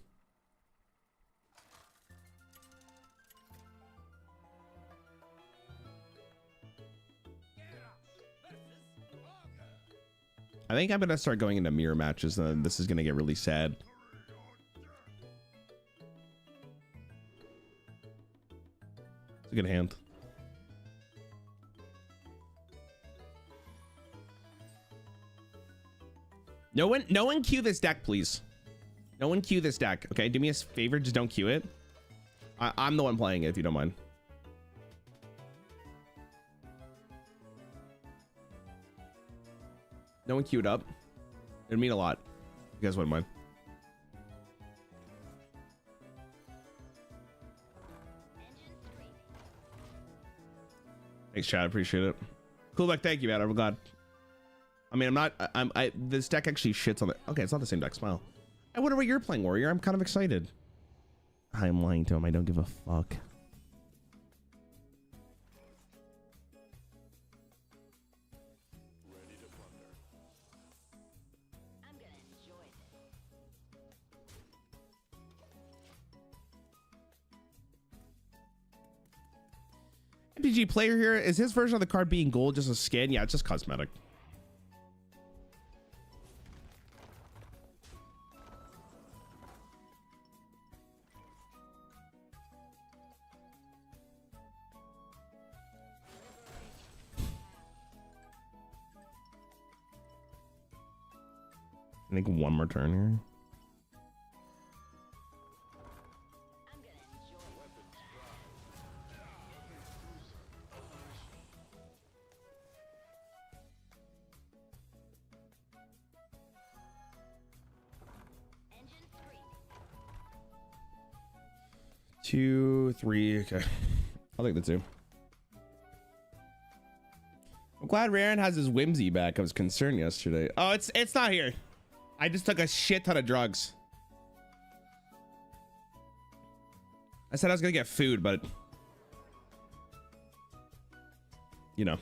I think I'm gonna start going into mirror matches, and this is gonna get really sad. It's a good hand. No one cue this deck, please. No one cue this deck. Okay, do me a favor, just don't cue it. I'm the one playing it, if you don't mind. No one queued up. It'd mean a lot. You guys wouldn't mind. Thanks, Chad. Appreciate it. Cool deck. Thank you, man. I'm glad. I mean, this deck actually shits on it. Okay, it's not the same deck. Smile. I wonder what you're playing, Warrior. I'm kind of excited. I'm lying to him. I don't give a fuck. MTG player here, is his version of the card being gold just a skin? Yeah, it's just cosmetic. I think one more turn here. Two, three. Okay, I'll take the 2. I'm glad Rarran has his whimsy back. I was concerned yesterday. Oh, it's not here. I just took a shit ton of drugs. I said I was gonna get food, but you know.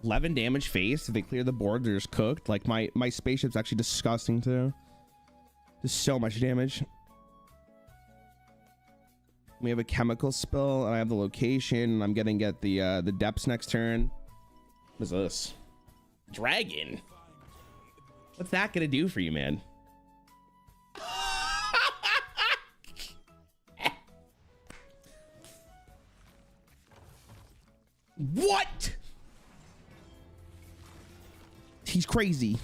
$11 damage face. If they clear the board, they're just cooked. Like my spaceship's actually disgusting too. There's so much damage. We have a chemical spell, and I have the location. I'm gonna get the depths next turn. What is this? Dragon. What's that gonna do for you, man? What? He's crazy.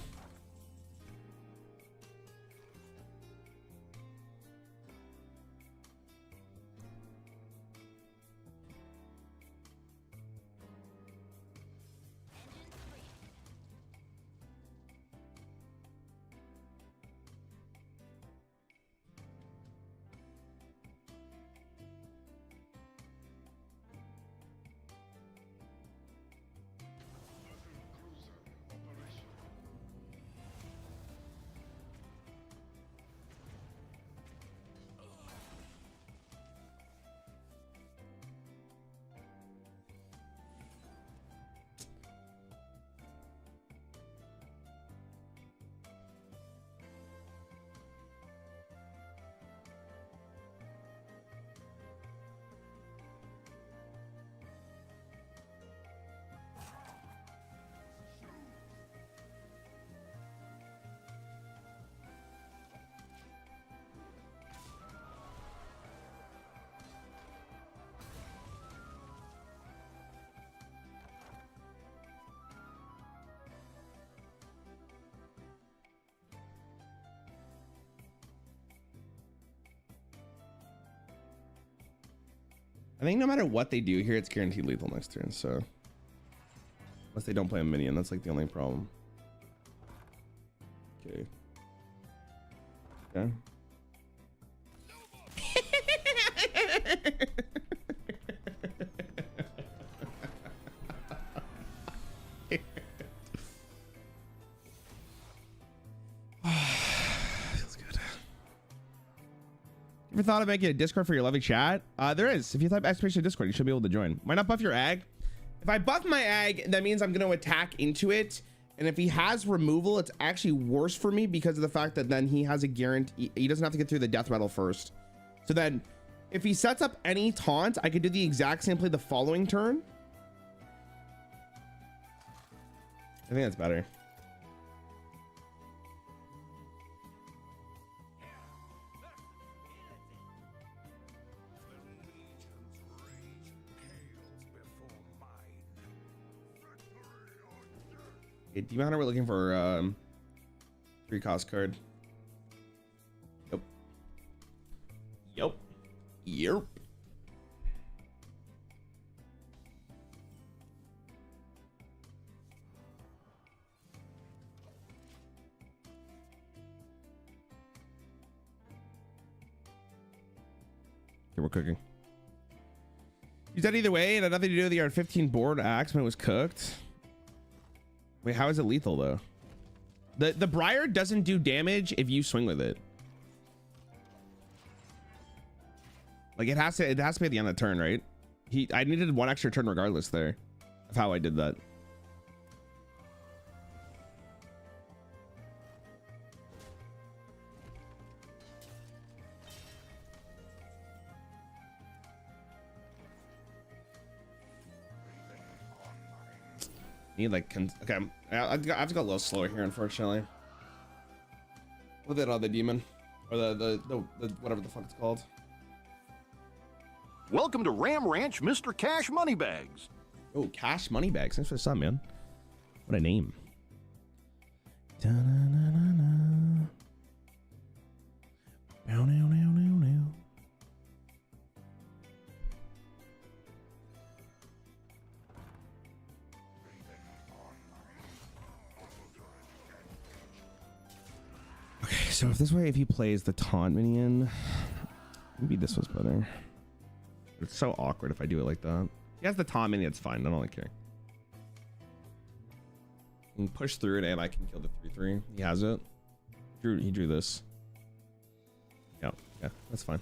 I think no matter what they do here, it's guaranteed lethal next turn, so unless they don't play a minion, that's like the only problem. Okay. Okay. Feels good. Ever thought of making a Discord for your lovely chat? There is. If you type exclamation Discord, you should be able to join. Why not buff your ag? If I buff my ag, that means I'm going to attack into it. And if he has removal, it's actually worse for me because of the fact that then he has a guarantee. He doesn't have to get through the death rattle first. So then if he sets up any taunt, I could do the exact same play the following turn. I think that's better. Okay, Demon Hunter, we're looking for 3 cost card. Yep. Yep. Yep. Okay, we're cooking. You said either way, it had nothing to do with the R15 board axe when it was cooked. Wait, how is it lethal though? The Briar doesn't do damage if you swing with it. Like it has to be at the end of the turn, right? I needed 1 extra turn regardless there of how I did that. Need like okay. I have to go a little slower here, unfortunately. With it on the demon, or the whatever the fuck it's called. Welcome to Ram Ranch, Mr. Cash Moneybags. Oh, Cash Moneybags. Thanks for the sub, man. What a name. Da-na-na-na-na. Bow, now, now, now, now. Okay, so if this way, if he plays the taunt minion, maybe this was better. It's so awkward if I do it like that. He has the taunt minion, it's fine. I don't really care. I can push through it and I can kill the 3/3. He has it. He drew this. Yeah, that's fine.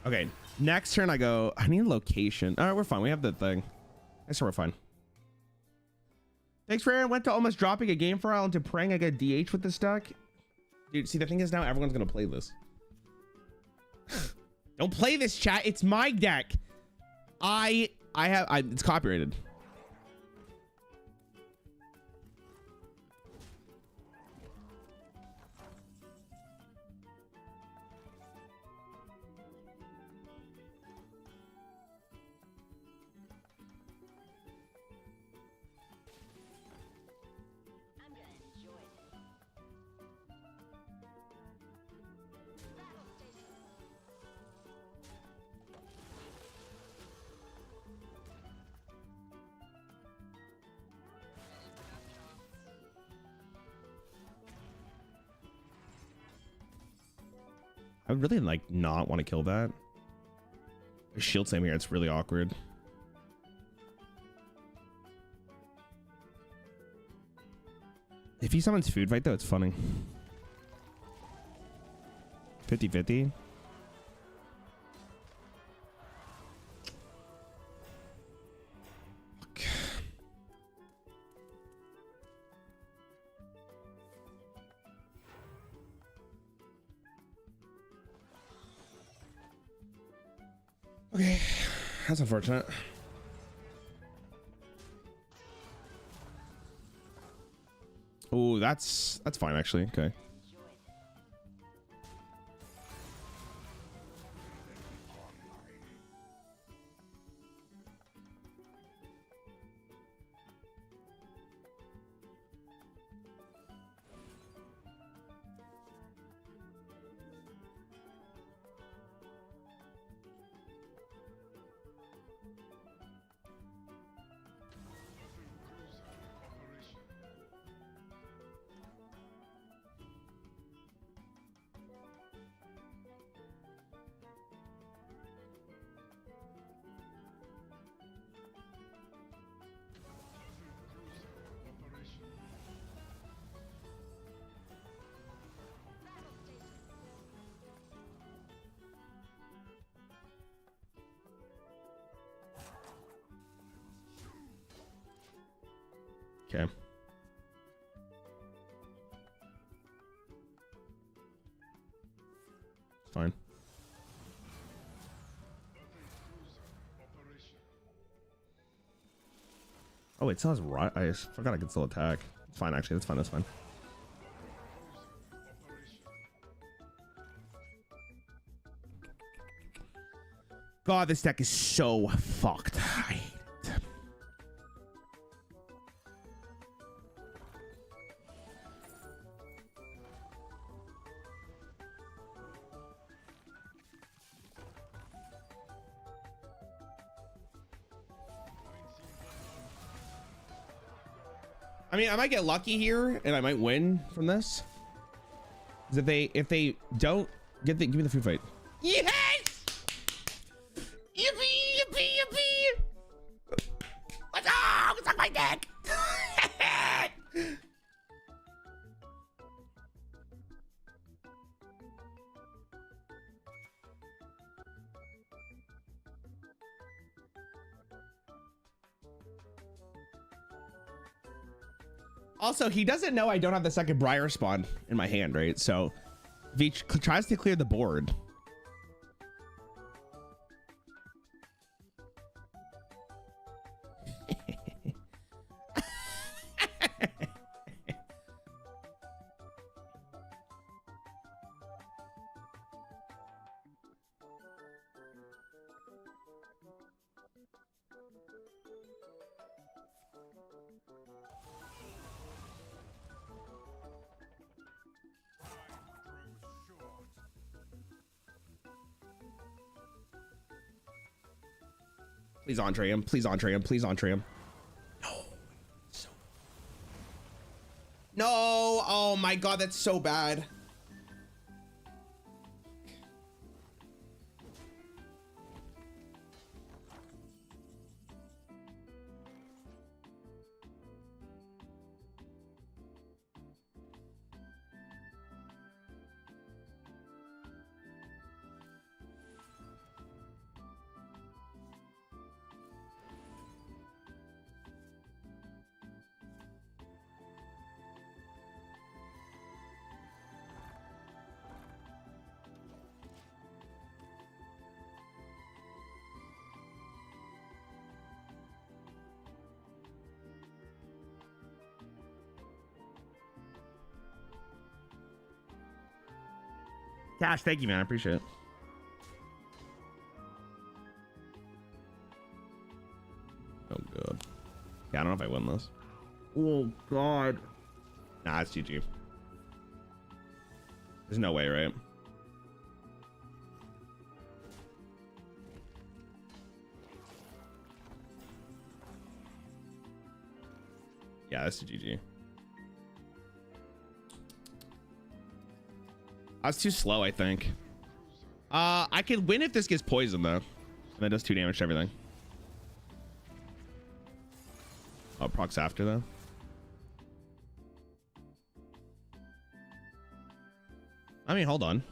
Okay, next turn I go, I need a location. All right, we're fine. We have the thing. Next turn we're fine. Thanks, Rarran. Went to almost dropping a game for a while into praying I get DH with this deck. Dude, see, the thing is now everyone's going to play this. Don't play this, chat. It's my deck. It's copyrighted. I would really like not want to kill that. There's shield slam here. It's really awkward. If he summons food fight though, it's funny. 50-50. Okay, that's unfortunate. Oh, that's fine actually. Okay. Okay. Fine. Oh, it still has right. I forgot I could still attack. It's fine, actually. That's fine. That's fine. God, this deck is so fucked. I hate it. I mean, I might get lucky here and I might win from this. If they don't give me the food fight. Yes! Yippee, yippee, yippee! Let's go! Suck my dick! Also, he doesn't know I don't have the second Briar spawn in my hand, right? So if he tries to clear the board. Please entree him. Please entree him. Please entree him. No. No. Oh my God, that's so bad. Cash, thank you, man. I appreciate it. Oh, God. Yeah, I don't know if I win this. Oh, God. Nah, it's GG. There's no way, right? Yeah, that's GG. I was too slow, I think. I could win if this gets poisoned, though. And that does 2 damage to everything. Oh, procs after, though. I mean, hold on.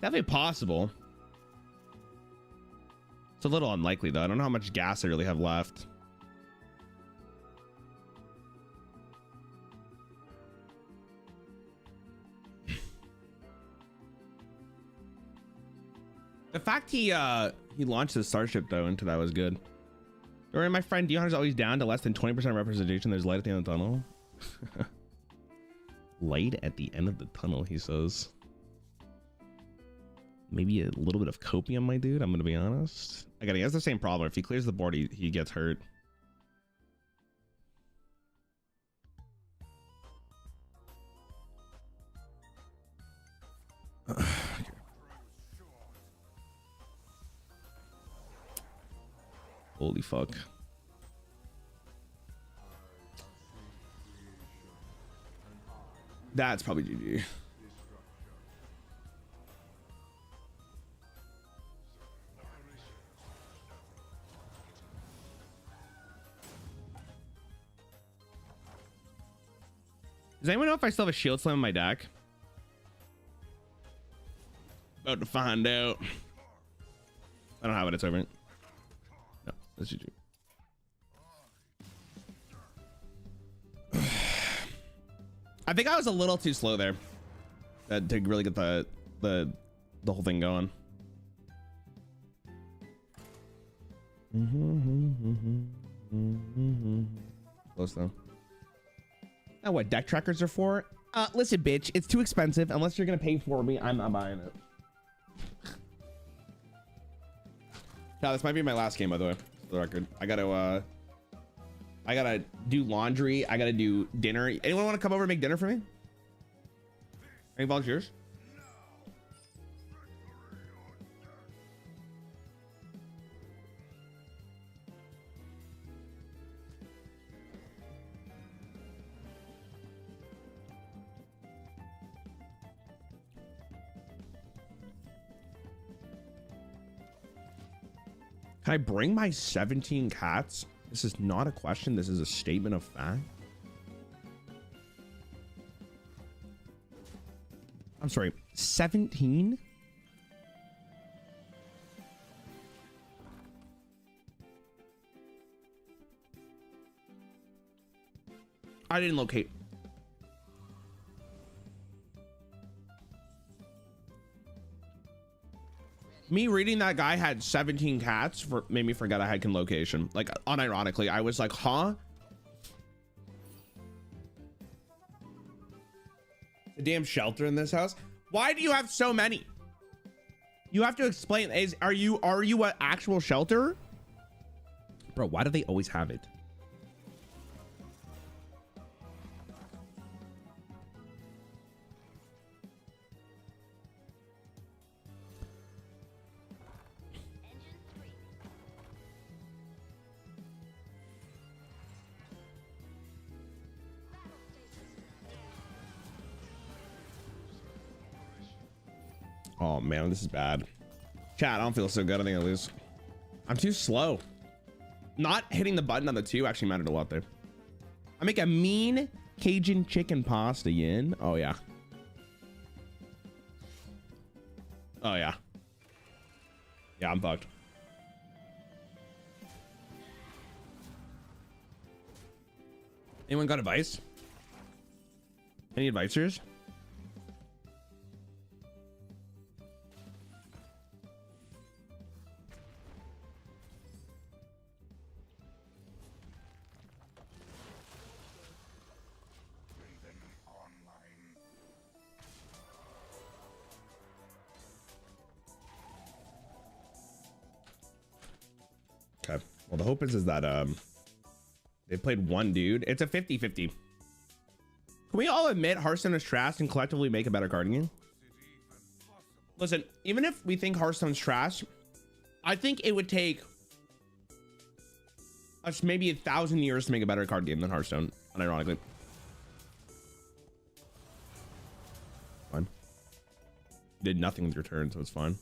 Definitely possible. It's a little unlikely, though. I don't know how much gas I really have left. The fact he launched his starship though into that was good. Don't worry, my friend Dion is always down to less than 20% representation. There's light at the end of the tunnel. Light at the end of the tunnel, he says. Maybe a little bit of copium, my dude. I'm gonna be honest. Again, he has the same problem. If he clears the board, he gets hurt. Okay. Holy fuck. That's probably GG. Does anyone know if I still have a shield slam in my deck? About to find out. I don't have it. It's over. No, that's GG. I think I was a little too slow there to really get the whole thing going. Close though. Now what deck trackers are for? Listen, bitch, it's too expensive. Unless you're gonna pay for me, I'm not buying it. Now this might be my last game, by the way, for the record. I gotta do laundry. I gotta do dinner. Anyone want to come over and make dinner for me? Any volunteers? Can I bring my 17 cats? This is not a question. This is a statement of fact. I'm sorry, 17? I didn't locate. Me reading that guy had 17 cats made me forget I had location. Like, unironically, I was like, huh? The damn shelter in this house. Why do you have so many? You have to explain. Are you an actual shelter? Bro, why do they always have it? Oh man, this is bad. Chat, I don't feel so good. I think I lose. I'm too slow. Not hitting the button on the 2 actually mattered a lot there. I make a mean Cajun chicken pasta yin. Oh yeah. Oh yeah. Yeah, I'm fucked. Anyone got advice? Any advisors? Okay. Well, the hope is that they played one dude. It's a 50-50. Can we all admit Hearthstone is trash and collectively make a better card game? Listen, even if we think Hearthstone's trash, I think it would take us maybe 1,000 years to make a better card game than Hearthstone, unironically. Fine. Did nothing with your turn, so it's fine.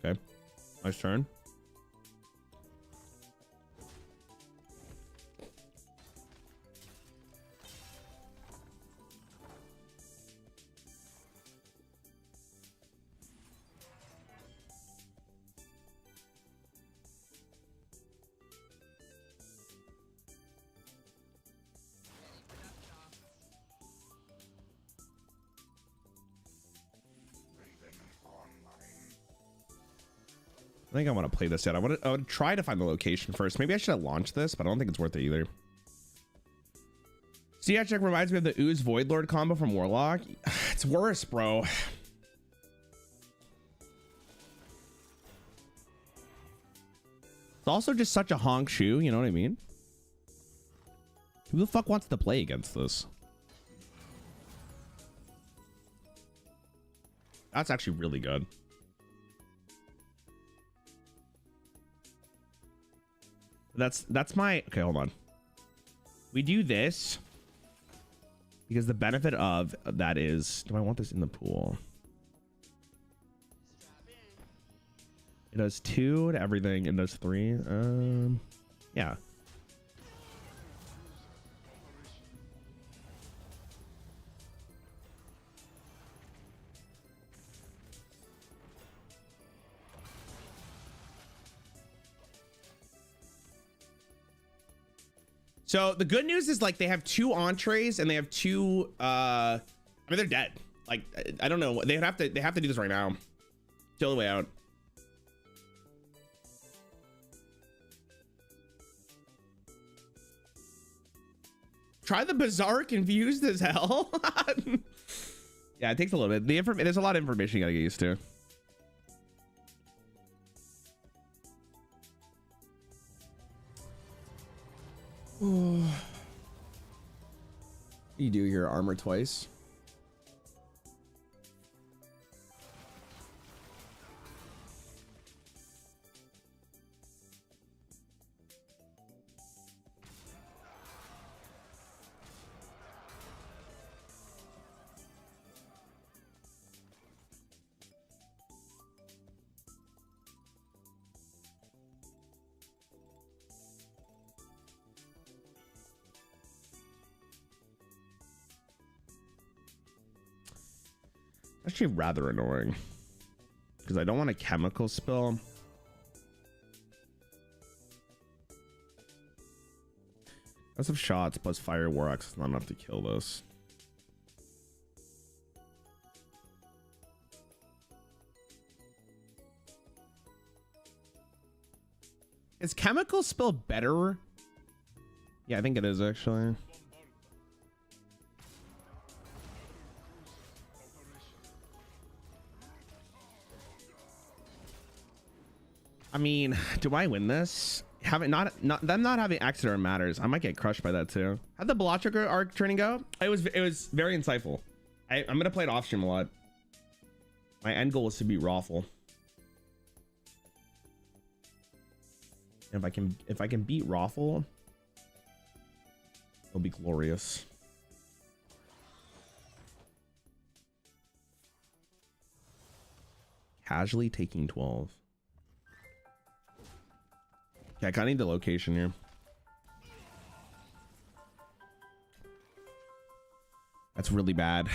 Okay. Nice turn. I think I want to play this out. I would try to find the location first. Maybe I should have launched this, but I don't think it's worth it either. CI check reminds me of the Ooze Void Lord combo from Warlock. It's worse, bro. It's also just such a honk shoe, you know what I mean? Who the fuck wants to play against this? That's actually really good. That's my okay, hold on. We do this because the benefit of that is, do I want this in the pool? It does 2 to everything. It does 3. Yeah. So the good news is like they have 2 entrees and they have 2 I mean they're dead. Like I don't know. They have to do this right now. Still the way out. Try the bizarre confused as hell. Yeah, it takes a little bit. There's a lot of information you gotta get used to. You do your armor twice. Actually rather annoying because I don't want a chemical spill. Lots of shots plus fire war axe is not enough to kill this. Is chemical spill better? Yeah, I think it is actually. I mean, do I win this? Having them not having Exeter matters. I might get crushed by that too. How'd the Balatro arc training go? It was very insightful. I'm gonna play it off stream a lot. My end goal is to beat Raffle. If I can beat Raffle, it'll be glorious. Casually taking 12. Yeah, I kind of need the location here. That's really bad.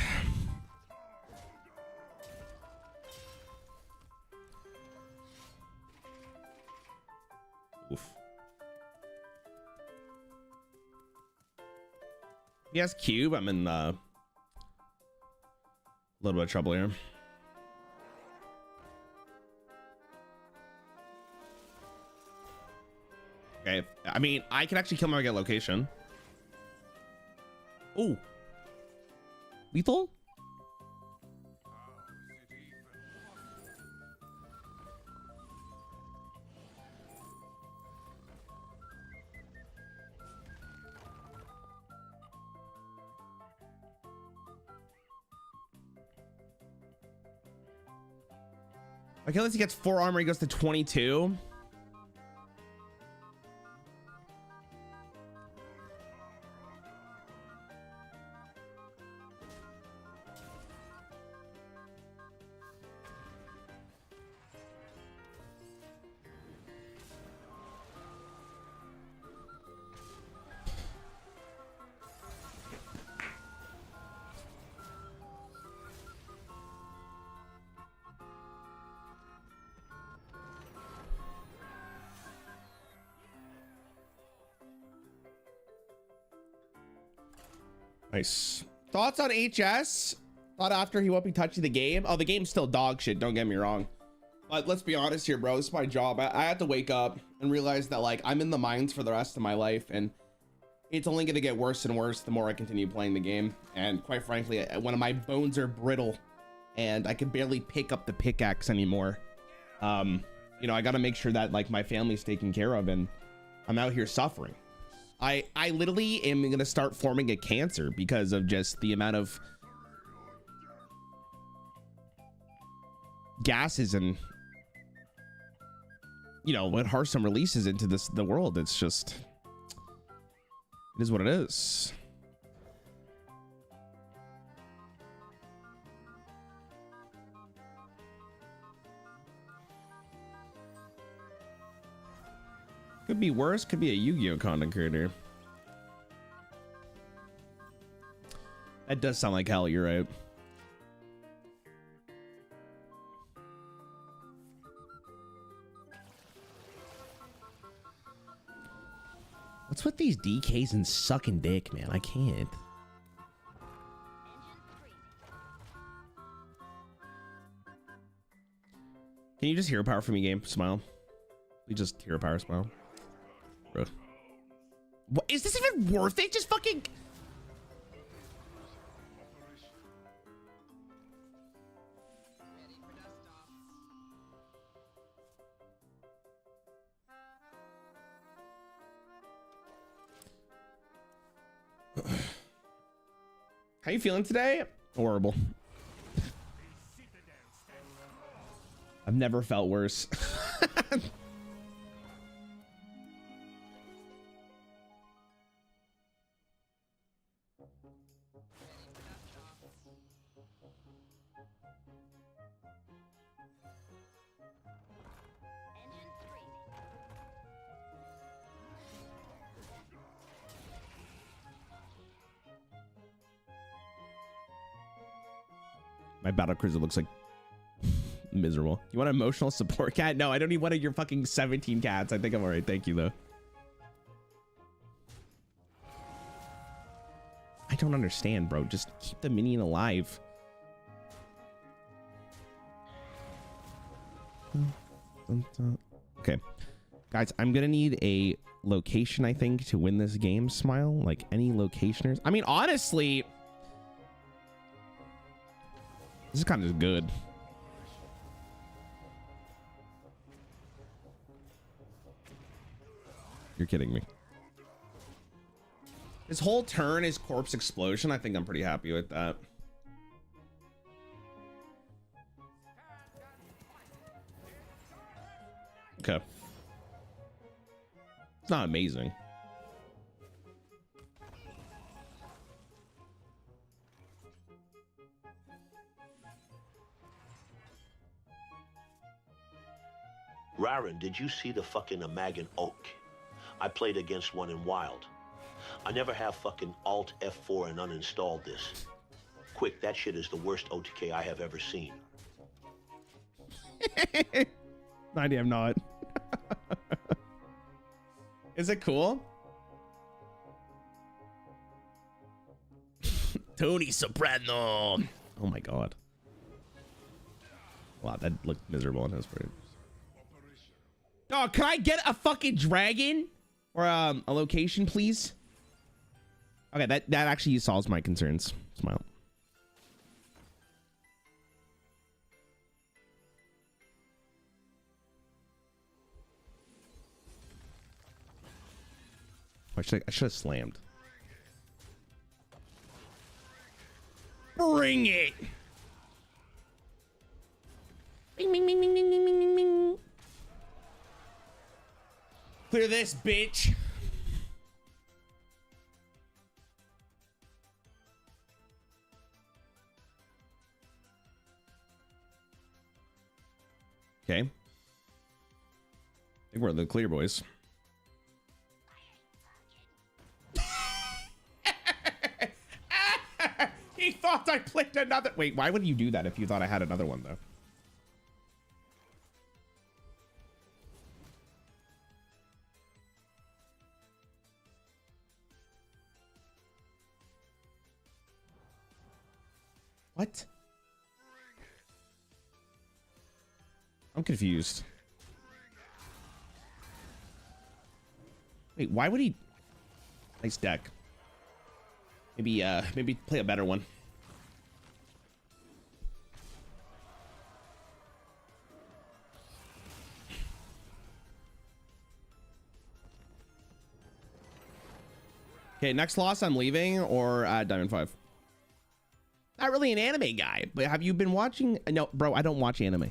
Oof. He has cube. I'm in a little bit of trouble here. Okay, I mean, I can actually kill him or get location. Oh, lethal. Okay, unless he gets 4 armor, he goes to 22. Nice. Thoughts on HS? Thought after he won't be touching the game. Oh, the game's still dog shit, don't get me wrong. But let's be honest here, bro. This is my job. I had to wake up and realize that like I'm in the mines for the rest of my life, and it's only going to get worse and worse the more I continue playing the game. And quite frankly, one of my bones are brittle and I can barely pick up the pickaxe anymore. You know, I got to make sure that like my family's taken care of, and I'm out here suffering. I literally am going to start forming a cancer because of just the amount of gases and, you know, what Hearthstone releases into the world. It's just, it is what it is. Could be worse. Could be a Yu-Gi-Oh content creator. That does sound like hell. You're right. What's with these DKs and sucking dick, man? I can't. Can you just hero power for me, game? Smile. We just hero power, smile. Bro. What is this even worth it? Just fucking. How you feeling today? Horrible. I've never felt worse. My battle cruiser looks like miserable. You want an emotional support cat? No, I don't need one of your fucking 17 cats. I think I'm all right. Thank you, though. I don't understand, bro. Just keep the minion alive. Okay. Guys, I'm going to need a location, I think, to win this game, Smile. Like, any locationers? I mean, honestly, this is kind of good. You're kidding me. His whole turn is corpse explosion. I think I'm pretty happy with that. Okay. It's not amazing. Rarran, did you see the fucking Amagan Oak? I played against one in Wild. I never have fucking Alt F4 and uninstalled this. Quick, that shit is the worst OTK I have ever seen. 90, I'm not. Is it cool? Tony Soprano. Oh my god. Wow, that looked miserable on his part. Oh, can I get a fucking dragon? Or a location, please? Okay, that actually solves my concerns. Smile. I should have slammed. Bring it. Bing, bing, bing, bing, bing, bing, bing, bing. Clear this, bitch. Okay. I think we're the clear, boys. He thought I played another. Wait, why would you do that if you thought I had another one, though? What? I'm confused. Wait, why would he? Nice deck. Maybe play a better one. Okay, next loss, I'm leaving or Diamond 5. Not really an anime guy, but have you been watching? No, bro, I don't watch anime.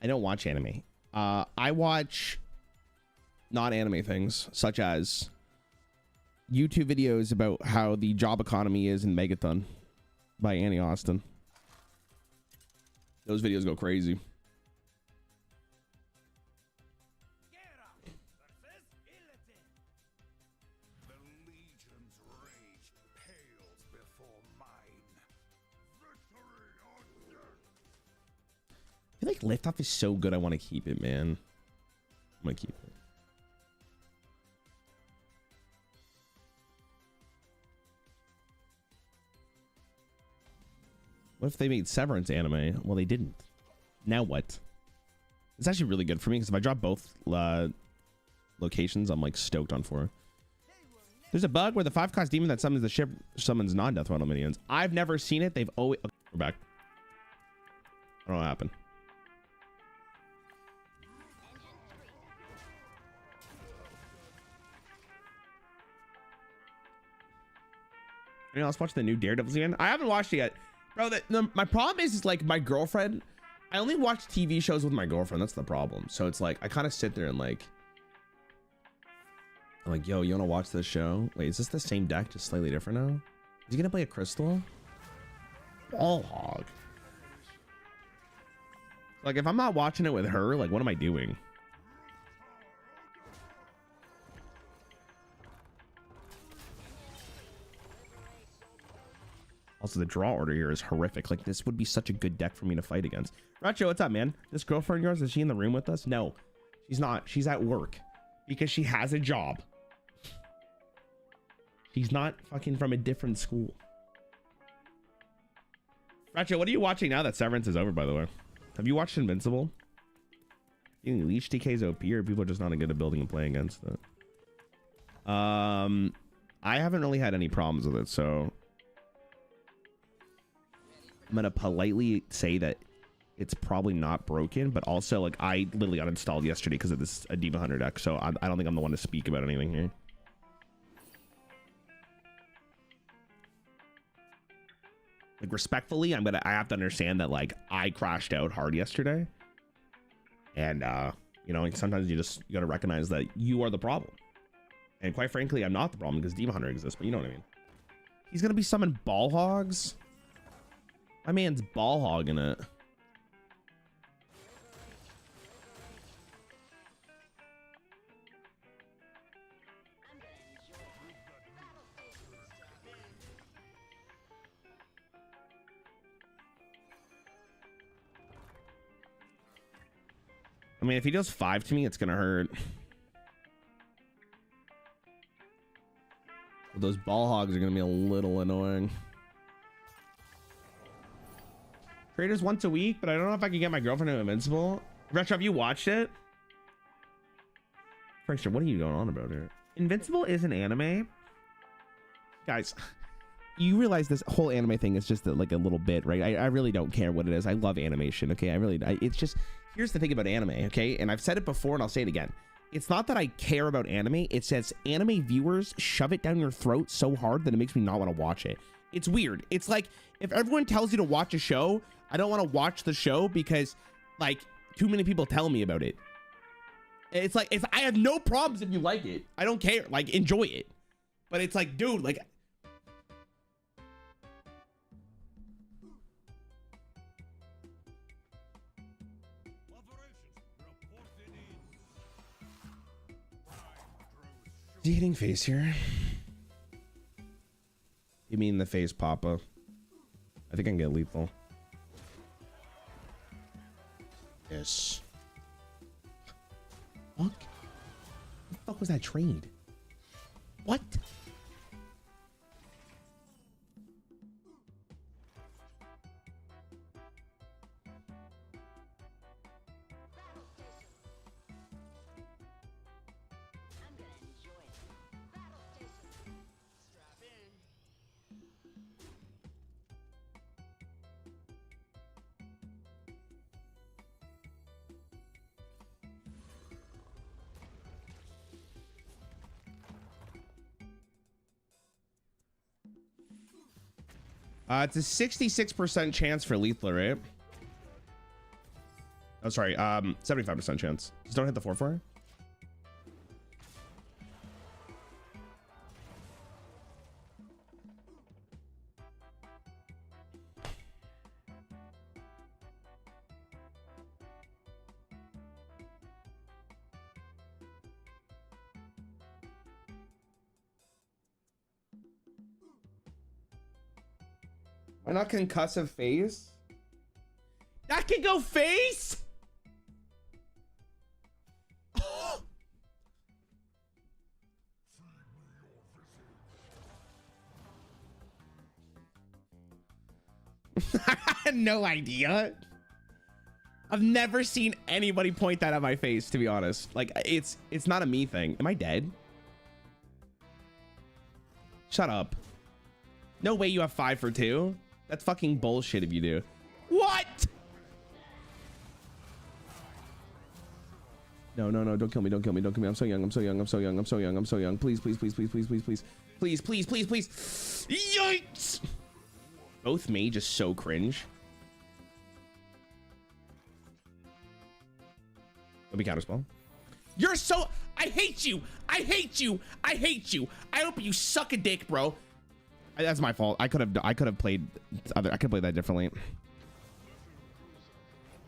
I don't watch anime. I watch non-anime things, such as YouTube videos about how the job economy is in Megathon by Annie Austin. Those videos go crazy. I feel like Liftoff is so good, I want to keep it, man. I'm gonna keep it. What if they made Severance anime? Well, they didn't. Now what? It's actually really good for me because if I drop both locations, I'm like stoked on 4. There's a bug where the 5-cost demon that summons the ship summons non-death rattle minions. I've never seen it. They've always... Okay, we're back. I don't know what happened. Anyone else watch the new Daredevils again? I haven't watched it yet. Bro, my problem is like my girlfriend, I only watch TV shows with my girlfriend. That's the problem. So it's like, I kind of sit there and like, I'm like, yo, you want to watch this show? Wait, is this the same deck, just slightly different now? Is he going to play a crystal? Ball hog. Like, if I'm not watching it with her, like, what am I doing? Also, the draw order here is horrific. Like, this would be such a good deck for me to fight against. Racho, what's up, man? This girlfriend of yours, is she in the room with us? No, she's not. She's at work because she has a job. She's not fucking from a different school. Racho, what are you watching now that Severance is over, by the way? Have you watched Invincible? You think Leech TK's OP, or people are just not good at building and playing against it? I haven't really had any problems with it, so I'm gonna politely say that it's probably not broken, but also, like, I literally uninstalled yesterday because of this Demon Hunter deck, so I don't think I'm the one to speak about anything here. Like, respectfully, I have to understand that, like, I crashed out hard yesterday, and you know, sometimes you gotta recognize that you are the problem. And quite frankly, I'm not the problem because Demon Hunter exists, but you know what I mean. He's gonna be summoned ball hogs. My man's ball hogging it. I mean, if he does 5 to me, it's gonna hurt. Those ball hogs are gonna be a little annoying. Traders once a week, but I don't know if I can get my girlfriend to Invincible. Retro, have you watched it? Frankster, what are you going on about here? Invincible is an anime. Guys, you realize this whole anime thing is just like a little bit, right? I really don't care what it is. I love animation, okay? It's just, here's the thing about anime, okay? And I've said it before and I'll say it again. It's not that I care about anime. It says anime viewers shove it down your throat so hard that it makes me not want to watch it. It's weird. It's like if everyone tells you to watch a show, I don't want to watch the show because, like, too many people tell me about it. It's like, if I have no problems if you like it. I don't care. Like, enjoy it. But it's like, dude, like, is he hitting face here? You mean the face, Papa? I think I can get lethal. Yes. Fuck. What the fuck was that trade? What? It's a 66% chance for lethal, right? Oh, sorry. 75% chance. Just don't hit the 4-4. Why not concussive phase? That can go face? I had no idea. I've never seen anybody point that at my face, to be honest. Like, it's not a me thing. Am I dead? Shut up. No way you have 5 for 2. That's fucking bullshit if you do. What? No, no, no, don't kill me, don't kill me, don't kill me. I'm so young, I'm so young, I'm so young, I'm so young, I'm so young. Please, please, please, please, please, please, please. Please, please, please, please. Yikes! Both mage is so cringe. Let me counterspell. You're so... I hate you! I hate you! I hate you! I hope you suck a dick, bro. That's my fault. I could have played that differently.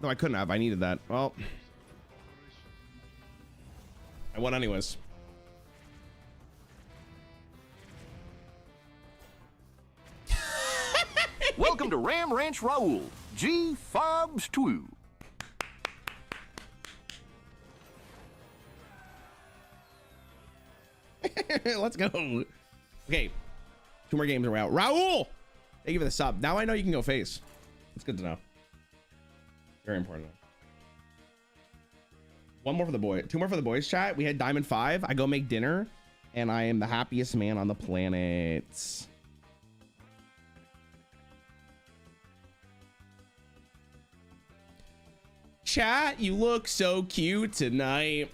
No, I couldn't have. I needed that. Well, I won anyways. Welcome to Ram Ranch Raul. G Fobs 2. Let's go. Okay, 2 more games are out. Raul, thank you for the sub. Now I know you can go face. It's good to know. Very important. 1 more for the boy. 2 more for the boys chat. We had Diamond 5. I go make dinner, and I am the happiest man on the planet. Chat, you look so cute tonight.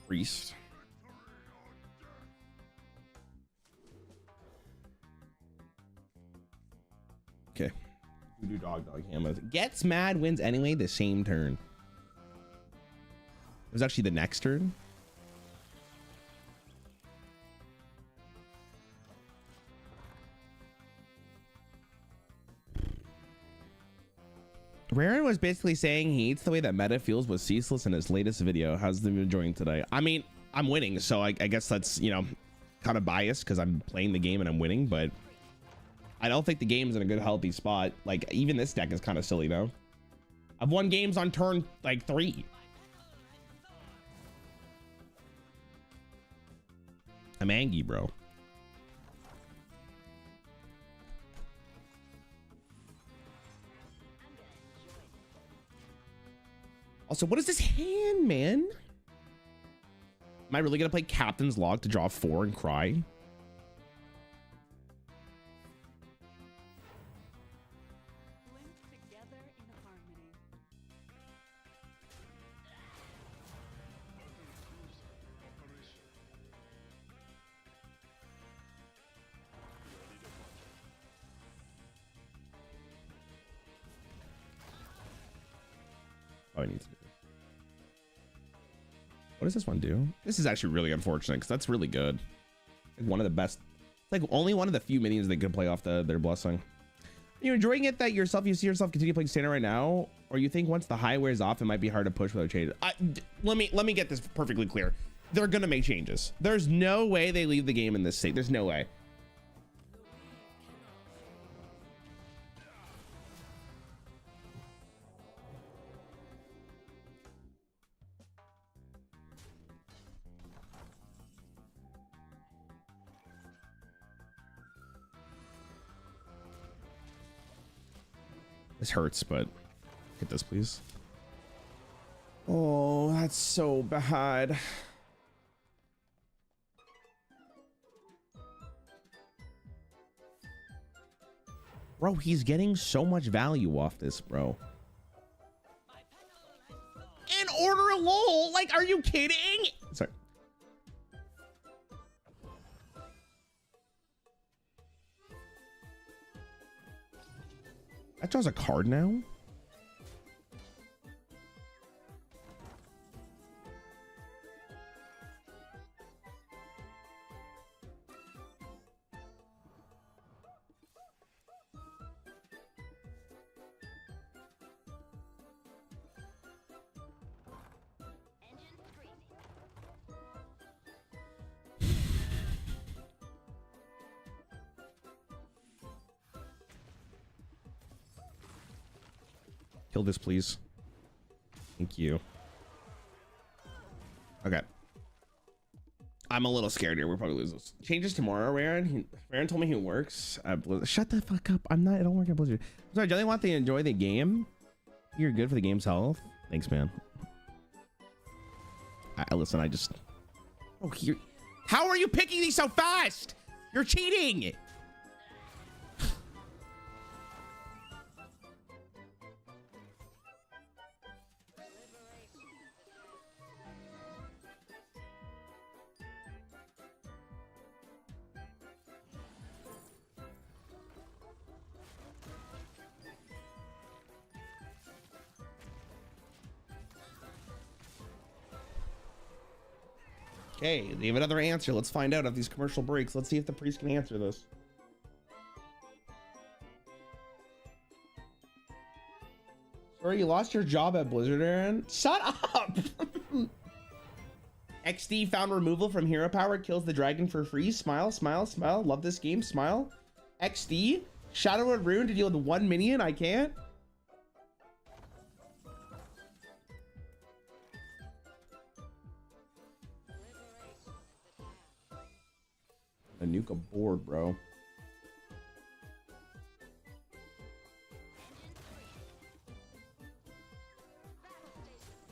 Priest. Okay. Voodoo dog hammer. Gets mad, wins anyway, the same turn. It was actually the next turn. Rarran was basically saying he hates the way that meta feels with Ceaseless in his latest video. How's them enjoying today? I mean, I'm winning, so I guess that's, you know, kind of biased because I'm playing the game and I'm winning, but I don't think the game's in a good, healthy spot. Like, even this deck is kind of silly, though. I've won games on turn, like, 3. I'm angry, bro. Also, what is this hand, man? Am I really gonna play Captain's Log to draw 4 and cry? Oh, I need to do. What does this one do? This is actually really unfortunate because that's really good. Like one of the best. It's like only one of the few minions that could play off their blessing. Are you enjoying it that you see yourself continue playing standard right now, or you think once the high wears off, it might be hard to push without changes? Let me get this perfectly clear. They're gonna make changes. There's no way they leave the game in this state. There's no way. This hurts, but hit this, please. Oh, that's so bad. Bro, he's getting so much value off this, bro. And order a lol. Like, are you kidding? Sorry. That draws a card now? Kill this, please. Thank you. Okay. I'm a little scared here. We'll probably lose this. Changes tomorrow, Rarran. Rarran told me he works at Blizzard. Shut the fuck up. I don't work at Blizzard. I'm sorry, do they want to enjoy the game? You're good for the game's health. Thanks, man. Listen, I just... Oh, here... How are you picking these so fast? You're cheating! Okay, they have another answer. Let's find out of these commercial breaks. Let's see if the priest can answer this. Bro, you lost your job at Blizzard, Aaron. Shut up. XD found removal from hero power, kills the dragon for free. Smile, smile, smile. Love this game. Smile. XD. Shadow and Rune to deal with 1 minion. I can't. A nuke aboard, bro.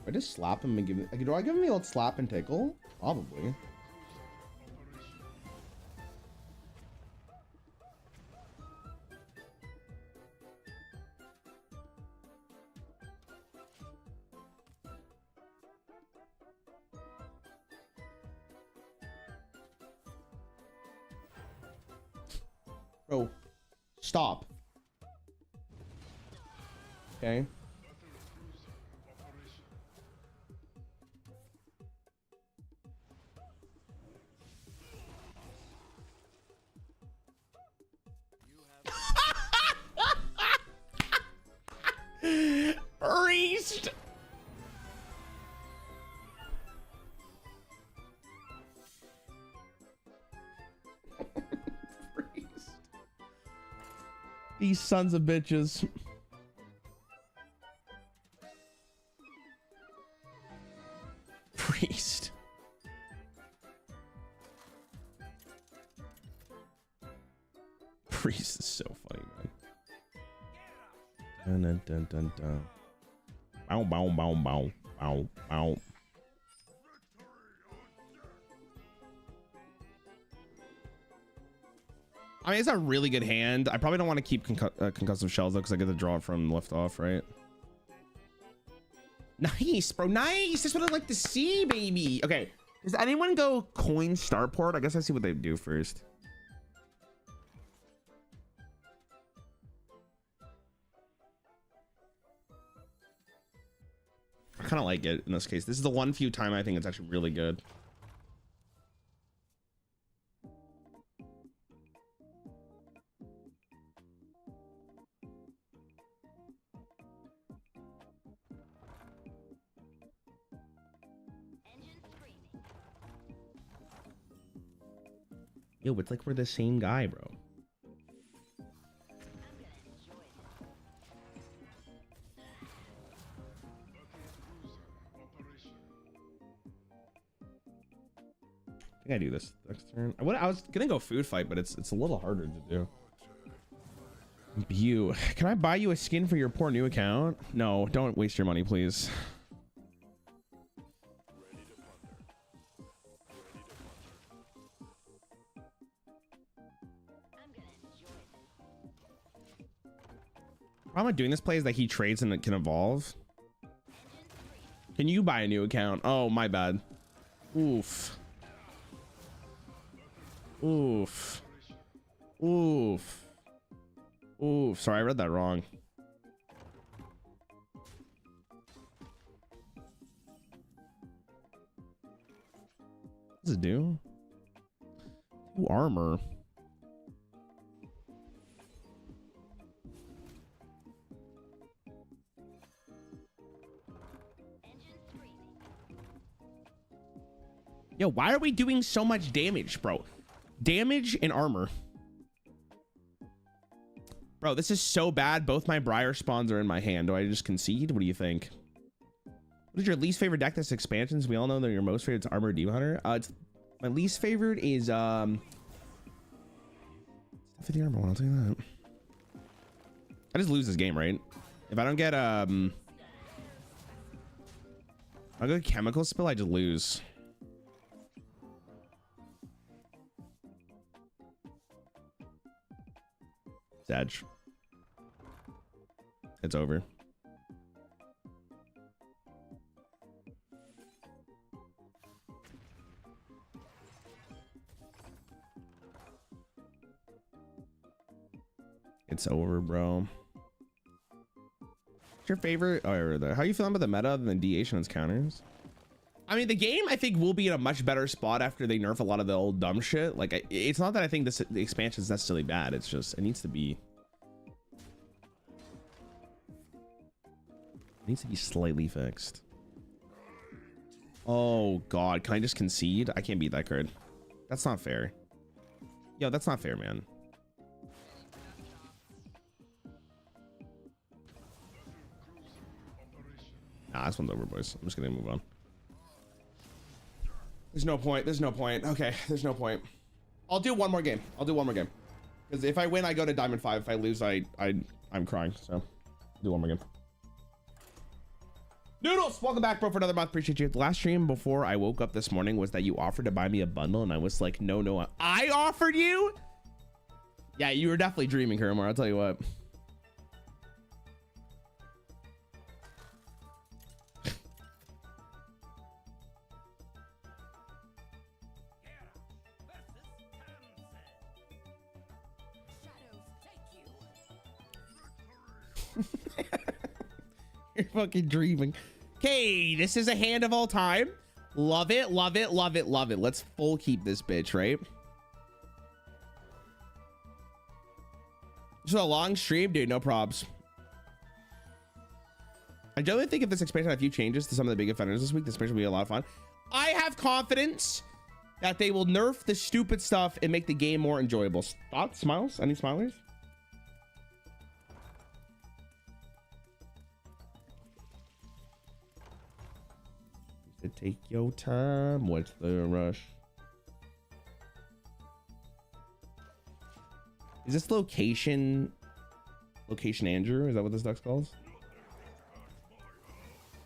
I just slap him and give him. Do I give him the old slap and tickle? Probably. Bro, stop. Okay. Priest. Priest. These sons of bitches. Priest. Priest is so funny, man. Dun, dun, dun, dun. Bow, bow, bow, bow, bow, bow. I mean, it's a really good hand. I probably don't want to keep concussive shells though, because I get to draw it from lift off, right? Nice, bro. Nice. That's what I'd like to see, baby. Okay. Does anyone go coin starport? I guess I see what they do first. I kind of like it in this case. This is the one few time I think it's actually really good. Yo, it's like we're the same guy, bro. I think I do this next turn. I was gonna go food fight, but it's a little harder to do. You, can I buy you a skin for your poor new account? No, don't waste your money, please. Problem with doing this play is that he trades and it can evolve. Can you buy a new account? Oh, my bad. Oof. Oof. Oof. Oof. Sorry, I read that wrong. What does it do? Ooh, armor. Yo, why are we doing so much damage, bro? Damage and armor. Bro, this is so bad. Both my Briar spawns are in my hand. Do I just concede? What do you think? What is your least favorite deck this expansions? We all know that your most favorite is Armor Demon Hunter. My least favorite is Stuff with the armor one, I'll tell you that. I just lose this game, right? If I don't get I'll go chemical spill, I just lose. Edge. It's over. It's over, bro. What's your favorite? Oh, how you feeling about the meta other than DH and its counters? I mean, the game I think will be in a much better spot after they nerf a lot of the old dumb shit. Like, it's not that I think the expansion is necessarily bad. It's just it needs to be. needs to be slightly fixed. Oh god, can I just concede? I can't beat that card. That's not fair. Yo, that's not fair, man. Nah, this one's over, boys. I'm just gonna move on. There's no point. There's no point. Okay, there's no point. I'll do one more game. I'll do one more game. Because if I win, I go to Diamond 5. If I lose, I'm crying. So, I'll do one more game. Noodles, welcome back, bro, for another month. Appreciate you. The last stream before I woke up this morning was that you offered to buy me a bundle, and I was like, no. I offered you? Yeah, you were definitely dreaming, Hermar. I'll tell you what. You're fucking dreaming. Okay, this is a hand of all time. Love it, love it, love it, love it. Let's full keep this bitch, right? This is a long stream, dude. No probs. I generally think if this expansion had a few changes to some of the big offenders this week, this expansion will be a lot of fun. I have confidence that they will nerf the stupid stuff and make the game more enjoyable. Thoughts? Smiles? Any smilers? Take your time. What's the rush? Is this location Andrew? Is that what this duck's called?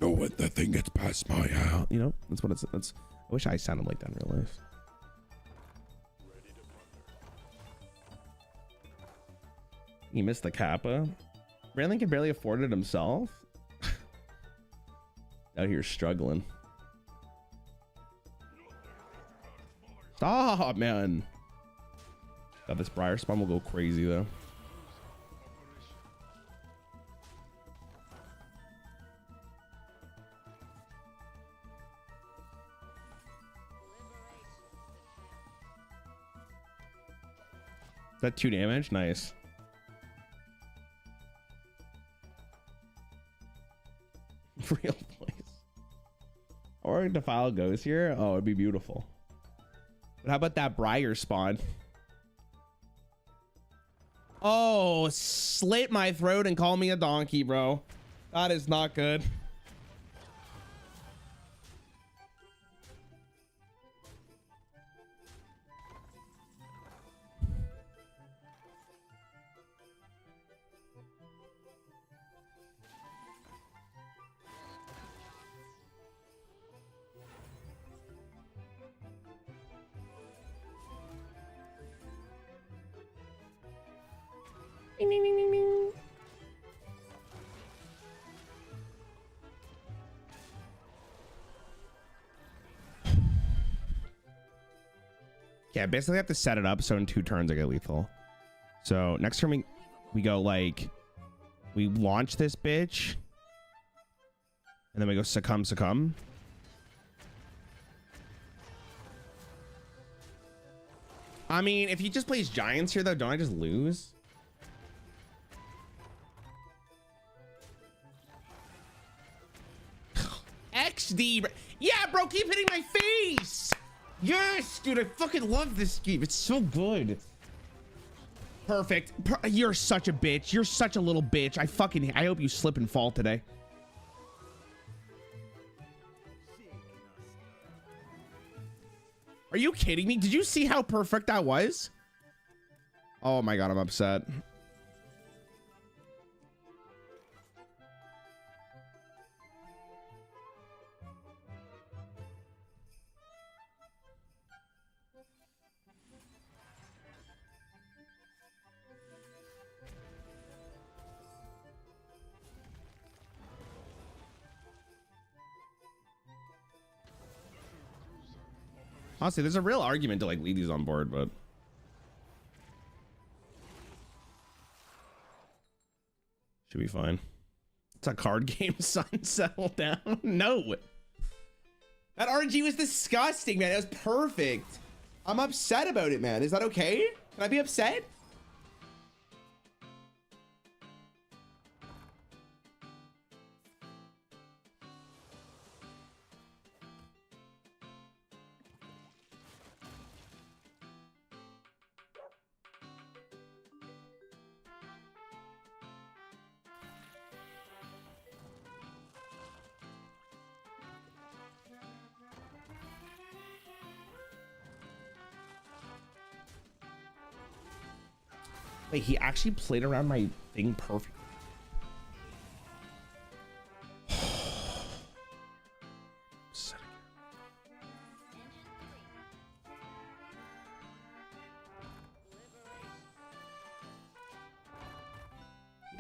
No, what the thing gets past my house. You know, that's what it's. I wish I sounded like that in real life. He missed the kappa. Rarran can barely afford it himself. Out here struggling. Stop, man. God, this Briar spawn will go crazy though. Is that 2 damage? Nice. Real place. Or Defile goes here. Oh, it'd be beautiful. But how about that Briar spawn? Oh, slit my throat and call me a donkey, bro. That is not good. Ding, ding, ding, ding, ding. Yeah, basically I have to set it up so in 2 turns I get lethal. So next turn we go like, we launch this bitch and then we go succumb. I mean, if he just plays giants here though, don't I just lose? XD. Yeah, bro, keep hitting my face. Yes, dude, I fucking love this game. It's so good. Perfect. You're such a bitch. You're such a little bitch. I hope you slip and fall today. Are you kidding me? Did you see how perfect that was? Oh my god, I'm upset. Honestly, there's a real argument to like leave these on board, but should be fine. It's a card game, son. Settle down. No, that RNG was disgusting, man. It was perfect. I'm upset about it, man. Is that okay? Can I be upset? Wait, he actually played around my thing perfectly.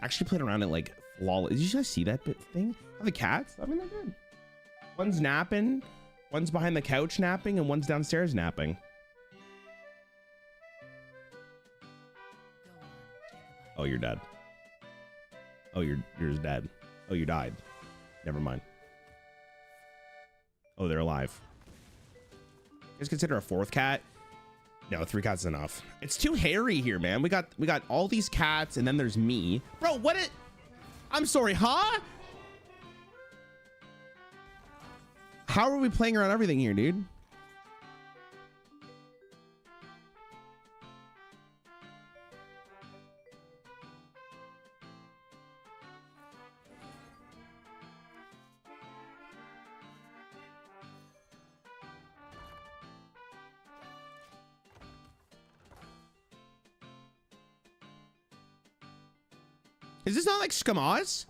Actually played around it like flawless. Did you guys see that bit thing? Oh, the cats? I mean, they're good. One's napping, one's behind the couch napping, and one's downstairs napping. Oh, you're dead. Oh, you're dead. Oh, you died. Never mind. Oh, they're alive. You guys consider a fourth cat? No, 3 cats is enough. It's too hairy here, man. We got all these cats, and then there's me. Bro, what it? I'm sorry, huh? How are we playing around everything here, dude? Is this not like Skamaz?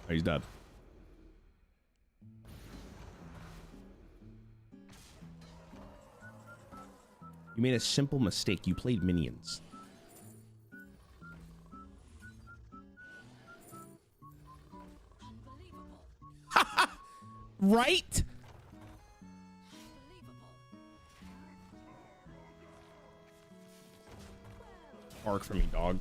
Oh, he's dead. You made a simple mistake. You played minions. Right? Bark for me, dog.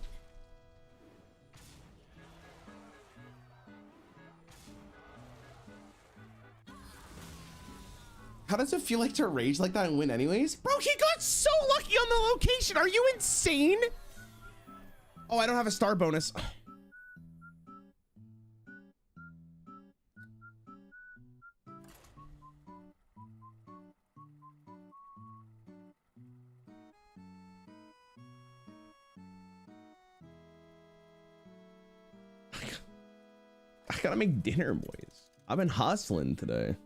How does it feel like to rage like that and win anyways? Bro, he got so lucky on the location. Are you insane? Oh, I don't have a star bonus. I gotta make dinner, boys. I've been hustling today.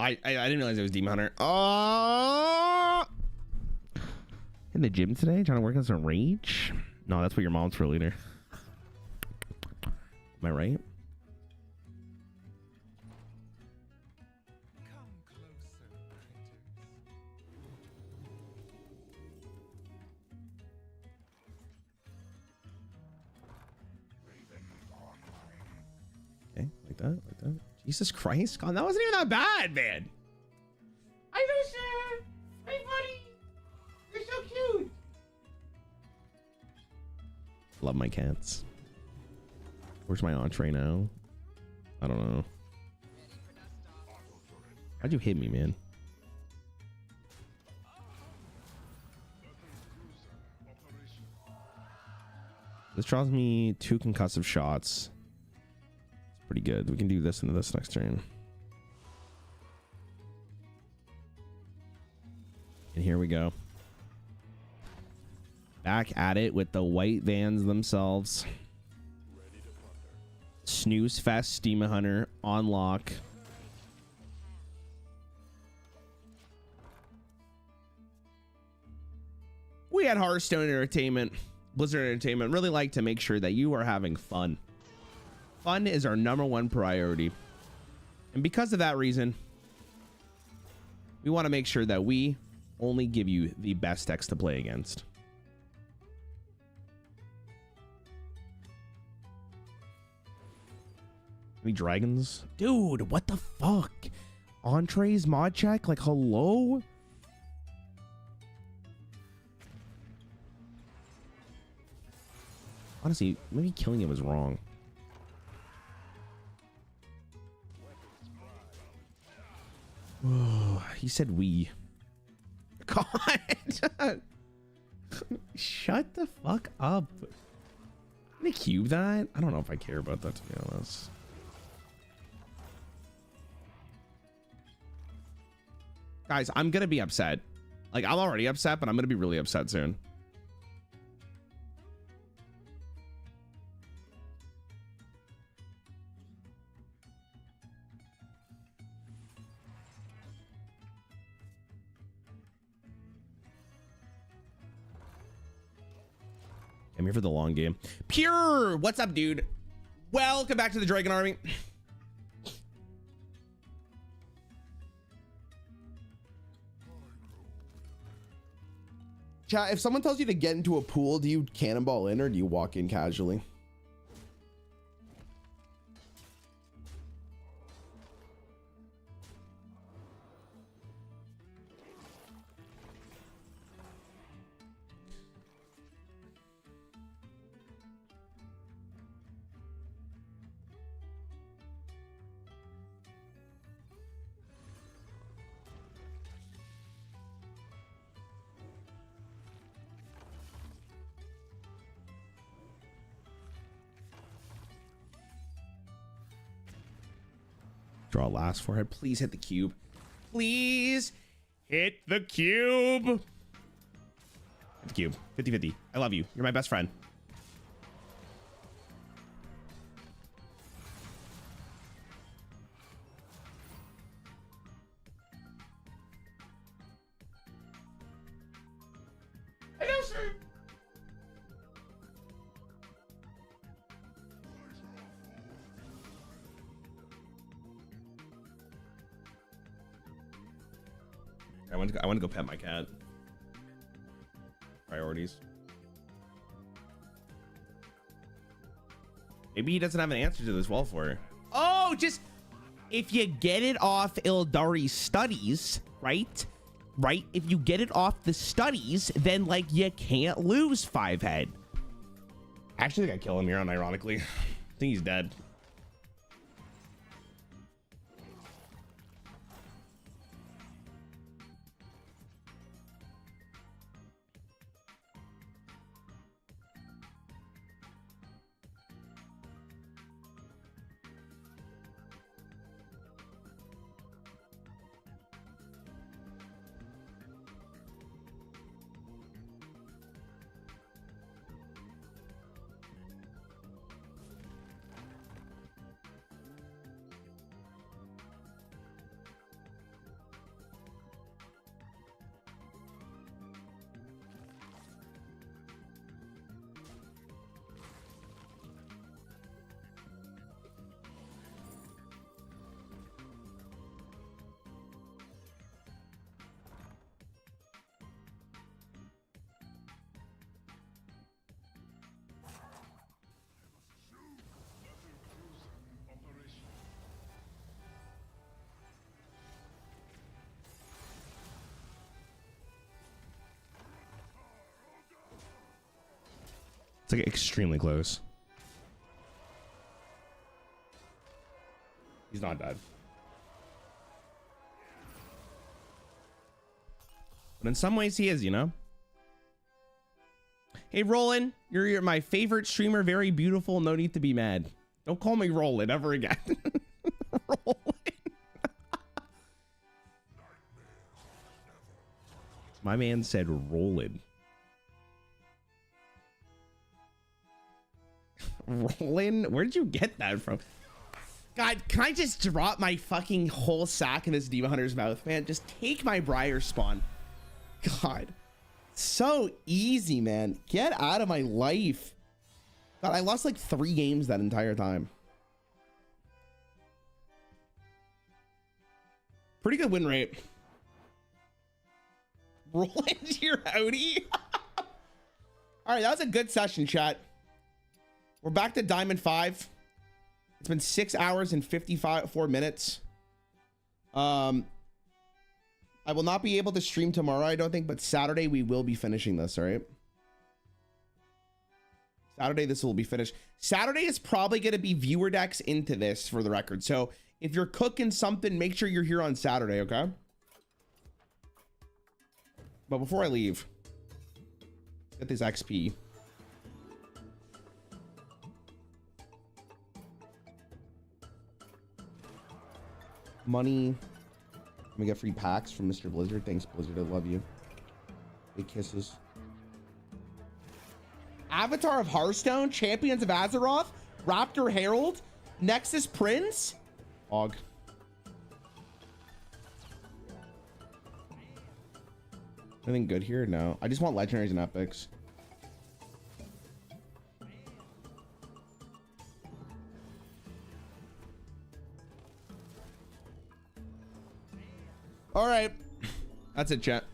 I didn't realize it was Demon Hunter. Oh! In the gym today, trying to work on some rage. No, that's what your mom's for later. Am I right? Okay, like that, like that. Jesus Christ, God, that wasn't even that bad, man. I know, sir. Hey, buddy. You're so cute. Love my cats. Where's my entree now? I don't know. How'd you hit me, man? This draws me 2 concussive shots. It's pretty good. We can do this into this next turn. And here we go. Back at it with the white vans themselves. Snooze Fest Demon Hunter on lock. We at Hearthstone Entertainment, Blizzard Entertainment, really like to make sure that you are having fun. Fun is our #1 priority. And because of that reason, we want to make sure that we only give you the best decks to play against. Any dragons? Dude, what the fuck? Entrees, mod check? Like, hello? Honestly, maybe killing it was wrong. Oh, he said we. God. Shut the fuck up. Can I cube that? I don't know if I care about that, to be honest. Guys, I'm gonna be upset. Like, I'm already upset, but I'm gonna be really upset soon. I'm here for the long game. Pure, what's up, dude? Welcome back to the Dragon Army. Chat, if someone tells you to get into a pool, do you cannonball in or do you walk in casually? Draw last forehead. Please hit the cube. Please hit the cube. Hit the cube. 50-50. I love you. You're my best friend. I know, sir. I want to go pet my cat. Priorities. Maybe he doesn't have an answer to this wall for her. Oh, just if you get it off Ildari's studies, right? Right? If you get it off the studies, then like you can't lose 5 head. Actually, I think I kill him here, unironically. I think he's dead. It's like extremely close. He's not dead. But in some ways he is, you know? Hey, Roland, you're my favorite streamer. Very beautiful. No need to be mad. Don't call me Roland ever again. Roland. My man said Roland. Roland? Where did you get that from? God, can I just drop my fucking whole sack in this Demon Hunter's mouth, man? Just take my Briar spawn. God. So easy, man. Get out of my life. God, I lost like 3 games that entire time. Pretty good win rate. Roland, you're outie. All right, that was a good session, chat. We're back to Diamond 5. It's been 6 hours and 54 minutes. I will not be able to stream tomorrow, I don't think, but Saturday we will be finishing this, all right? Saturday this will be finished. Saturday is probably going to be viewer decks into this, for the record. So if you're cooking something, make sure you're here on Saturday, okay? But before I leave, get this XP. Money. I'm gonna get free packs from Mr. Blizzard. Thanks, Blizzard. I love you. Big kisses. Avatar of Hearthstone, Champions of Azeroth, Raptor Herald, Nexus Prince. Og. Anything good here? No. I just want legendaries and epics. All right. That's it, chat.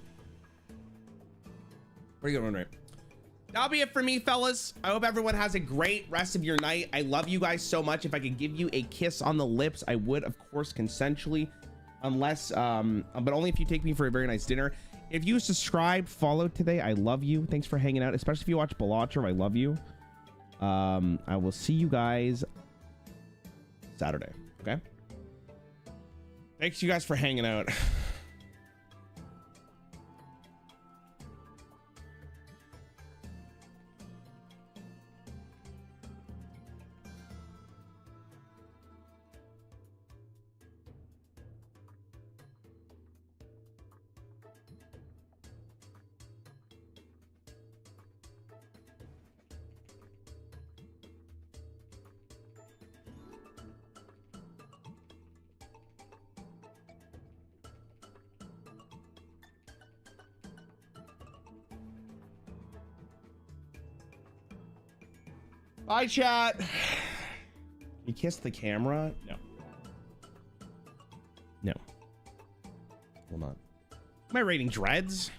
Pretty good one, right? That'll be it for me, fellas. I hope everyone has a great rest of your night. I love you guys so much. If I could give you a kiss on the lips, I would, of course, consensually, unless, but only if you take me for a very nice dinner. If you subscribe, follow today, I love you. Thanks for hanging out, especially if you watch Balatro. I love you. I will see you guys Saturday. Okay. Thanks you guys for hanging out. Bye, chat. You kissed the camera? No. No. Hold on. Am I rating dreads?